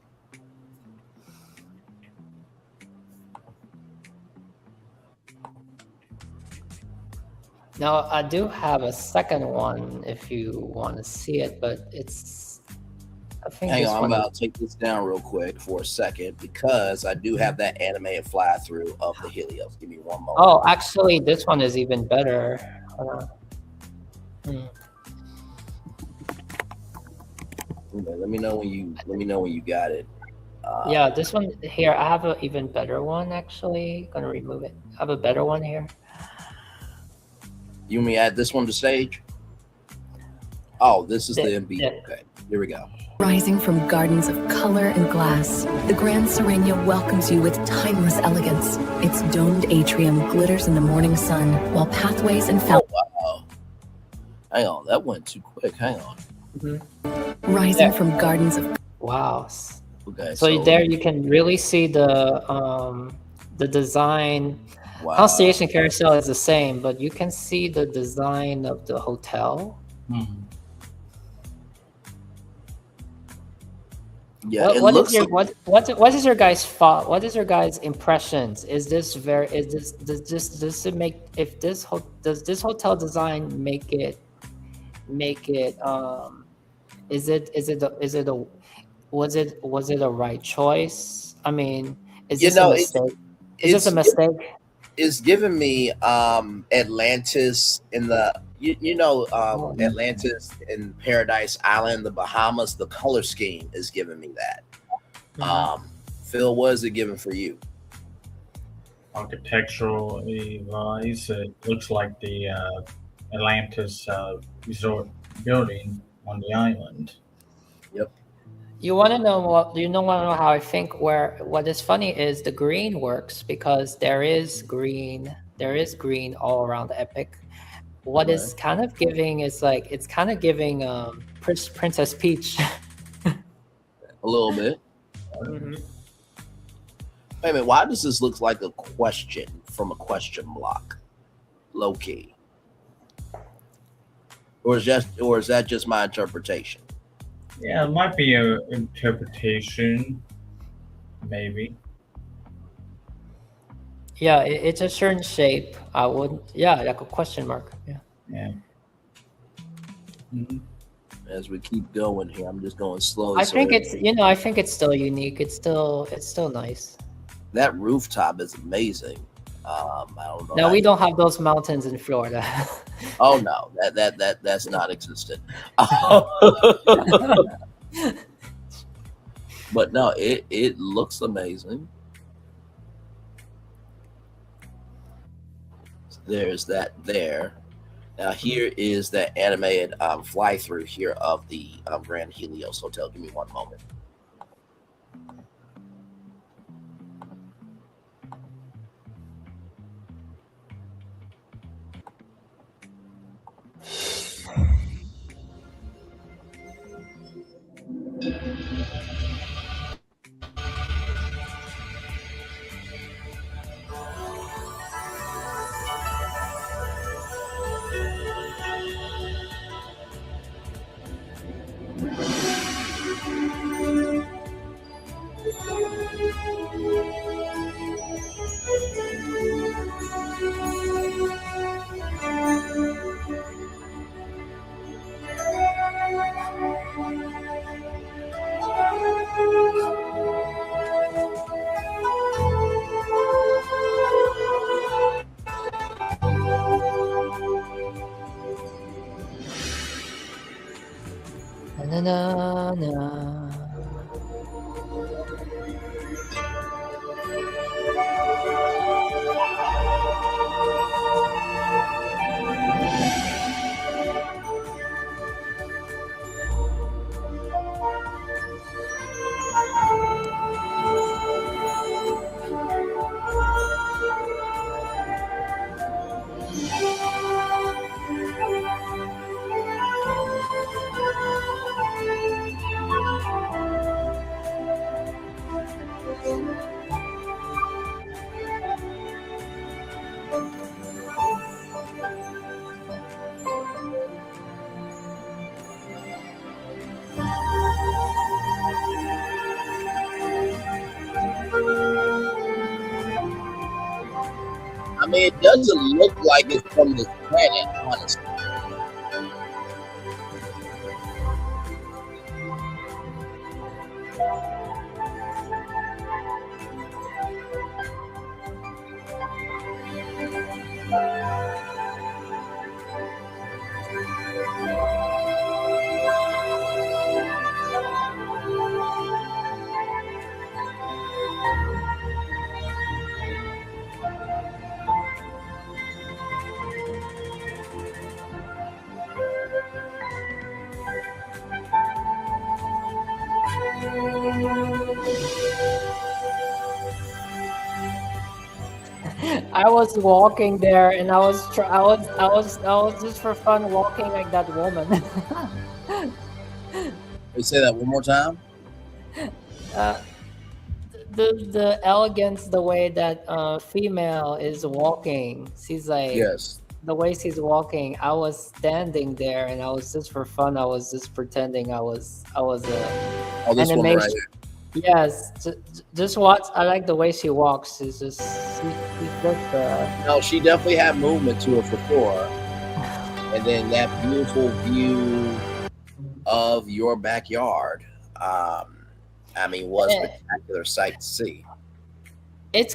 S15: Now, I do have a second one if you want to see it, but it's... I think
S3: Hang on, I'm about to take this down real quick for a second because I do have that animated fly-through of the Helios. Give me one moment.
S15: Oh, actually, this one is even better.
S3: Okay, let me know when you got it.
S15: Yeah, this one here, I have an even better one, actually. Gonna remove it. I have a better one here.
S3: You want me to add this one to stage? Oh, this is the MB.
S15: Yeah.
S3: Okay, here we go.
S19: Rising from gardens of color and glass, the Grand Serenia welcomes you with timeless elegance. Its domed atrium glitters in the morning sun, while pathways and fountains.
S3: Oh, wow. Hang on, that went too quick. Hang on.
S15: Mm-hmm.
S19: Rising from gardens of...
S15: Wow.
S3: Okay,
S15: so there you can really see the design.
S3: Wow.
S15: Constellation Carousel is the same, but you can see the design of the hotel.
S3: Mm-hmm. Yeah,
S15: what is your guys' thought? What is your guys' impressions? Does this make, if this does this hotel design make it was it a right choice? I mean, is this a mistake? Is this a mistake?
S3: It's giving me Atlantis in the Atlantis in Paradise Island, the Bahamas. The color scheme is giving me that.
S15: Mm-hmm.
S3: Phil, what is it giving for you?
S16: Architecturally wise, it looks like the Atlantis resort building on the island.
S3: Yep.
S15: You want to know what? You don't want to know how I think? Where what is funny is the green works because there is green. There is green all around Epic. What is kind of giving is like it's kind of giving Princess Peach.
S3: A little bit.
S15: Mhm.
S3: Wait a minute. Why does this look like a question from a question block? Low key. Or is that just my interpretation?
S16: Yeah, it might be a interpretation, maybe.
S15: Yeah, it's a certain shape. I would, yeah, like a question mark. Yeah.
S16: Yeah.
S3: As we keep going here, I'm just going slowly.
S15: I think it's I think it's still unique. It's still nice.
S3: That rooftop is amazing. I don't know.
S15: Now we don't have those mountains in Florida.
S3: Oh no, that's not existent. But no, it looks amazing. There's that there. Now here is the animated fly through here of the Grand Helios Hotel. Give me one moment.
S15: Na, na, na.
S3: I mean, it doesn't look like it's from this planet, honestly.
S15: I was walking there, and I was just for fun walking like that woman.
S3: Wait, say that one more time.
S15: The elegance, the way that female is walking, she's like
S3: Yes.
S15: the way she's walking. I was standing there, and I was just for fun. I was just pretending I was
S3: Oh, this one
S15: animation.
S3: right here.
S15: Yes, just watch. I like the way she walks. She's just
S3: No, she definitely had movement to it for sure. And then that beautiful view of your backyard. I mean, was a spectacular sight to see.
S15: It's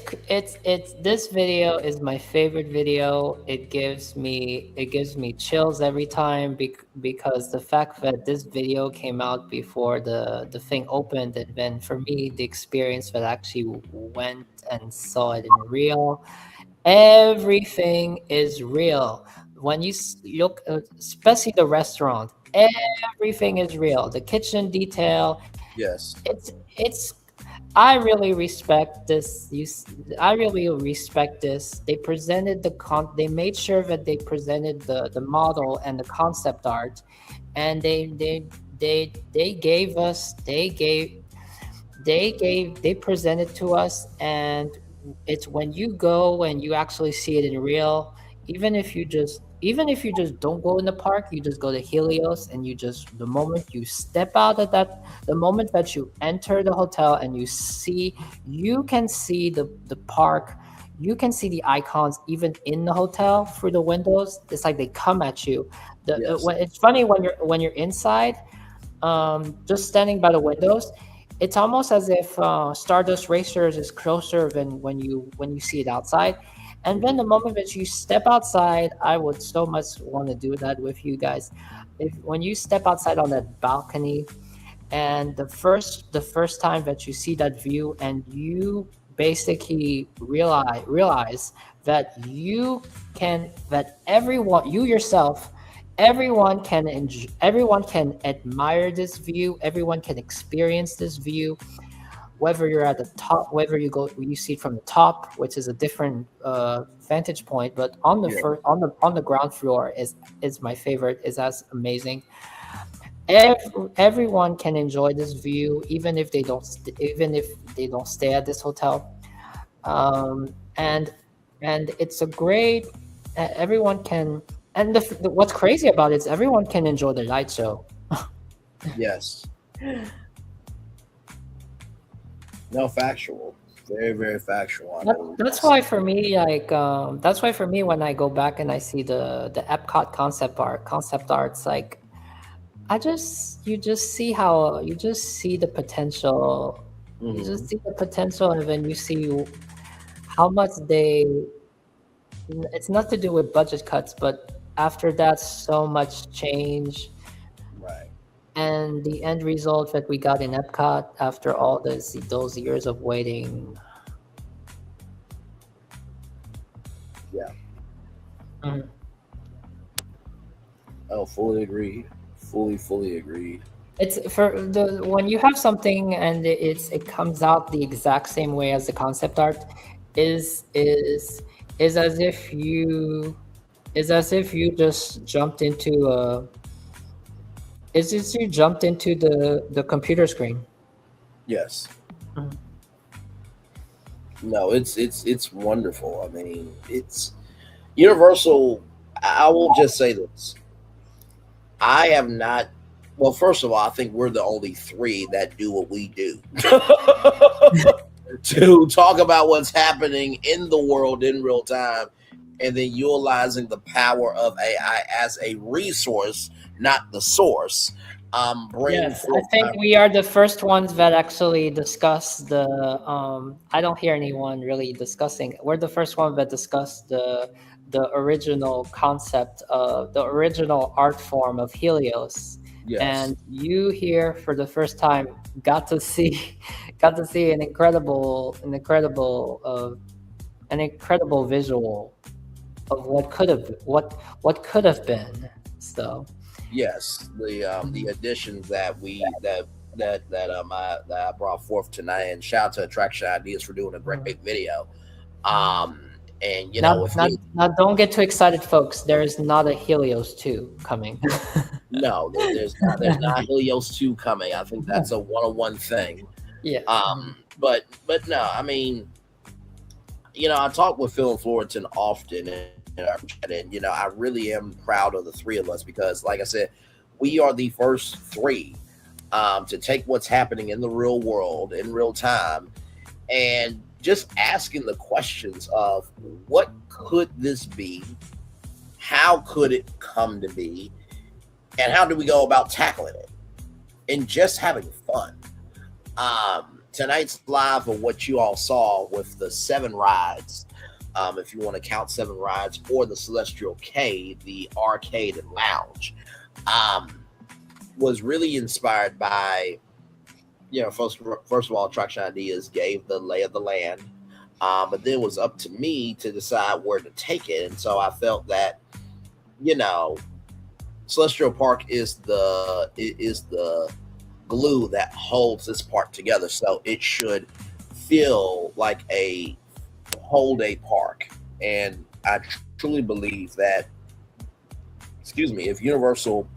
S15: this video is my favorite video. It gives me chills every time because the fact that this video came out before the thing opened, and then for me the experience that I actually went and saw it in real. Everything is real. When you look, especially the restaurant, everything is real. The kitchen detail,
S3: Yes.
S15: It's I really respect this. I really respect this. They presented they made sure that they presented the model and the concept art, and they gave us they presented to us, and it's when you go and you actually see it in real, even if you just don't go in the park, you just go to Helios, and you just the moment you step out of the moment that you enter the hotel and you can see the park, you can see the icons even in the hotel through the windows. It's like they come at you.
S3: Yes.
S15: It's funny when you're inside, just standing by the windows, it's almost as if Stardust Racers is closer than when you see it outside. And then the moment that you step outside, I would so much want to do that with you guys. If when you step outside on that balcony, and the first time that you see that view, and you basically realize that everyone, you yourself, everyone can admire this view, everyone can experience this view, whether you're at the top, whether you see it from the top, which is a different vantage point, but on the
S3: Yeah.
S15: on the ground floor is my favorite, is as amazing. Everyone can enjoy this view, even if they don't stay at this hotel. And it's a great, everyone can, and what's crazy about it is everyone can enjoy the light show.
S3: Yes. No, factual. Very, very factual. I know.
S15: That's why for me, that's why for me, when I go back and I see the Epcot concept arts, like you just see the potential. You just see the potential, and then you see how much it's not to do with budget cuts, but after that, so much change.
S3: Right.
S15: And the end result that we got in Epcot after all those years of waiting.
S3: Yeah.
S15: Mhm.
S3: Oh, fully agreed. Fully agreed.
S15: It's when you have something and it comes out the exact same way as the concept art, is is is as if you just jumped into the computer screen.
S3: Yes.
S15: Mhm.
S3: No, it's wonderful. I mean, it's Universal. I will just say this. I have not. Well, first of all, I think we're the only three that do what we do to talk about what's happening in the world in real time, and then utilizing the power of AI as a resource, not the source.
S15: Yes, I think we are the first ones that actually discuss the. I don't hear anyone really discussing. We're the first one that discuss the original concept of the original art form of Helios.
S3: Yes.
S15: And you here for the first time got to see an incredible visual of what could have been. So.
S3: Yes, the additions that I brought forth tonight, and shout out to Attraction Ideas for doing a great video. And
S15: Now don't get too excited, folks. There is not a Helios 2 coming.
S3: No, there's not Helios 2 coming. I think that's a one-on-one thing.
S15: Yeah.
S3: But no, I mean, I talk with Phil and Florentin often, and I really am proud of the three of us because, like I said, we are the first three to take what's happening in the real world in real time and just asking the questions of what could this be, how could it come to be, and how do we go about tackling it, and just having fun. Tonight's live of what you all saw with the 7 rides, if you want to count 7 rides, or the Celestial K, the arcade and lounge, was really inspired by, first of all, Attraction Ideas gave the lay of the land, but then it was up to me to decide where to take it. And so I felt that, Celestial Park is the glue that holds this part together. So it should feel like a whole day park. And I truly believe that, excuse me, if Universal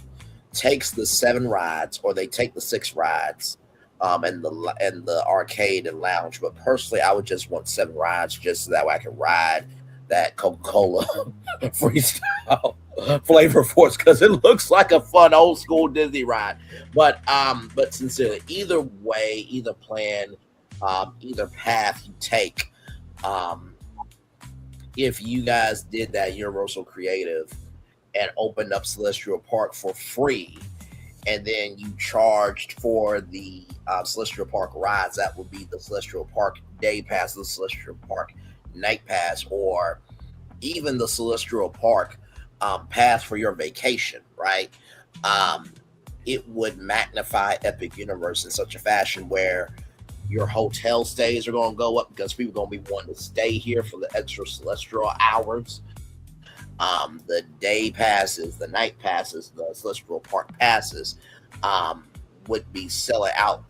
S3: takes the 7 rides or they take the 6 rides, and the arcade and lounge, but personally I would just want 7 rides just so that way I can ride that Coca-Cola freestyle flavor force, because it looks like a fun old school Disney ride. But sincerely, either way, either plan, either path you take, if you guys did that Universal Creative and opened up Celestial Park for free, and then you charged for the Celestial Park rides, that would be the Celestial Park Day Pass, the Celestial Park Night Pass, or even the Celestial Park pass for your vacation, right? It would magnify Epic Universe in such a fashion where your hotel stays are going to go up because people are going to be wanting to stay here for the extra Celestial hours. The day passes, the night passes, the Celestial Park passes would be selling out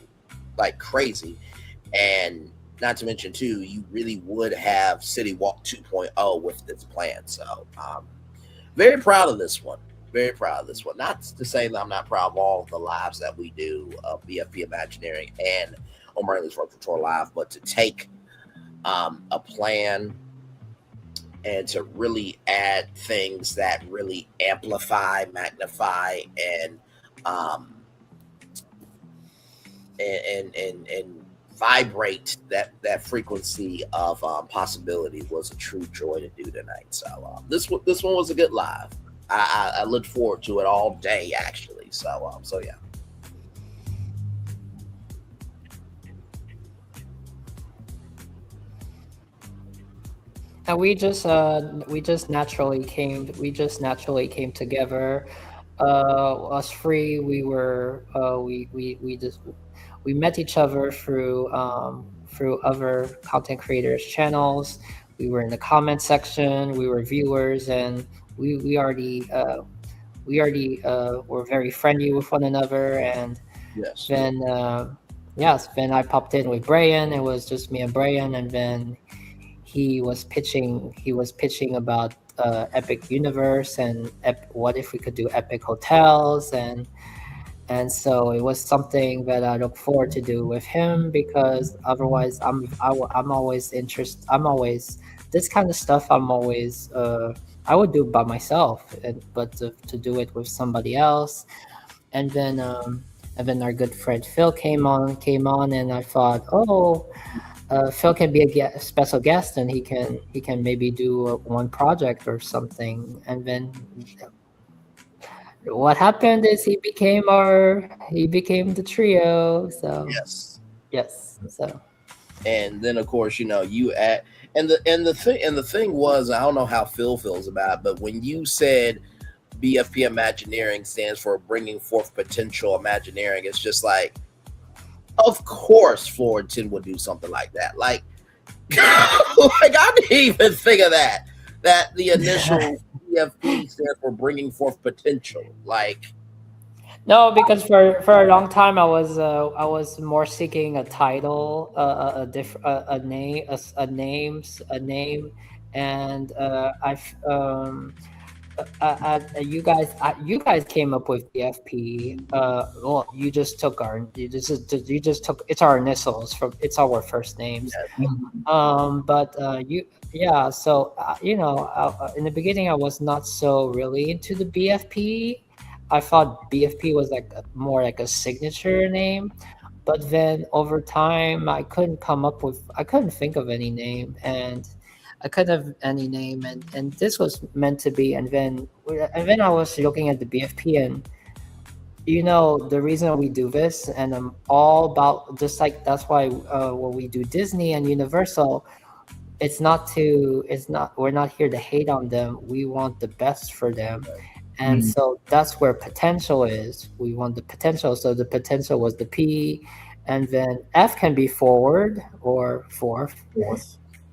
S3: like crazy. And not to mention, too, you really would have City Walk 2.0 with this plan. So very proud of this one. Very proud of this one. Not to say that I'm not proud of all of the lives that we do of BFP Imagineering and O'Malley's Virtual Tour Live, but to take a plan and to really add things that really amplify, magnify, and vibrate that frequency of possibility was a true joy to do tonight. So this one was a good live. I look forward to it all day, actually. So yeah.
S15: And we just naturally came together. Us three, we met each other through other content creators channels. We were in the comment section, we were viewers, and we already were very friendly with one another. And
S3: yes,
S15: then then I popped in with Brian. It was just me and Brian, and then he was pitching about Epic Universe and what if we could do Epic Hotels, and so it was something that I look forward to do with him, because otherwise I'm always interested. I'm always this kind of stuff. I'm always I would do by myself, but to do it with somebody else. And then our good friend Phil came on, and I thought, Phil can be a special guest, and he can maybe do one project or something. And then what happened is he became the trio. So yes. So,
S3: and then of course, you add, and the thing was, I don't know how Phil feels about it, but when you said BFP Imagineering stands for Bringing Forth Potential Imagineering, it's just like, of course Florentin would do something like that. Like I didn't even think of that the initial BFP stands for Bringing Forth Potential. Like,
S15: no, because for a long time I was more seeking a title, a name, and you guys came up with BFP. Well, you just took it's our initials it's our first names. So in the beginning I was not so really into the BFP. I thought BFP was more like a signature name, but then over time I couldn't think of any name, and and this was meant to be. And then I was looking at the BFP, and the reason we do this, and I'm all about, just like that's why when we do Disney and Universal, we're not here to hate on them. We want the best for them. And so that's where potential is. We want the potential. So the potential was the P, and then F can be forward or fourth.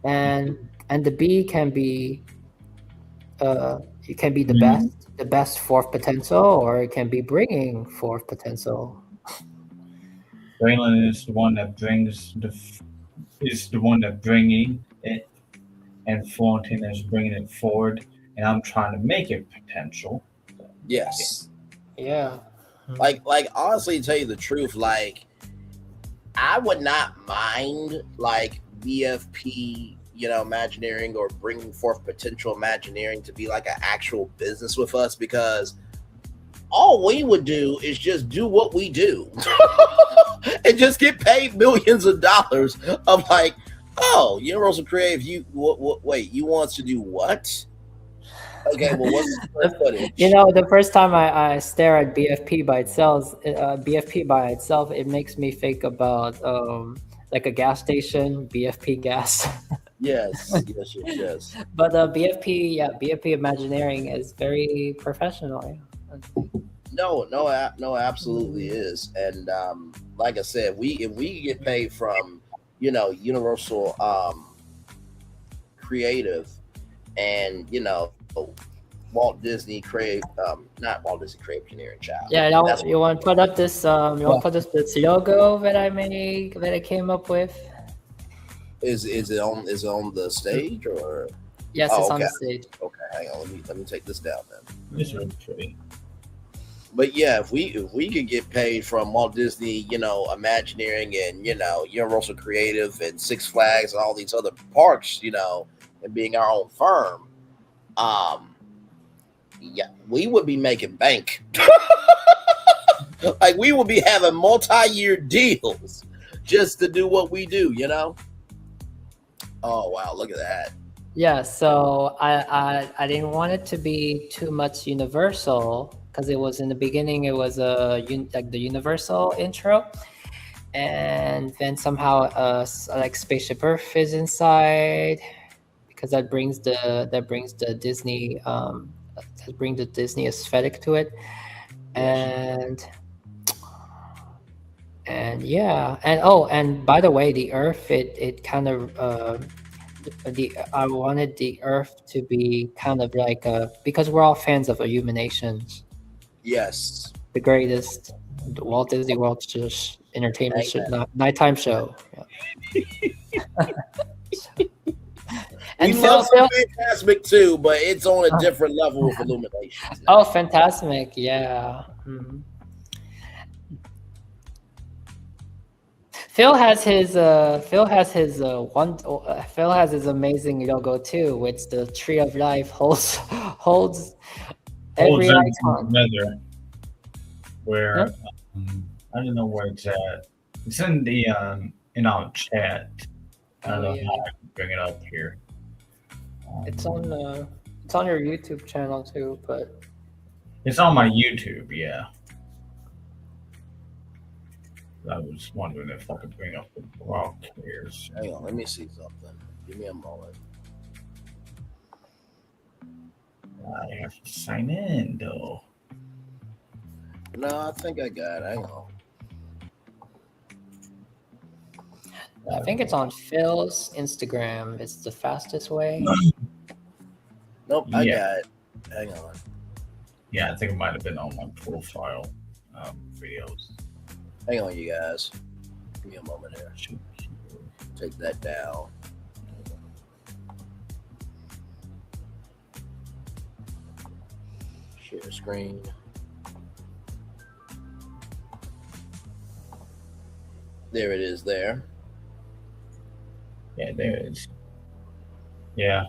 S15: And the B can be it can be the best fourth potential, or it can be bringing forth potential.
S16: Braylon is the one that bringing it, and Florentin is bringing it forward, and I'm trying to make it potential.
S3: Yes.
S15: Yeah.
S3: Like honestly, to tell you the truth, like I would not mind like BFP, Imagineering, or bringing forth potential Imagineering to be like an actual business with us, because all we would do is just do what we do and just get paid millions of dollars of like, oh, Universal Creative, you wait, you want to do what? Okay, well, what's the square footage?
S15: The first time I stare at BFP by itself, it makes me think about like a gas station, BFP gas.
S3: Yes.
S15: But BFP Imagineering is very professional.
S3: No, absolutely is. And like I said, if we get paid from Universal Creative and Walt Disney Creative, not Walt Disney Creative Engineering, child.
S15: Yeah, you want to put up this this logo that I came up with.
S3: Is it on the stage or?
S15: Yes, it's on the stage.
S3: Okay, hang on. Let me take this down then.
S16: It's really pretty.
S3: But yeah, if we could get paid from Walt Disney, Imagineering, and Universal Creative and Six Flags and all these other parks, and being our own firm, yeah, we would be making bank. Like we would be having multi-year deals just to do what we do, Oh wow, look at that.
S15: Yeah, so I didn't want it to be too much Universal, because it was in the beginning, it was like the Universal intro, and then somehow like Spaceship Earth is inside, because that brings the Disney the Disney aesthetic to it, and yeah, and by the way, the Earth, it kind of I wanted the Earth to be kind of like because we're all fans of Illuminations.
S3: Yes.
S15: The greatest Walt Disney World entertainment show, nighttime show. Yeah.
S3: And Phil, Fantasmic too, but it's on a different level of Illuminations.
S15: Oh, Fantasmic, yeah. Mm-hmm. Phil has his amazing logo too, which the Tree of Life holds every icon.
S16: Together, where I don't know where it's at. It's in the in our chat. I don't know how I can bring it up here.
S15: It's on your YouTube channel too, but
S16: it's on my YouTube. Yeah. I was wondering if I could bring up the rock here.
S3: Hang on, let me see something. Give me a moment.
S16: I have to sign in though.
S3: No, I think I got it. Hang on.
S15: I think it's on Phil's Instagram. It's the fastest way.
S3: Nope, I got it. Hang on.
S16: Yeah, I think it might have been on my profile videos.
S3: Hang on, you guys. Give me a moment here. Take that down. Share screen. There it is there.
S16: Yeah, there it is. Yeah.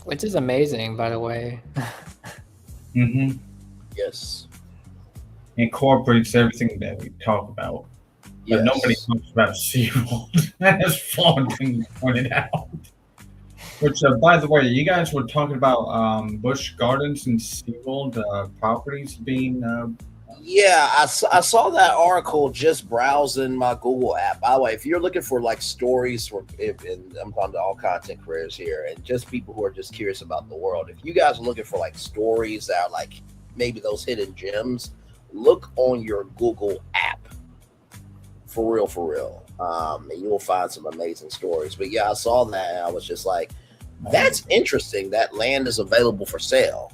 S15: Which is amazing, by the way.
S16: Mm-hmm.
S3: Yes.
S16: Incorporates everything that we talk about. But nobody talks about SeaWorld, as Florentin pointed out. Which, by the way, you guys were talking about Busch Gardens and SeaWorld properties being...
S3: Yeah, I saw that article just browsing my Google app. By the way, if you're looking for like stories and I'm talking to all content creators here and just people who are just curious about the world, if you guys are looking for like stories that are like maybe those hidden gems, look on your Google app. For real. And you will find some amazing stories. But yeah, I saw that and I was just like, that's interesting. That land is available for sale.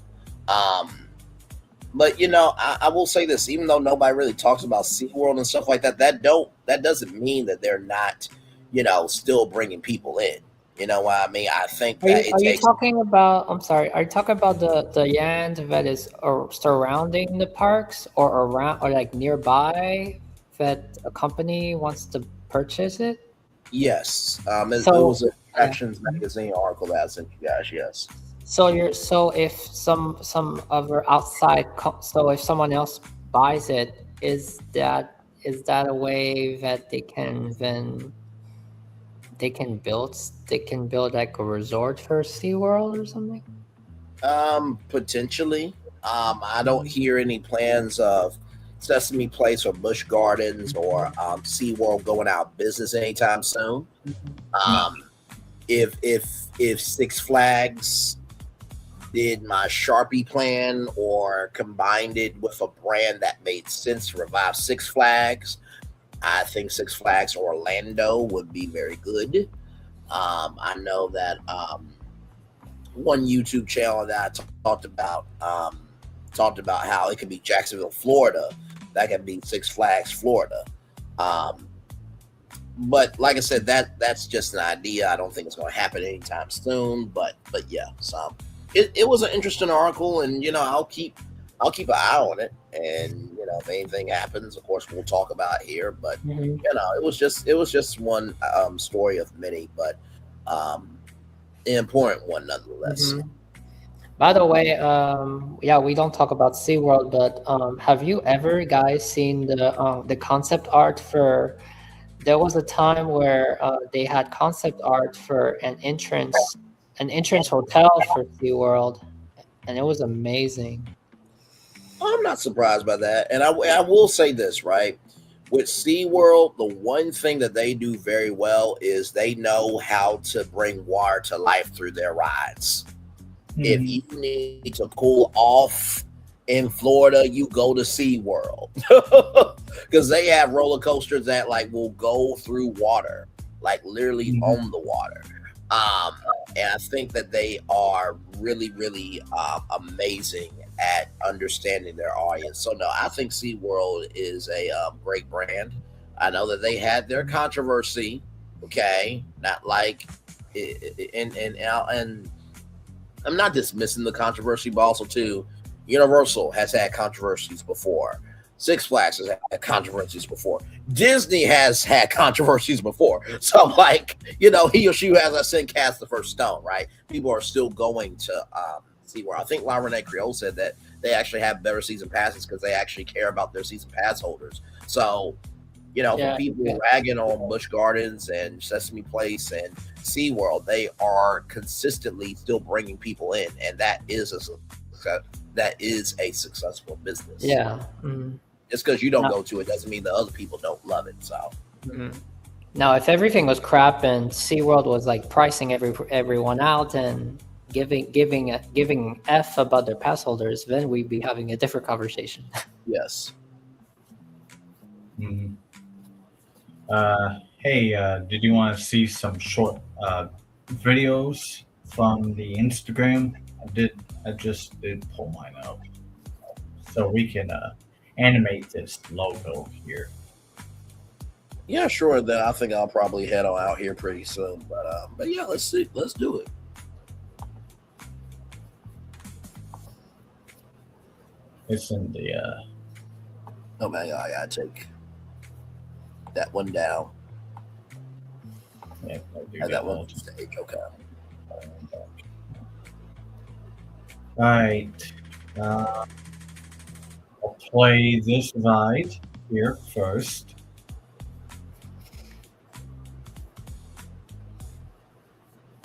S3: But I will say this: even though nobody really talks about SeaWorld and stuff like that, that doesn't mean that they're not, still bringing people in. You know what I mean? I think that it
S15: Are you
S3: takes.
S15: talking about? I'm sorry. Are you talking about the land that is surrounding the parks or around or like nearby that a company wants to purchase it?
S3: Yes, it
S15: So
S3: was an Attractions magazine article that I sent you guys. Yes.
S15: so if some other outside so if someone else buys it, is that a way that they can build like a resort for SeaWorld or something?
S3: Potentially. I don't hear any plans of Sesame Place or Busch Gardens or SeaWorld going out of business anytime soon. If Six Flags did my Sharpie plan or combined it with a brand that made sense to revive Six Flags, I think Six Flags Orlando would be very good. I know that one YouTube channel that I talked about how it could be Jacksonville, Florida. That can be Six Flags, Florida. But like I said, that's just an idea. I don't think it's going to happen anytime soon. But yeah, so it was an interesting article, and I'll keep an eye on it. And if anything happens, of course we'll talk about it here. But it was just one story of many, but an important one nonetheless.
S15: By the way, yeah, we don't talk about SeaWorld, but have you ever guys seen the concept art for? There was a time where they had concept art for an entrance hotel for SeaWorld, and it was amazing.
S3: I'm not surprised by that, and I will say this, right? With SeaWorld, the one thing that they do very well is they know how to bring water to life through their rides. If you need to cool off in Florida, you go to SeaWorld because they have roller coasters that will go through water, literally on the water. And I think that they are really, really amazing at understanding their audience. So no, I think SeaWorld is a great brand. I know that they had their controversy. Okay, not and I'm not dismissing the controversy, but also too, Universal has had controversies before. Six Flags has had controversies before. Disney has had controversies before. So he or she who has cast the first stone, right? People are still going to see where I think La Renee Creole said that they actually have better season passes because they actually care about their season pass holders. So, for people ragging on Busch Gardens and Sesame Place and SeaWorld, they are consistently still bringing people in, and that is a successful business.
S15: Yeah.
S3: Just because you don't go to it doesn't mean the other people don't love it. So.
S15: Now, if everything was crap and SeaWorld was pricing everyone out and giving F about their pass holders, then we'd be having a different conversation.
S3: Yes.
S16: Hey, did you want to see some short videos from the Instagram? I just did pull mine up, so we can animate this logo here.
S3: Yeah, sure. Then I think I'll probably head on out here pretty soon. But yeah, let's see. Let's do it.
S16: It's in the.
S3: Oh man, I gotta take that one down.
S16: Yeah,
S3: that one stage. Okay.
S16: All right. I'll play this ride here first.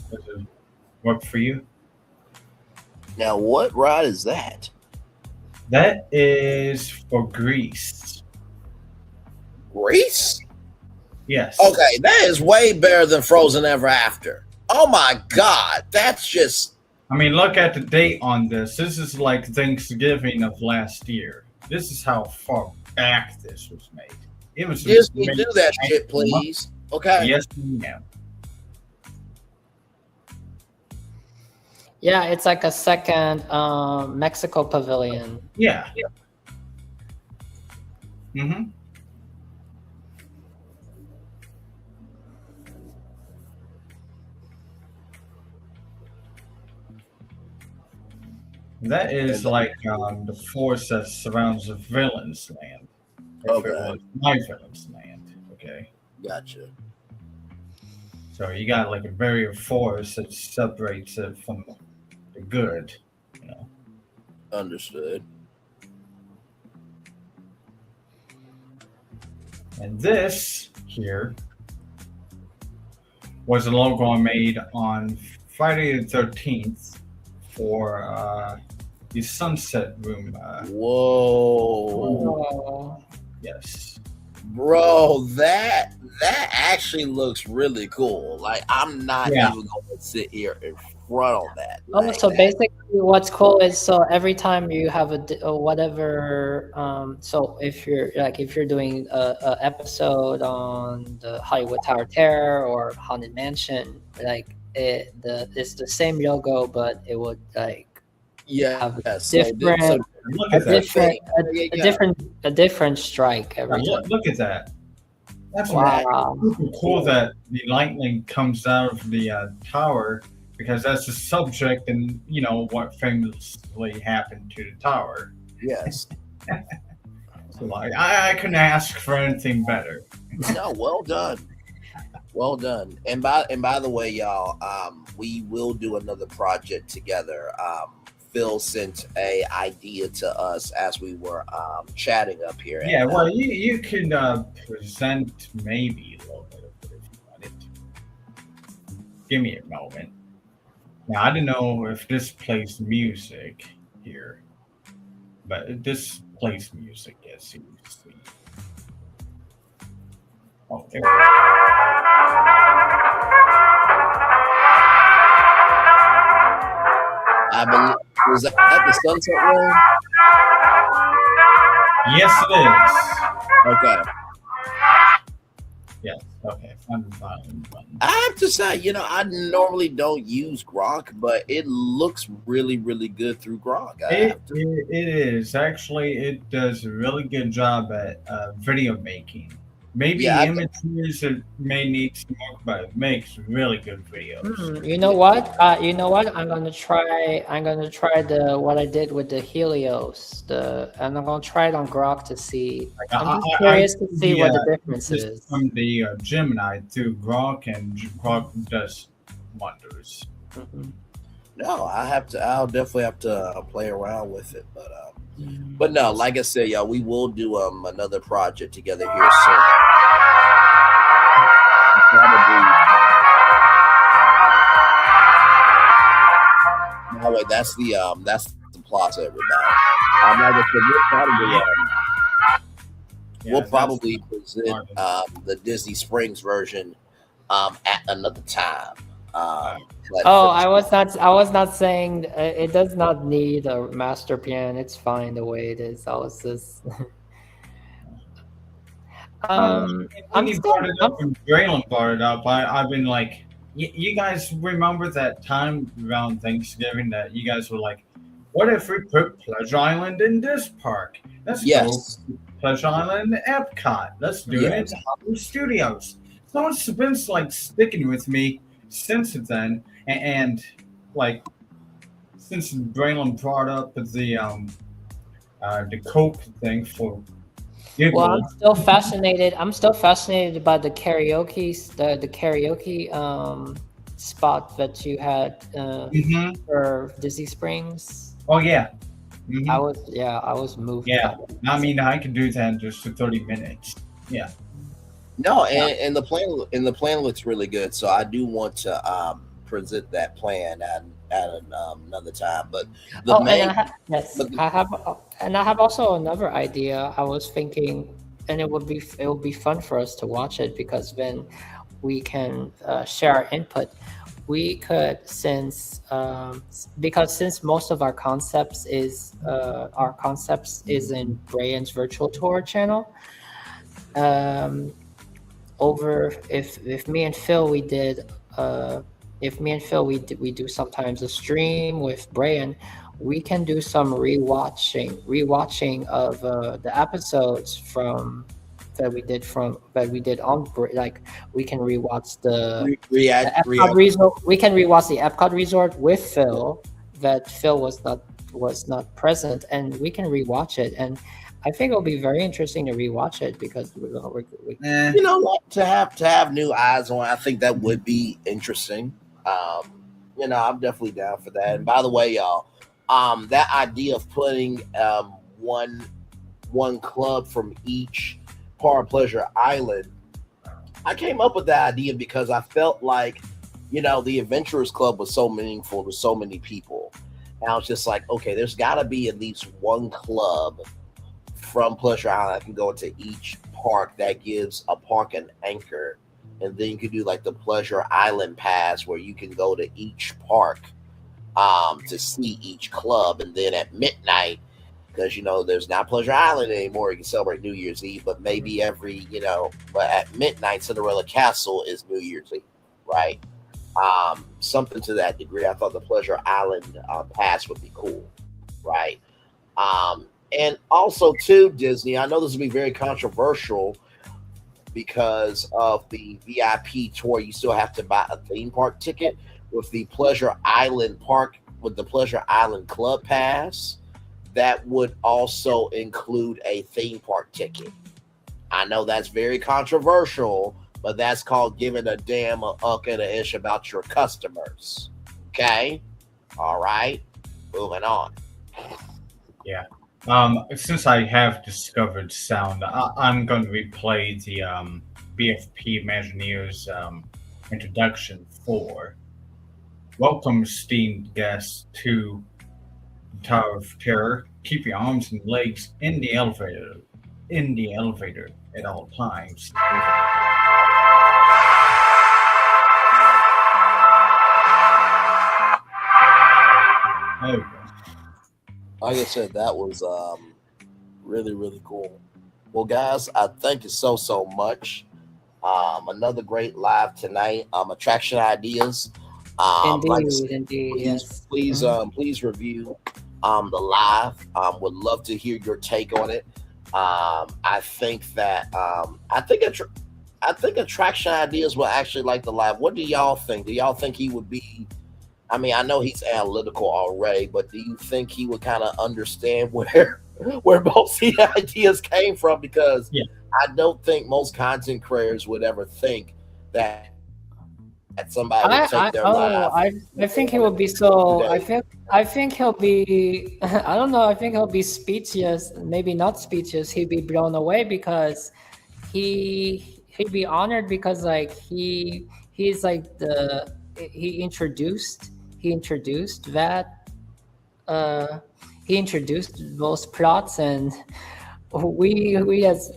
S16: Does it work for you?
S3: Now, what ride is that?
S16: That is for Greece.
S3: Greece?
S16: Yes.
S3: Okay, that is way better than Frozen Ever After. Oh my God, that's just.
S16: I mean, look at the date on this. This is like Thanksgiving of last year. This is how far back this was made. It was
S3: Disney, do that shit, please. Okay.
S16: Yes, ma'am.
S15: Yeah, it's like a second Mexico pavilion.
S16: Yeah. Mm-hmm. That is like the force that surrounds the villain's land. If it was my villain's land, okay.
S3: Gotcha.
S16: So you got like a barrier force that separates it from the good, you know.
S3: Understood.
S16: And this here was a logo I made on Friday the 13th for the Sunset Room.
S3: Whoa.
S16: Yes.
S3: Bro, that actually looks really cool. Like, I'm not even going to sit here in front of that.
S15: Oh, so basically what's cool is, so every time you have a whatever, so if you're doing a episode on the Hollywood Tower Terror or Haunted Mansion, like it's the same logo, but it would like have a different strike every time.
S16: Look at that. That's
S15: wow.
S16: Super cool that the lightning comes out of the tower, because that's the subject and you know what famously happened to the tower.
S3: Yes.
S16: So like I couldn't ask for anything better.
S3: No, well done. Well done. And by the way, y'all, we will do another project together. Phil sent a idea to us as we were chatting up here.
S16: Yeah, well, you can present maybe a little bit of it if you wanted to. Give me a moment. Now, I don't know if this plays music here, but this plays music, as you see. Oh, there we go.
S3: I believe, was that the Sunset Room?
S16: Yes, it is.
S3: Okay.
S16: Yes. Okay.
S3: I have to say, you know, I normally don't use Grok, but it looks really, really good through Grok.
S16: It is. Actually, it does a really good job at video making. Maybe images it may need some work, but it makes really good videos.
S15: You know what? I'm gonna try the what I did with the Helios. And I'm gonna try it on Grok to see. I'm just curious to see what the difference is.
S16: From the Gemini to Grok, and Grok does wonders.
S3: No, I'll definitely have to play around with it, but no, like I said, y'all, we will do another project together here soon. No, wait, that's the plaza, everybody. Like I said, we'll probably present the Disney Springs version at another time.
S15: I was not saying it does not need a master plan. It's fine the way it is. I was just
S16: When Braylon brought it up, I've been like, you guys remember that time around Thanksgiving that you guys were like, what if we put Pleasure Island in this park? Let's go Pleasure Island and Epcot. Let's do it in Hollywood Studios. So it's been like sticking with me since then, and like since Braylon brought up the Coke thing for.
S15: Well, I'm still fascinated by the karaoke spot that you had for Disney Springs.
S16: Oh yeah.
S15: I was moved.
S16: Yeah, I mean, I can do that in just 30 minutes. Yeah.
S3: No, and the plan looks really good. So I do want to present that plan at another time. But
S15: I have also another idea. I was thinking, and it would be fun for us to watch it, because then we can share our input. We could, because since most of our concepts is in Brian's virtual tour channel. If me and Phil we did if me and Phil we do sometimes a stream with Brian, we can do some rewatching of the episodes from that we did on like we can rewatch the Epcot resort. We can rewatch the Epcot resort with Phil that Phil was not present, and we can rewatch it. And I think it'll be very interesting to rewatch it because
S3: you know, like to have new eyes on. I think that would be interesting. You know, I'm definitely down for that. And by the way, y'all, that idea of putting one club from each part of Pleasure Island, I came up with that idea because I felt like, you know, the Adventurers Club was so meaningful to so many people. And I was just like, okay, there's got to be at least one club from Pleasure Island that can go into each park that gives a park an anchor. And then you could do like the Pleasure Island Pass where you can go to each park to see each club. And then at midnight, because, you know, there's not Pleasure Island anymore, you can celebrate New Year's Eve, but maybe but at midnight, Cinderella Castle is New Year's Eve, right? Something to that degree. I thought the Pleasure Island Pass would be cool, right? And also, too, Disney, I know this will be very controversial because of the VIP tour. You still have to buy a theme park ticket. With the Pleasure Island Park, with the Pleasure Island Club Pass, that would also include a theme park ticket. I know that's very controversial, but that's called giving a damn, a uck, and a ish about your customers. Okay? All right? Moving on.
S16: Yeah. Since I have discovered sound, I'm going to replay the BFP Imagineers introduction for welcome, esteemed guests, to the Tower of Terror. Keep your arms and legs in the elevator at all times. There we go.
S3: Like I said, that was really, really cool. Well, guys, I thank you so much. Another great live tonight. Attraction ideas.
S15: Indeed, yes.
S3: Please review the live. Would love to hear your take on it. I think that I think attraction ideas will actually like the live. What do y'all think? Do y'all think he would be? I mean, I know he's analytical already, but do you think he would kind of understand where most of the ideas came from? Because I don't think most content creators would ever think that somebody would take their life.
S15: I think he will be so. I think he'll be. I don't know. I think he'll be speechless. Maybe not speechless. He'd be blown away because he'd be honored because like he's like he introduced that he introduced those plots, and we as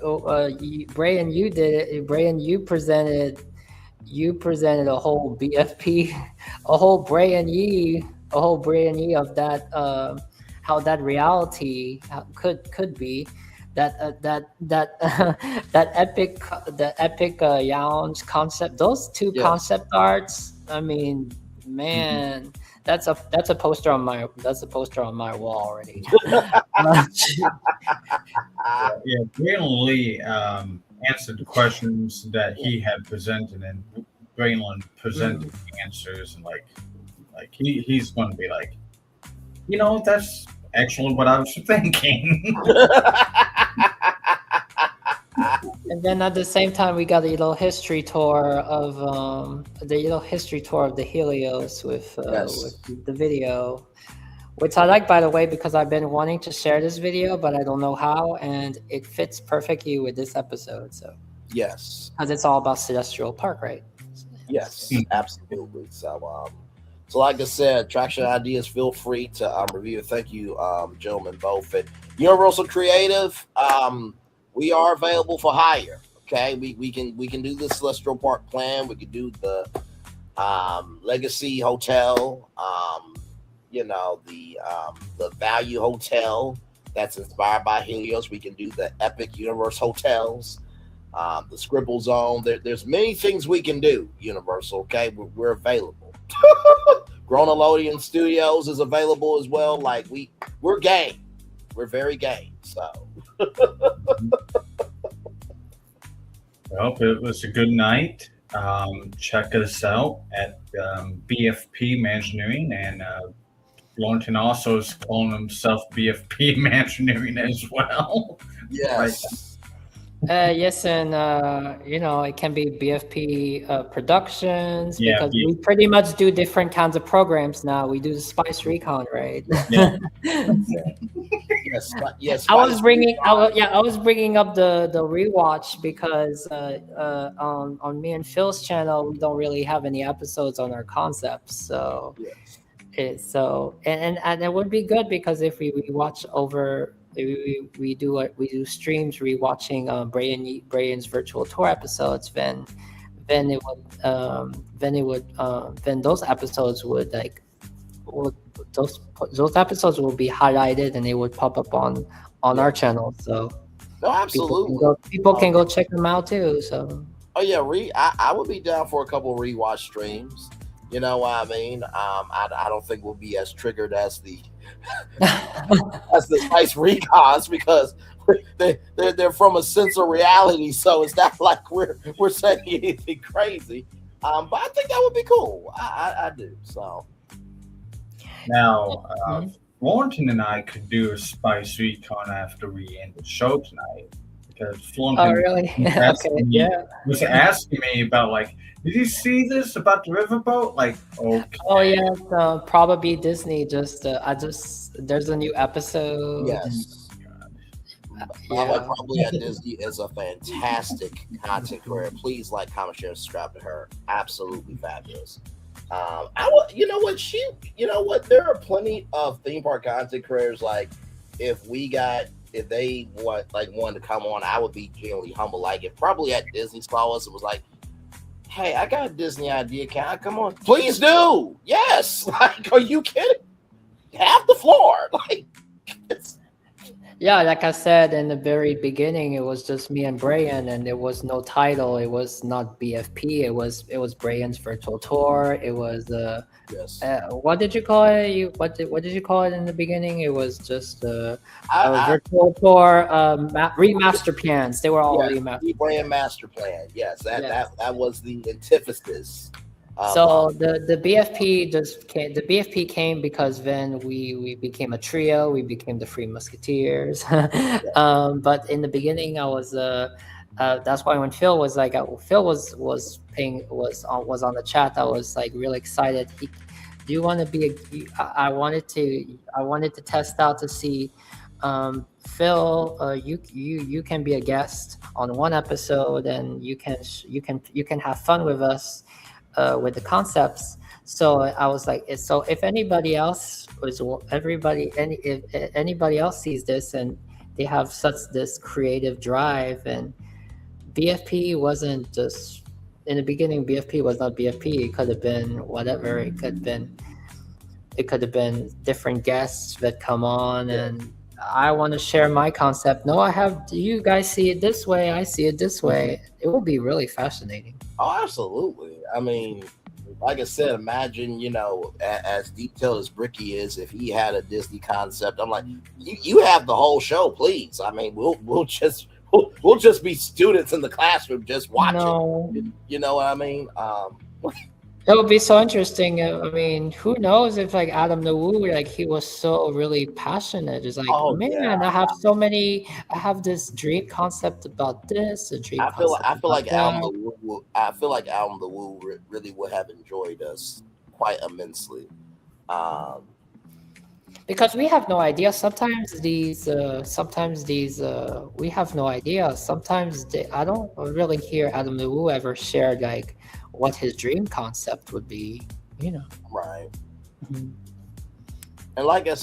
S15: Bray and you did it. Bray and you presented a whole BFP, a whole Bray and Ye of that how that reality could be that epic Yawn's concept. Those two concept arts. I mean, man, that's a poster on my wall already.
S16: Braylon Lee answered the questions that he had presented, and Braylon presented the answers, and like he's going to be like, you know, that's actually what I was thinking.
S15: And then at the same time, we got a little history tour of the Helios with the video, which I like, by the way, because I've been wanting to share this video, but I don't know how, and it fits perfectly with this episode. So
S3: yes,
S15: because it's all about Celestial Park, right?
S3: Yes, absolutely. So like I said, attraction ideas, feel free to review. Thank you, gentlemen, both. At Universal Creative, we are available for hire. Okay, we can do the Celestial Park plan. We can do the Legacy Hotel. The Value Hotel that's inspired by Helios. We can do the Epic Universe hotels, the Scribble Zone. There's many things we can do. Universal. Okay, we're available. Gronolodian Studios is available as well. Like we're game. We're very game. So
S16: Well, it was a good night. Check us out at BFP Imagineering, and Florentin also is calling himself BFP Imagineering as well.
S3: Yes.
S15: Yes, and it can be BFP Productions,
S16: Yeah,
S15: because we pretty much do different kinds of programs now. We do the Spice Recon, right?
S16: Yeah.
S3: Yes.
S15: I was bringing up the rewatch because on me and Phil's channel we don't really have any episodes on our concepts, so and it would be good because if we rewatch over. We do streams rewatching Brian's virtual tour episodes. Then those episodes would those episodes will be highlighted and they would pop up on our channel. So
S3: no, absolutely,
S15: people can go check them out too. So
S3: I would be down for a couple rewatch streams. You know what I mean? I don't think we'll be as triggered as the Spice Recons because they're from a sense of reality, so it's not like we're saying anything crazy. But I think that would be cool. I do. So
S16: now, Florentin and I could do a Spice Recon after we end the show tonight because Florentin was asking me about like. Did you see this about the riverboat? Like, okay.
S15: Oh yeah, probably Disney. There's a new episode.
S3: Yes. Probably at Disney is a fantastic content creator. Please like, comment, share, and subscribe to her. Absolutely fabulous. You know what? There are plenty of theme park content creators. Like, if they wanted to come on, I would be genuinely humble. Like, if probably at Disney saw us, it was like, hey, I got a Disney idea. Can I come on? Please do. Yes. Like, are you kidding? Have the floor. Like,
S15: yeah, like I said in the very beginning, it was just me and Brian, and there was no title. It was not BFP. It was Brian's virtual tour. It was what did you call it? What did you call it in the beginning? It was just a virtual tour remaster plans. They were all remastered.
S3: Brian master plan. Yes, that was the antithesis.
S15: So the BFP came because then we became a trio. We became the Three Musketeers. But in the beginning, I was that's why when Phil was like Phil was on the chat, I was like really excited. Do you want to be I wanted to test out to see Phil, you can be a guest on one episode and you can have fun with us. With the concepts, so I was like, so if anybody else sees this and they have this creative drive, and BFP wasn't just in the beginning. BFP was not BFP. It could have been whatever. It could have been different guests that come on, and I want to share my concept. No, you guys see it this way. I see it this way. It will be really fascinating.
S3: Oh, absolutely. I mean, like I said, imagine, as detailed as Bricky is, if he had a Disney concept, I'm like, you have the whole show, please. I mean, we'll just be students in the classroom just watching. You know what I mean?
S15: It would be so interesting. I mean, who knows if like Adam the Woo, like he was so really passionate. It's like, I have this dream concept about this.
S3: I feel like Adam the Woo really would have enjoyed us quite immensely.
S15: Because we have no idea. Sometimes these we have no idea. Sometimes I don't really hear Adam the Woo ever share like what his dream concept would be,
S3: Right. Mm-hmm. And like I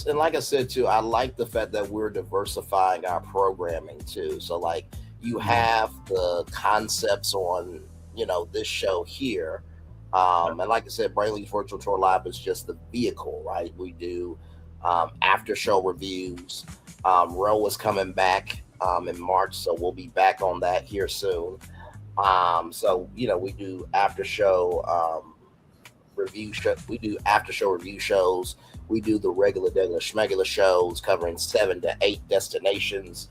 S3: said too, I like the fact that we're diversifying our programming too. So like you have the concepts on, this show here. And like I said, Brainley's Virtual Tour Live is just the vehicle, right? We do after show reviews. Ro is coming back in March, so we'll be back on that here soon. So we do after show review show. We do after show review shows. We do the regular schmegular shows covering 7 to 8 destinations.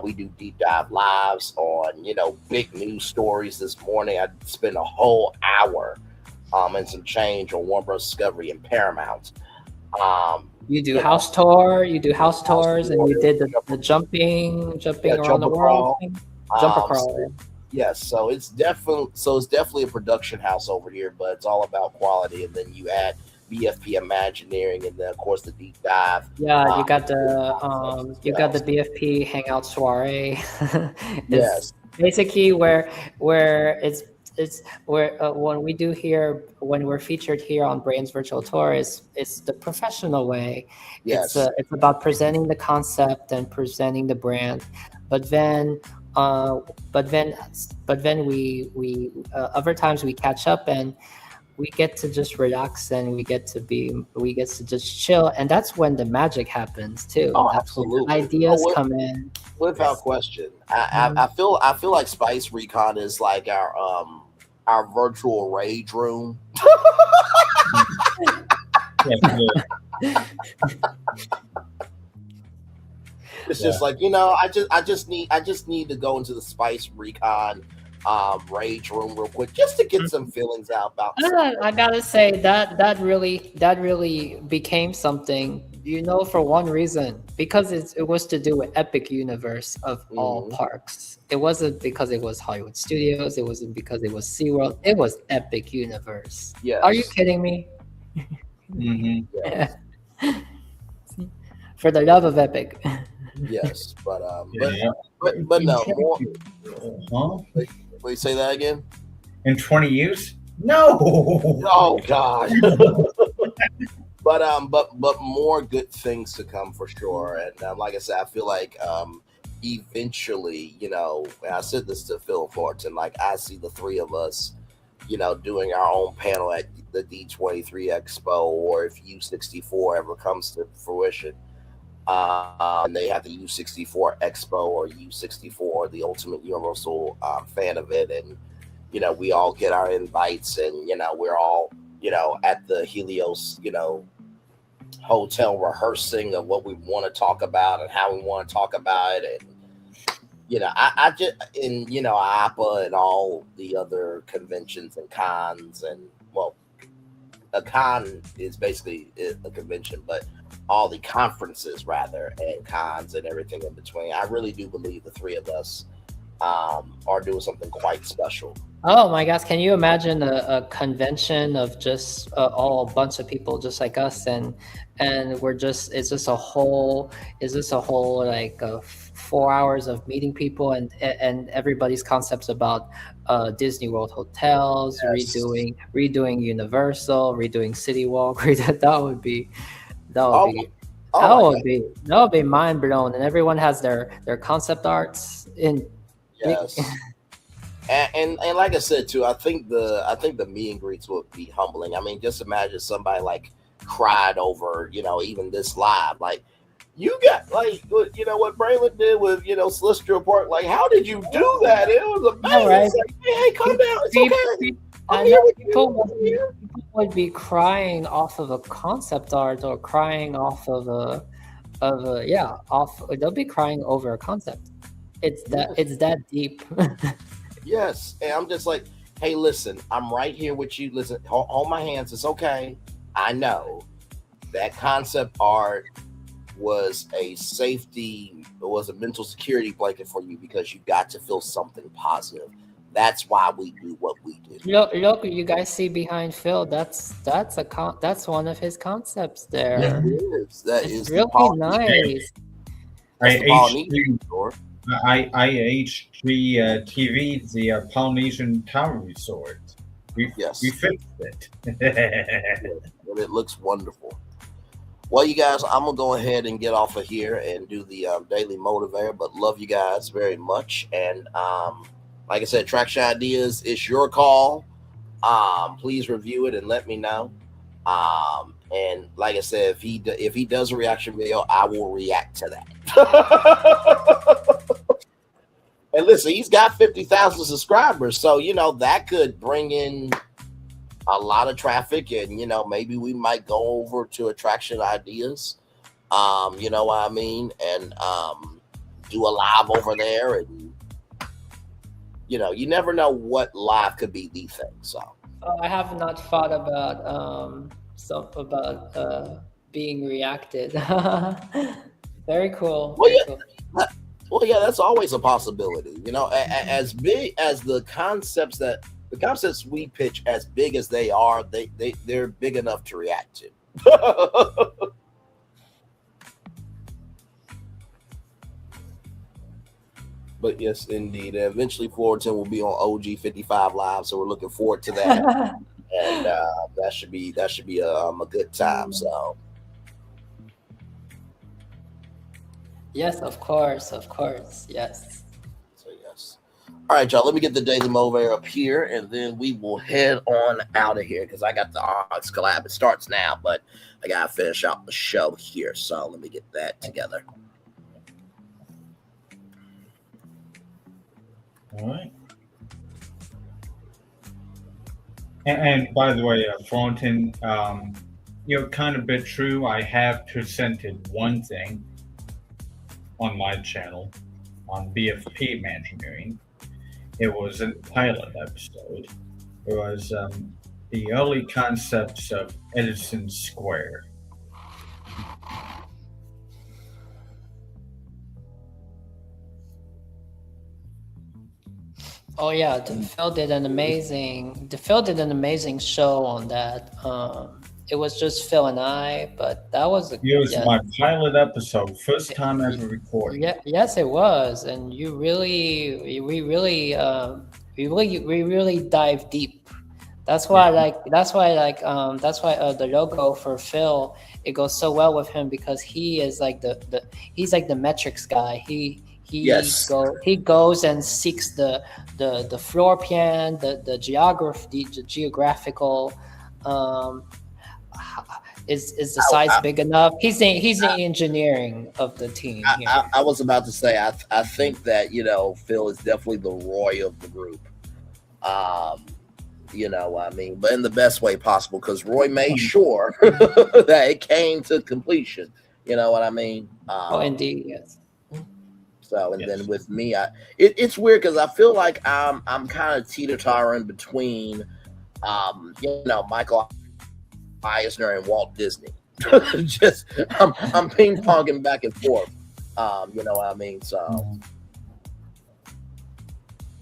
S3: We do deep dive lives on, big news stories. This morning, I spent a whole hour and some change on Warner Bros. Discovery and Paramount.
S15: You do house tour. You do house tours, and you did the jumping around the world. Jumper crawl.
S3: Yes, so it's definitely a production house over here, but it's all about quality. And then you add BFP Imagineering, and then of course the deep dive.
S15: Yeah, you got the BFP Hangout Soiree.
S3: Yes,
S15: basically where it's where when we're featured here on Brains Virtual Tour, it's the professional way.
S3: Yes,
S15: it's about presenting the concept and presenting the brand, but then we other times we catch up and we get to just relax and we get to just chill, and that's when the magic happens too.
S3: Oh,
S15: that's
S3: absolutely.
S15: When ideas come in.
S3: Without question. I feel like Spice Recon is like our virtual rage room. It's just like, I just need to go into the Spice Recon rage room real quick just to get some feelings out about
S15: I gotta say that really became something, for one reason, because it was to do with Epic Universe of all parks. It wasn't because it was Hollywood Studios. It wasn't because it was SeaWorld. It was Epic Universe.
S3: Yes.
S15: Are you kidding me?
S3: Yes.
S15: For the love of Epic.
S3: Yes, but no more.
S16: Huh?
S3: Wait, say that again?
S16: In 20 years? No.
S3: Oh God. But more good things to come for sure. And like I said, I feel like eventually, and I said this to Phil Florentin, like I see the three of us, doing our own panel at the D23 Expo, or if U64 ever comes to fruition. And they have the U64 Expo or U64, the Ultimate Universal fan of it, and we all get our invites, and we're all at the Helios hotel rehearsing of what we want to talk about and how we want to talk about it, and I just APA and all the other conventions and cons, and a con is basically a convention, but all the conferences rather, and cons and everything in between. I really do believe the three of us are doing something quite special.
S15: Oh my gosh, can you imagine a convention of just a bunch of people just like us, and it's just a whole like 4 hours of meeting people and everybody's concepts about Disney World hotels,
S3: yes.
S15: redoing Universal, redoing City Walk. That would be mind blown, and everyone has their concept arts in.
S3: Yes. And like I said too, I think the meet and greets would be humbling. I mean, just imagine somebody like cried over, even this live. Like, you got like, what Braylon did with, Celestial Park. Like, how did you do that? It was amazing.
S15: Right.
S3: It's like, hey, calm down. It's okay.
S15: I know people would be crying off of a concept art, or crying off of they'll be crying over a concept. It's that deep.
S3: Yes, and I'm just like, hey, listen, I'm right here with you. Listen, hold my hands. It's okay. I know that concept art was a mental security blanket for you, because you got to feel something positive. That's why we do what we do.
S15: Look, you guys see behind Phil. That's one of his concepts there.
S3: Yeah, it is. It's
S15: really nice.
S16: IHG TV, the Polynesian Town Resort. We fixed it.
S3: And it looks wonderful. Well, you guys, I'm going to go ahead and get off of here and do the daily motivator, but love you guys very much. And like I said, Traction Ideas, it's your call. Please review it and let me know. And like I said, if he does a reaction video, I will react to that. And listen, he's got 50,000 subscribers, so that could bring in a lot of traffic, and maybe we might go over to attraction ideas. You know what I mean, and do a live over there, and you never know what live could be the thing. So
S15: I have not thought about being reacted. Very cool.
S3: Well,
S15: Very
S3: yeah.
S15: cool.
S3: Well, yeah, that's always a possibility. As big as the concepts we pitch, as big as they are, they're big enough to react to. But yes, indeed. Eventually, Florentin will be on OG 55 Live, so we're looking forward to that, and that should be a good time. So.
S15: Yes, of course, yes.
S3: So yes. All right, y'all. Let me get the Daily Mover up here, and then we will head on out of here because I got the Ox collab. It starts now, but I gotta finish out the show here. So let me get that together.
S16: All right. And by the way, Florentin, you're kind of a bit true. I have presented one thing on my channel on BFP Imagineering. It was a pilot episode. It was the early concepts of Edison Square.
S15: Oh yeah, Phil did an amazing show on that. It was just Phil and I, but that was
S16: It was my pilot episode, first time ever recorded.
S15: Yeah, yes, it was, and we really dive deep. That's why the logo for Phil, it goes so well with him because he is like he's like the metrics guy. He goes and seeks the floor plan, the geographical. Is the size big enough? He's the engineering of the team.
S3: I was about to say I think that Phil is definitely the Roy of the group. I mean, but in the best way possible because Roy made sure that it came to completion. You know what I mean?
S15: Indeed, yes.
S3: So and then with me, it's weird because I feel like I'm kind of teeter-tottering between Michael Eisner and Walt Disney. Just I'm ping-ponging back and forth. You know what I mean? So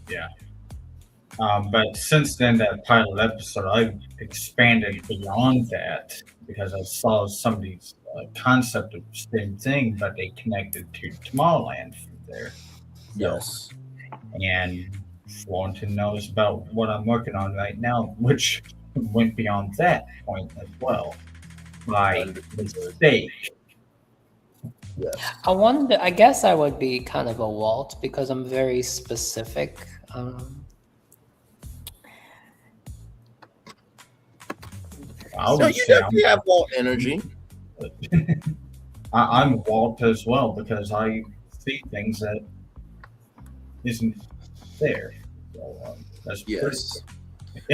S16: yeah. But since then, that pilot episode, I've expanded beyond that because I saw somebody's concept of the same thing, but they connected to Tomorrowland from there.
S3: Yes.
S16: And Florentin knows about what I'm working on right now, which went beyond that point as well. By mistake.
S3: Yes.
S15: I guess I would be kind of a Walt because I'm very specific.
S3: So you definitely have Walt energy.
S16: I'm Walt as well because I see things that isn't there. So, that's
S3: yes.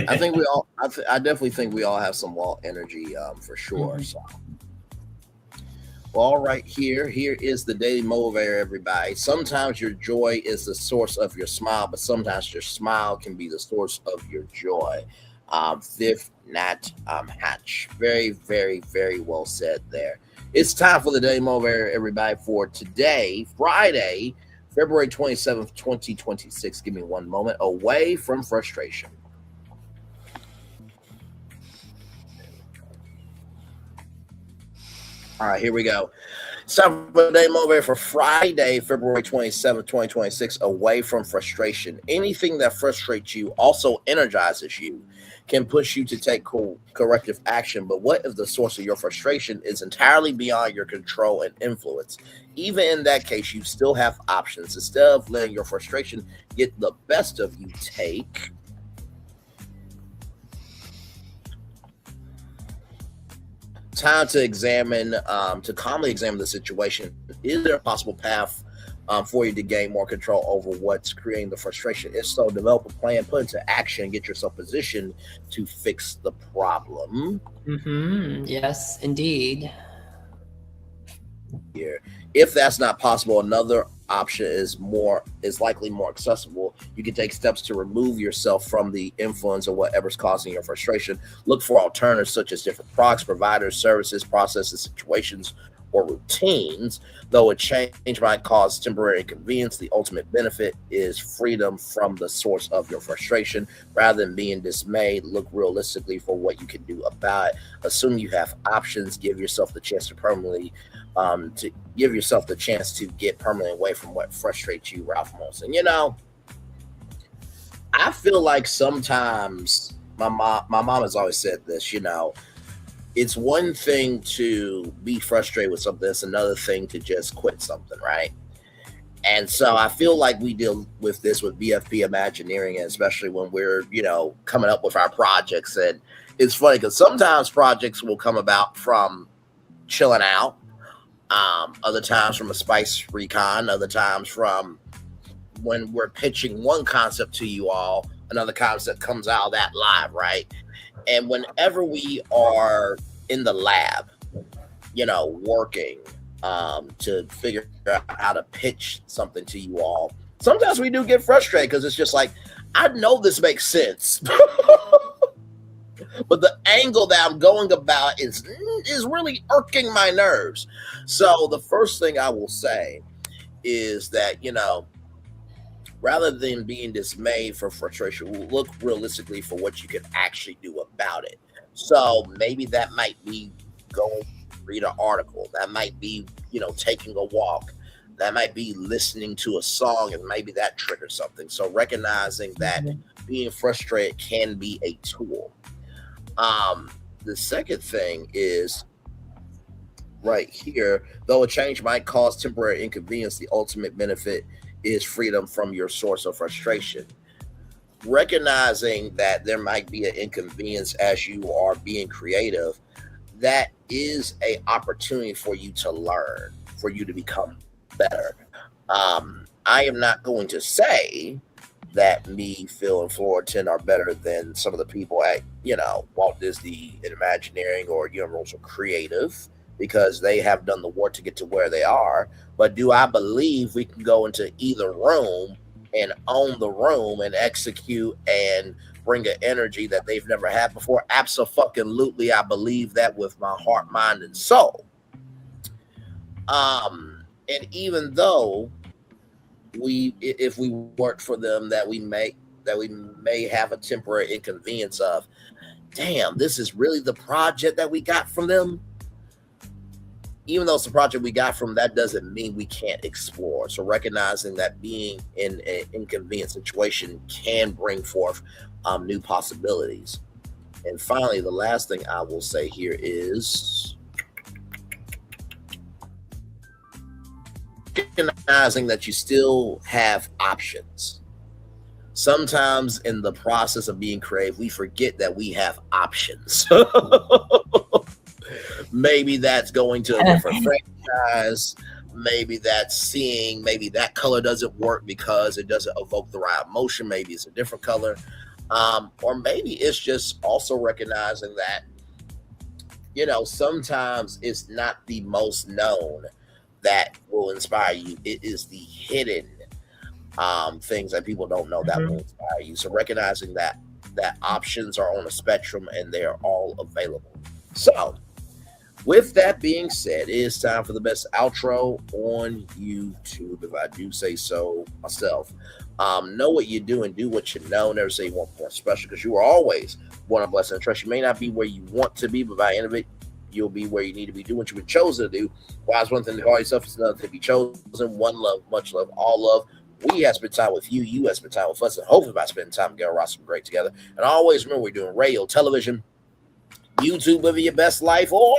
S3: I think we all. I definitely think we all have some Walt energy for sure. Mm-hmm. So, well, all right, here is the Daily Motivator, everybody. Sometimes your joy is the source of your smile, but sometimes your smile can be the source of your joy. Fifth Nat Hatch. Very, very, very well said there. It's time for the Daily Motivator, everybody, for today, Friday, February 27th, 2026. Give me one moment. Away from frustration. All right, here we go. It's time for the Daily Motivator for Friday, February 27th, 2026. Away from frustration. Anything that frustrates you also energizes you, can push you to take corrective action. But what if the source of your frustration is entirely beyond your control and influence? Even in that case, you still have options. Instead of letting your frustration get the best of you, take time to examine, to calmly examine the situation. Is there a possible path for you to gain more control over what's creating the frustration. If so, develop a plan, put into action, and get yourself positioned to fix the problem.
S15: Yes, indeed.
S3: Here, if that's not possible, another option is likely more accessible. You can take steps to remove yourself from the influence of whatever's causing your frustration. Look for alternatives such as different products, providers, services, processes, situations, or routines. Though a change might cause temporary inconvenience, the ultimate benefit is freedom from the source of your frustration. Rather than being dismayed, look realistically for what you can do about it. Assume you have options. Give yourself the chance to get permanently away from what frustrates you, Ralph Molson. You know, I feel like sometimes my mom has always said this, you know, it's one thing to be frustrated with something. It's another thing to just quit something, right? And so I feel like we deal with this with BFP Imagineering, and especially when we're, you know, coming up with our projects. And it's funny because sometimes projects will come about from chilling out, other times from a spice recon, other times from when we're pitching one concept to you all, another concept comes out of that live, right? And whenever we are in the lab, you know, working to figure out how to pitch something to you all, sometimes we do get frustrated because it's just like, I know this makes sense, but the angle that I'm going about is really irking my nerves. So the first thing I will say is that, you know, rather than being dismayed for frustration, we'll look realistically for what you can actually do about it. So maybe that might be going to read an article. That might be, you know, taking a walk. That might be listening to a song, and maybe that triggers something. So recognizing that being frustrated can be a tool. The second thing is right here, though a change might cause temporary inconvenience, the ultimate benefit is freedom from your source of frustration. Recognizing that there might be an inconvenience as you are being creative, that is an opportunity for you to learn, for you to become better. I am not going to say that me, Phil, and Florentin are better than some of the people at, you know, Walt Disney Imagineering or Universal Creative, because they have done the work to get to where they are. But do I believe we can go into either room and own the room and execute and bring an energy that they've never had before? Abso-fucking-lutely, I believe that with my heart, mind, and soul. And even though if we work for them, that we may have a temporary inconvenience of, damn, this is really the project that we got from them. Even though it's the project we got from, that doesn't mean we can't explore. So recognizing that being in an inconvenient situation can bring forth new possibilities. And finally, the last thing I will say here is recognizing that you still have options. Sometimes in the process of being creative, we forget that we have options. Maybe that's going to a different franchise. Maybe that's seeing, maybe that color doesn't work because it doesn't evoke the right emotion. Maybe it's a different color. Or maybe it's just also recognizing that, you know, sometimes it's not the most known that will inspire you. It is the hidden things that people don't know that will inspire you. So recognizing that options are on a spectrum and they're all available. So with that being said, it is time for the best outro on YouTube, if I do say so myself. Know what you do and do what you know. Never say you want more special, because you are always born a blessing and trust. You may not be where you want to be, but by the end of it, you'll be where you need to be. Do what you've been chosen to do. Why is one thing to call yourself, it's another thing to be chosen. One love, much love, all love. We have spent time with you. You have spent time with us. And hopefully by spending time together, we're awesome, great together. And always remember, we're doing radio, television, YouTube, living your best life, or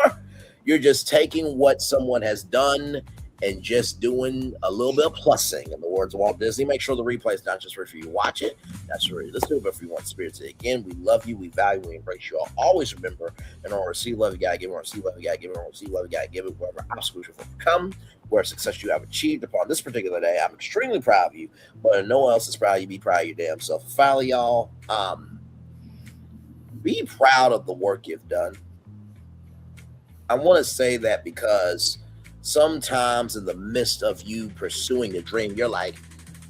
S3: you're just taking what someone has done and just doing a little bit of plussing. In the words of Walt Disney, make sure the replay is not just for you to watch it, not just for you to listen to it, but for you want spirit to. Again, we love you, we value, we embrace you all. Always remember, in order to receive love, you gotta give it. In order to receive love, you gotta give it. In order to receive love, you gotta give it. Wherever obstacles you come, where success you have achieved upon this particular day. I'm extremely proud of you, but if no one else is proud of you, be proud of your damn self. Finally, y'all, be proud of the work you've done. I want to say that because sometimes in the midst of you pursuing a dream, you're like,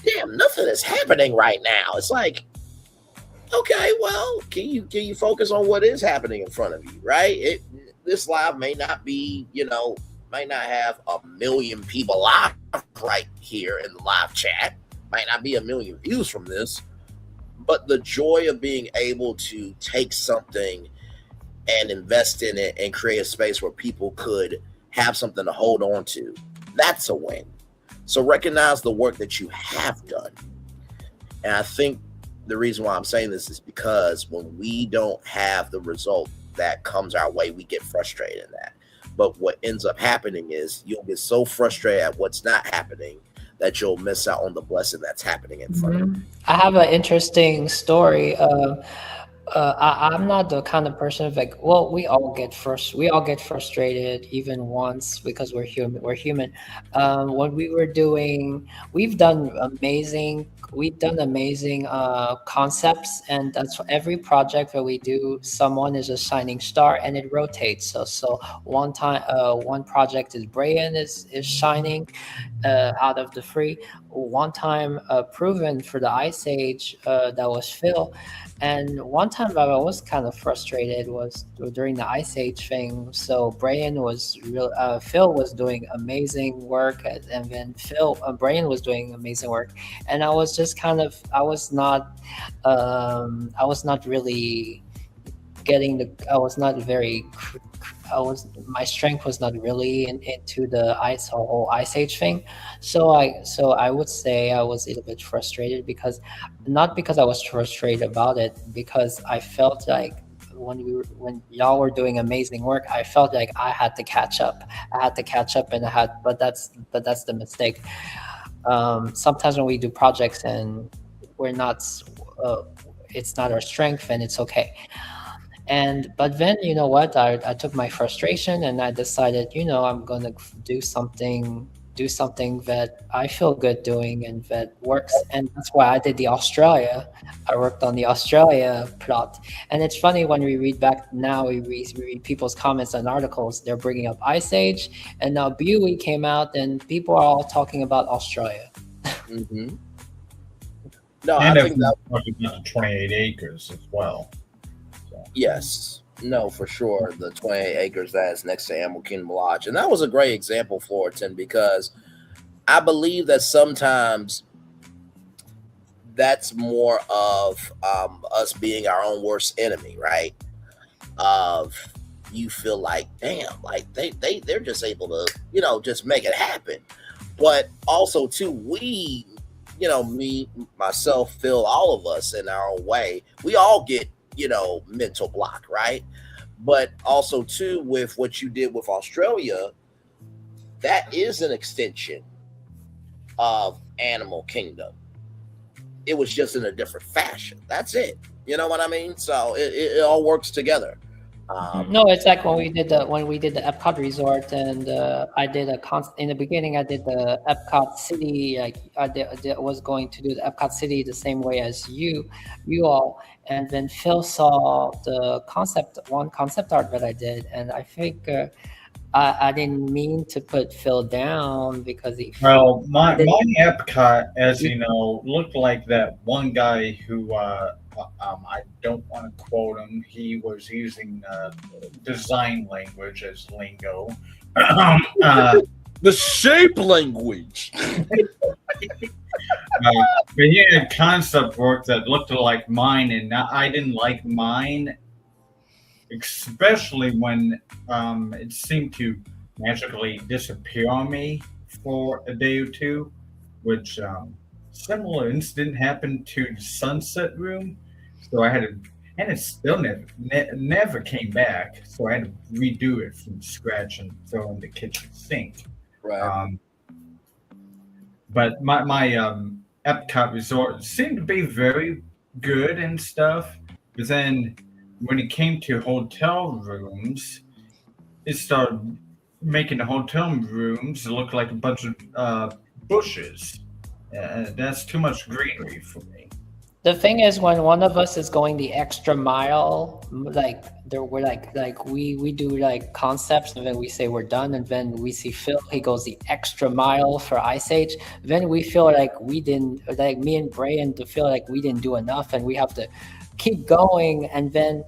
S3: damn, nothing is happening right now. It's like, okay, well, can you focus on what is happening in front of you, right? This live may not be, might not have 1 million people live right here in the live chat, might not be 1 million views from this, but the joy of being able to take something and invest in it and create a space where people could have something to hold on to, that's a win. So recognize the work that you have done. And I think the reason why I'm saying this is because when we don't have the result that comes our way, we get frustrated in that. But what ends up happening is you'll get so frustrated at what's not happening that you'll miss out on the blessing that's happening in front of you.
S15: I have an interesting story. I'm not the kind of person like, well, we all get frustrated even once because we're human. When we've done amazing concepts, and that's for every project that we do. Someone is a shining star, and it rotates. So one project is Brian is shining out of the three. One time proven for the Ice Age, that was Phil. And one time I was kind of frustrated was during the Ice Age thing. So Brian was Phil was doing amazing work, and then Brian was doing amazing work, and I was just I was not really getting my strength was not really into the whole Ice Age thing. So I would say I was a little bit frustrated not because I was frustrated about it, because I felt like when y'all were doing amazing work, I felt like I had to catch up. But that's the mistake. Sometimes when we do projects and we're not, it's not our strength, and it's okay. But then, you know what, I took my frustration and I decided, I'm going to do something that I feel good doing and that works. And that's why I did I worked on the Australia plot. And it's funny when we read back now, we read people's comments and articles, they're bringing up Ice Age, and now Buoy came out and people are all talking about Australia.
S3: Mm-hmm. No,
S16: and
S3: I think that
S16: talking about the 28 acres as well.
S3: Yes, no, for sure. The 28 acres that's next to Animal Kingdom Lodge. And that was a great example, Florentin, because I believe that sometimes that's more of us being our own worst enemy, right? You feel like, damn, like they're just able to, just make it happen. But also, too, we, me, myself, Phil, all of us in our own way, we all get mental block, right? But also too, with what you did with Australia, that is an extension of Animal Kingdom. It was just in a different fashion. That's it. You know what I mean? So it all works together.
S15: No, it's like when we did the Epcot resort, and in the beginning I did the Epcot City. Like I was going to do the Epcot City the same way as you all, and then Phil saw the concept art that I did, and I think I didn't mean to put Phil down because
S16: my Epcot, as you know, looked like that one guy who I don't want to quote him. He was using design language as lingo.
S20: The shape language.
S16: But he had concept work that looked like mine, and I didn't like mine, especially when it seemed to magically disappear on me for a day or two, which similar incident happened to the Sunset Room. So I had to, and it still never came back. So I had to redo it from scratch and throw in the kitchen sink.
S3: Right.
S16: But my Epcot resort seemed to be very good and stuff. But then when it came to hotel rooms, it started making the hotel rooms look like a bunch of bushes. That's too much greenery for me.
S15: The thing is, when one of us is going the extra mile, like we're like we do like concepts, and then we say we're done, and then we see Phil, he goes the extra mile for Ice Age. Then we feel like we didn't, like me and Brian feel like we didn't do enough, and we have to keep going. And then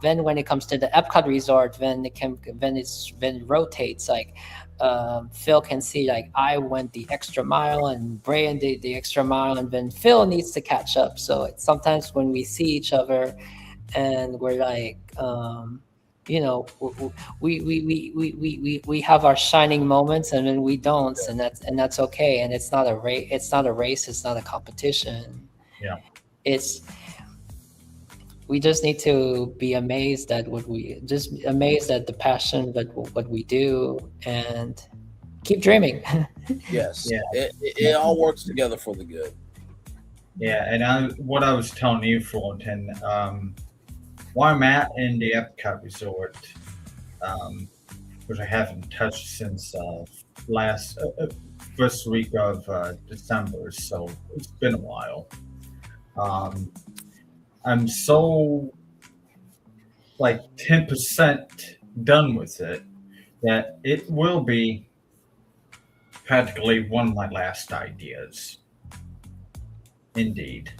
S15: when it comes to the Epcot resort, then it rotates. Like Phil can see, like, I went the extra mile and Brian did the extra mile, and then Phil needs to catch up. So it's sometimes when we see each other and we're like, you know, we have our shining moments, and then we don't, and that's okay. And it's not a race. It's not a race. It's not a competition.
S16: Yeah.
S15: We just need to be amazed at amazed at the passion that what we do, and keep dreaming.
S3: Yes.
S16: Yeah.
S3: It all works together for the good.
S16: Yeah, and what I was telling you, Florentin, while I'm at in the Epcot Resort, which I haven't touched since first week of December, so it's been a while. I'm so like 10% done with it that it will be practically one of my last ideas. Indeed.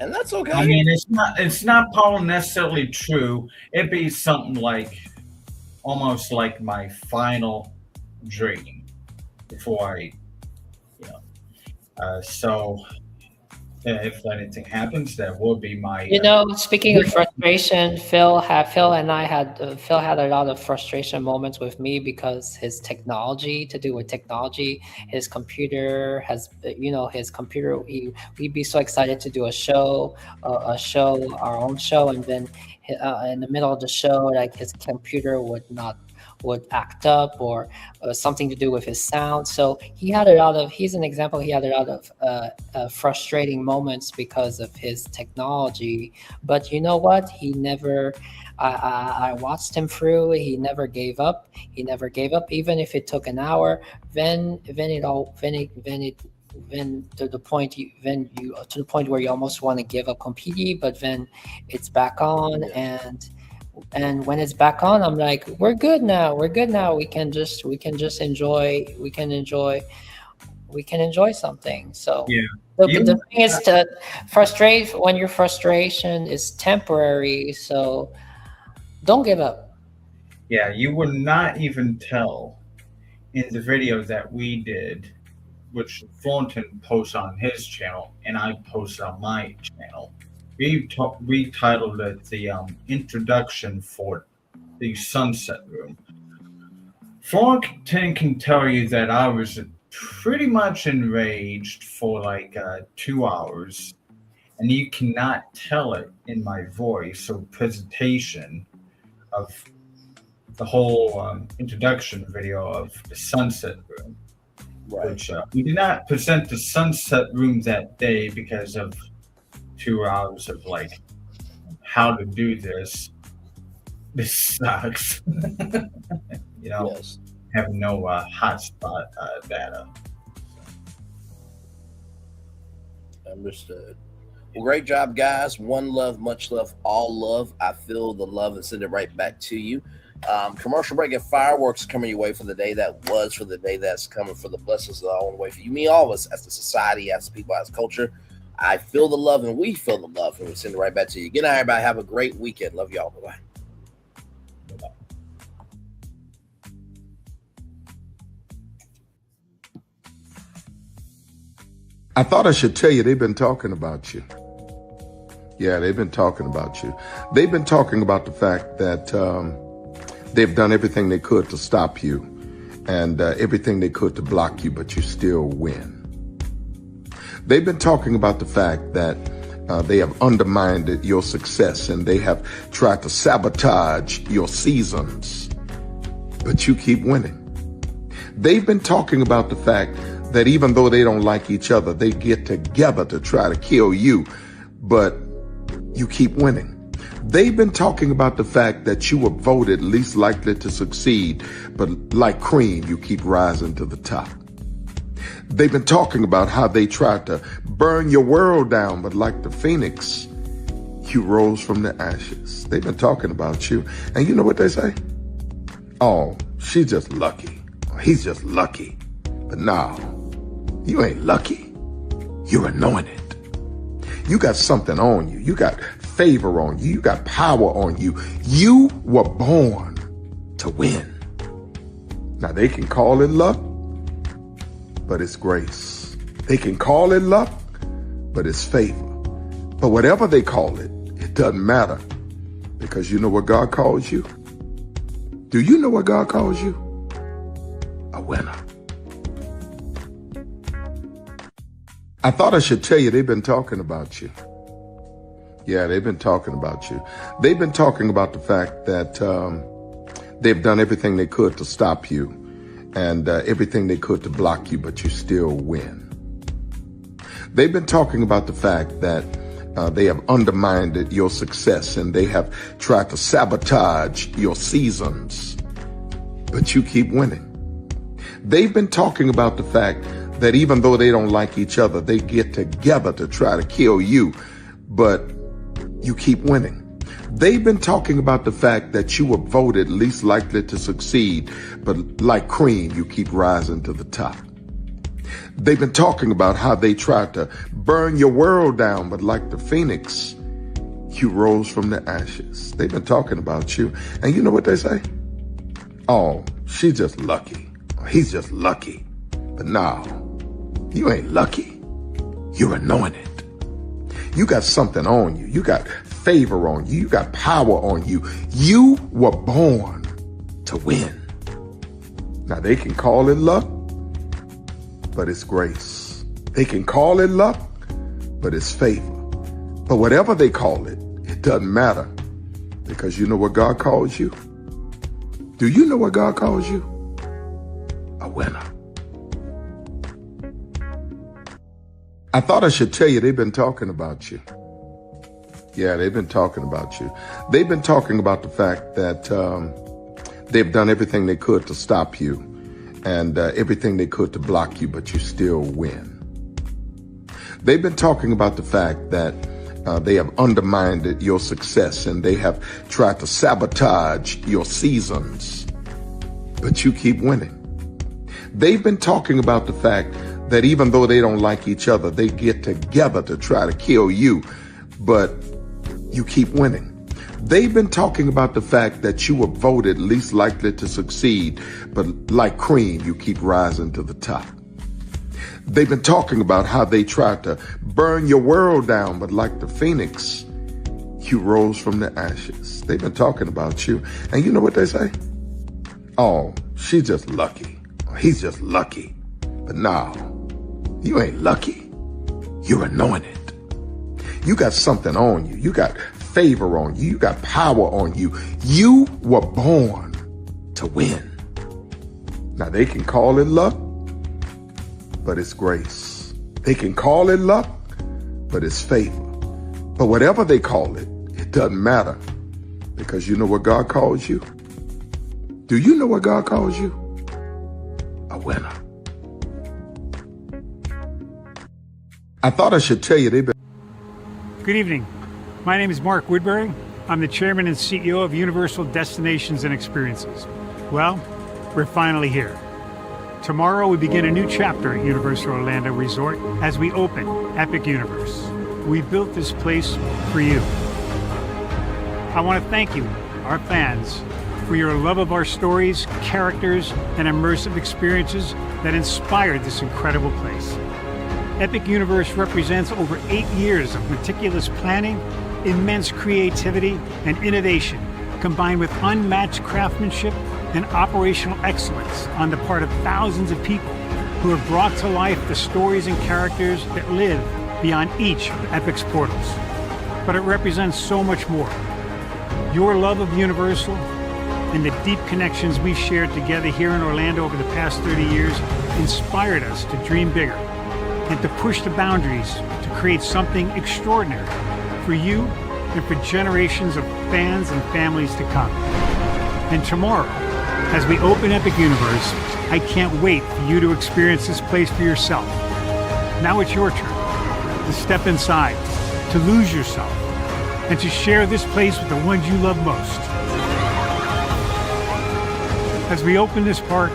S3: And that's okay.
S16: I mean, it's not probably necessarily true. It'd be something like almost like my final dream before I, so if anything happens, that will be my.
S15: Speaking of frustration, Phil and I had a lot of frustration moments with me because his computer has, his computer. We'd be so excited to do our own show, and then in the middle of the show, like his computer would act up, or something to do with his sound. So he's an example. He had a lot of frustrating moments because of his technology. But you know what? He never. I watched him through. He never gave up. Even if it took an hour. Then to the point where you almost want to give up completely. But then it's back on, and when it's back on, I'm like, we're good now. We can just enjoy something. So
S16: yeah.
S15: The thing is to frustrate when your frustration is temporary. So don't give up.
S16: Yeah, you would not even tell in the video that we did, which Thornton posts on his channel and I post on my channel. We titled it the introduction for the Sunset Room. Thornton can tell you that I was pretty much enraged for like 2 hours, and you cannot tell it in my voice or presentation of the whole introduction video of the Sunset Room.
S3: Right.
S16: Which we did not present the Sunset Room that day because of 2 hours of like how to do this. This sucks.
S3: Yes.
S16: Have no hotspot data.
S3: Understood. Well, great job, guys. One love, much love, all love. I feel the love and send it right back to you. Commercial break and fireworks coming your way for the day that was, for the day that's coming, for the blessings that are on the way for you, me, all of us, as the society, as people, as culture. I feel the love, and we feel the love, and we send it right back to you. Good night, everybody. Have a great weekend. Love y'all. Bye-bye.
S21: I thought I should tell you, they've been talking about you. Yeah, they've been talking about you. They've been talking about the fact that they've done everything they could to stop you and everything they could to block you, but you still win. They've been talking about the fact that they have undermined your success and they have tried to sabotage your seasons, but you keep winning. They've been talking about the fact that even though they don't like each other, they get together to try to kill you, but you keep winning. They've been talking about the fact that you were voted least likely to succeed, but like cream, you keep rising to the top. They've been talking about how they tried to burn your world down, but like the phoenix, you rose from the ashes. They've been talking about you. And you know what they say? Oh, she's just lucky. He's just lucky. But no, you ain't lucky. You're anointed. You got something on you. You got favor on you. You got power on you. You were born to win. Now they can call it luck, but it's grace. They can call it luck, but it's favor. But whatever they call it, it doesn't matter, because you know what God calls you? Do you know what God calls you? A winner. I thought I should tell you they've been talking about you. Yeah, they've been talking about you. They've been talking about the fact that they've done everything they could to stop you and everything they could to block you, but you still win. They've been talking about the fact that they have undermined your success and they have tried to sabotage your seasons, but you keep winning. They've been talking about the fact that even though they don't like each other, they get together to try to kill you, but you keep winning. They've been talking about the fact that you were voted least likely to succeed, but like cream, you keep rising to the top. They've been talking about how they tried to burn your world down, but like the phoenix, you rose from the ashes. They've been talking about you. And you know what they say? Oh, she's just lucky. He's just lucky. But no, you ain't lucky. You're anointed. You got something on you. You got favor on you. You got power on you. You were born to win. Now they can call it luck, but it's grace. They can call it luck, but it's favor. But whatever they call it, it doesn't matter, because you know what God calls you? Do you know what God calls you? A winner. I thought I should tell you they've been talking about you. Yeah, they've been talking about you. They've been talking about the fact that they've done everything they could to stop you and everything they could to block you, but you still win. They've been talking about the fact that they have undermined your success and they have tried to sabotage your seasons, but you keep winning. They've been talking about the fact that even though they don't like each other, they get together to try to kill you, but you keep winning. They've been talking about the fact that you were voted least likely to succeed, but like cream, you keep rising to the top. They've been talking about how they tried to burn your world down, but like the phoenix, you rose from the ashes. They've been talking about you. And you know what they say? Oh, she's just lucky. He's just lucky. But no, you ain't lucky. You're anointed. You got something on you. You got favor on you. You got power on you. You were born to win. Now they can call it luck, but it's grace. They can call it luck, but it's favor. But whatever they call it, it doesn't matter, because you know what God calls you? Do you know what God calls you? A winner. I thought I should tell you they've been...
S1: Good evening. My name is Mark Woodbury. I'm the chairman and CEO of Universal Destinations and Experiences. Well, we're finally here. Tomorrow we begin a new chapter at Universal Orlando Resort as we open Epic Universe. We built this place for you. I want to thank you, our fans, for your love of our stories, characters, and immersive experiences that inspired this incredible place. Epic Universe represents over 8 years of meticulous planning, immense creativity, and innovation, combined with unmatched craftsmanship and operational excellence on the part of thousands of people who have brought to life the stories and characters that live beyond each of Epic's portals. But it represents so much more. Your love of Universal and the deep connections we've shared together here in Orlando over the past 30 years inspired us to dream bigger and to push the boundaries to create something extraordinary for you and for generations of fans and families to come. And tomorrow, as we open Epic Universe, I can't wait for you to experience this place for yourself. Now it's your turn to step inside, to lose yourself, and to share this place with the ones you love most. As we open this park,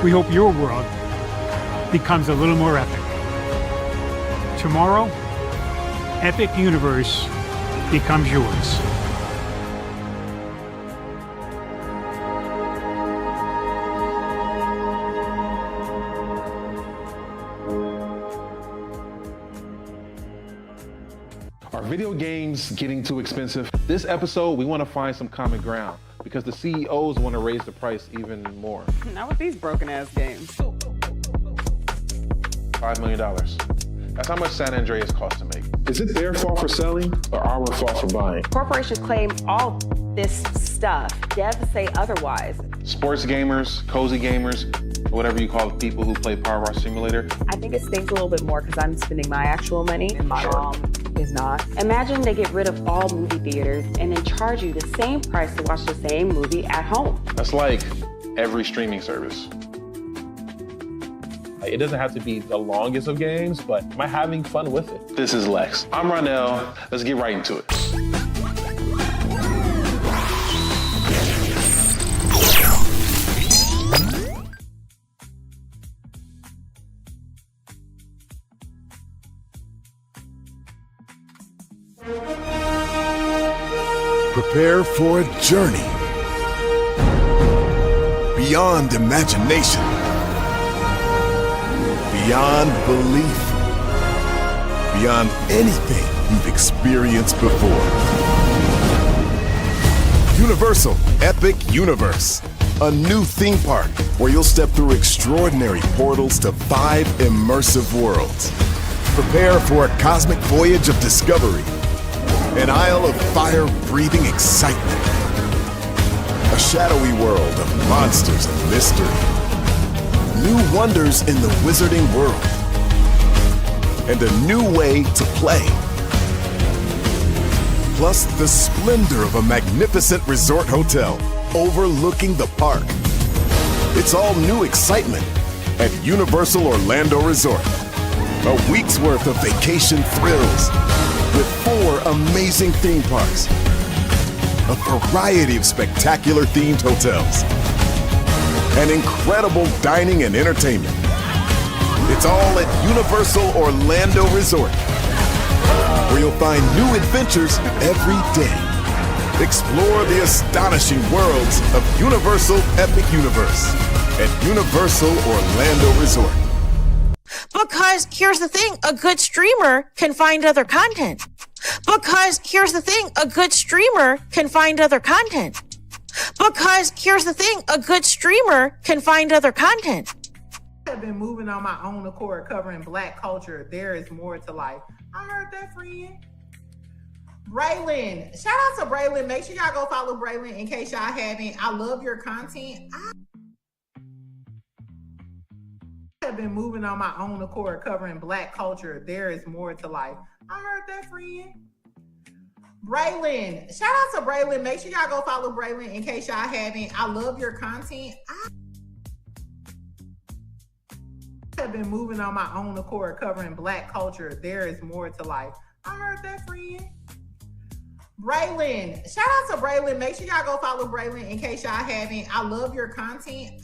S1: we hope your world becomes a little more epic. Tomorrow, Epic Universe becomes yours.
S5: Are video games getting too expensive? This episode, we want to find some common ground because the CEOs want to raise the price even more.
S22: Not with these broken ass games.
S5: $5 million. That's how much San Andreas costs to make.
S23: Is it their fault for selling or our fault for buying?
S24: Corporations claim all this stuff. Devs say otherwise.
S5: Sports gamers, cozy gamers, whatever you call the people who play Power Wash Simulator.
S24: I think it stings a little bit more because I'm spending my actual money and my mom is not. Imagine they get rid of all movie theaters and then charge you the same price to watch the same movie at home.
S5: That's like every streaming service.
S23: It doesn't have to be the longest of games, but am I having fun with it?
S5: This is Lex. I'm Ronell. Let's get right into it.
S2: Prepare for a journey beyond imagination, beyond belief, beyond anything you've experienced before. Universal Epic Universe, a new theme park where you'll step through extraordinary portals to 5 immersive worlds. Prepare for a cosmic voyage of discovery, an isle of fire-breathing excitement, a shadowy world of monsters and mystery, new wonders in the wizarding world, and a new way to play. Plus the splendor of a magnificent resort hotel overlooking the park. It's all new excitement at Universal Orlando Resort. A week's worth of vacation thrills with 4 amazing theme parks, a variety of spectacular themed hotels, and incredible dining and entertainment. It's all at Universal Orlando Resort, where you'll find new adventures every day. Explore the astonishing worlds of Universal Epic Universe at Universal Orlando Resort.
S25: Because here's the thing, a good streamer can find other content. Because here's the thing, a good streamer can find other content. Because here's the thing, a good streamer can find other content.
S26: I've been moving on my own accord, covering Black culture. There is more to life. I heard that, friend. Braylon, shout out to Braylon. Make sure y'all go follow Braylon in case y'all haven't. I love your content. I have been moving on my own accord, covering Black culture. There is more to life. I heard that, friend. Braylon, shout out to Braylon. Make sure y'all go follow Braylon in case y'all haven't. I love your content. I have been moving on my own accord, covering Black culture. There is more to life. I heard that, friend. Braylon, shout out to Braylon. Make sure y'all go follow Braylon in case y'all haven't. I love your content.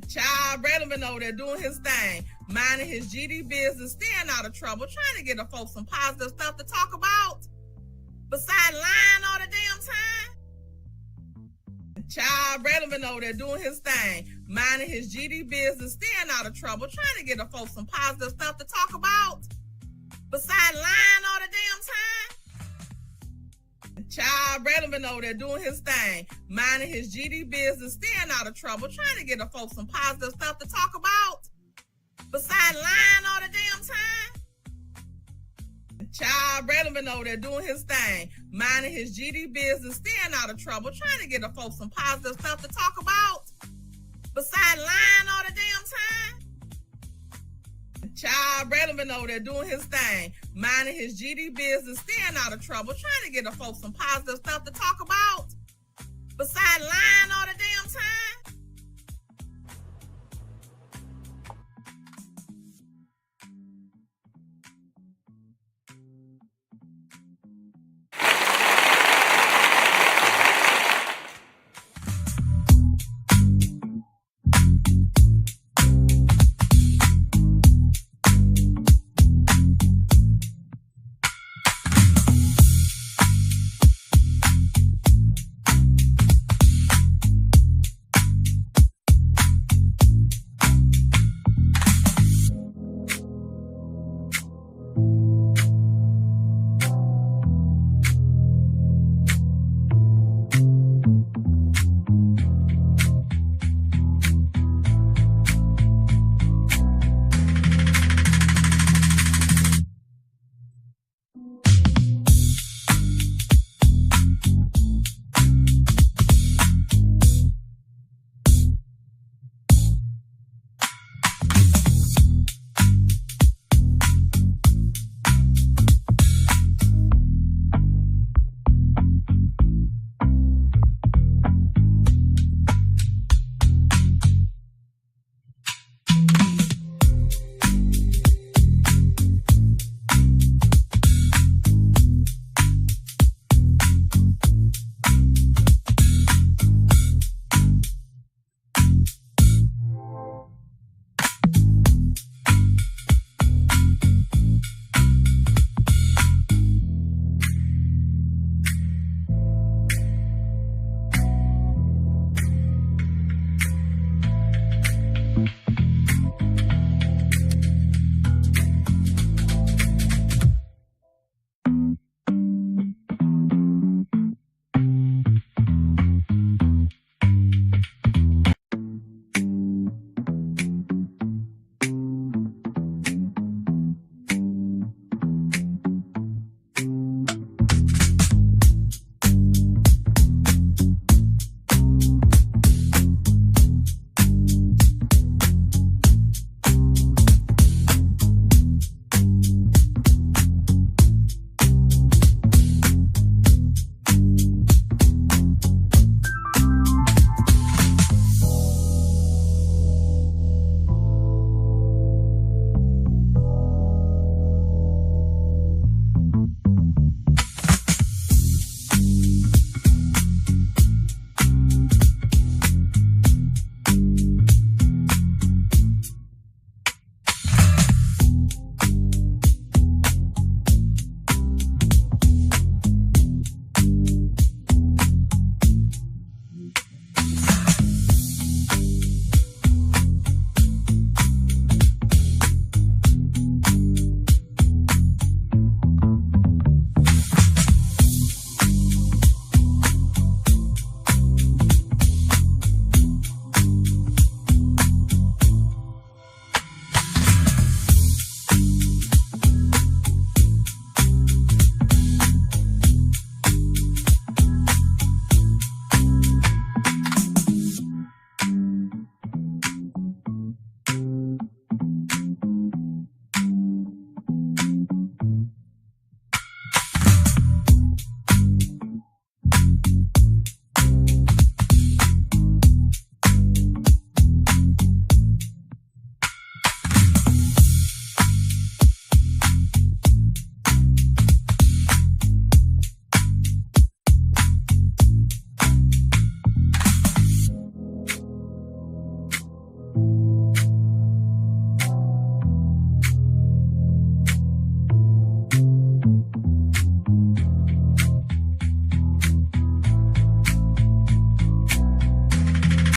S27: Child, Braylon been over there doing his thing, minding his GD business, staying out of trouble, trying to get the folks some positive stuff to talk about. Besides lying all the damn time. Child, Braylon been over there doing his thing, minding his GD business, staying out of trouble, trying to get the folks some positive stuff to talk about. Besides lying all the damn time. Child, Braylon been over there doing his thing, minding his GD business, staying out of trouble, trying to get the folks some positive stuff to talk about. Besides lying all the damn time. Child, Braylon been over there doing his thing, minding his GD business, staying out of trouble, trying to get the folks some positive stuff to talk about. Besides lying all the damn time. Child, Braylon been over there doing his thing, minding his GD business, staying out of trouble, trying to get the folks some positive stuff to talk about. Besides lying all the damn time.